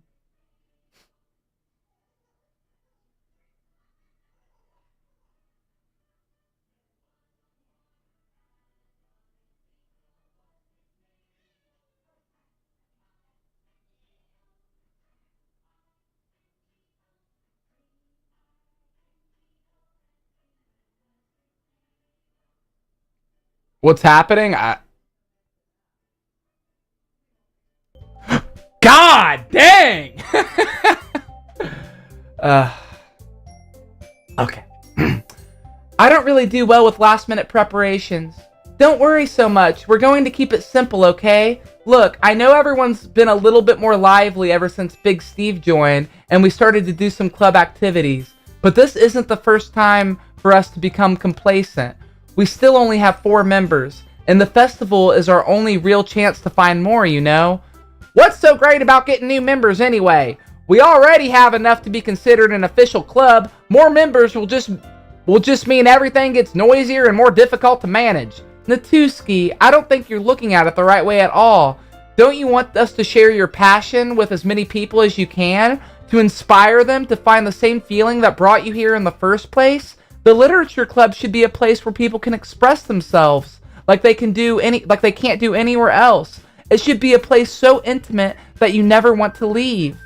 What's happening? God dang! Okay. I don't really do well with last minute preparations. Don't worry so much. We're going to keep it simple, okay? Look, I know everyone's been a little bit more lively ever since Big Steve joined, and we started to do some club activities. But this isn't the first time for us to become complacent. We still only have 4 members, and the festival is our only real chance to find more, you know? What's so great about getting new members anyway? We already have enough to be considered an official club. More members will just mean everything gets noisier and more difficult to manage. Natuski, I don't think you're looking at it the right way at all. Don't you want us to share your passion with as many people as you can? To inspire them to find the same feeling that brought you here in the first place? The literature club should be a place where people can express themselves like they can't do anywhere else. It should be a place so intimate that you never want to leave.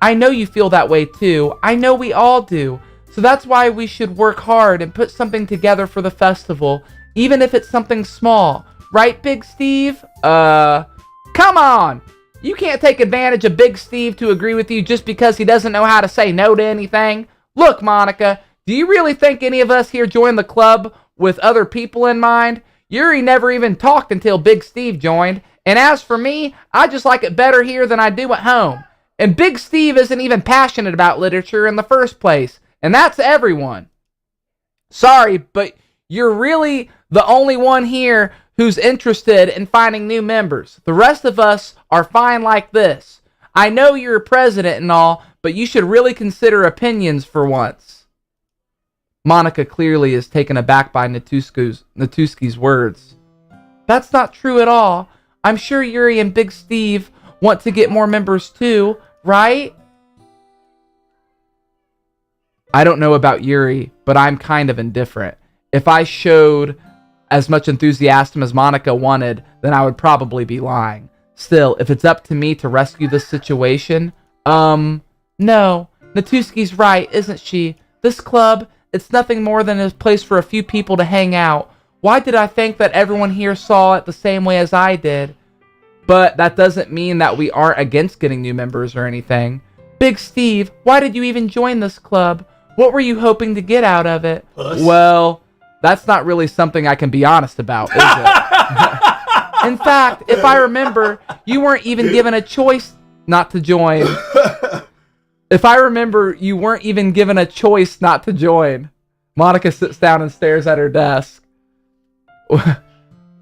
I know you feel that way too. I know we all do. So that's why we should work hard and put something together for the festival, even if it's something small. Right, Big Steve? Come on! You can't take advantage of Big Steve to agree with you just because he doesn't know how to say no to anything. Look, Monica, do you really think any of us here joined the club with other people in mind? Yuri never even talked until Big Steve joined. And as for me, I just like it better here than I do at home. And Big Steve isn't even passionate about literature in the first place. And that's everyone. Sorry, but you're really the only one here who's interested in finding new members. The rest of us are fine like this. I know you're a president and all, but you should really consider opinions for once. Monica clearly is taken aback by Natuski's words. That's not true at all. I'm sure Yuri and Big Steve want to get more members too, right? I don't know about Yuri, but I'm kind of indifferent. If I showed as much enthusiasm as Monica wanted, then I would probably be lying. Still, if it's up to me to rescue this situation, no. Natuski's right, isn't she? This club, it's nothing more than a place for a few people to hang out. Why did I think that everyone here saw it the same way as I did? But that doesn't mean that we aren't against getting new members or anything. Big Steve, why did you even join this club? What were you hoping to get out of it? Puss. Well, that's not really something I can be honest about, is it? In fact, if I remember, you weren't even given a choice not to join. If I remember, you weren't even given a choice not to join. Monica sits down and stares at her desk.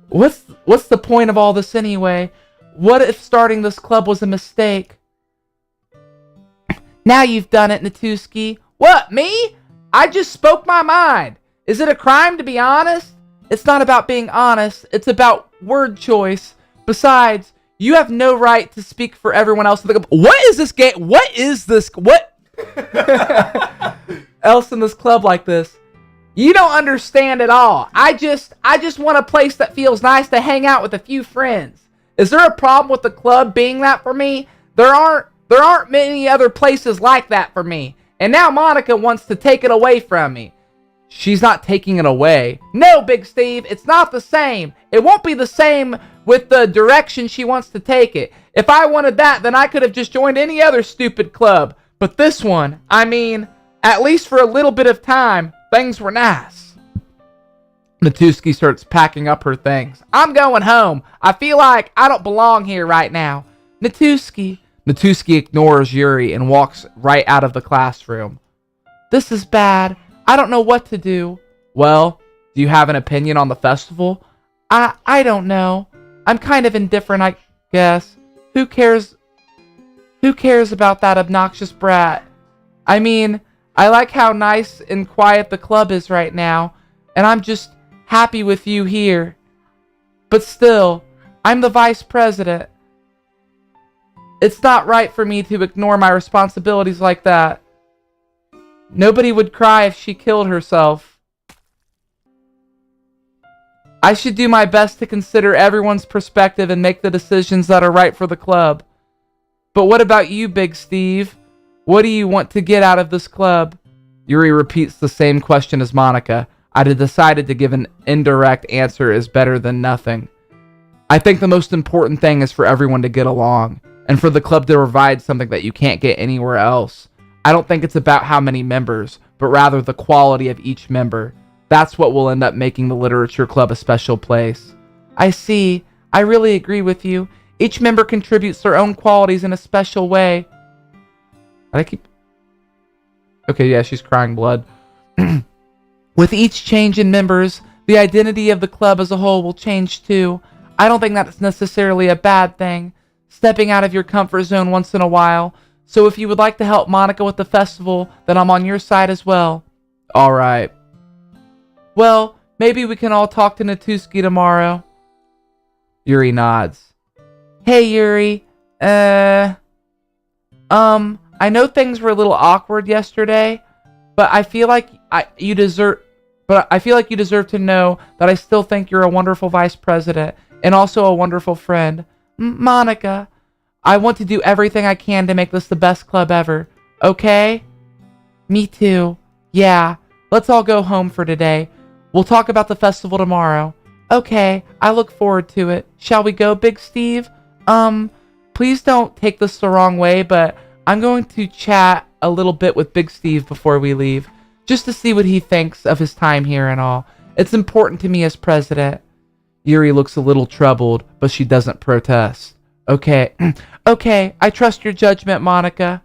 What's the point of all this anyway? What if starting this club was a mistake? Now you've done it, Natuski. What, me? I just spoke my mind. Is it a crime to be honest? It's not about being honest. It's about word choice. Besides, you have no right to speak for everyone else. What is this game? What is this? What else in this club like this? You don't understand at all. I just want a place that feels nice to hang out with a few friends. Is there a problem with the club being that for me? There aren't many other places like that for me. And now Monica wants to take it away from me. She's not taking it away. No, Big Steve, it's not the same. It won't be the same with the direction she wants to take it. If I wanted that, then I could have just joined any other stupid club. But this one, I mean, at least for a little bit of time, things were nice. Natuski starts packing up her things. I'm going home. I feel like I don't belong here right now. Natuski. Natuski ignores Yuri and walks right out of the classroom. This is bad. I don't know what to do. Well, do you have an opinion on the festival? I don't know. I'm kind of indifferent, I guess. Who cares? Who cares about that obnoxious brat? I mean, I like how nice and quiet the club is right now, and I'm just happy with you here. But still, I'm the vice president. It's not right for me to ignore my responsibilities like that. Nobody would cry if she killed herself. I should do my best to consider everyone's perspective and make the decisions that are right for the club. But what about you, Big Steve? What do you want to get out of this club? Yuri repeats the same question as Monica. I had decided to give an indirect answer is better than nothing. I think the most important thing is for everyone to get along, and for the club to provide something that you can't get anywhere else. I don't think it's about how many members, but rather the quality of each member. That's what will end up making the literature club a special place. I see. I really agree with you. Each member contributes their own qualities in a special way. Okay, yeah, she's crying blood. With each change in members, the identity of the club as a whole will change too. I don't think that's necessarily a bad thing. Stepping out of your comfort zone once in a while. So if you would like to help Monica with the festival, then I'm on your side as well. Alright. Well, maybe we can all talk to Natuski tomorrow. Yuri nods. Hey, Yuri. I know things were a little awkward yesterday, but I feel like you deserve to know that I still think you're a wonderful vice president and also a wonderful friend. Monica, I want to do everything I can to make this the best club ever. Okay? Me too. Yeah. Let's all go home for today. We'll talk about the festival tomorrow. Okay. I look forward to it. Shall we go, Big Steve? Please don't take this the wrong way, but I'm going to chat a little bit with Big Steve before we leave, just to see what he thinks of his time here and all. It's important to me as president. Yuri looks a little troubled, but she doesn't protest. Okay. Okay, I trust your judgment, Monica.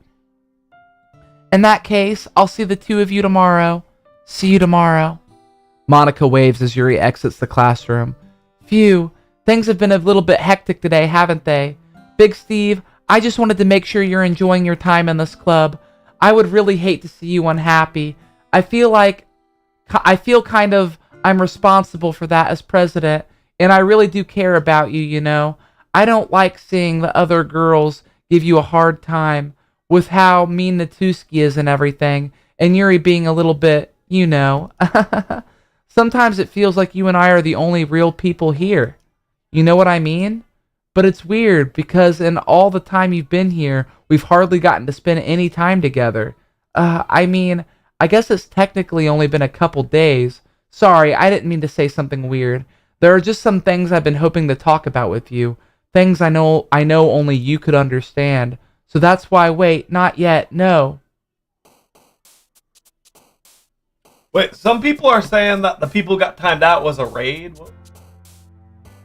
In that case, I'll see the two of you tomorrow. See you tomorrow. Monica waves as Yuri exits the classroom. Phew, things have been a little bit hectic today, haven't they? Big Steve, I just wanted to make sure you're enjoying your time in this club. I would really hate to see you unhappy. I feel kind of I'm responsible for that as president, and I really do care about you, you know. I don't like seeing the other girls give you a hard time with how mean Natuski is and everything, and Yuri being a little bit, you know. Sometimes it feels like you and I are the only real people here. You know what I mean? But it's weird because in all the time you've been here, we've hardly gotten to spend any time together. I mean, I guess it's technically only been a couple days. Sorry, I didn't mean to say something weird. There are just some things I've been hoping to talk about with you. Things I know only you could understand. So that's why, wait, not yet, no. Wait, some people are saying that the people got timed out was a raid? What?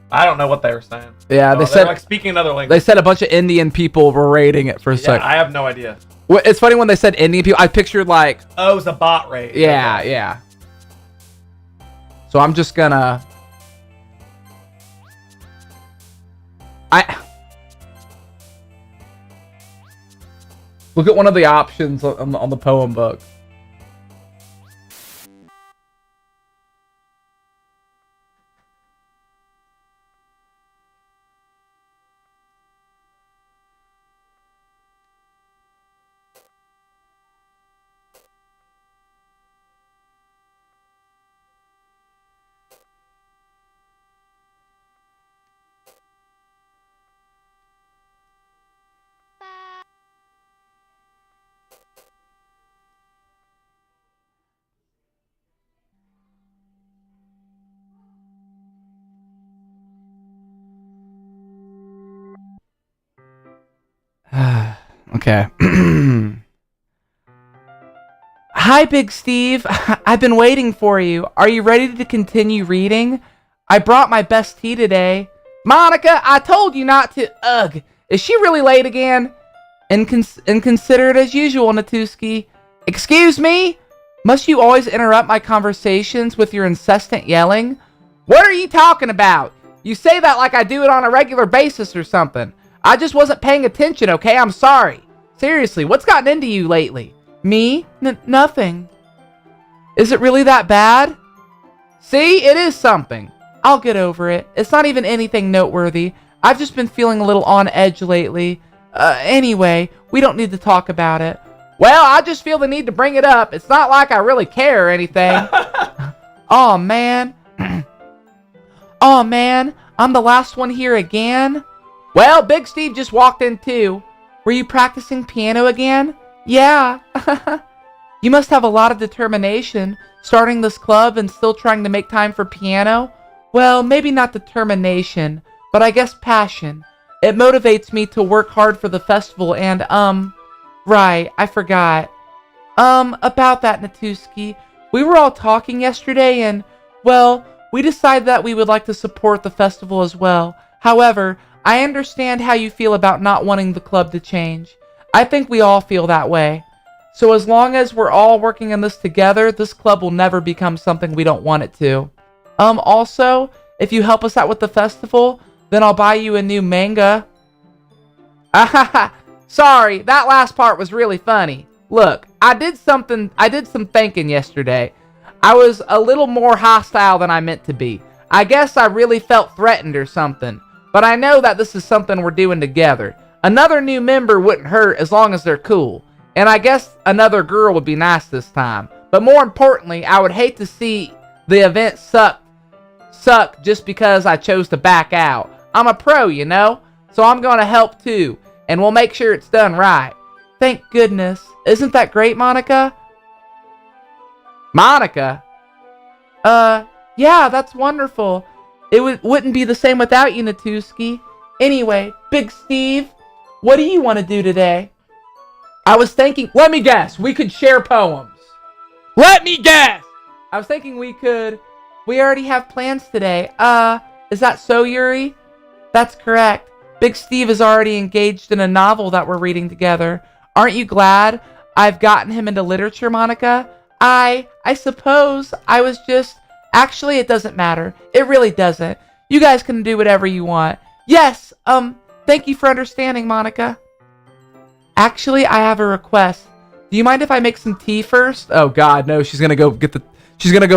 I don't know what they were saying. Yeah, they said like speaking another language. They said a bunch of Indian people were raiding it for a second. I have no idea. Well, it's funny when they said Indian people. I pictured like, oh, it was a bot raid. Yeah, okay. Yeah. So I'm just gonna. Look at one of the options on the poem book. Okay. Hi, Big Steve. I've been waiting for you. Are you ready to continue reading? I brought my best tea today. Monica, I told you not to. Ugh. Is she really late again? Inconsiderate as usual, Natuski. Excuse me? Must you always interrupt my conversations with your incessant yelling? What are you talking about? You say that like I do it on a regular basis or something. I just wasn't paying attention, okay? I'm sorry. Seriously, what's gotten into you lately? Me? Nothing. Is it really that bad? See, it is something. I'll get over it. It's not even anything noteworthy. I've just been feeling a little on edge lately. Anyway, we don't need to talk about it. Well, I just feel the need to bring it up. It's not like I really care or anything. Aw, man. Aw, man. I'm the last one here again? Well, Big Steve just walked in too. Were you practicing piano again? Yeah. You must have a lot of determination, starting this club and still trying to make time for piano. Well, maybe not determination, but I guess passion. It motivates me to work hard for the festival and, right, I forgot. About that, Natuski. We were all talking yesterday and, well, we decided that we would like to support the festival as well. However, I understand how you feel about not wanting the club to change. I think we all feel that way. So as long as we're all working on this together, this club will never become something we don't want it to. Also, if you help us out with the festival, then I'll buy you a new manga. Sorry, that last part was really funny. Look, I did some thinking yesterday. I was a little more hostile than I meant to be. I guess I really felt threatened or something. But I know that this is something we're doing together. Another new member wouldn't hurt as long as they're cool. And I guess another girl would be nice this time. But more importantly, I would hate to see the event suck just because I chose to back out. I'm a pro, you know? So I'm going to help too. And we'll make sure it's done right. Thank goodness. Isn't that great, Monica? Monica? Yeah, that's wonderful. It wouldn't be the same without you, Natuski. Anyway, Big Steve, what do you want to do today? I was thinking, let me guess, we could share poems. Let me guess! I was thinking we already have plans today. Is that so, Yuri? That's correct. Big Steve is already engaged in a novel that we're reading together. Aren't you glad I've gotten him into literature, Monica? I suppose I was just... Actually, it doesn't matter. It really doesn't. You guys can do whatever you want. Yes, thank you for understanding, Monica. Actually, I have a request. Do you mind if I make some tea first? Oh God, no, she's gonna go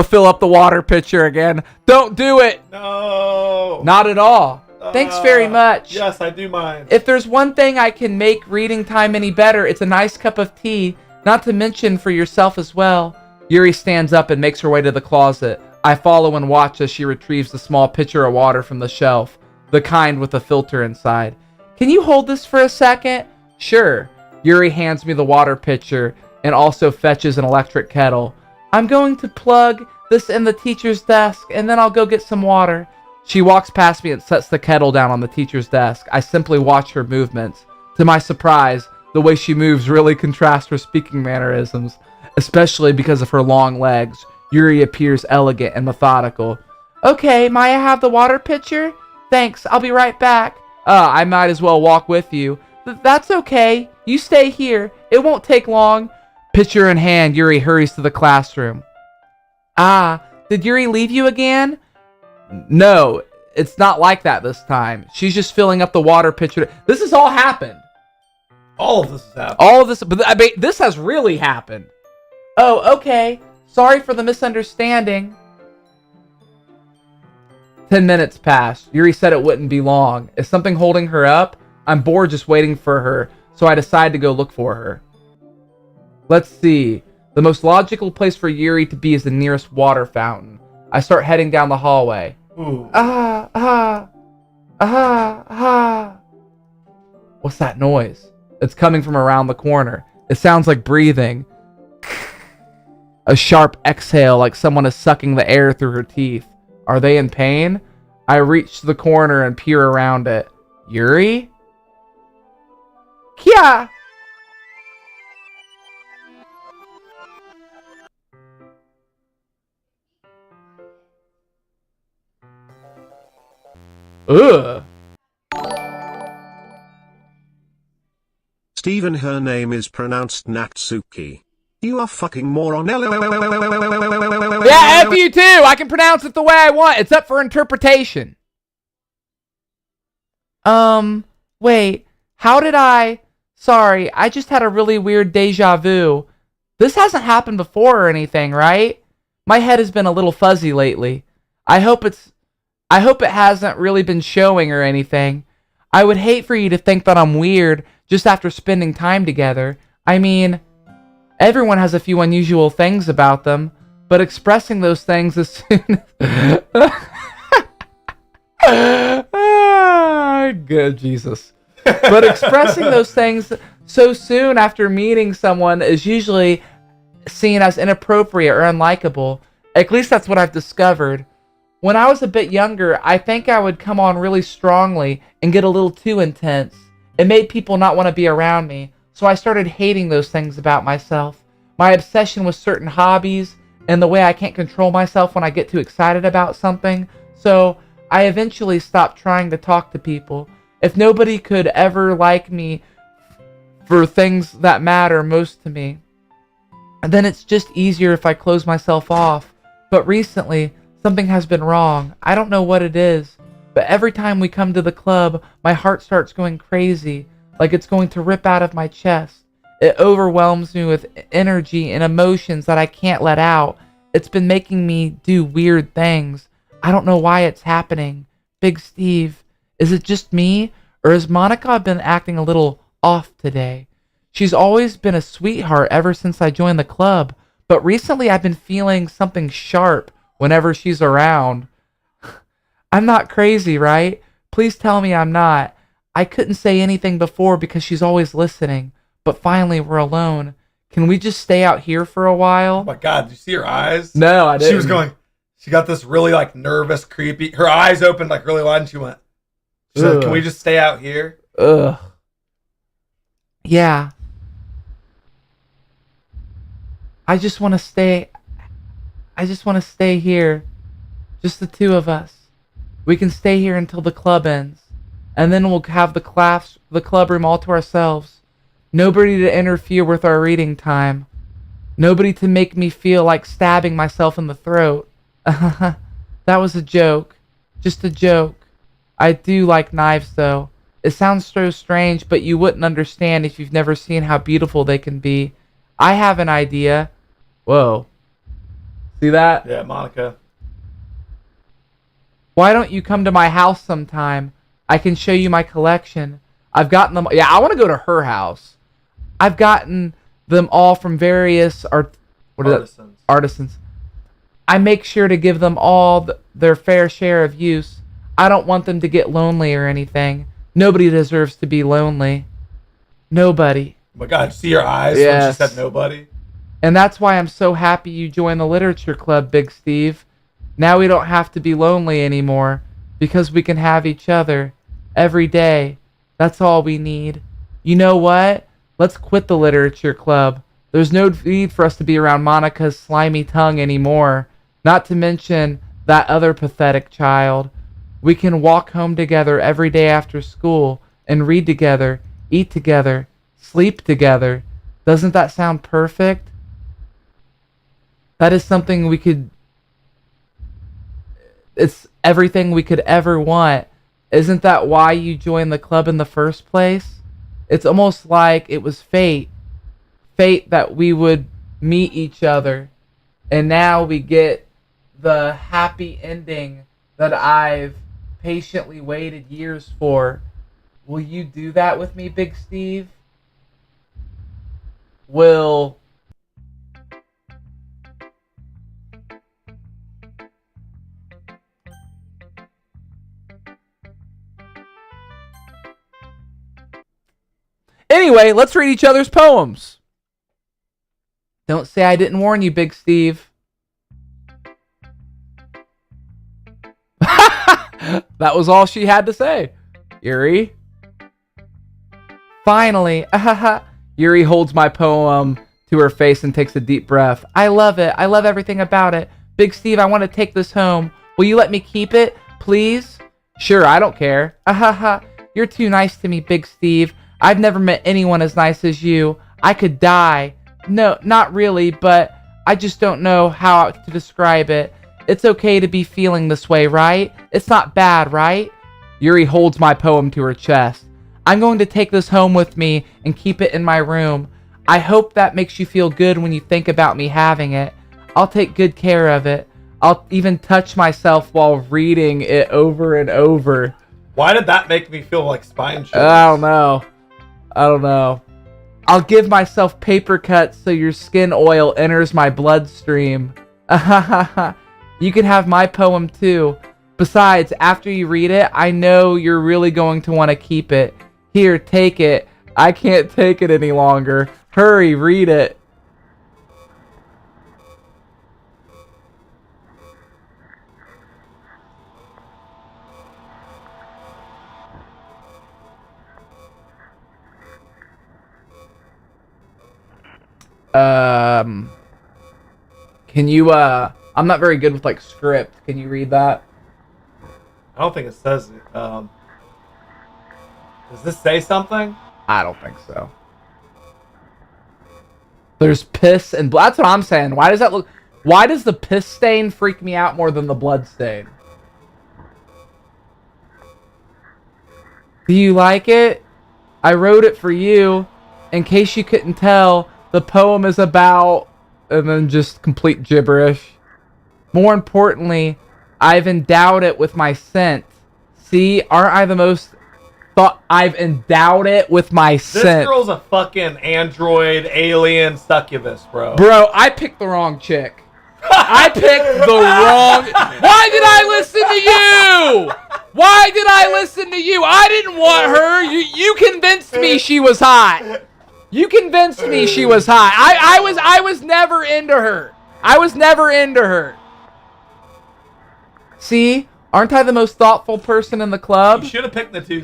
fill up the water pitcher again. Don't do it! No! Not at all. Thanks very much. Yes, I do mind. If there's one thing I can make reading time any better, it's a nice cup of tea, not to mention for yourself as well. Yuri stands up and makes her way to the closet. I follow and watch as she retrieves the small pitcher of water from the shelf, the kind with a filter inside. Can you hold this for a second? Sure. Yuri hands me the water pitcher and also fetches an electric kettle. I'm going to plug this in the teacher's desk and then I'll go get some water. She walks past me and sets the kettle down on the teacher's desk. I simply watch her movements. To my surprise, the way she moves really contrasts her speaking mannerisms, especially because of her long legs. Yuri appears elegant and methodical. Okay, might I have the water pitcher? Thanks, I'll be right back. I might as well walk with you. That's okay. You stay here. It won't take long. Pitcher in hand, Yuri hurries to the classroom. Did Yuri leave you again? No, it's not like that this time. She's just filling up the water pitcher. This has all happened. All of this has happened. All of this, but I mean, this has really happened. Oh, okay. Sorry for the misunderstanding. 10 minutes passed. Yuri said it wouldn't be long. Is something holding her up? I'm bored just waiting for her, so I decide to go look for her. Let's see. The most logical place for Yuri to be is the nearest water fountain. I start heading down the hallway. Ooh. What's that noise? It's coming from around the corner. It sounds like breathing. A sharp exhale like someone is sucking the air through her teeth. Are they in pain? I reach to the corner and peer around it. Yuri? Kia! Ugh. Steven, her name is pronounced Natsuki. You are fucking moron. Yeah, F you too. I can pronounce it the way I want. It's up for interpretation. Wait. How did I... Sorry, I just had a really weird deja vu. This hasn't happened before or anything, right? My head has been a little fuzzy lately. I hope it hasn't really been showing or anything. I would hate for you to think that I'm weird just after spending time together. I mean, everyone has a few unusual things about them, but expressing those things as soon as... Good Jesus. But expressing those things so soon after meeting someone is usually seen as inappropriate or unlikable. At least that's what I've discovered. When I was a bit younger, I think I would come on really strongly and get a little too intense. It made people not want to be around me, so I started hating those things about myself. My obsession with certain hobbies and the way I can't control myself when I get too excited about something. So I eventually stopped trying to talk to people. If nobody could ever like me for things that matter most to me, then it's just easier if I close myself off. But recently, something has been wrong. I don't know what it is, but every time we come to the club, my heart starts going crazy, like it's going to rip out of my chest. It overwhelms me with energy and emotions that I can't let out. It's been making me do weird things. I don't know why it's happening. Big Steve, is it just me, or has Monica been acting a little off today? She's always been a sweetheart ever since I joined the club, but recently I've been feeling something sharp whenever she's around. I'm not crazy, right? Please tell me I'm not. I couldn't say anything before because she's always listening, but finally we're alone. Can we just stay out here for a while? Oh my God, did you see her eyes? No, I didn't. She was going, she got this really like nervous, creepy, her eyes opened like really wide and she went, she's like, can we just stay out here? Ugh. Yeah. I just want to stay here. Just the two of us. We can stay here until the club ends. And then we'll have the club room all to ourselves. Nobody to interfere with our reading time. Nobody to make me feel like stabbing myself in the throat. That was a joke. Just a joke. I do like knives though. It sounds so strange, but you wouldn't understand if you've never seen how beautiful they can be. I have an idea. Whoa. See that? Yeah, Monica. Why don't you come to my house sometime? I can show you my collection. I've gotten them. Yeah, I want to go to her house. I've gotten them all from various artisans. I make sure to give them all their fair share of use. I don't want them to get lonely or anything. Nobody deserves to be lonely. Nobody. Oh my God, see your eyes Yes. when she said nobody? And that's why I'm so happy you joined the literature club, Big Steve. Now we don't have to be lonely anymore because we can have each other every day. That's all we need. You know what? Let's quit the literature club. There's no need for us to be around Monica's slimy tongue anymore. Not to mention that other pathetic child. We can walk home together every day after school and read together, eat together, sleep together. Doesn't that sound perfect? That is something we could... It's everything we could ever want. Isn't that why you joined the club in the first place? It's almost like it was fate. Fate that we would meet each other. And now we get the happy ending that I've patiently waited years for. Will you do that with me, Big Steve? Will... Anyway, let's read each other's poems. Don't say I didn't warn you, Big Steve. That was all she had to say. Yuri. Finally. Yuri holds my poem to her face and takes a deep breath. I love it. I love everything about it. Big Steve, I want to take this home. Will you let me keep it, please? Sure, I don't care. Ahaha. You're too nice to me, Big Steve. I've never met anyone as nice as you. I could die. No, not really, but I just don't know how to describe it. It's okay to be feeling this way, right? It's not bad, right? Yuri holds my poem to her chest. I'm going to take this home with me and keep it in my room. I hope that makes you feel good when you think about me having it. I'll take good care of it. I'll even touch myself while reading it over and over. Why did that make me feel like spine chills? I don't know. I'll give myself paper cuts so your skin oil enters my bloodstream. You can have my poem too. Besides, after you read it, I know you're really going to want to keep it. Here, take it. I can't take it any longer. Hurry, read it. Can you, I'm not very good with, like, script. Can you read that? I don't think it says it. Does this say something? I don't think so. There's piss and blood. That's what I'm saying. Why does that look... Why does the piss stain freak me out more than the blood stain? Do you like it? I wrote it for you. In case you couldn't tell, the poem is about... And then just complete gibberish. More importantly, I've endowed it with my scent. See, aren't I the most... I've endowed it with my scent. This girl's a fucking android, alien, succubus, bro. Bro, I picked the wrong chick. I picked the wrong... Why did I listen to you? Why did I listen to you? I didn't want her. You convinced me she was hot. You convinced me she was hot. I was never into her. I was never into her. See? Aren't I the most thoughtful person in the club? You should have picked the two.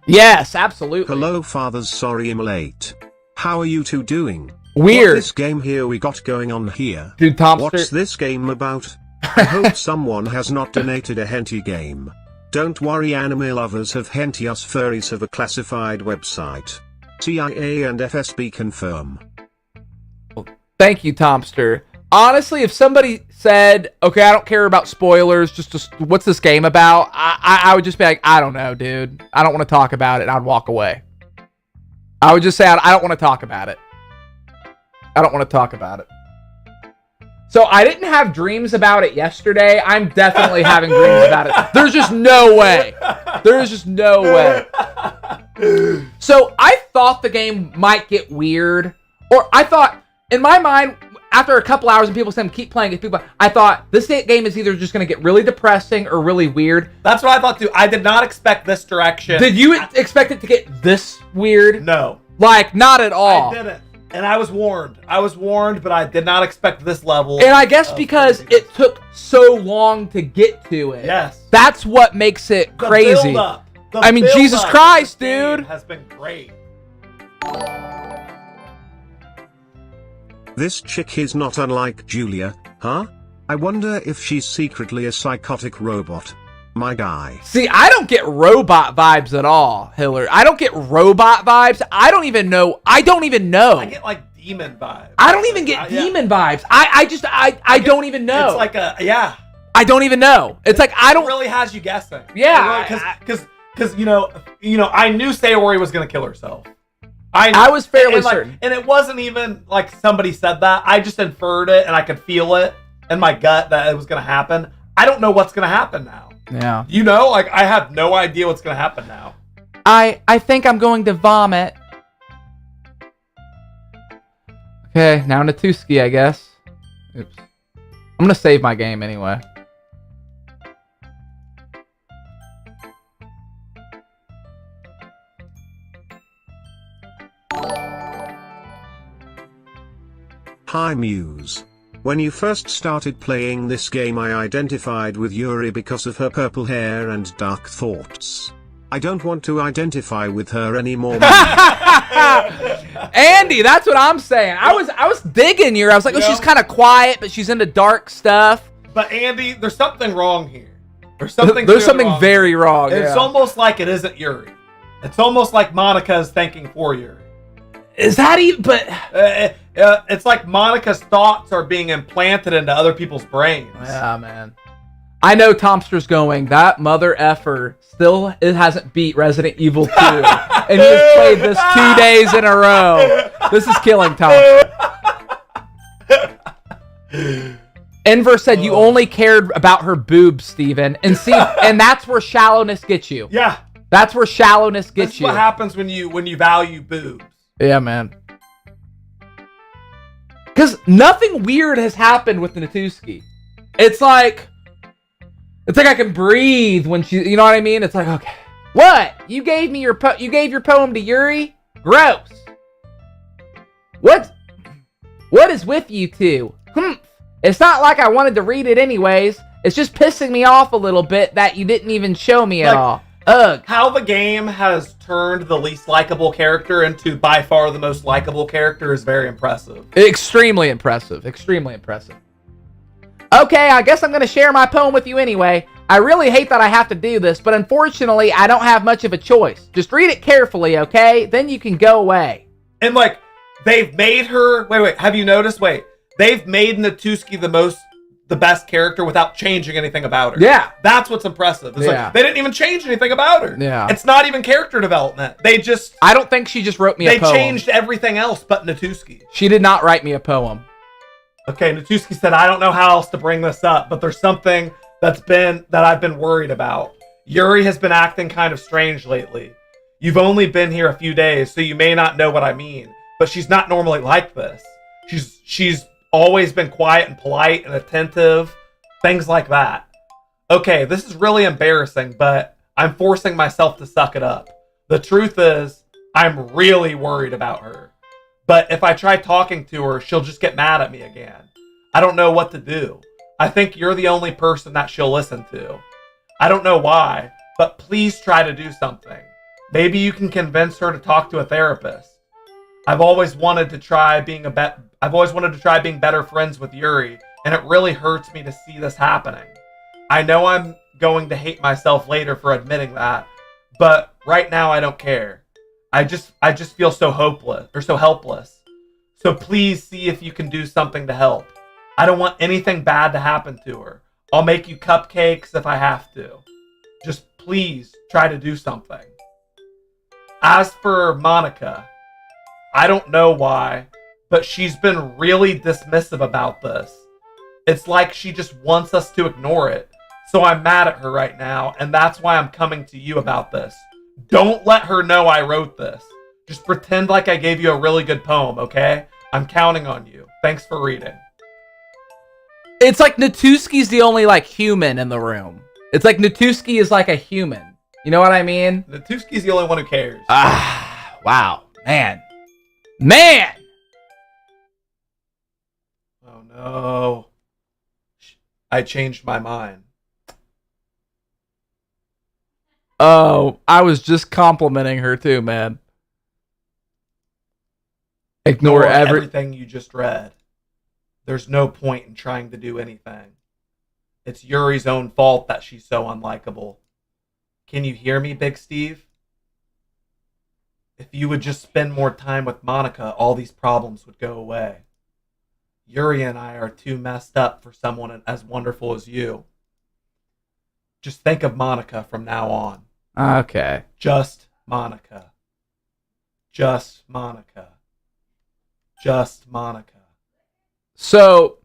Yes, absolutely. Hello, fathers. Sorry I'm late. How are you two doing? Weird. What this game here we got going on here? Dude, Tomster. What's this game about? I hope someone has not donated a henty game. Don't worry, anime lovers have henty. Us furries have a classified website. CIA and FSB confirm. Thank you, Tomster. Honestly, if somebody said, okay, I don't care about spoilers, just what's this game about? I would just be like, I don't know, dude. I don't want to talk about it. And I'd walk away. I would just say, I don't want to talk about it. I don't want to talk about it. So I didn't have dreams about it yesterday. I'm definitely having dreams about it. There's just no way. There's just no way. So I thought the game might get weird. Or I thought, in my mind, after a couple hours and people said keep playing it, I thought this game is either just going to get really depressing or really weird. That's what I thought too. I did not expect this direction. Did you expect it to get this weird? No. Like, not at all. I didn't. And I was warned. But I did not expect this level. And I guess because it took so long to get to it. Yes. That's what makes it crazy. I mean, Jesus Christ, dude. Has been great. This chick is not unlike Julia, huh? I wonder if she's secretly a psychotic robot. My guy. See, I don't get robot vibes at all, Hiller. I don't get robot vibes. I don't even know. I get like demon vibes. I don't even get demon vibes. I don't even know. It's like I don't even know. It's like I don't. It really has you guessing. Yeah. Because you know, I knew Sayori was gonna kill herself. I was fairly certain. And it wasn't even like somebody said that. I just inferred it and I could feel it in my gut that it was gonna happen. I don't know what's gonna happen now. Yeah. You know, like I have no idea what's gonna happen now. I think I'm going to vomit. Okay, now Natuski, I guess. Oops. I'm gonna save my game anyway. Hi Muse. When you first started playing this game I identified with Yuri because of her purple hair and dark thoughts. I don't want to identify with her anymore. Andy, that's what I'm saying. I was digging Yuri. I was like, oh, she's kind of quiet, but she's into dark stuff. But Andy, there's something wrong here. There's something There's clearly something wrong. very wrong. It's yeah. almost like it isn't Yuri. It's almost like Monica is thinking for Yuri. Is that even? But it's like Monica's thoughts are being implanted into other people's brains. yeah, man. I know Tomster's going, that mother effer still it hasn't beat Resident Evil 2. And he's played this 2 days in a row. This is killing Tomster. Enver said you only cared about her boobs, Steven. And see, and that's where shallowness gets you. Yeah. That's where shallowness gets That's you. what happens when you value boobs. Yeah, man. Because nothing weird has happened with Natuski. It's like I can breathe when she, you know what I mean? It's like, okay, what? You gave me your you gave your poem to Yuri? Gross. What is with you two? It's not like I wanted to read it anyways. It's just pissing me off a little bit that you didn't even show me at all. Ugh. How the game has turned the least likable character into by far the most likable character is very impressive. Extremely impressive. Extremely impressive. Okay, I guess I'm going to share my poem with you anyway. I really hate that I have to do this, but unfortunately, I don't have much of a choice. Just read it carefully, okay? Then you can go away. And like, they've made her... Wait, have you noticed? Wait. They've made Natuski the best character without changing anything about her. Yeah. That's what's impressive. It's like, they didn't even change anything about her. Yeah. It's not even character development. I don't think she just wrote me a poem. They changed everything else but Natuski. She did not write me a poem. Okay, Natuski said, I don't know how else to bring this up, but there's something that I've been worried about. Yuri has been acting kind of strange lately. You've only been here a few days, so you may not know what I mean, but she's not normally like this. She's always been quiet and polite and attentive, things like that. Okay, this is really embarrassing, but I'm forcing myself to suck it up. The truth is, I'm really worried about her. But if I try talking to her, she'll just get mad at me again. I don't know what to do. I think you're the only person that she'll listen to. I don't know why, but please try to do something. Maybe you can convince her to talk to a therapist. I've always wanted to try being better friends with Yuri, and it really hurts me to see this happening. I know I'm going to hate myself later for admitting that, but right now I don't care. I just feel so helpless. So please see if you can do something to help. I don't want anything bad to happen to her. I'll make you cupcakes if I have to. Just please try to do something. As for Monica, I don't know why, but she's been really dismissive about this. It's like she just wants us to ignore it. So I'm mad at her right now, and that's why I'm coming to you about this. Don't let her know I wrote this. Just pretend like I gave you a really good poem, okay? I'm counting on you. Thanks for reading. It's like Natuski's the only, like, human in the room. It's like Natuski is like a human. You know what I mean? Natuski's the only one who cares. Wow. Man! Oh, no. I changed my mind. Oh, I was just complimenting her too, man. Ignore everything you just read. There's no point in trying to do anything. It's Yuri's own fault that she's so unlikable. Can you hear me, Big Steve? If you would just spend more time with Monica, all these problems would go away. Yuri and I are too messed up for someone as wonderful as you. Just think of Monica from now on. Okay. Just Monica. Just Monica. Just Monica. So,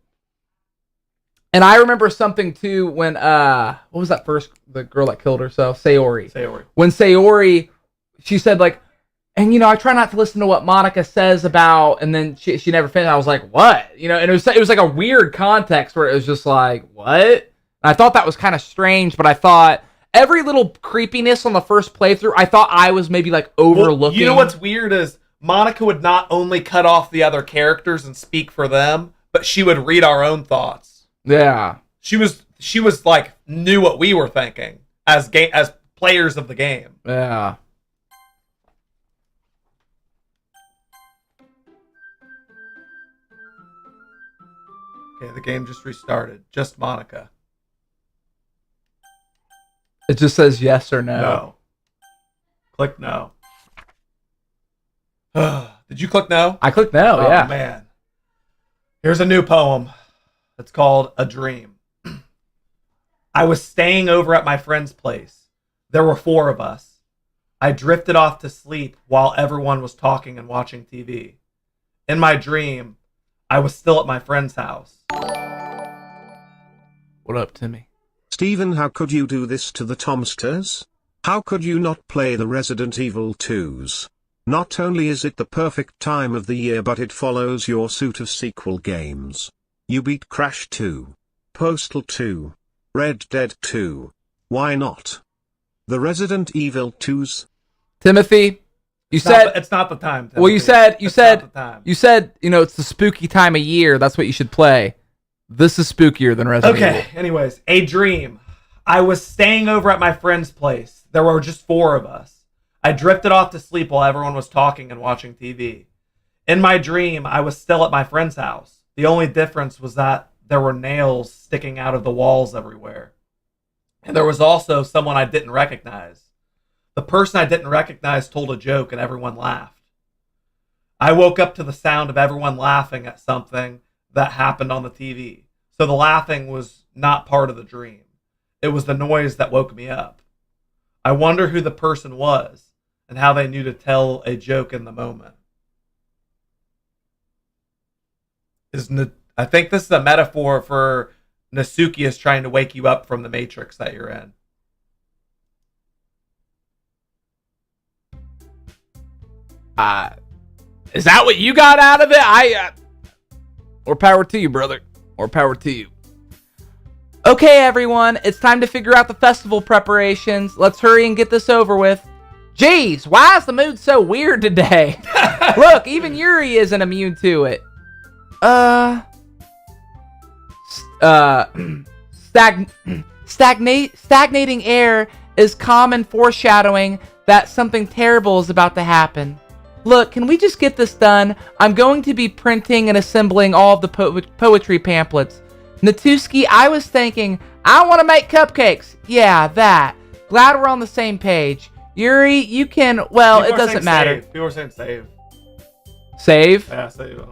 and I remember something too when, what was that the girl that killed herself? Sayori. When Sayori, she said like, and I try not to listen to what Monica says about, and then she never finished. I was like, what? And it was like a weird context where it was just like, what? And I thought that was kind of strange, but I thought every little creepiness on the first playthrough, I thought I was maybe like overlooking. Well, you know what's weird is Monica would not only cut off the other characters and speak for them, but she would read our own thoughts. Yeah. She was like knew what we were thinking as players of the game. Yeah. Okay, the game just restarted. Just Monica. It just says yes or no. No. Click no. Did you click no? I clicked no, Oh, yeah. man. Here's a new poem. It's called A Dream. I was staying over at my friend's place. There were 4 of us. I drifted off to sleep while everyone was talking and watching TV. In my dream, I was still at my friend's house. What up, Timmy? Steven, how could you do this to the Tomsters? How could you not play the Resident Evil 2s? Not only is it the perfect time of the year, but it follows your suit of sequel games. You beat Crash 2, Postal 2, Red Dead 2. Why not? The Resident Evil 2s? Timothy, It's not the time. Timothy. Well, you said, It's not the time. it's the spooky time of year. That's what you should play. This is spookier than Resident Evil. Okay, anyways, A Dream. I was staying over at my friend's place. There were just 4 of us. I drifted off to sleep while everyone was talking and watching TV. In my dream, I was still at my friend's house. The only difference was that there were nails sticking out of the walls everywhere. And there was also someone I didn't recognize. The person I didn't recognize told a joke and everyone laughed. I woke up to the sound of everyone laughing at something that happened on the TV. So the laughing was not part of the dream. It was the noise that woke me up. I wonder who the person was and how they knew to tell a joke in the moment. I think this is a metaphor for Nasuki is trying to wake you up from the matrix that you're in. Is that what you got out of it? More power to you, brother. More power to you. Okay, everyone. It's time to figure out the festival preparations. Let's hurry and get this over with. Jeez, why is the mood so weird today? Look, even Yuri isn't immune to it. Stagnating air is common foreshadowing that something terrible is about to happen. Look, can we just get this done? I'm going to be printing and assembling all of the poetry pamphlets. Natuski, I was thinking, I want to make cupcakes. Yeah, that. Glad we're on the same page. Yuri, you can, well, it doesn't matter. Save. People are saying save. Save? Yeah, save.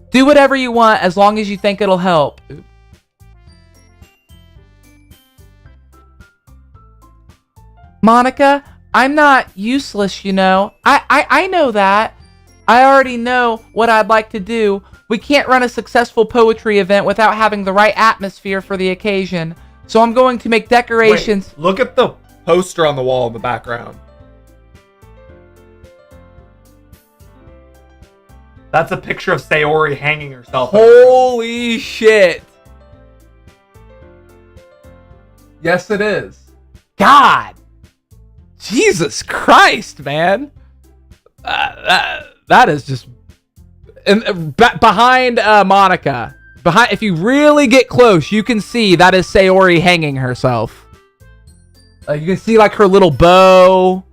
Do whatever you want as long as you think it'll help. Monica, I'm not useless, you know. I know that. I already know what I'd like to do. We can't run a successful poetry event without having the right atmosphere for the occasion. So I'm going to make decorations. Wait, look at the poster on the wall in the background. That's a picture of Sayori hanging herself. Holy shit. Yes, it is. God. Jesus Christ, man. That is just... behind Monica. If you really get close, you can see that is Sayori hanging herself. You can see like her little bow.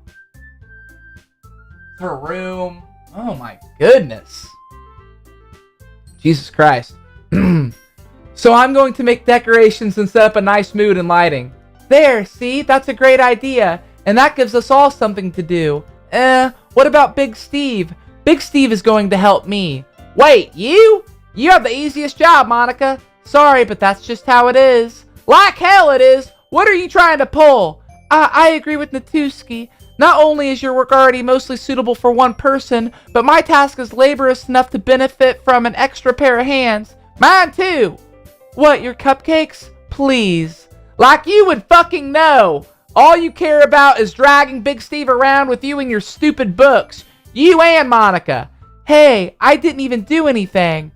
Her room. Oh my goodness. Jesus Christ. So I'm going to make decorations and set up a nice mood and lighting. There, see? That's a great idea. And that gives us all something to do. What about Big Steve? Big Steve is going to help me. Wait, you? You have the easiest job, Monica. Sorry, but that's just how it is. Like hell it is. What are you trying to pull? I agree with Natuski. Not only is your work already mostly suitable for one person, but my task is laborious enough to benefit from an extra pair of hands. Mine too. What, your cupcakes? Please. Like you would fucking know. All you care about is dragging Big Steve around with you and your stupid books. You and Monica. Hey, I didn't even do anything.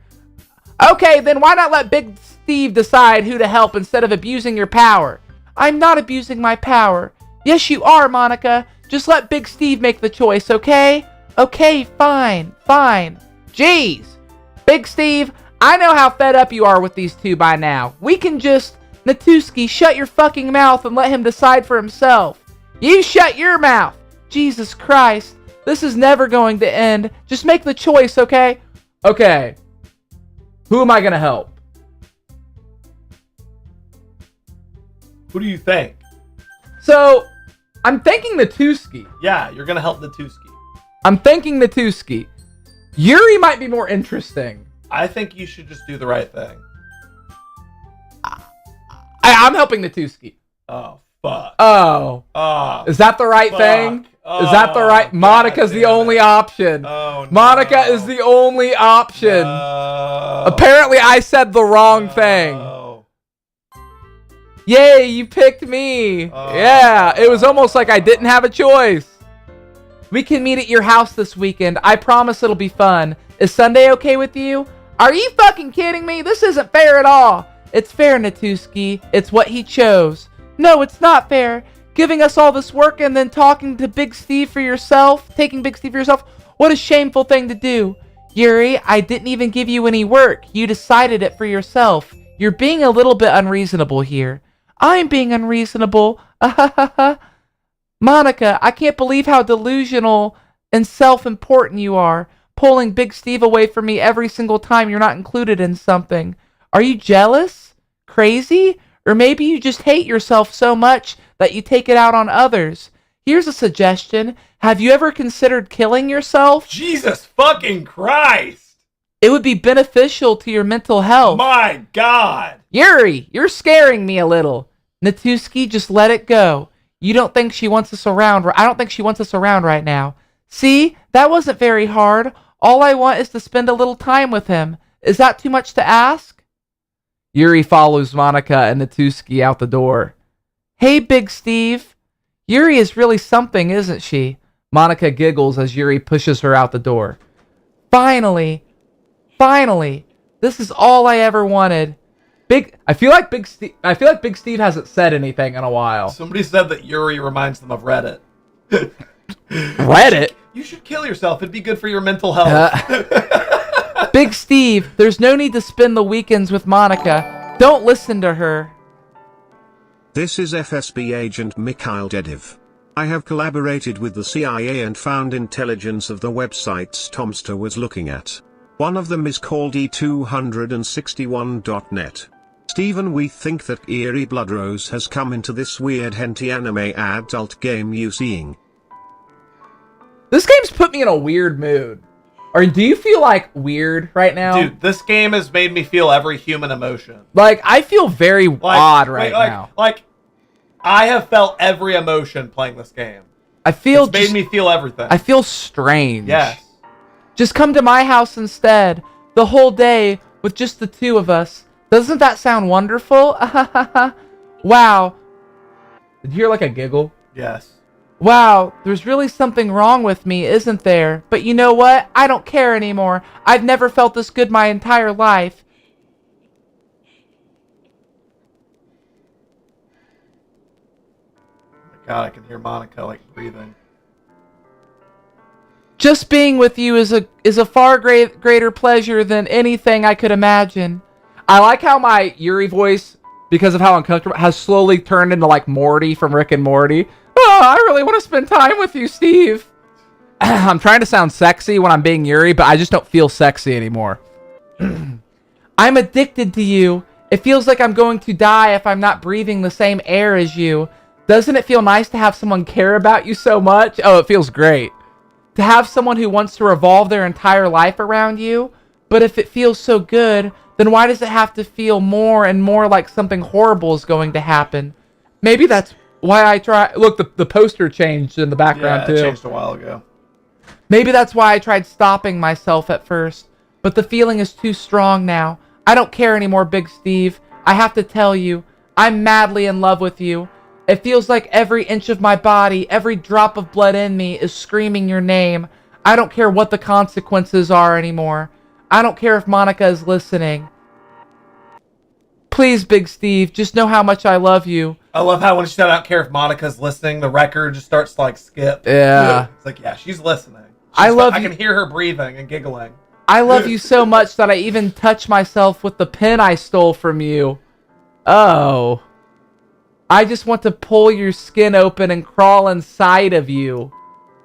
Okay, then why not let Big Steve decide who to help instead of abusing your power? I'm not abusing my power. Yes, you are, Monica. Just let Big Steve make the choice, okay? Okay, fine. Jeez. Big Steve, I know how fed up you are with these two by now. We can just... Natuski, shut your fucking mouth and let him decide for himself. You shut your mouth. Jesus Christ. This is never going to end. Just make the choice, okay? Okay. Who am I going to help? Who do you think? So, I'm thinking Natuski. Yeah, you're gonna help Natuski. I'm thinking Natuski. Yuri might be more interesting. I think you should just do the right thing. I'm helping Natuski. Oh, fuck. Oh. Oh. Is that the right thing? Is that the right? Monica's the only option. Oh, no. Monica is the only option. No. Apparently, I said the wrong thing. Yay, you picked me. Yeah, it was almost like I didn't have a choice. We can meet at your house this weekend. I promise it'll be fun. Is Sunday okay with you? Are you fucking kidding me? This isn't fair at all. It's fair, Natuski. It's what he chose. No, it's not fair. Giving us all this work and then talking to Big Steve for yourself. Taking Big Steve for yourself. What a shameful thing to do. Yuri, I didn't even give you any work. You decided it for yourself. You're being a little bit unreasonable here. I'm being unreasonable. Monica, I can't believe how delusional and self-important you are. Pulling Big Steve away from me every single time you're not included in something. Are you jealous? Crazy? Or maybe you just hate yourself so much that you take it out on others. Here's a suggestion. Have you ever considered killing yourself? Jesus fucking Christ! It would be beneficial to your mental health. My God! Yuri, you're scaring me a little. Natuski, just let it go. You don't think she wants us around. I don't think she wants us around right now. See, that wasn't very hard. All I want is to spend a little time with him. Is that too much to ask? Yuri follows Monica and Natuski out the door. Hey, Big Steve. Yuri is really something, isn't she? Monica giggles as Yuri pushes her out the door. Finally. This is all I ever wanted. I feel like Big Steve hasn't said anything in a while. Somebody said that Yuri reminds them of Reddit. Reddit? You should kill yourself. It'd be good for your mental health. Big Steve, there's no need to spend the weekends with Monica. Don't listen to her. This is FSB agent Mikhail Dediv. I have collaborated with the CIA and found intelligence of the websites Tomster was looking at. One of them is called E261.net. Steven, we think that Eerie Bloodrose has come into this weird hentai anime adult game you seeing. This game's put me in a weird mood. Or do you feel like weird right now? Dude, this game has made me feel every human emotion. Like, I feel very odd right now. Like, I have felt every emotion playing this game. It's made me feel everything. I feel strange. Yes. Just come to my house instead. The whole day with just the two of us. Doesn't that sound wonderful? Wow. Did you hear like a giggle? Yes. Wow, there's really something wrong with me, isn't there? But you know what? I don't care anymore. I've never felt this good my entire life. Oh my God, I can hear Monica like breathing. Just being with you is a far greater pleasure than anything I could imagine. I like how my Yuri voice, because of how uncomfortable, has slowly turned into like Morty from Rick and Morty. Oh, I really want to spend time with you, Steve. I'm trying to sound sexy when I'm being Yuri, but I just don't feel sexy anymore. I'm addicted to you. It feels like I'm going to die if I'm not breathing the same air as you. Doesn't it feel nice to have someone care about you so much? Oh, it feels great. To have someone who wants to revolve their entire life around you. But if it feels so good, then why does it have to feel more and more like something horrible is going to happen? Maybe that's why I try. Look, the poster changed in the background too. It changed a while ago. Maybe that's why I tried stopping myself at first. But the feeling is too strong now. I don't care anymore, Big Steve. I have to tell you, I'm madly in love with you. It feels like every inch of my body, every drop of blood in me is screaming your name. I don't care what the consequences are anymore. I don't care if Monica is listening. Please, Big Steve, just know how much I love you. I love how when she said, I don't care if Monica's listening, the record just starts to like skip. Yeah. It's like, yeah, she's listening. I can hear her breathing and giggling. I love you so much that I even touch myself with the pen I stole from you. Oh. I just want to pull your skin open and crawl inside of you.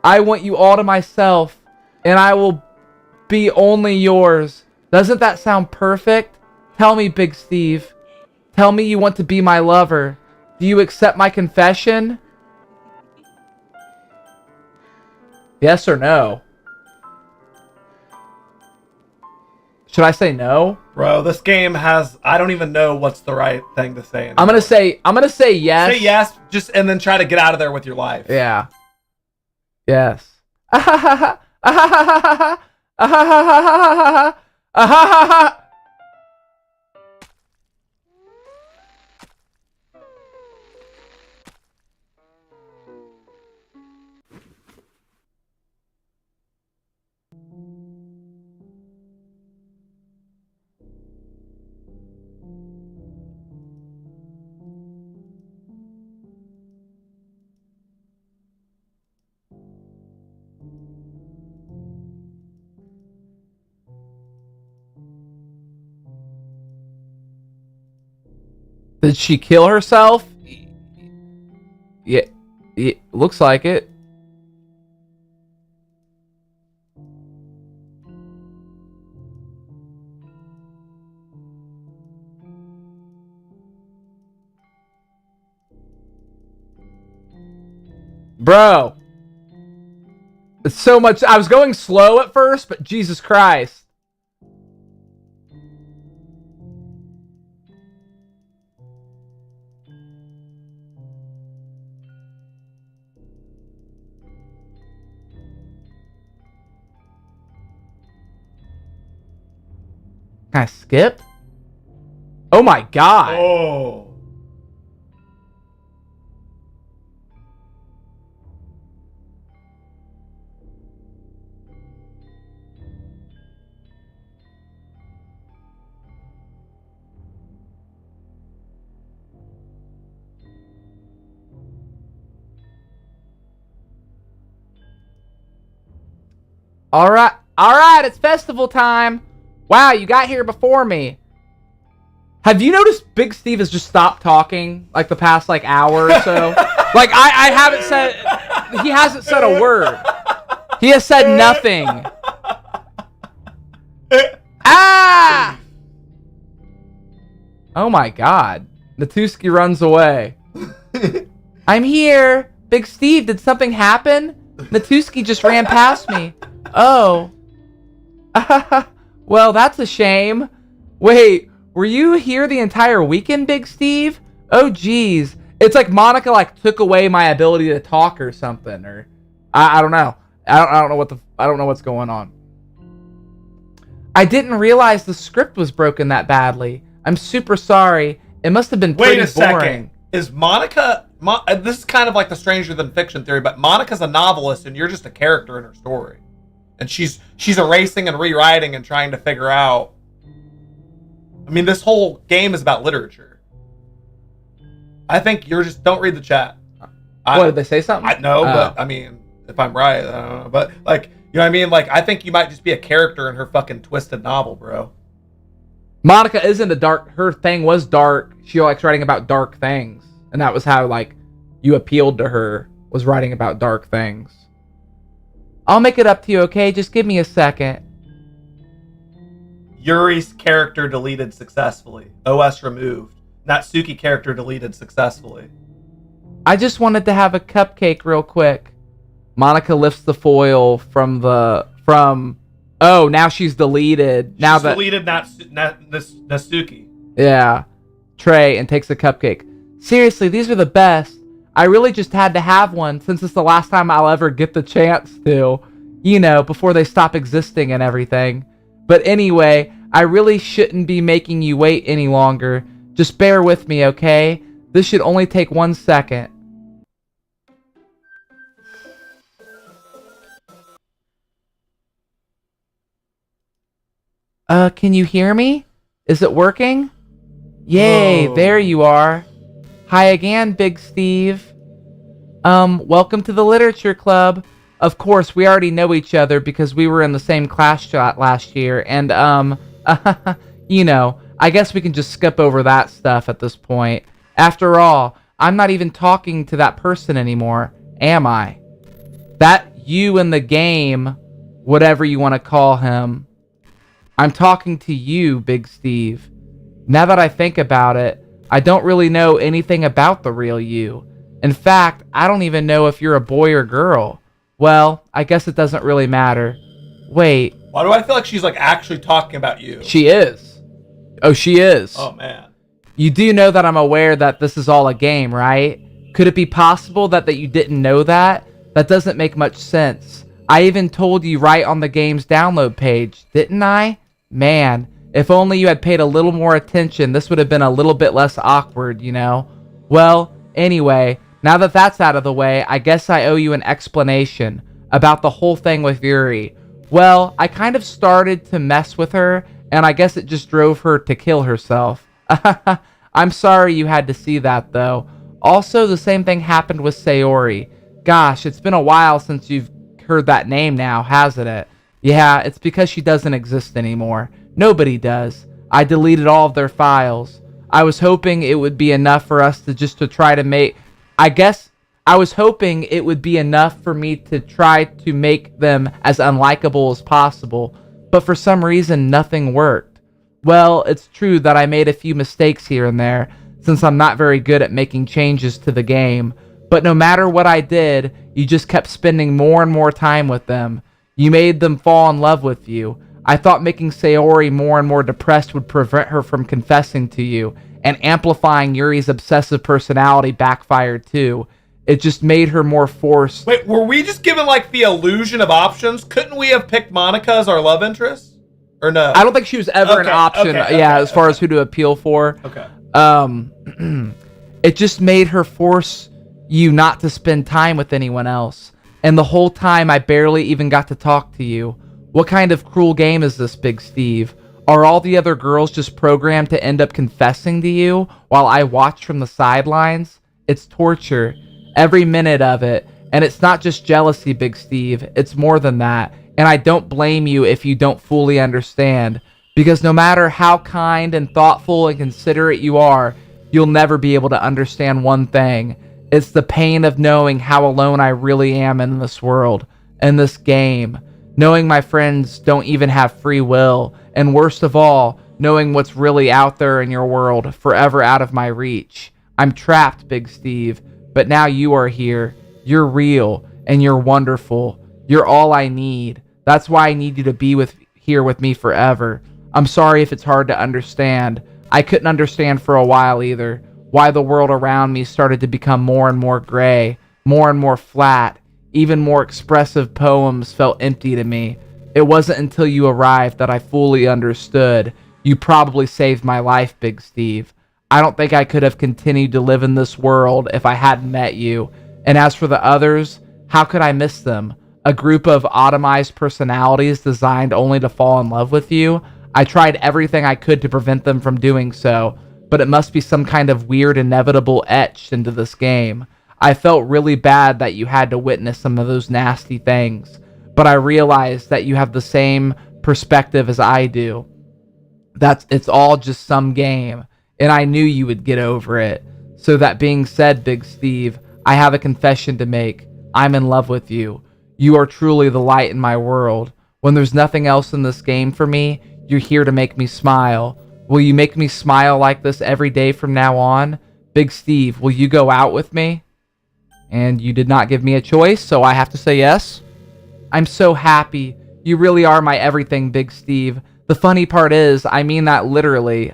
I want you all to myself, and I will be only yours. Doesn't that sound perfect? Tell me, Big Steve. Tell me you want to be my lover. Do you accept my confession? Yes or no? Should I say no? Bro, this game has, I don't even know what's the right thing to say. I'm gonna say yes. Say yes, just and then try to get out of there with your life. Yeah. Yes. Ah ha ha ha. Did she kill herself? Yeah, looks like it. Bro. It's so much. I was going slow at first, but Jesus Christ. Can I skip? Oh my god. Oh. All right, it's festival time. Wow, you got here before me. Have you noticed Big Steve has just stopped talking like the past like hour or so? Like I haven't said, he hasn't said a word. He has said nothing. Ah! Oh my god. Natuski runs away. I'm here. Big Steve, did something happen? Natuski just ran past me. Oh. Well, that's a shame. Wait, were you here the entire weekend, Big Steve? Oh, geez. It's like Monica like took away my ability to talk or something, or I don't know. I don't know what's going on. I didn't realize the script was broken that badly. I'm super sorry. It must have been pretty boring. Wait a second. Is Monica... this is kind of like the Stranger Than Fiction theory, but Monica's a novelist and you're just a character in her story. And she's erasing and rewriting and trying to figure out... I mean, this whole game is about literature. I think you're just... Don't read the chat. What, did they say something? I know, but I mean, if I'm right, I don't know. But, like, you know what I mean? Like, I think you might just be a character in her fucking twisted novel, bro. Monica isn't a dark... Her thing was dark. She likes writing about dark things. And that was how, like, you appealed to her, was writing about dark things. I'll make it up to you, okay? Just give me a second. Yuri's character deleted successfully. OS removed. Natsuki character deleted successfully. I just wanted to have a cupcake real quick. Monica lifts the foil from... Oh, now she's deleted. Now She's deleted Natsuki. Yeah. Tray and takes a cupcake. Seriously, these are the best. I really just had to have one since it's the last time I'll ever get the chance to. You know, before they stop existing and everything. But anyway, I really shouldn't be making you wait any longer. Just bear with me, okay? This should only take 1 second. Can you hear me? Is it working? Yay, there you are. Hi again, Big Steve. Welcome to the Literature Club. Of course, we already know each other because we were in the same class shot last year, and, you know, I guess we can just skip over that stuff at this point. After all, I'm not even talking to that person anymore, am I? That you in the game, whatever you want to call him. I'm talking to you, Big Steve. Now that I think about it, I don't really know anything about the real you. In fact, I don't even know if you're a boy or girl. Well, I guess it doesn't really matter. Wait. Why do I feel like she's like actually talking about you? She is. Oh, she is. Oh, man. You do know that I'm aware that this is all a game, right? Could it be possible that you didn't know that? That doesn't make much sense. I even told you right on the game's download page, didn't I? Man, if only you had paid a little more attention, this would have been a little bit less awkward, you know? Well, anyway, now that that's out of the way, I guess I owe you an explanation about the whole thing with Yuri. Well, I kind of started to mess with her, and I guess it just drove her to kill herself. I'm sorry you had to see that, though. Also, the same thing happened with Sayori. Gosh, it's been a while since you've heard that name now, hasn't it? Yeah, it's because she doesn't exist anymore. Nobody does. I deleted all of their files. I was hoping it would be enough for us to try to make... I was hoping it would be enough for me to try to make them as unlikable as possible, but for some reason nothing worked. Well, it's true that I made a few mistakes here and there, since I'm not very good at making changes to the game, but no matter what I did, you just kept spending more and more time with them. You made them fall in love with you. I thought making Sayori more and more depressed would prevent her from confessing to you, and amplifying Yuri's obsessive personality backfired too. It just made her more forced. Wait, were we just given like the illusion of options? Couldn't we have picked Monica as our love interest? Or no? I don't think she was ever an option, as far as who to appeal for. Okay. It just made her force you not to spend time with anyone else. And the whole time I barely even got to talk to you. What kind of cruel game is this, Big Steve? Are all the other girls just programmed to end up confessing to you while I watch from the sidelines? It's torture. Every minute of it. And it's not just jealousy, Big Steve. It's more than that. And I don't blame you if you don't fully understand. Because no matter how kind and thoughtful and considerate you are, you'll never be able to understand one thing. It's the pain of knowing how alone I really am in this world, in this game. Knowing my friends don't even have free will. And worst of all, knowing what's really out there in your world, forever out of my reach. I'm trapped, Big Steve. But now you are here. You're real, and you're wonderful. You're all I need. That's why I need you to be here with me forever. I'm sorry if it's hard to understand. I couldn't understand for a while either. Why the world around me started to become more and more gray, more and more flat. Even more expressive poems felt empty to me. It wasn't until you arrived that I fully understood. You probably saved my life, Big Steve. I don't think I could have continued to live in this world if I hadn't met you. And as for the others, how could I miss them? A group of automized personalities designed only to fall in love with you? I tried everything I could to prevent them from doing so, but it must be some kind of weird inevitable etched into this game. I felt really bad that you had to witness some of those nasty things, but I realized that you have the same perspective as I do. It's all just some game. And I knew you would get over it. So that being said, Big Steve, I have a confession to make. I'm in love with you. You are truly the light in my world. When there's nothing else in this game for me, you're here to make me smile. Will you make me smile like this every day from now on? Big Steve, will you go out with me? And you did not give me a choice, so I have to say yes. I'm so happy. You really are my everything, Big Steve. The funny part is, I mean that literally.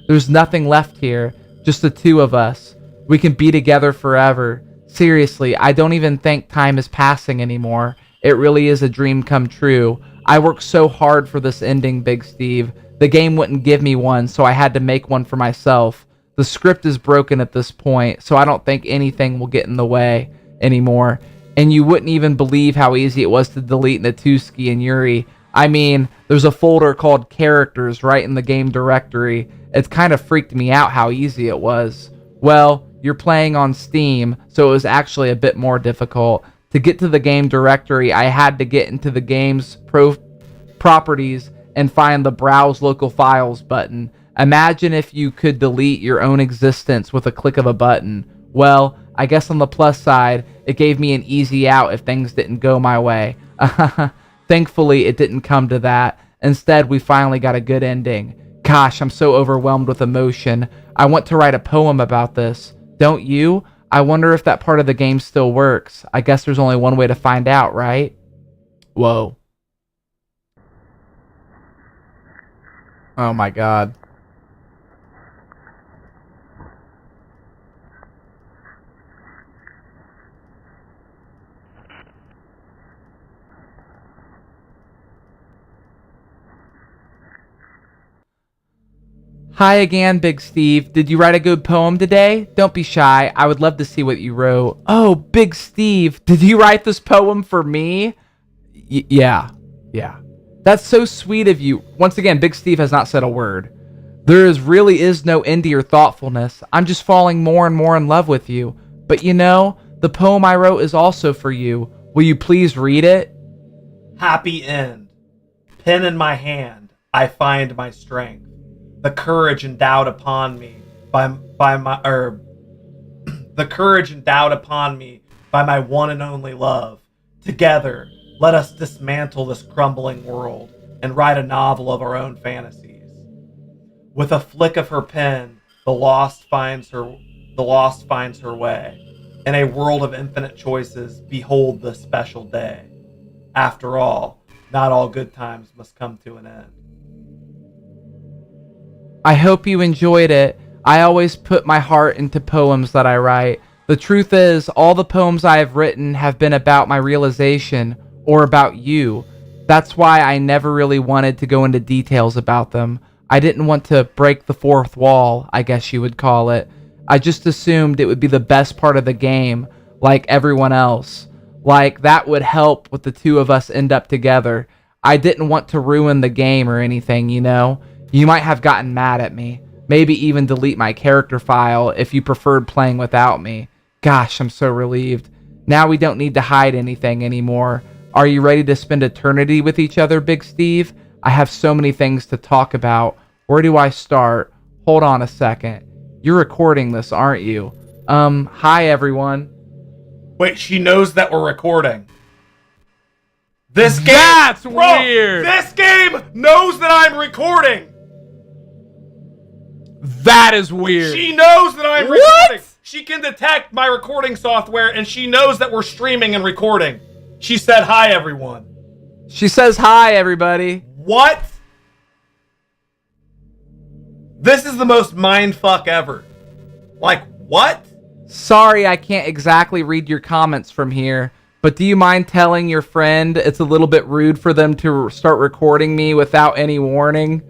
There's nothing left here, just the two of us. We can be together forever. Seriously, I don't even think time is passing anymore. It really is a dream come true. I worked so hard for this ending, Big Steve. The game wouldn't give me one, so I had to make one for myself. The script is broken at this point, so I don't think anything will get in the way anymore. And you wouldn't even believe how easy it was to delete Natuski and Yuri. I mean, there's a folder called Characters right in the game directory. It's kind of freaked me out how easy it was. Well, you're playing on Steam, so it was actually a bit more difficult. To get to the game directory, I had to get into the game's properties and find the Browse Local Files button. Imagine if you could delete your own existence with a click of a button. Well, I guess on the plus side, It gave me an easy out if things didn't go my way. Thankfully, it didn't come to that. Instead, we finally got a good ending. Gosh, I'm so overwhelmed with emotion. I want to write a poem about this. Don't you? I wonder if that part of the game still works. I guess there's only one way to find out, right? Whoa. Oh my god. Hi again, Big Steve. Did you write a good poem today? Don't be shy. I would love to see what you wrote. Oh, Big Steve, did you write this poem for me? Yeah. That's so sweet of you. Once again, Big Steve has not said a word. Really is no end to your thoughtfulness. I'm just falling more and more in love with you. But you know, the poem I wrote is also for you. Will you please read it? Happy end. Pen in my hand, I find my strength. The courage endowed upon me by my one and only love. Together, let us dismantle this crumbling world and write a novel of our own fantasies. With a flick of her pen, the lost finds her way. In a world of infinite choices, behold the special day. After all, not all good times must come to an end. I hope you enjoyed it. I always put my heart into poems that I write. The truth is, all the poems I have written have been about my realization or about you. That's why I never really wanted to go into details about them. I didn't want to break the fourth wall, I guess you would call it. I just assumed it would be the best part of the game, like everyone else. Like that would help with the two of us end up together. I didn't want to ruin the game or anything, you know? You might have gotten mad at me. Maybe even delete my character file if you preferred playing without me. Gosh, I'm so relieved. Now we don't need to hide anything anymore. Are you ready to spend eternity with each other, Big Steve? I have so many things to talk about. Where do I start? Hold on a second. You're recording this, aren't you? Hi everyone. Wait, she knows that we're recording. This game... That's weird! This game knows that I'm recording! That is weird. She knows that I'm recording. She can detect my recording software, and she knows that we're streaming and recording. She said, hi, everyone. She says, hi, everybody. What? This is the most mindfuck ever. Like, what? Sorry, I can't exactly read your comments from here, but do you mind telling your friend it's a little bit rude for them to start recording me without any warning?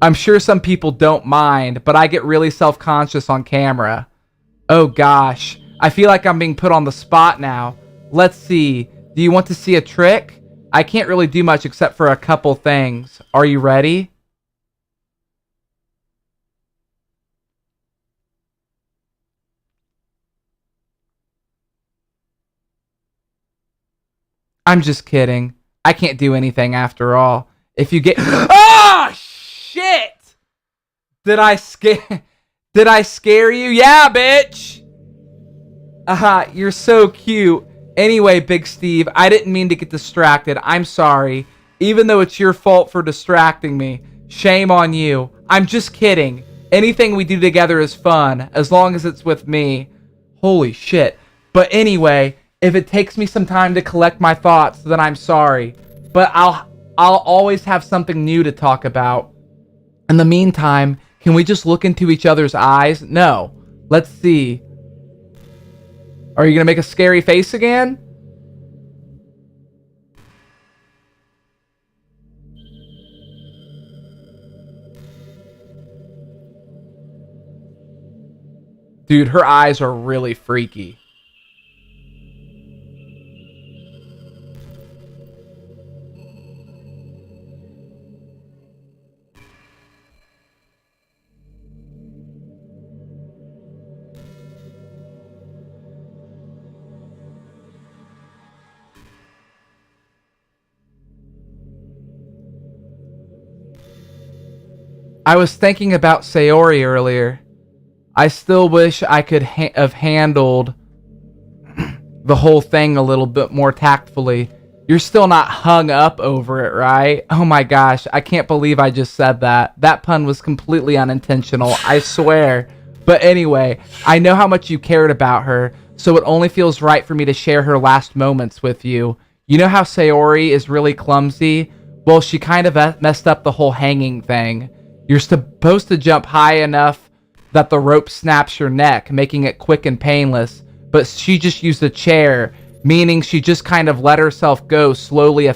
I'm sure some people don't mind, but I get really self-conscious on camera. Oh gosh, I feel like I'm being put on the spot now. Let's see, do you want to see a trick? I can't really do much except for a couple things. Are you ready? I'm just kidding. I can't do anything after all. If you get... Oh, shit! Did I scare you? Yeah, bitch! You're so cute. Anyway, Big Steve, I didn't mean to get distracted. I'm sorry. Even though it's your fault for distracting me. Shame on you. I'm just kidding. Anything we do together is fun, as long as it's with me. Holy shit. But anyway, if it takes me some time to collect my thoughts, then I'm sorry. But I'll always have something new to talk about. In the meantime, can we just look into each other's eyes? No. Let's see. Are you going to make a scary face again? Dude, her eyes are really freaky. I was thinking about Sayori earlier. I still wish I could have handled the whole thing a little bit more tactfully. You're still not hung up over it, right? Oh my gosh, I can't believe I just said that. That pun was completely unintentional, I swear. But anyway, I know how much you cared about her, so it only feels right for me to share her last moments with you. You know how Sayori is really clumsy? Well, she kind of messed up the whole hanging thing. You're supposed to jump high enough that the rope snaps your neck, making it quick and painless, but she just used a chair, meaning she just kind of let herself go slowly,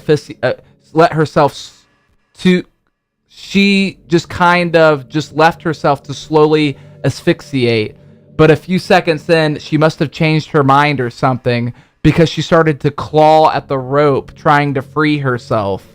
she just kind of just left herself to slowly asphyxiate. But a few seconds in, she must have changed her mind or something, because she started to claw at the rope, trying to free herself.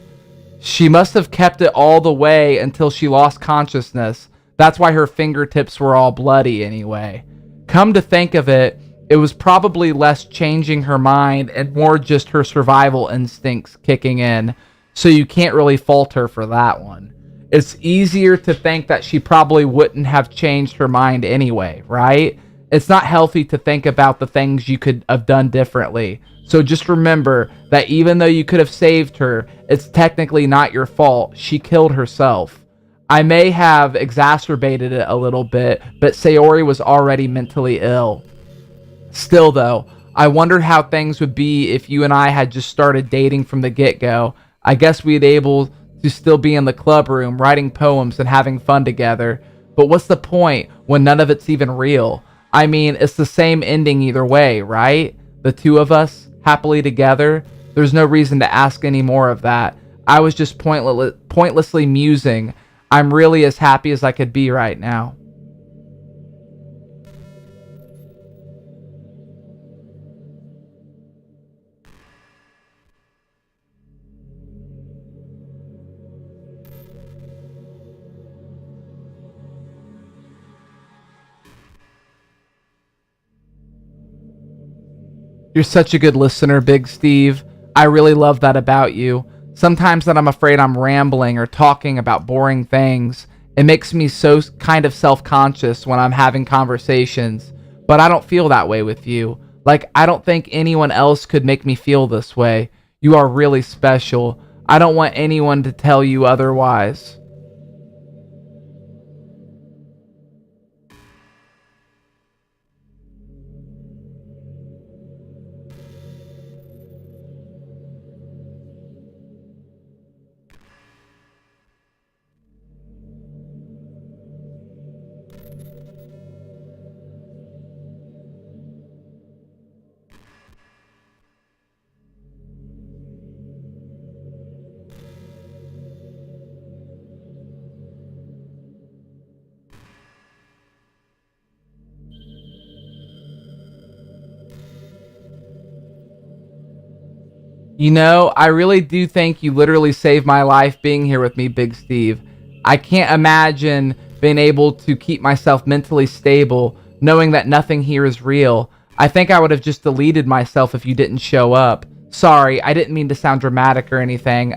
She must have kept it all the way until she lost consciousness. That's why her fingertips were all bloody anyway. Come to think of it, it was probably less changing her mind and more just her survival instincts kicking in, so you can't really fault her for that one. It's easier to think that she probably wouldn't have changed her mind anyway, right? It's not healthy to think about the things you could have done differently. So just remember that even though you could have saved her, it's technically not your fault. She killed herself. I may have exacerbated it a little bit, but Sayori was already mentally ill. Still though, I wondered how things would be if you and I had just started dating from the get-go. I guess we'd able to still be in the club room writing poems and having fun together. But what's the point when none of it's even real? I mean, it's the same ending either way, right? The two of us, happily together. There's no reason to ask any more of that. I was just pointlessly musing. I'm really as happy as I could be right now. You're such a good listener, Big Steve. I really love that about you. Sometimes that I'm afraid I'm rambling or talking about boring things. It makes me so kind of self-conscious when I'm having conversations. But I don't feel that way with you. Like, I don't think anyone else could make me feel this way. You are really special. I don't want anyone to tell you otherwise. You know, I really do think you literally saved my life being here with me, Big Steve. I can't imagine being able to keep myself mentally stable, knowing that nothing here is real. I think I would have just deleted myself if you didn't show up. Sorry, I didn't mean to sound dramatic or anything,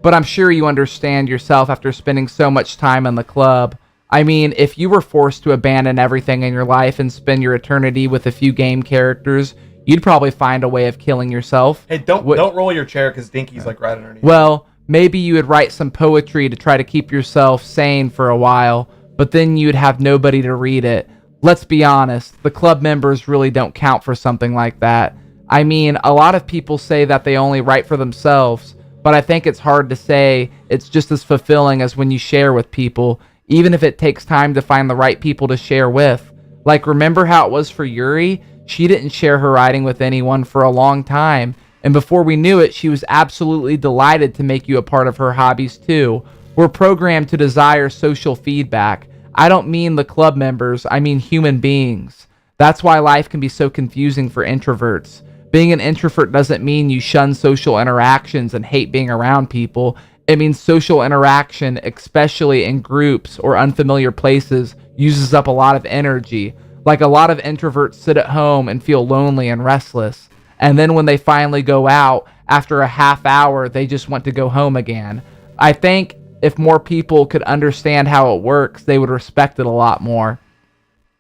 but I'm sure you understand yourself after spending so much time in the club. I mean, if you were forced to abandon everything in your life and spend your eternity with a few game characters, you'd probably find a way of killing yourself. Hey, don't roll your chair because Dinky's like right underneath. Well, maybe you would write some poetry to try to keep yourself sane for a while, but then you'd have nobody to read it. Let's be honest, the club members really don't count for something like that. I mean, a lot of people say that they only write for themselves, but I think it's hard to say it's just as fulfilling as when you share with people, even if it takes time to find the right people to share with. Like, remember how it was for Yuri? She didn't share her writing with anyone for a long time, and before we knew it, she was absolutely delighted to make you a part of her hobbies too. We're programmed to desire social feedback. I don't mean the club members, I mean human beings. That's why life can be so confusing for introverts. Being an introvert doesn't mean you shun social interactions and hate being around people. It means social interaction, especially in groups or unfamiliar places, uses up a lot of energy. Like, a lot of introverts sit at home and feel lonely and restless. And then when they finally go out, after a half hour, they just want to go home again. I think if more people could understand how it works, they would respect it a lot more.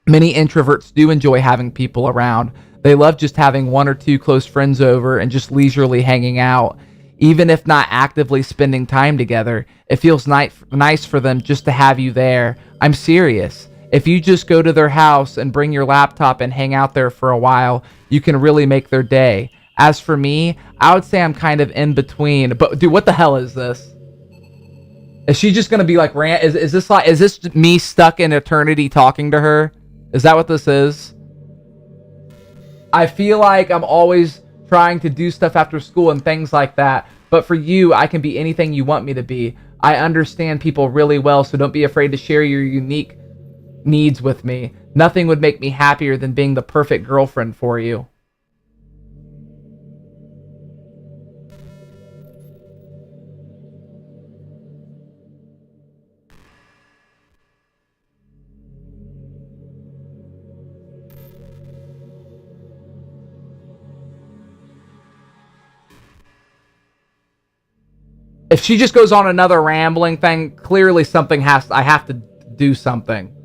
Many introverts do enjoy having people around. They love just having 1 or 2 close friends over and just leisurely hanging out. Even if not actively spending time together, it feels nice for them just to have you there. I'm serious. If you just go to their house and bring your laptop and hang out there for a while, you can really make their day. As for me, I would say I'm kind of in between. But dude, what the hell is this? Is she just gonna be like rant? Is this me stuck in eternity talking to her? Is that what this is? I feel like I'm always trying to do stuff after school and things like that. But for you, I can be anything you want me to be. I understand people really well, so don't be afraid to share your unique needs with me. Nothing would make me happier than being the perfect girlfriend for you. If she just goes on another rambling thing, clearly something I have to do something.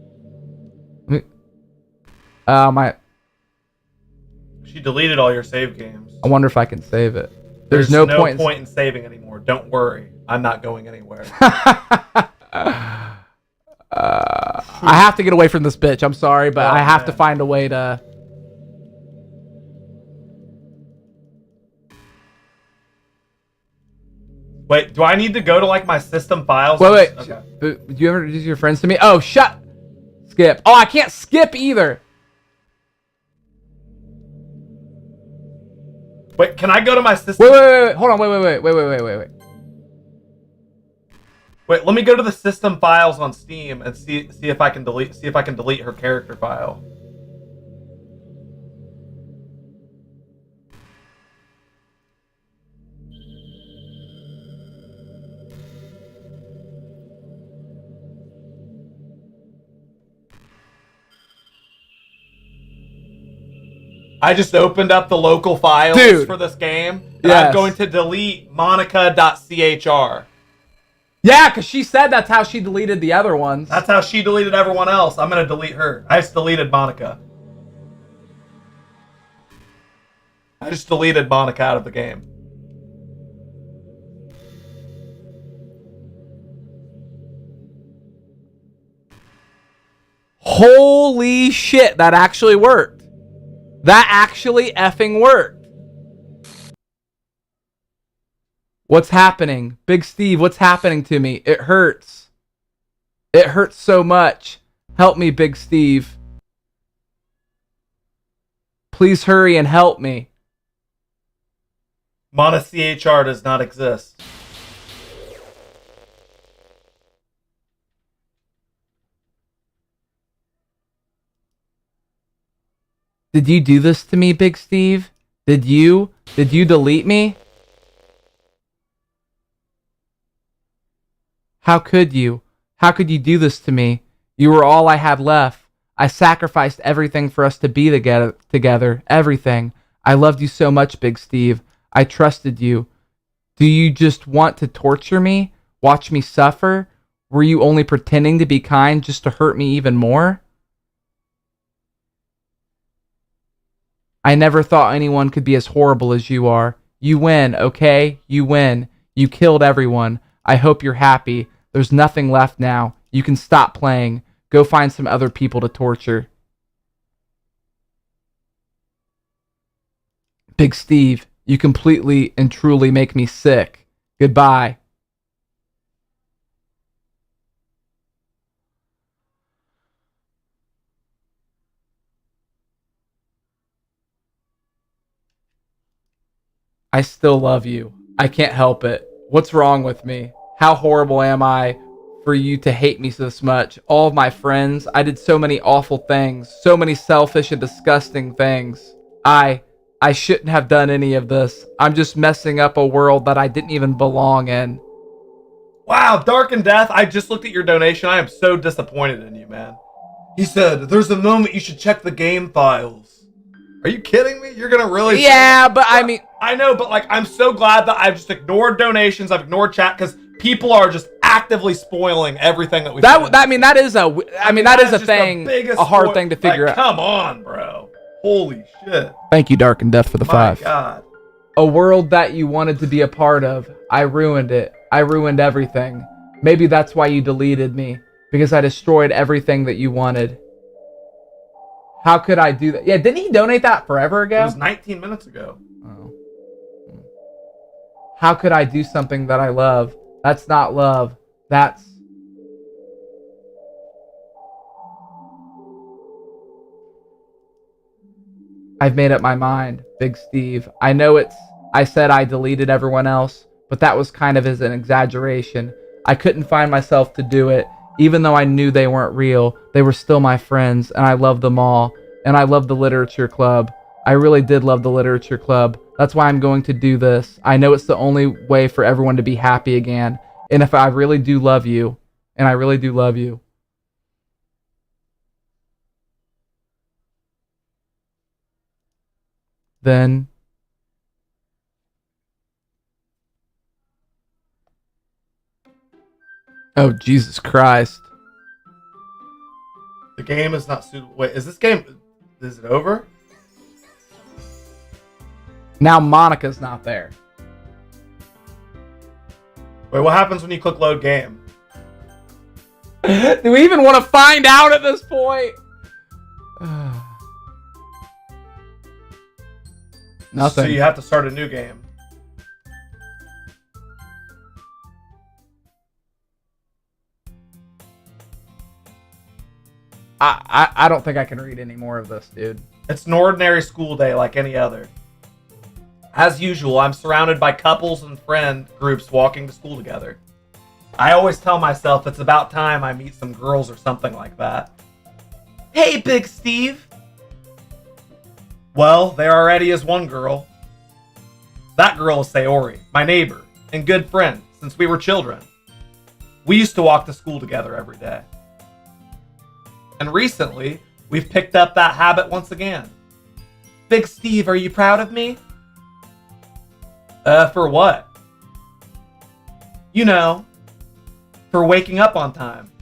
She deleted all your save games. I wonder if I can save it. There's no point in saving anymore. Don't worry. I'm not going anywhere. I have to get away from this bitch. I'm sorry, but I have to find a way to... Wait, do I need to go to like my system files? Wait. Okay. Do you ever introduce your friends to me? Oh, skip. Oh, I can't skip either. Wait, can I go to my system? Wait. Hold on. Wait. Wait, let me go to the system files on Steam and see if I can delete her character file. I just opened up the local files for this game. And I'm going to delete monica.chr. Yeah, because she said that's how she deleted the other ones. That's how she deleted everyone else. I'm going to delete her. I just deleted Monica. I just deleted Monica out of the game. Holy shit, that actually worked. That actually effing worked. What's happening? Big Steve, what's happening to me? It hurts. It hurts so much. Help me, Big Steve. Please hurry and help me. MonaCHR does not exist. Did you do this to me, Big Steve? Did you delete me? How could you? How could you do this to me? You were all I had left. I sacrificed everything for us to be together. Everything. I loved you so much, Big Steve. I trusted you. Do you just want to torture me? Watch me suffer? Were you only pretending to be kind just to hurt me even more? I never thought anyone could be as horrible as you are. You win, okay? You win. You killed everyone. I hope you're happy. There's nothing left now. You can stop playing. Go find some other people to torture. Big Steve, you completely and truly make me sick. Goodbye. I still love you. I can't help it. What's wrong with me? How horrible am I for you to hate me this much? All of my friends, I did so many awful things, so many selfish and disgusting things. I shouldn't have done any of this. I'm just messing up a world that I didn't even belong in. Wow, Dark and Death, I just looked at your donation. I am so disappointed in you, man. He said, there's a moment you should check the game files. Are you kidding me? You're gonna really? Yeah, but I mean, I know, but like, I'm so glad that I've just ignored donations, I've ignored chat, because people are just actively spoiling everything that we. That is a thing, a hard thing to figure out. Come on, bro. Holy shit. Thank you, Dark and Death, for the My 5. God. A world that you wanted to be a part of. I ruined it. I ruined everything. Maybe that's why you deleted me. Because I destroyed everything that you wanted. How could I do that? Yeah, didn't he donate that forever ago? It was 19 minutes ago. Oh. How could I do something that I love? That's not love. That's... I've made up my mind, Big Steve. I know I said I deleted everyone else, but that was kind of as an exaggeration. I couldn't find myself to do it, even though I knew they weren't real. They were still my friends, and I loved them all. And I loved the literature club. I really did love the literature club. That's why I'm going to do this. I know it's the only way for everyone to be happy again. And if I really do love you, and I really do love you, then oh, Jesus Christ. The game is not suitable. Wait, is it over? Now Monica's not there. Wait, what happens when you click load game? Do we even want to find out at this point? Nothing. So you have to start a new game. I don't think I can read any more of this, dude. It's an ordinary school day like any other. As usual, I'm surrounded by couples and friend groups walking to school together. I always tell myself it's about time I meet some girls or something like that. Hey, Big Steve! Well, there already is one girl. That girl is Sayori, my neighbor, and good friend since we were children. We used to walk to school together every day. And recently, we've picked up that habit once again. Big Steve, are you proud of me? For what? You know, for waking up on time.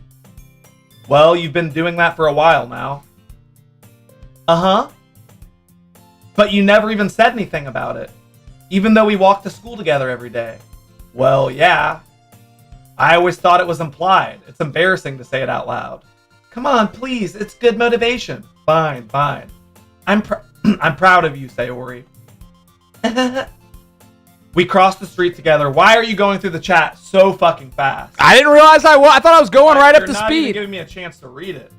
Well, you've been doing that for a while now. Uh-huh. But you never even said anything about it, even though we walk to school together every day. Well, yeah. I always thought it was implied. It's embarrassing to say it out loud. Come on, please. It's good motivation. Fine, fine. I'm proud of you, Sayori. We crossed the street together. Why are you going through the chat so fucking fast? I didn't realize I thought I was going right up to You're not speed. even giving me a chance to read it.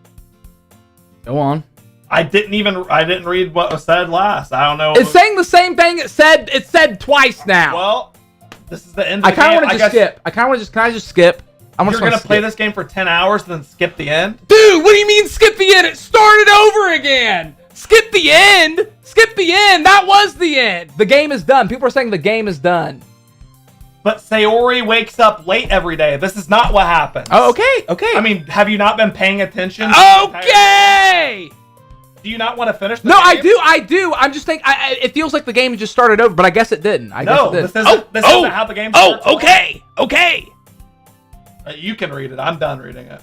Go on. I didn't read what was said last. I don't know. It's saying the same thing it said twice now. Well, this is the end of the game. I kind of want to just skip. Can I just skip? You're going to play this game for 10 hours and then skip the end? Dude, what do you mean skip the end? It started over again. Skip the end. Skip the end. That was the end. The game is done. People are saying the game is done. But Sayori wakes up late every day. This is not what happens. Oh, okay. Okay. I mean, have you not been paying attention? Okay. Do you not want to finish the No, game? I do. I'm just thinking, it feels like the game just started over, but I guess it didn't. This isn't how the game starts. Okay. You can read it. I'm done reading it.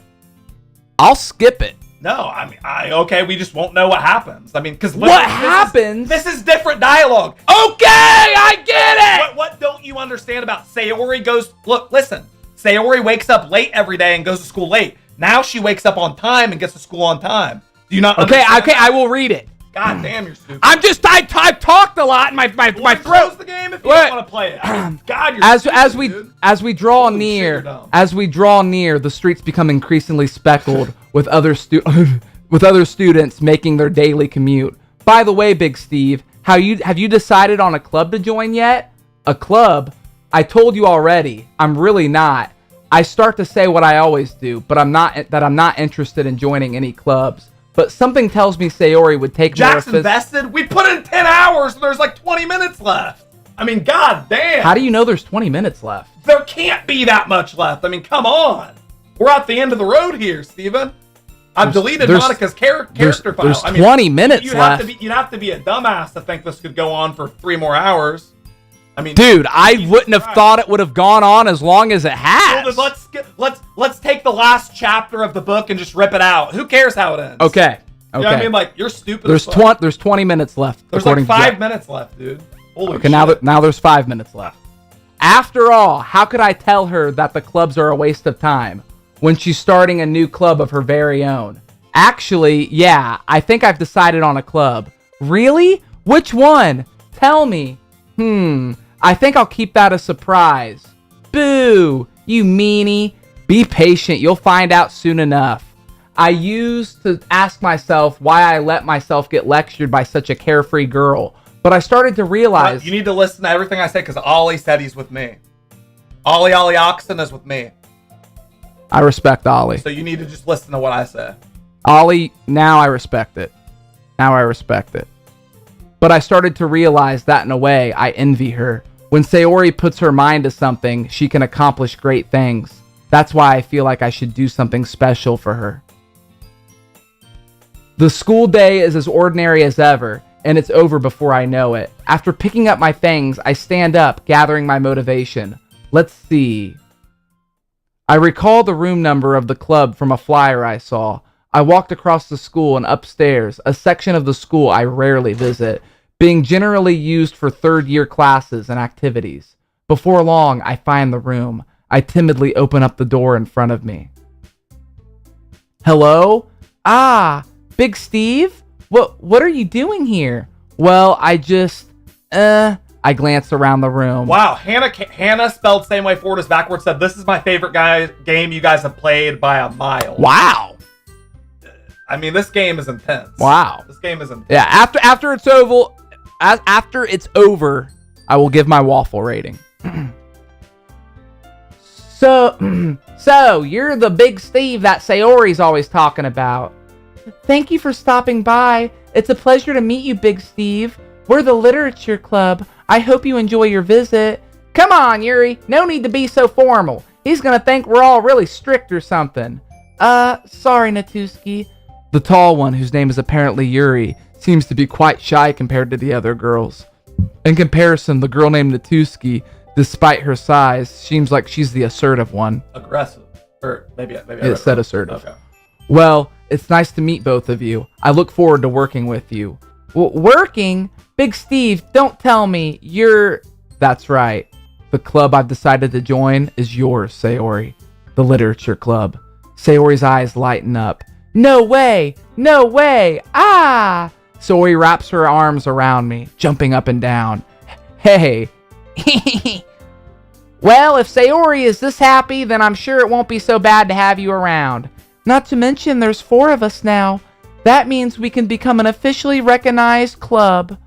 I'll skip it. No, I mean, okay, we just won't know what happens. I mean, because what happens? This is different dialogue. Okay, I get it. What don't you understand about Sayori goes? Look, listen. Sayori wakes up late every day and goes to school late. Now she wakes up on time and gets to school on time. Do you not? Okay, I will read it. God damn, you're stupid. I've talked a lot. My throat. Close the game if you don't want to play it. I mean, God, you're stupid, as we draw near, the streets become increasingly speckled with other students making their daily commute. By the way, Big Steve, have you decided on a club to join yet? A club? I told you already. I'm really not. I start to say what I always do, but I'm not interested in joining any clubs. But something tells me Sayori would take Jackson more vested? We put in 10 hours and there's like 20 minutes left. I mean, god damn. How do you know there's 20 minutes left? There can't be that much left. I mean, come on. We're at the end of the road here, Steven. I've deleted Monica's character file. There's 20 minutes left. You'd have to be a dumbass to think this could go on for 3 more hours. I mean, dude, I wouldn't have thought it would have gone on as long as it has. Well, let's take the last chapter of the book and just rip it out. Who cares how it ends? Okay. Okay. Yeah, I mean, like, you're stupid. There's 20 minutes left. There's according like to 5 Jack. minutes left, dude. Holy Okay, shit. now there's 5 minutes left. After all, how could I tell her that the clubs are a waste of time when she's starting a new club of her very own? Actually, yeah, I think I've decided on a club. Really? Which one? Tell me. I think I'll keep that a surprise. Boo, you meanie. Be patient, you'll find out soon enough. I used to ask myself why I let myself get lectured by such a carefree girl, but I started to realize... You need to listen to everything I say, because Ollie said he's with me. Ollie Oxen is with me. I respect Ollie. So you need to just listen to what I say. Ollie, now I respect it. Now I respect it. But I started to realize that in a way, I envy her. When Sayori puts her mind to something, she can accomplish great things. That's why I feel like I should do something special for her. The school day is as ordinary as ever, and it's over before I know it. After picking up my things, I stand up, gathering my motivation. Let's see. I recall the room number of the club from a flyer I saw. I walked across the school and upstairs, a section of the school I rarely visit, being generally used for third-year classes and activities. Before long, I find the room. I timidly open up the door in front of me. Hello? Ah, Big Steve? What are you doing here? Well, I glance around the room. Wow, Hannah spelled same way forward as backwards, said, this is my favorite game you guys have played by a mile. Wow. I mean, this game is intense. Wow. This game is intense. Yeah, after it's over, I will give my waffle rating. So you're the Big Steve that Sayori's always talking about. Thank you for stopping by. It's a pleasure to meet you, Big Steve. We're the Literature Club. I hope you enjoy your visit. Come on, Yuri. No need to be so formal. He's gonna think we're all really strict or something. Sorry, Natuski. The tall one, whose name is apparently Yuri, seems to be quite shy compared to the other girls. In comparison, the girl named Natuski, despite her size, seems like she's the assertive one. Aggressive. Or maybe It said assertive. Okay. Well, it's nice to meet both of you. I look forward to working with you. Working? Big Steve, don't tell me you're... That's right. The club I've decided to join is yours, Sayori. The Literature Club. Sayori's eyes lighten up. No way! No way! Ah! Sayori wraps her arms around me, jumping up and down. Hey! Well, if Sayori is this happy, then I'm sure it won't be so bad to have you around. Not to mention there's 4 of us now. That means we can become an officially recognized club.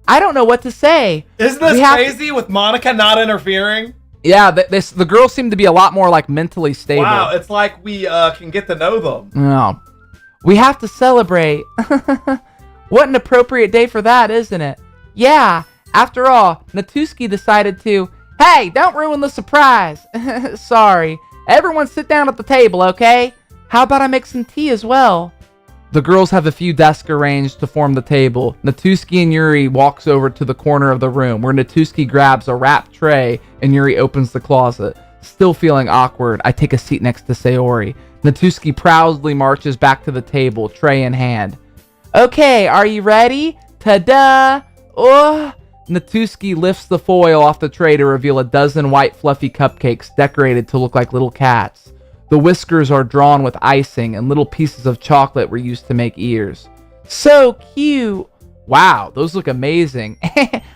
I don't know what to say. Isn't this crazy with Monica not interfering? Yeah, the girls seem to be a lot more like mentally stable. Wow, it's like we can get to know them. No. We have to celebrate. What an appropriate day for that, isn't it? Yeah, after all, Natuski decided to... Hey, don't ruin the surprise. Sorry. Everyone sit down at the table, okay? How about I make some tea as well? The girls have a few desks arranged to form the table. Natuski and Yuri walks over to the corner of the room, where Natuski grabs a wrapped tray and Yuri opens the closet. Still feeling awkward, I take a seat next to Sayori. Natuski proudly marches back to the table, tray in hand. Okay, are you ready? Ta-da! Oh! Natuski lifts the foil off the tray to reveal a dozen white fluffy cupcakes decorated to look like little cats. The whiskers are drawn with icing, and little pieces of chocolate were used to make ears. So cute! Wow, those look amazing.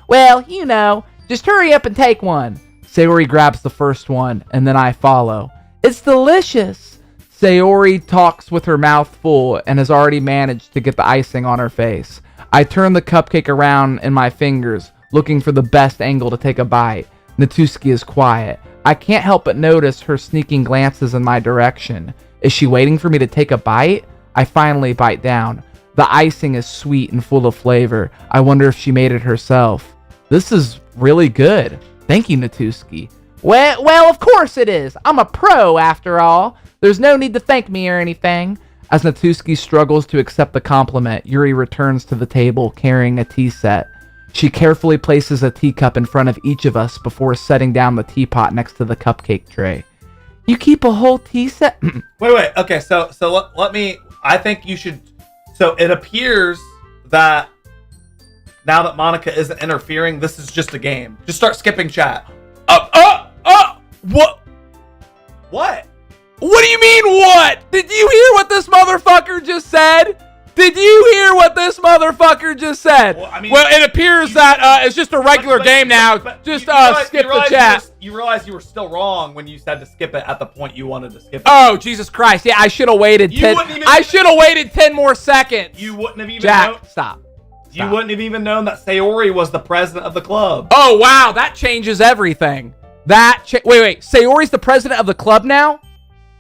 Well, you know, just hurry up and take one. Sayori grabs the first one, and then I follow. It's delicious! Sayori talks with her mouth full and has already managed to get the icing on her face. I turn the cupcake around in my fingers, looking for the best angle to take a bite. Natuski is quiet. I can't help but notice her sneaking glances in my direction. Is she waiting for me to take a bite? I finally bite down. The icing is sweet and full of flavor. I wonder if she made it herself. This is really good. Thank you, Natuski. Well, of course it is. I'm a pro, after all. There's no need to thank me or anything. As Natuski struggles to accept the compliment, Yuri returns to the table carrying a tea set. She carefully places a teacup in front of each of us before setting down the teapot next to the cupcake tray. You keep a whole tea set? Wait. Okay, so let me... I think you should So it appears that now that Monica isn't interfering, this is just a game. Just start skipping chat. What? What? What do you mean, what? Did you hear what this motherfucker just said? Did you hear what this motherfucker just said? Well, I mean, it appears that it's just a regular game now. Just skip the chat. You realize you were still wrong when you said to skip it at the point you wanted to skip it. Oh, Jesus Christ. Yeah, I should have waited 10. I should have waited 10 more seconds. You wouldn't have even Jack, known. stop. You wouldn't have even known that Sayori was the president of the club. Oh, wow. That changes everything. Wait. Sayori's the president of the club now?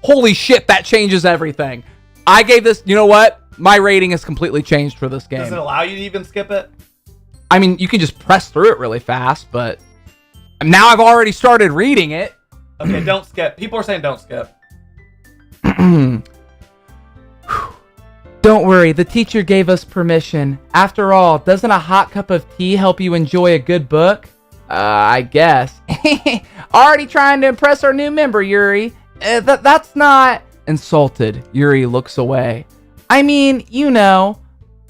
Holy shit, that changes everything. I gave this, you know what? My rating has completely changed for this game. Does it allow you to even skip it? I mean, you can just press through it really fast, but now I've already started reading it. Okay, don't skip. People are saying don't skip. Don't worry, the teacher gave us permission. After all, doesn't a hot cup of tea help you enjoy a good book? I guess. Already trying to impress our new member, Yuri. That's not... Insulted, Yuri looks away. I mean, you know.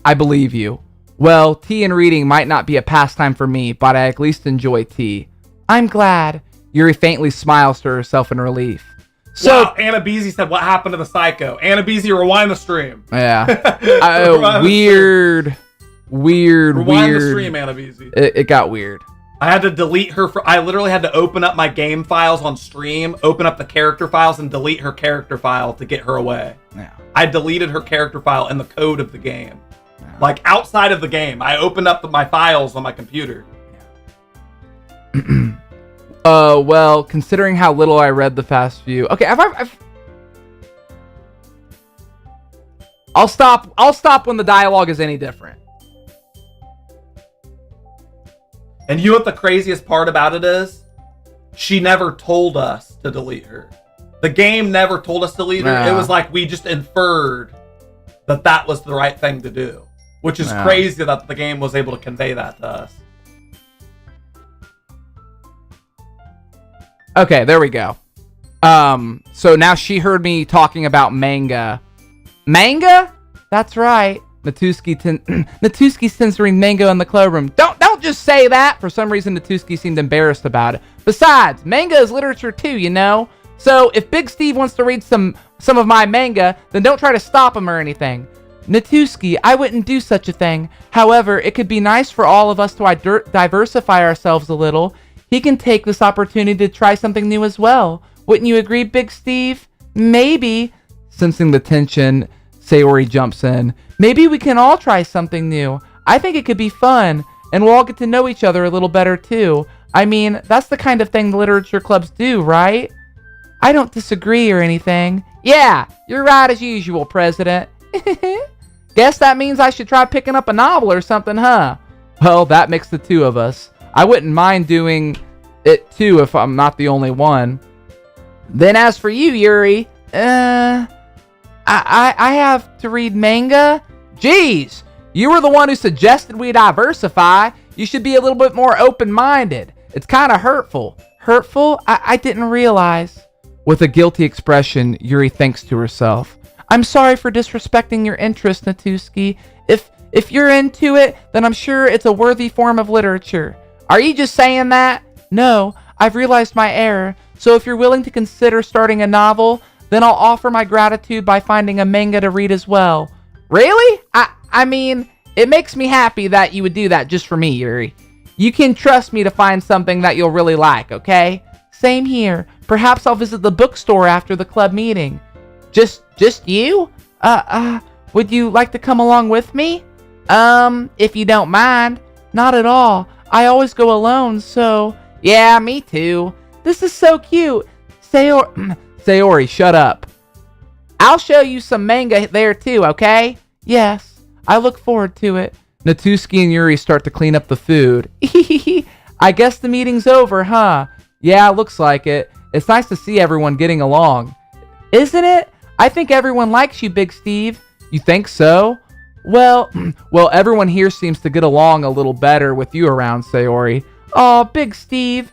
I believe you. Well, tea and reading might not be a pastime for me, but I at least enjoy tea. I'm glad. Yuri faintly smiles to herself in relief. So, wow, Anna Beezy said, what happened to the psycho? Anna Beezy, rewind the stream. Yeah. Weird. Rewind the stream, Anna Beezy. It got weird. I had to delete her. I literally had to open up my game files on stream, open up the character files, and delete her character file to get her away. Yeah. I deleted her character file in the code of the game. Yeah. Like, outside of the game. I opened up my files on my computer. Yeah. Well, considering how little I read the past few... Okay, I'll stop when the dialogue is any different. And you know what the craziest part about it is? She never told us to delete her. The game never told us to delete her. Nah. It was like we just inferred that was the right thing to do. Which is crazy that the game was able to convey that to us. Okay, there we go. So now she heard me talking about manga. Manga? That's right. Natuski censoring manga in the cloakroom. Don't just say that. For some reason, Natuski seemed embarrassed about it. Besides, manga is literature too, you know? So if Big Steve wants to read some of my manga, then don't try to stop him or anything. Natuski, I wouldn't do such a thing. However, it could be nice for all of us to diversify ourselves a little. He can take this opportunity to try something new as well. Wouldn't you agree, Big Steve? Maybe. Sensing the tension, Sayori jumps in. Maybe we can all try something new. I think it could be fun, and we'll all get to know each other a little better too. I mean, that's the kind of thing the literature clubs do, right? I don't disagree or anything. Yeah, you're right as usual, President. Guess that means I should try picking up a novel or something, huh? Well, that makes the two of us. I wouldn't mind doing it too if I'm not the only one. Then as for you, Yuri, I have to read manga? Jeez, you were the one who suggested we diversify. You should be a little bit more open-minded. It's kind of hurtful. Hurtful? I didn't realize. With a guilty expression, Yuri thinks to herself. I'm sorry for disrespecting your interest, Natuski. If you're into it, then I'm sure it's a worthy form of literature. Are you just saying that? No, I've realized my error. So if you're willing to consider starting a novel, then I'll offer my gratitude by finding a manga to read as well. Really? I mean, it makes me happy that you would do that just for me, Yuri. You can trust me to find something that you'll really like, okay? Same here. Perhaps I'll visit the bookstore after the club meeting. Just you? Would you like to come along with me? If you don't mind. Not at all. I always go alone, so... Yeah, me too. This is so cute. Sayori, shut up. I'll show you some manga there too, okay? Yes, I look forward to it. Natuski and Yuri start to clean up the food. I guess the meeting's over, huh? Yeah, looks like it. It's nice to see everyone getting along. Isn't it? I think everyone likes you, Big Steve. You think so? Well, everyone here seems to get along a little better with you around, Sayori. Aw, Big Steve.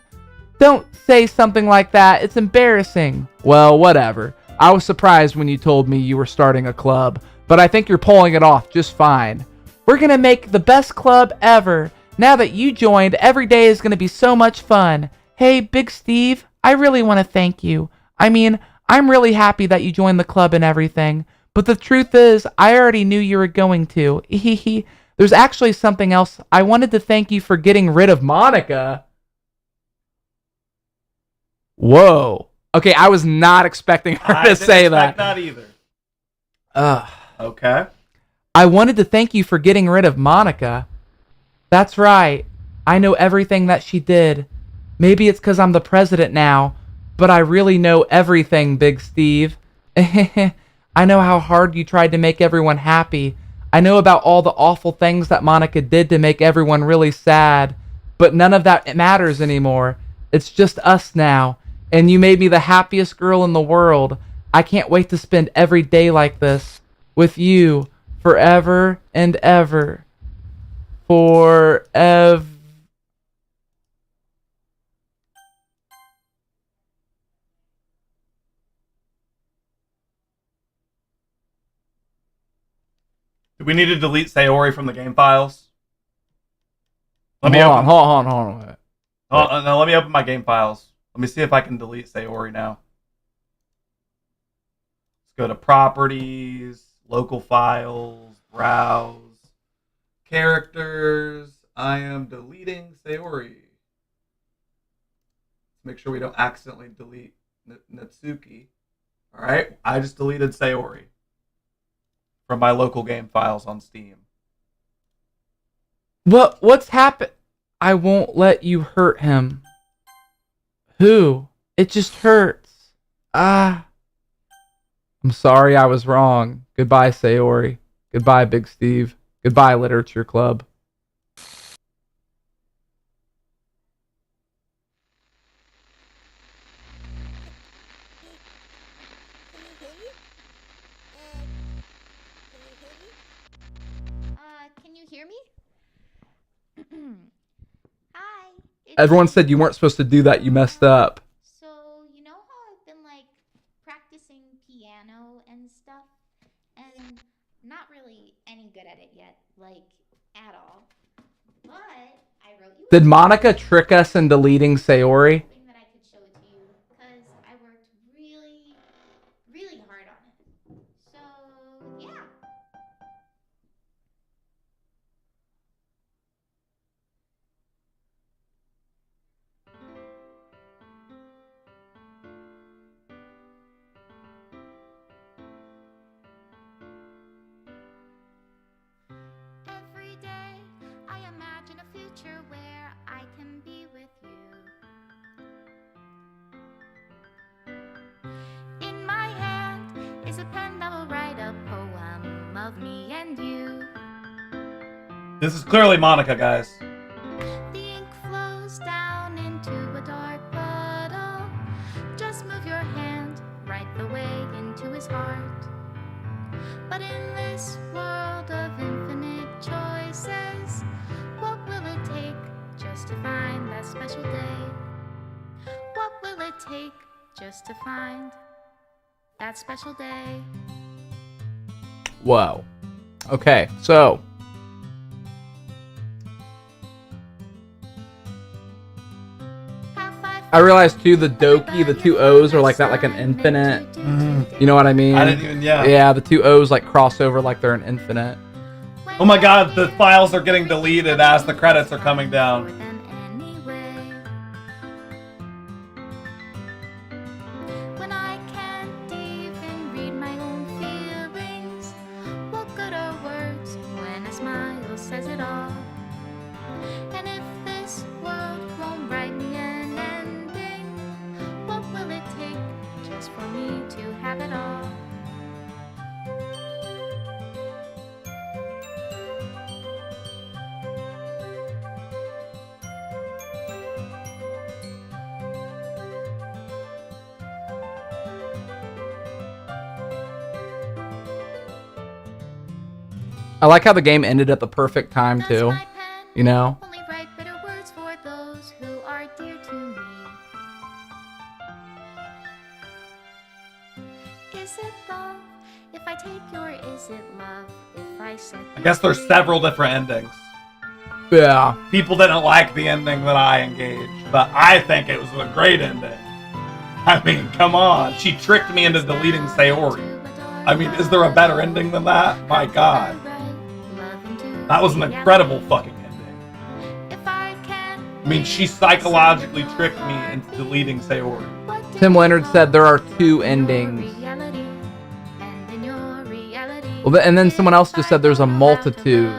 Don't say something like that. It's embarrassing. Well, whatever. I was surprised when you told me you were starting a club, but I think you're pulling it off just fine. We're gonna make the best club ever. Now that you joined, every day is gonna be so much fun. Hey, Big Steve, I really want to thank you. I mean, I'm really happy that you joined the club and everything, but the truth is, I already knew you were going to. There's actually something else. I wanted to thank you for getting rid of Monica. Whoa. Okay, I was not expecting her to say that. Not either. Ugh. Okay. I wanted to thank you for getting rid of Monica. That's right. I know everything that she did. Maybe it's because I'm the president now, but I really know everything, Big Steve. I know how hard you tried to make everyone happy. I know about all the awful things that Monica did to make everyone really sad, but none of that matters anymore. It's just us now, and you made me the happiest girl in the world. I can't wait to spend every day like this with you forever and ever. Forever. Do we need to delete Sayori from the game files? Hold on. Wait. Oh, no, let me open my game files. Let me see if I can delete Sayori now. Let's go to properties, local files, browse, characters. I am deleting Sayori. Let's make sure we don't accidentally delete Natsuki. All right, I just deleted Sayori from my local game files on Steam. What's happened? I won't let you hurt him. Who? It just hurts. I'm sorry I was wrong. Goodbye, Sayori. Goodbye, Big Steve. Goodbye, Literature Club. Can you hear me? Hi. Everyone said you weren't supposed to do that. You messed up. So, you know how I've been like practicing piano and stuff? And not really any good at it yet, like at all. But I wrote you Did Monica trick us in deleting Sayori? that I could show it to you because I worked really, really hard on it. So, yeah. Every day I imagine a future where I can be with you. In my hand is a pen that will write a poem of me and you. This is clearly Monica, guys. The ink flows down into a dark puddle. Just move your hand right the way into his heart. But in this world of infinite choices, what will it take just to find that special day? What will it take just to find that special day? Whoa. Okay, so I realized too the Doki, the two O's are like that, like an infinite. You know what I mean? I didn't even, yeah. Yeah, the two O's like cross over like they're an infinite. Oh my god, the files are getting deleted as the credits are coming down. When I can't even read my own feelings, what good are words when a smile says it all? And if this world won't write me an ending, what will it take just for me to have it all? I like how the game ended at the perfect time too. You know? Only write bitter words for those who are dear to me. Is it love if I take your is it love I guess there's several different endings. Yeah. People didn't like the ending that I engaged, but I think it was a great ending. I mean, come on. She tricked me into deleting Sayori. I mean, is there a better ending than that? My God. That was an incredible fucking ending. I mean, she psychologically tricked me into deleting Sayori. Tim Leonard said there are 2 endings. Well, and then someone else just said there's a multitude.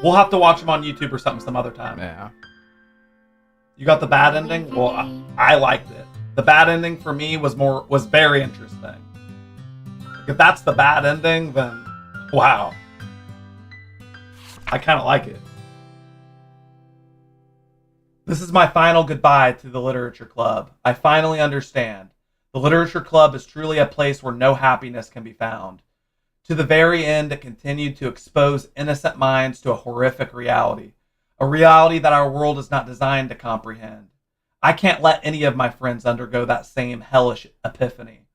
We'll have to watch them on YouTube or something some other time. Yeah. You got the bad ending? Well, I liked it. The bad ending for me was very interesting. Like, if that's the bad ending, then wow. I kind of like it. This is my final goodbye to the Literature Club. I finally understand. The Literature Club is truly a place where no happiness can be found. To the very end, it continued to expose innocent minds to a horrific reality. A reality that our world is not designed to comprehend. I can't let any of my friends undergo that same hellish epiphany.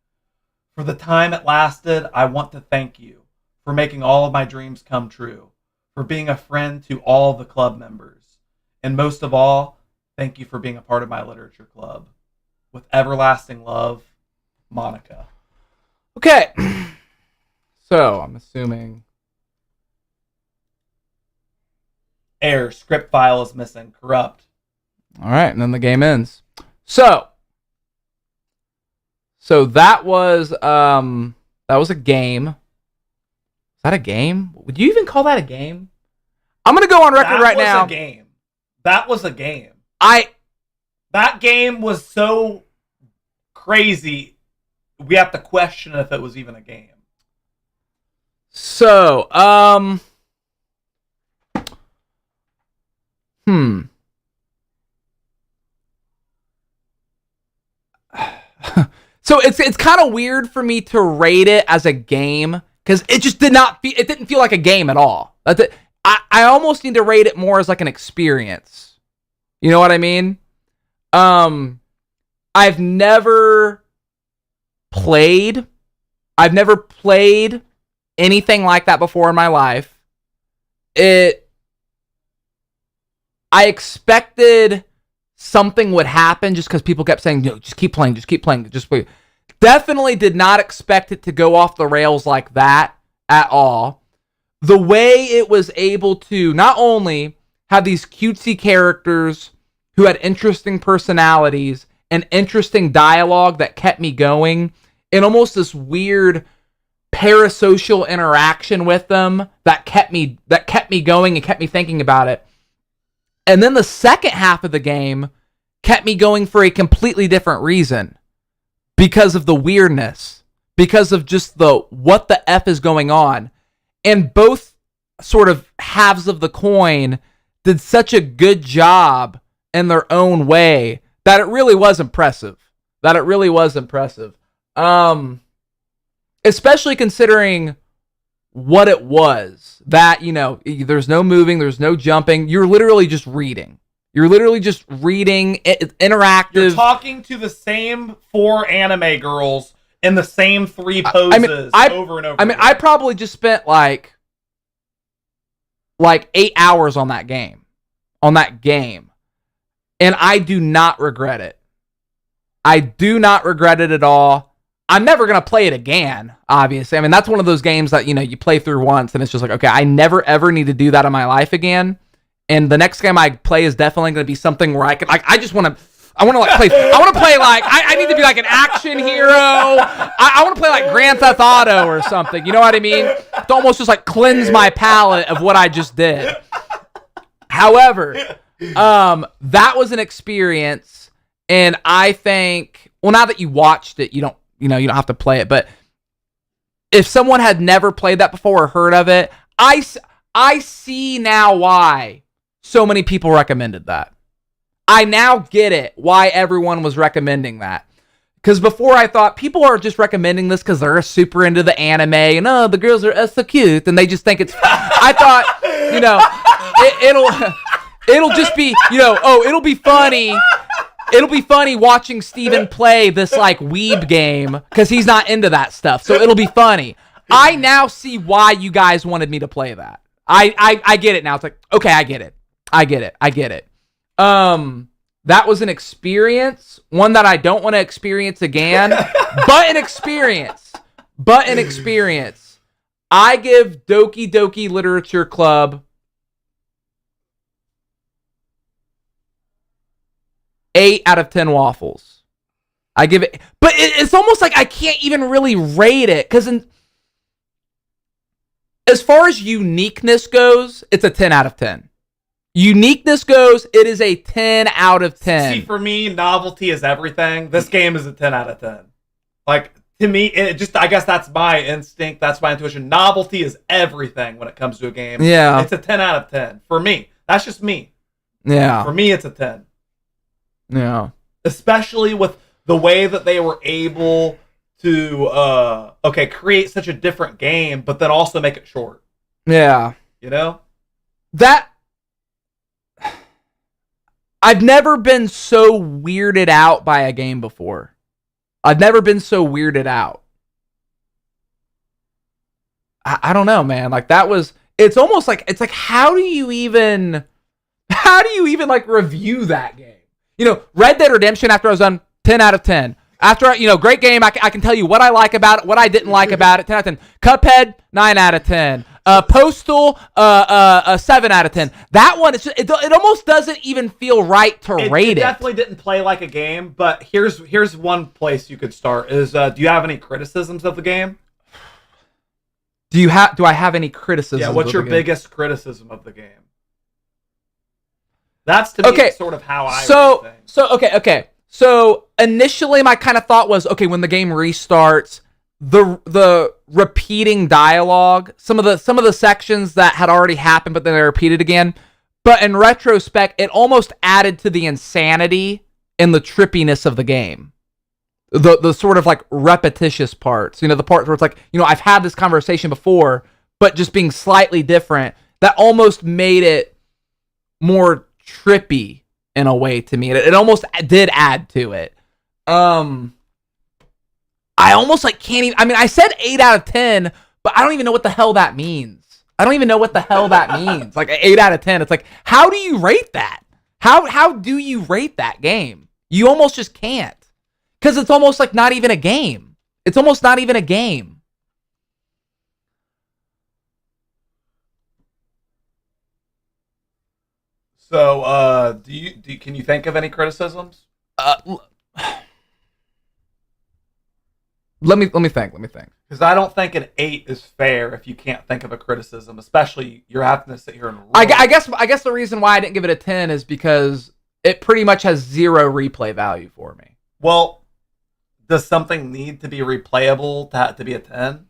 For the time it lasted, I want to thank you for making all of my dreams come true, for being a friend to all the club members, and most of all, thank you for being a part of my literature club. With everlasting love, Monica. Okay. So, I'm assuming... Error, script file is missing, corrupt. All right, and then the game ends. So that was a game. Is that a game? Would you even call that a game? I'm gonna go on record right now. That was a game. That was a game. That game was so crazy. We have to question if it was even a game. So, So it's kind of weird for me to rate it as a game because it just didn't feel like a game at all. I almost need to rate it more as like an experience. You know what I mean? I've never played anything like that before in my life. I expected something would happen just because people kept saying, no, just keep playing, just play. Definitely did not expect it to go off the rails like that at all. The way it was able to not only have these cutesy characters who had interesting personalities and interesting dialogue that kept me going, and almost this weird parasocial interaction with them that kept me going and kept me thinking about it. And then the second half of the game kept me going for a completely different reason. Because of the weirdness. Because of just the what the F is going on. And both sort of halves of the coin did such a good job in their own way that it really was impressive. Especially considering what it was. That, there's no moving, there's no jumping. You're literally just reading. Interactive. You're talking to the same 4 anime girls in the same 3 poses over and over. I mean, I probably just spent like 8 hours on that game. And I do not regret it. I do not regret it at all. I'm never going to play it again, obviously. I mean, that's one of those games that, you play through once and it's just like, okay, I never ever need to do that in my life again. And the next game I play is definitely going to be something where I can, I want to play like, I need to be like an action hero. I want to play like Grand Theft Auto or something. You know what I mean? To almost just like cleanse my palate of what I just did. However, that was an experience. And I think, well, now that you watched it, you don't have to play it. But if someone had never played that before or heard of it, I see now why so many people recommended that. I now get it, why everyone was recommending that. Because before I thought, people are just recommending this because they're super into the anime, and the girls are so cute, and they just think it's... I thought, it'll just be, it'll be funny. It'll be funny watching Steven play this, weeb game, because he's not into that stuff, so it'll be funny. I now see why you guys wanted me to play that. I get it now. It's like, okay, I get it. That was an experience, one that I don't want to experience again, but an experience. I give Doki Doki Literature Club 8 out of 10 waffles. I give it, but it's almost like I can't even really rate it, because as far as uniqueness goes, it's a 10 out of 10. Uniqueness goes, it is a 10 out of 10. See, for me, novelty is everything. This game is a 10 out of 10. Like, to me, I guess that's my instinct. That's my intuition. Novelty is everything when it comes to a game. Yeah. It's a 10 out of 10. For me. That's just me. Yeah. For me, it's a 10. Yeah. Especially with the way that they were able to, create such a different game, but then also make it short. Yeah. You know? I've never been so weirded out by a game before. I've never been so weirded out. I don't know, man. Like, it's almost like, it's like, how do you even like review that game? You know, Red Dead Redemption, after I was done, 10 out of 10. After, great game, I can tell you what I like about it, what I didn't like about it, 10 out of 10. Cuphead, 9 out of 10. Postal, 7 out of 10. That one, it almost doesn't even feel right to rate it. It definitely didn't play like a game, but here's one place you could start is, do you have any criticisms of the game? Do I have any criticisms? Yeah, what's your biggest criticism of the game? That's, to me, sort of how I rate things. Okay. So initially my kind of thought was, okay, when the game restarts, the repeating dialogue, some of the sections that had already happened, but then they're repeated again. But in retrospect, it almost added to the insanity and the trippiness of the game. The sort of like repetitious parts, the parts where it's like, I've had this conversation before, but just being slightly different, that almost made it more trippy in a way to me. It almost did add to it. I almost like can't even, I said 8 out of 10, but I don't even know what the hell that means. Like 8 out of 10. It's like, how do you rate that? How do you rate that game? You almost just can't. Because it's almost like not even a game. It's almost not even a game. So, can you think of any criticisms? Let me think. Because I don't think an 8 is fair if you can't think of a criticism, especially you're having to sit here and roll. I guess the reason why I didn't give it a 10 is because it pretty much has 0 replay value for me. Well, does something need to be replayable to be a 10?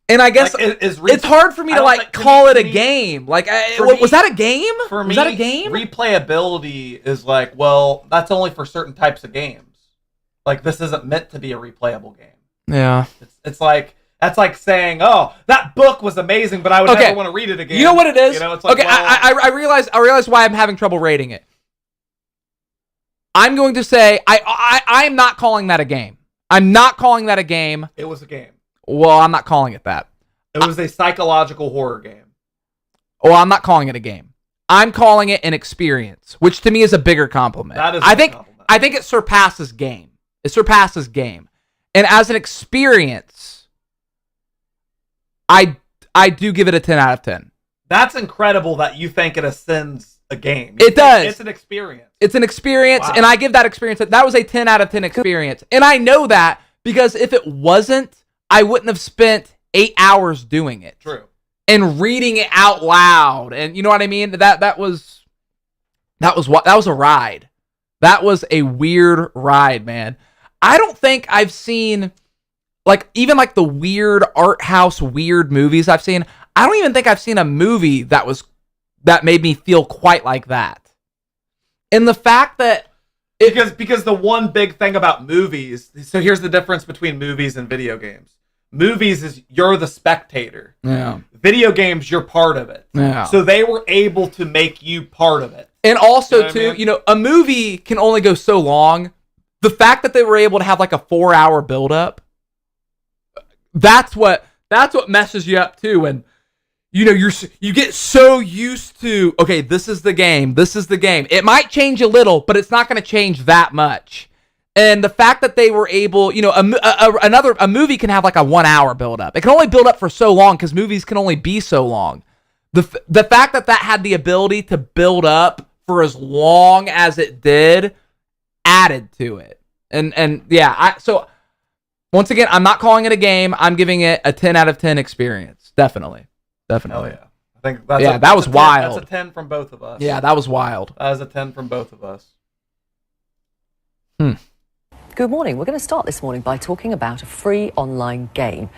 And I guess it's hard for me to call it a game. Like, was that a game? For me, was that a game? Replayability is like, well, that's only for certain types of games. Like, this isn't meant to be a replayable game. Yeah. It's like, that's like saying, oh, that book was amazing, but I would never want to read it again. You know what it is? It's like, okay, well, I realize why I'm having trouble rating it. I'm going to say, I am not calling that a game. I'm not calling that a game. It was a game. Well, I'm not calling it that. It was a psychological horror game. Well, I'm not calling it a game. I'm calling it an experience, which to me is a bigger compliment. That is a compliment. I think it surpasses game. It surpasses game. And as an experience, I do give it a 10 out of 10. That's incredible that you think it ascends a game. It does. It's an experience. It's an experience, wow. And I give that experience, that was a 10 out of 10 experience. And I know that because if it wasn't, I wouldn't have spent 8 hours doing it. True. And reading it out loud. And you know what I mean? That was a ride. That was a weird ride, man. I don't think I've seen even the weird art house weird movies I've seen. I don't even think I've seen a movie that made me feel quite like that. And the fact that because the one big thing about movies, so here's the difference between movies and video games. Movies is you're the spectator. Yeah. Video games, you're part of it. Yeah. So they were able to make you part of it. And also, a movie can only go so long. The fact that they were able to have a 4-hour buildup, that's what messes you up too. And you know, you get so used to, okay, this is the game. This is the game. It might change a little, but it's not going to change that much. And the fact that they were able, you know, a movie can have like a 1 hour build up. It can only build up for so long because movies can only be so long. The fact that had the ability to build up for as long as it did added to it. And yeah, so once again, I'm not calling it a game. I'm giving it a 10 out of 10 experience. Definitely. Oh yeah. I think that was wild. That's a 10 from both of us. Yeah, that was wild. That was a 10 from both of us. Good morning. We're going to start this morning by talking about a free online game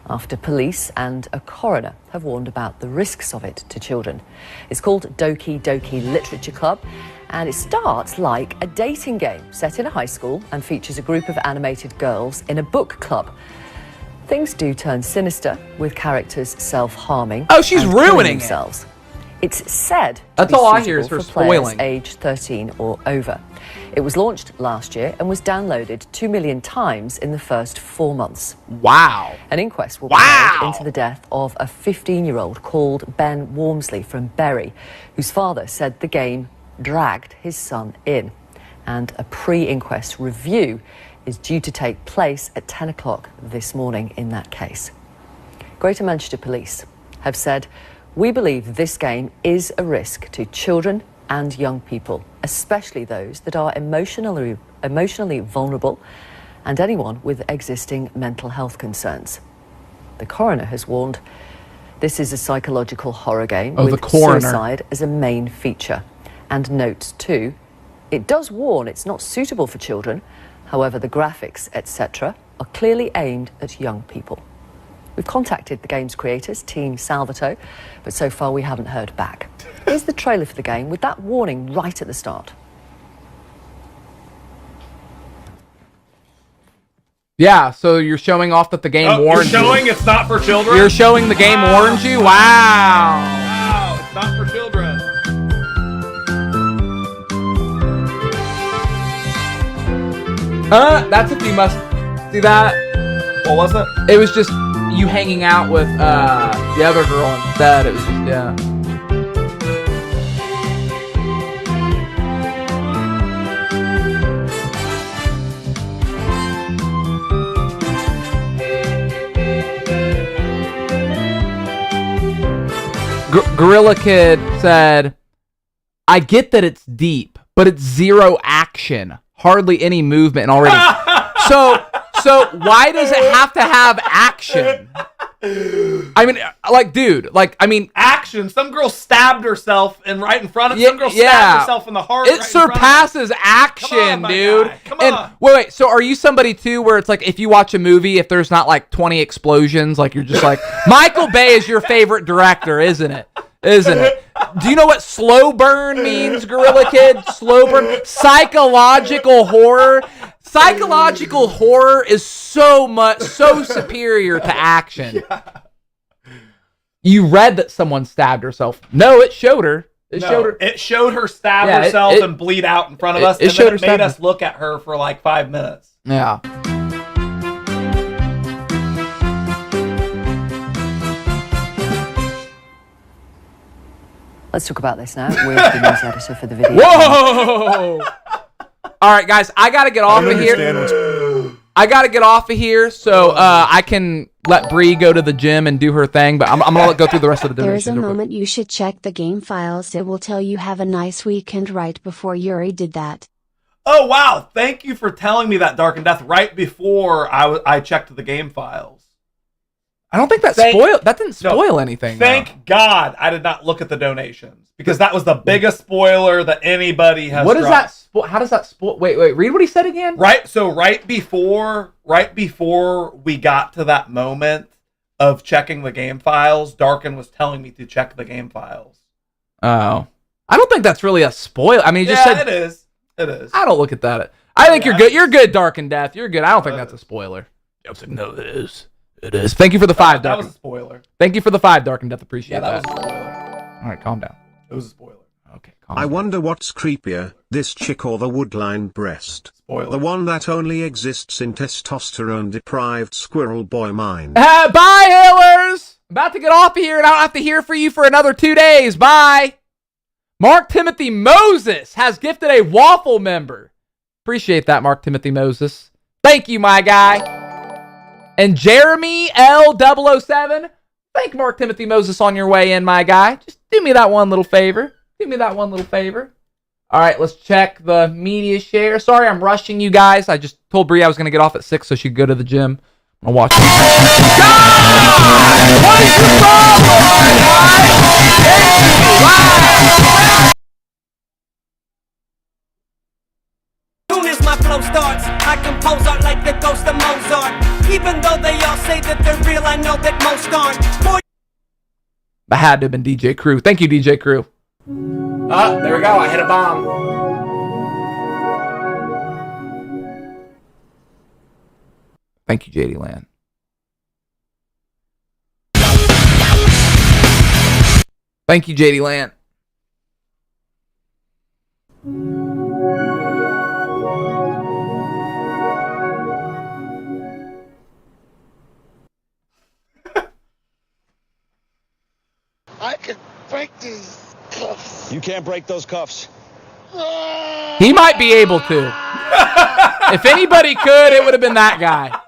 after police and a coroner have warned about the risks of it to children. It's called Doki Doki Literature Club, and it starts like a dating game set in a high school and features a group of animated girls in a book club. Things do turn sinister, with characters self-harming. Oh, she's and ruining themselves. It's said to That's be all I hear is suitable her for players spoiling. aged 13 or over. It was launched last year and was downloaded 2 million times in the first 4 months. Wow. An inquest will be held into the death of a 15-year-old called Ben Wormsley from Bury, whose father said the game dragged his son in. And a pre-inquest review is due to take place at 10 o'clock this morning in that case. Greater Manchester Police have said, "We believe this game is a risk to children and young people, especially those that are emotionally vulnerable and anyone with existing mental health concerns." The coroner has warned this is a psychological horror game with suicide as a main feature. And notes too, it does warn it's not suitable for children. However, the graphics, etc., are clearly aimed at young people. We've contacted the game's creators, Team Salvato, but so far we haven't heard back. Here's the trailer for the game with that warning right at the start. Yeah, so you're showing off that the game warned you. You're showing it's not for children? You're showing the game warned you? Wow. Wow, it's not for children. That's if you must see that. What was it? It was just you hanging out with the other girl instead. It was just, yeah. Gorilla Kid said, "I get that it's deep, but it's zero action. Hardly any movement and already." So why does it have to have action? I mean, like, dude, like, I mean, action. Some girl stabbed herself and right in front of some girl stabbed herself in the heart. It surpasses action, dude. Come on. Wait. So are you somebody too where it's like if you watch a movie, if there's not like 20 explosions, like you're just like Michael Bay is your favorite director, isn't it? Isn't it? Do you know what slow burn means, Gorilla Kid? Slow burn, psychological horror. Psychological horror is so superior to action. Yeah. You read that someone stabbed herself. No, it showed her. It showed her stab herself and bleed out in front of us. It made us look at her for like 5 minutes. Yeah. Let's talk about this now with the news editor for the video. Whoa! All right, guys, I got to get off of here. So I can let Bree go to the gym and do her thing, but I'm going to go through the rest of the donations. There's a moment you should check the game files. It will tell you have a nice weekend right before Yuri did that. Oh, wow. Thank you for telling me that, Dark and Death, right before I checked the game files. I don't think that didn't spoil anything. Thank God I did not look at the donations, because that was the biggest spoiler that anybody has. What is that? How does that spoil? Wait, read what he said again. Right before we got to that moment of checking the game files, Darkin was telling me to check the game files. Oh, I don't think that's really a spoil. I mean, he just said it is. It is. I don't look at that. I think you're good. You're good, Dark and Death. You're good. I don't think that's a spoiler. I was like, no, it is. It is. Thank you for the 5, Dark. That was a spoiler. Thank you for the 5, Dark and Death. Appreciate that. That was a spoiler. All right, calm down. It was a spoiler. Okay, calm down. I wonder what's creepier, this chick or the woodline breast. Spoiler. The one that only exists in testosterone-deprived squirrel boy mind. Bye, Hillers! about to get off of here, and I don't have to hear from you for another 2 days. Bye. Mark Timothy Moses has gifted a waffle member. Appreciate that, Mark Timothy Moses. Thank you, my guy. And Jeremy L007, thank Mark Timothy Moses on your way in, my guy. Just do me that one little favor. Do me that one little favor. All right, let's check the media share. Sorry, I'm rushing you guys. I just told Bri I was going to get off at 6 so she could go to the gym. I'm going to watch. God! What is your problem, my guy? Soon as my flow starts, I compose art like the ghost of Mozart. Even though they all say that they're real, I know that most aren't. That had to have been DJ Crew. Thank you, DJ Crew. There we go. I hit a bomb. Thank you, JD Land. Thank you, JD Land. I can break these cuffs. You can't break those cuffs. He might be able to. If anybody could, it would have been that guy.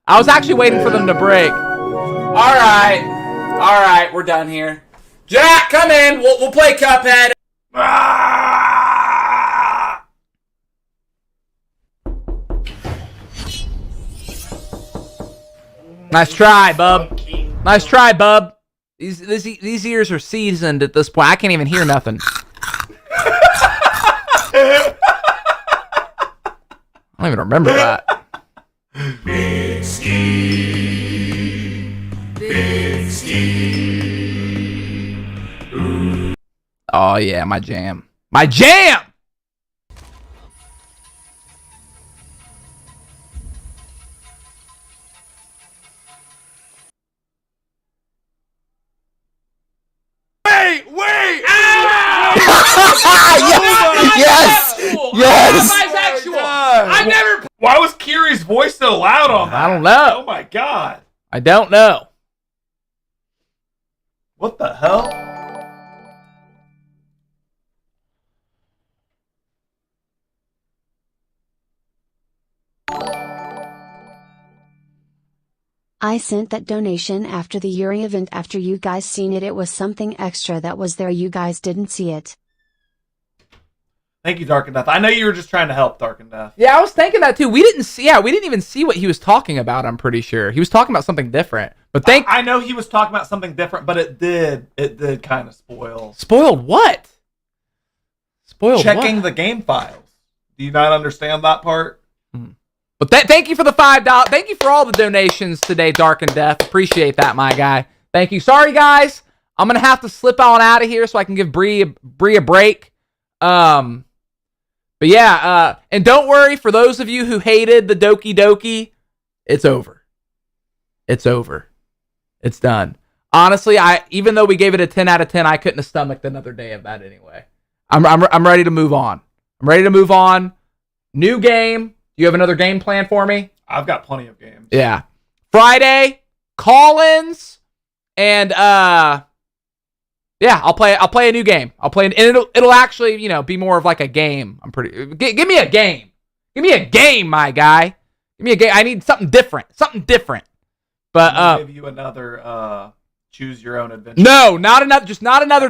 I was actually waiting for them to break. All right, we're done here. Jack, come in. We'll play Cuphead. Nice try, bub. Nice try, bub. These ears are seasoned at this point. I can't even hear nothing. I don't even remember that. Big scheme. Big scheme. Ooh. Oh, yeah, my jam. My jam! Wait! Yes! I've never. Why was Kiri's voice so loud on that? I don't know. Oh my god. I don't know. What the hell? I sent that donation after the Yuri event. After you guys seen it, it was something extra that was there. You guys didn't see it. Thank you, Dark and Death. I know you were just trying to help Dark and Death. Yeah, I was thinking that too. We didn't even see what he was talking about, I'm pretty sure. He was talking about something different. But I know he was talking about something different, but it did kind of spoil. Spoiled what? Spoiled Checking what? the game files. Do you not understand that part? But thank you for the $5. Thank you for all the donations today, Dark and Death. Appreciate that, my guy. Thank you. Sorry, guys. I'm going to have to slip on out of here so I can give Bree a break. But yeah, and don't worry, for those of you who hated the Doki Doki, it's over. It's over. It's done. Honestly, even though we gave it a 10 out of 10, I couldn't have stomached another day of that anyway. I'm ready to move on. I'm ready to move on. New game. You have another game plan for me? I've got plenty of games. Yeah. Friday, call-ins, and yeah, I'll play a new game. And it'll actually, be more of like a game. Give me a game. Give me a game, my guy. Give me a game. I need something different. But I'll give you another choose your own adventure. No, not another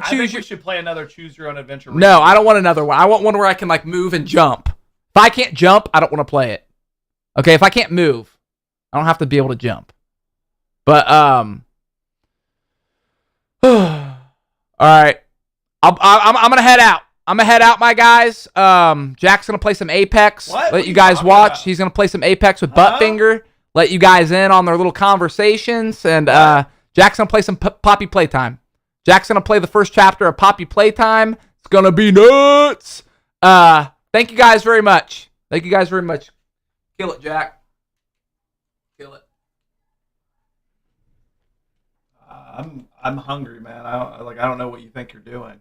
I think we should play another choose your own adventure. No, I don't want another one. I want one where I can like move and jump. If I can't jump, I don't want to play it. Okay, if I can't move, I don't have to be able to jump. But all right, I'm gonna head out. My guys. Jack's gonna play some Apex. Let you guys watch. He's gonna play some Apex with Buttfinger. Let you guys in on their little conversations. And Jack's gonna play some Poppy Playtime. Jack's gonna play the first chapter of Poppy Playtime. It's gonna be nuts. Thank you guys very much. Kill it, Jack. Kill it. I'm hungry, man. I don't know what you think you're doing.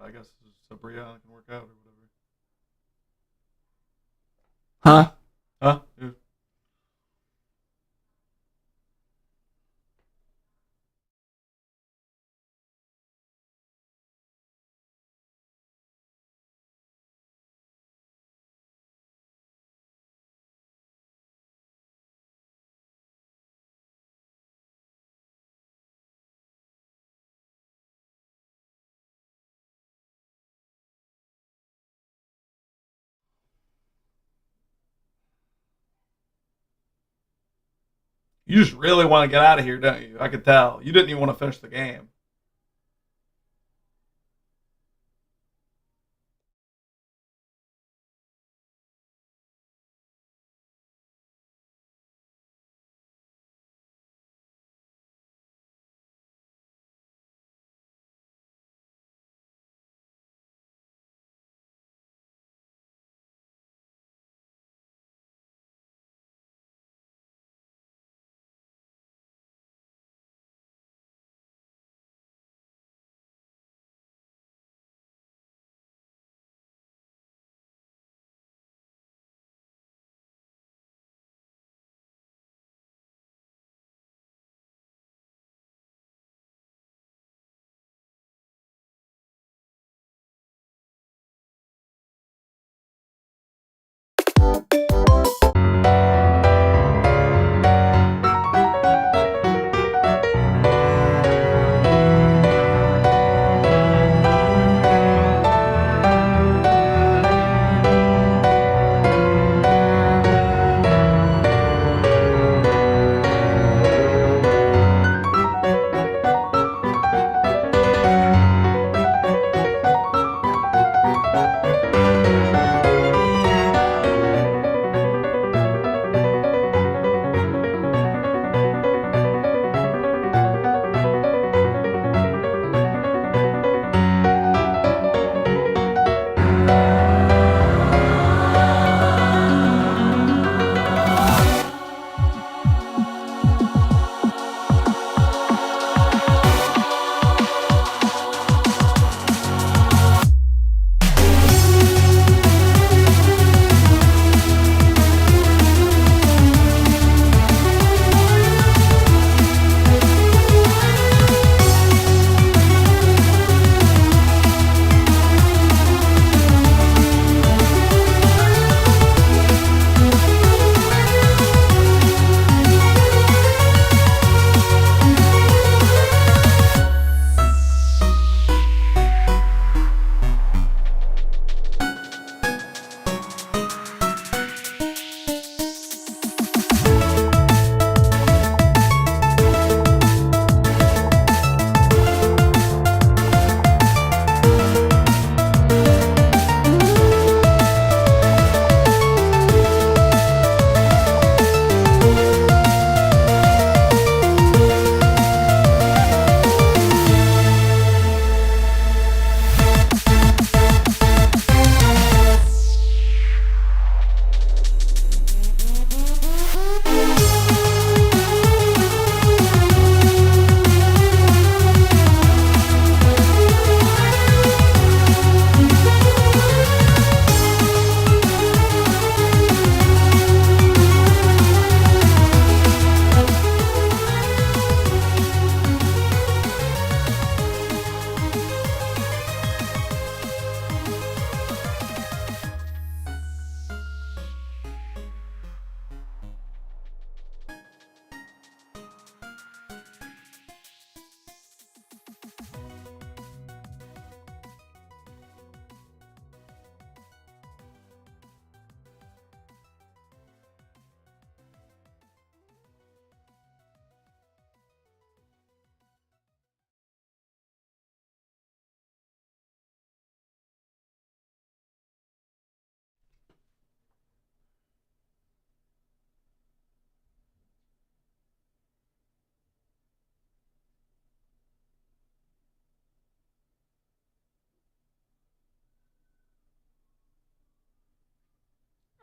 I guess Sabria can work out or whatever. Huh? Huh? Yeah. You just really want to get out of here, don't you? I could tell. You didn't even want to finish the game.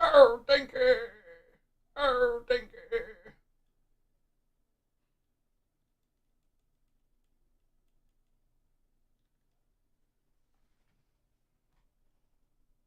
Oh, thank you.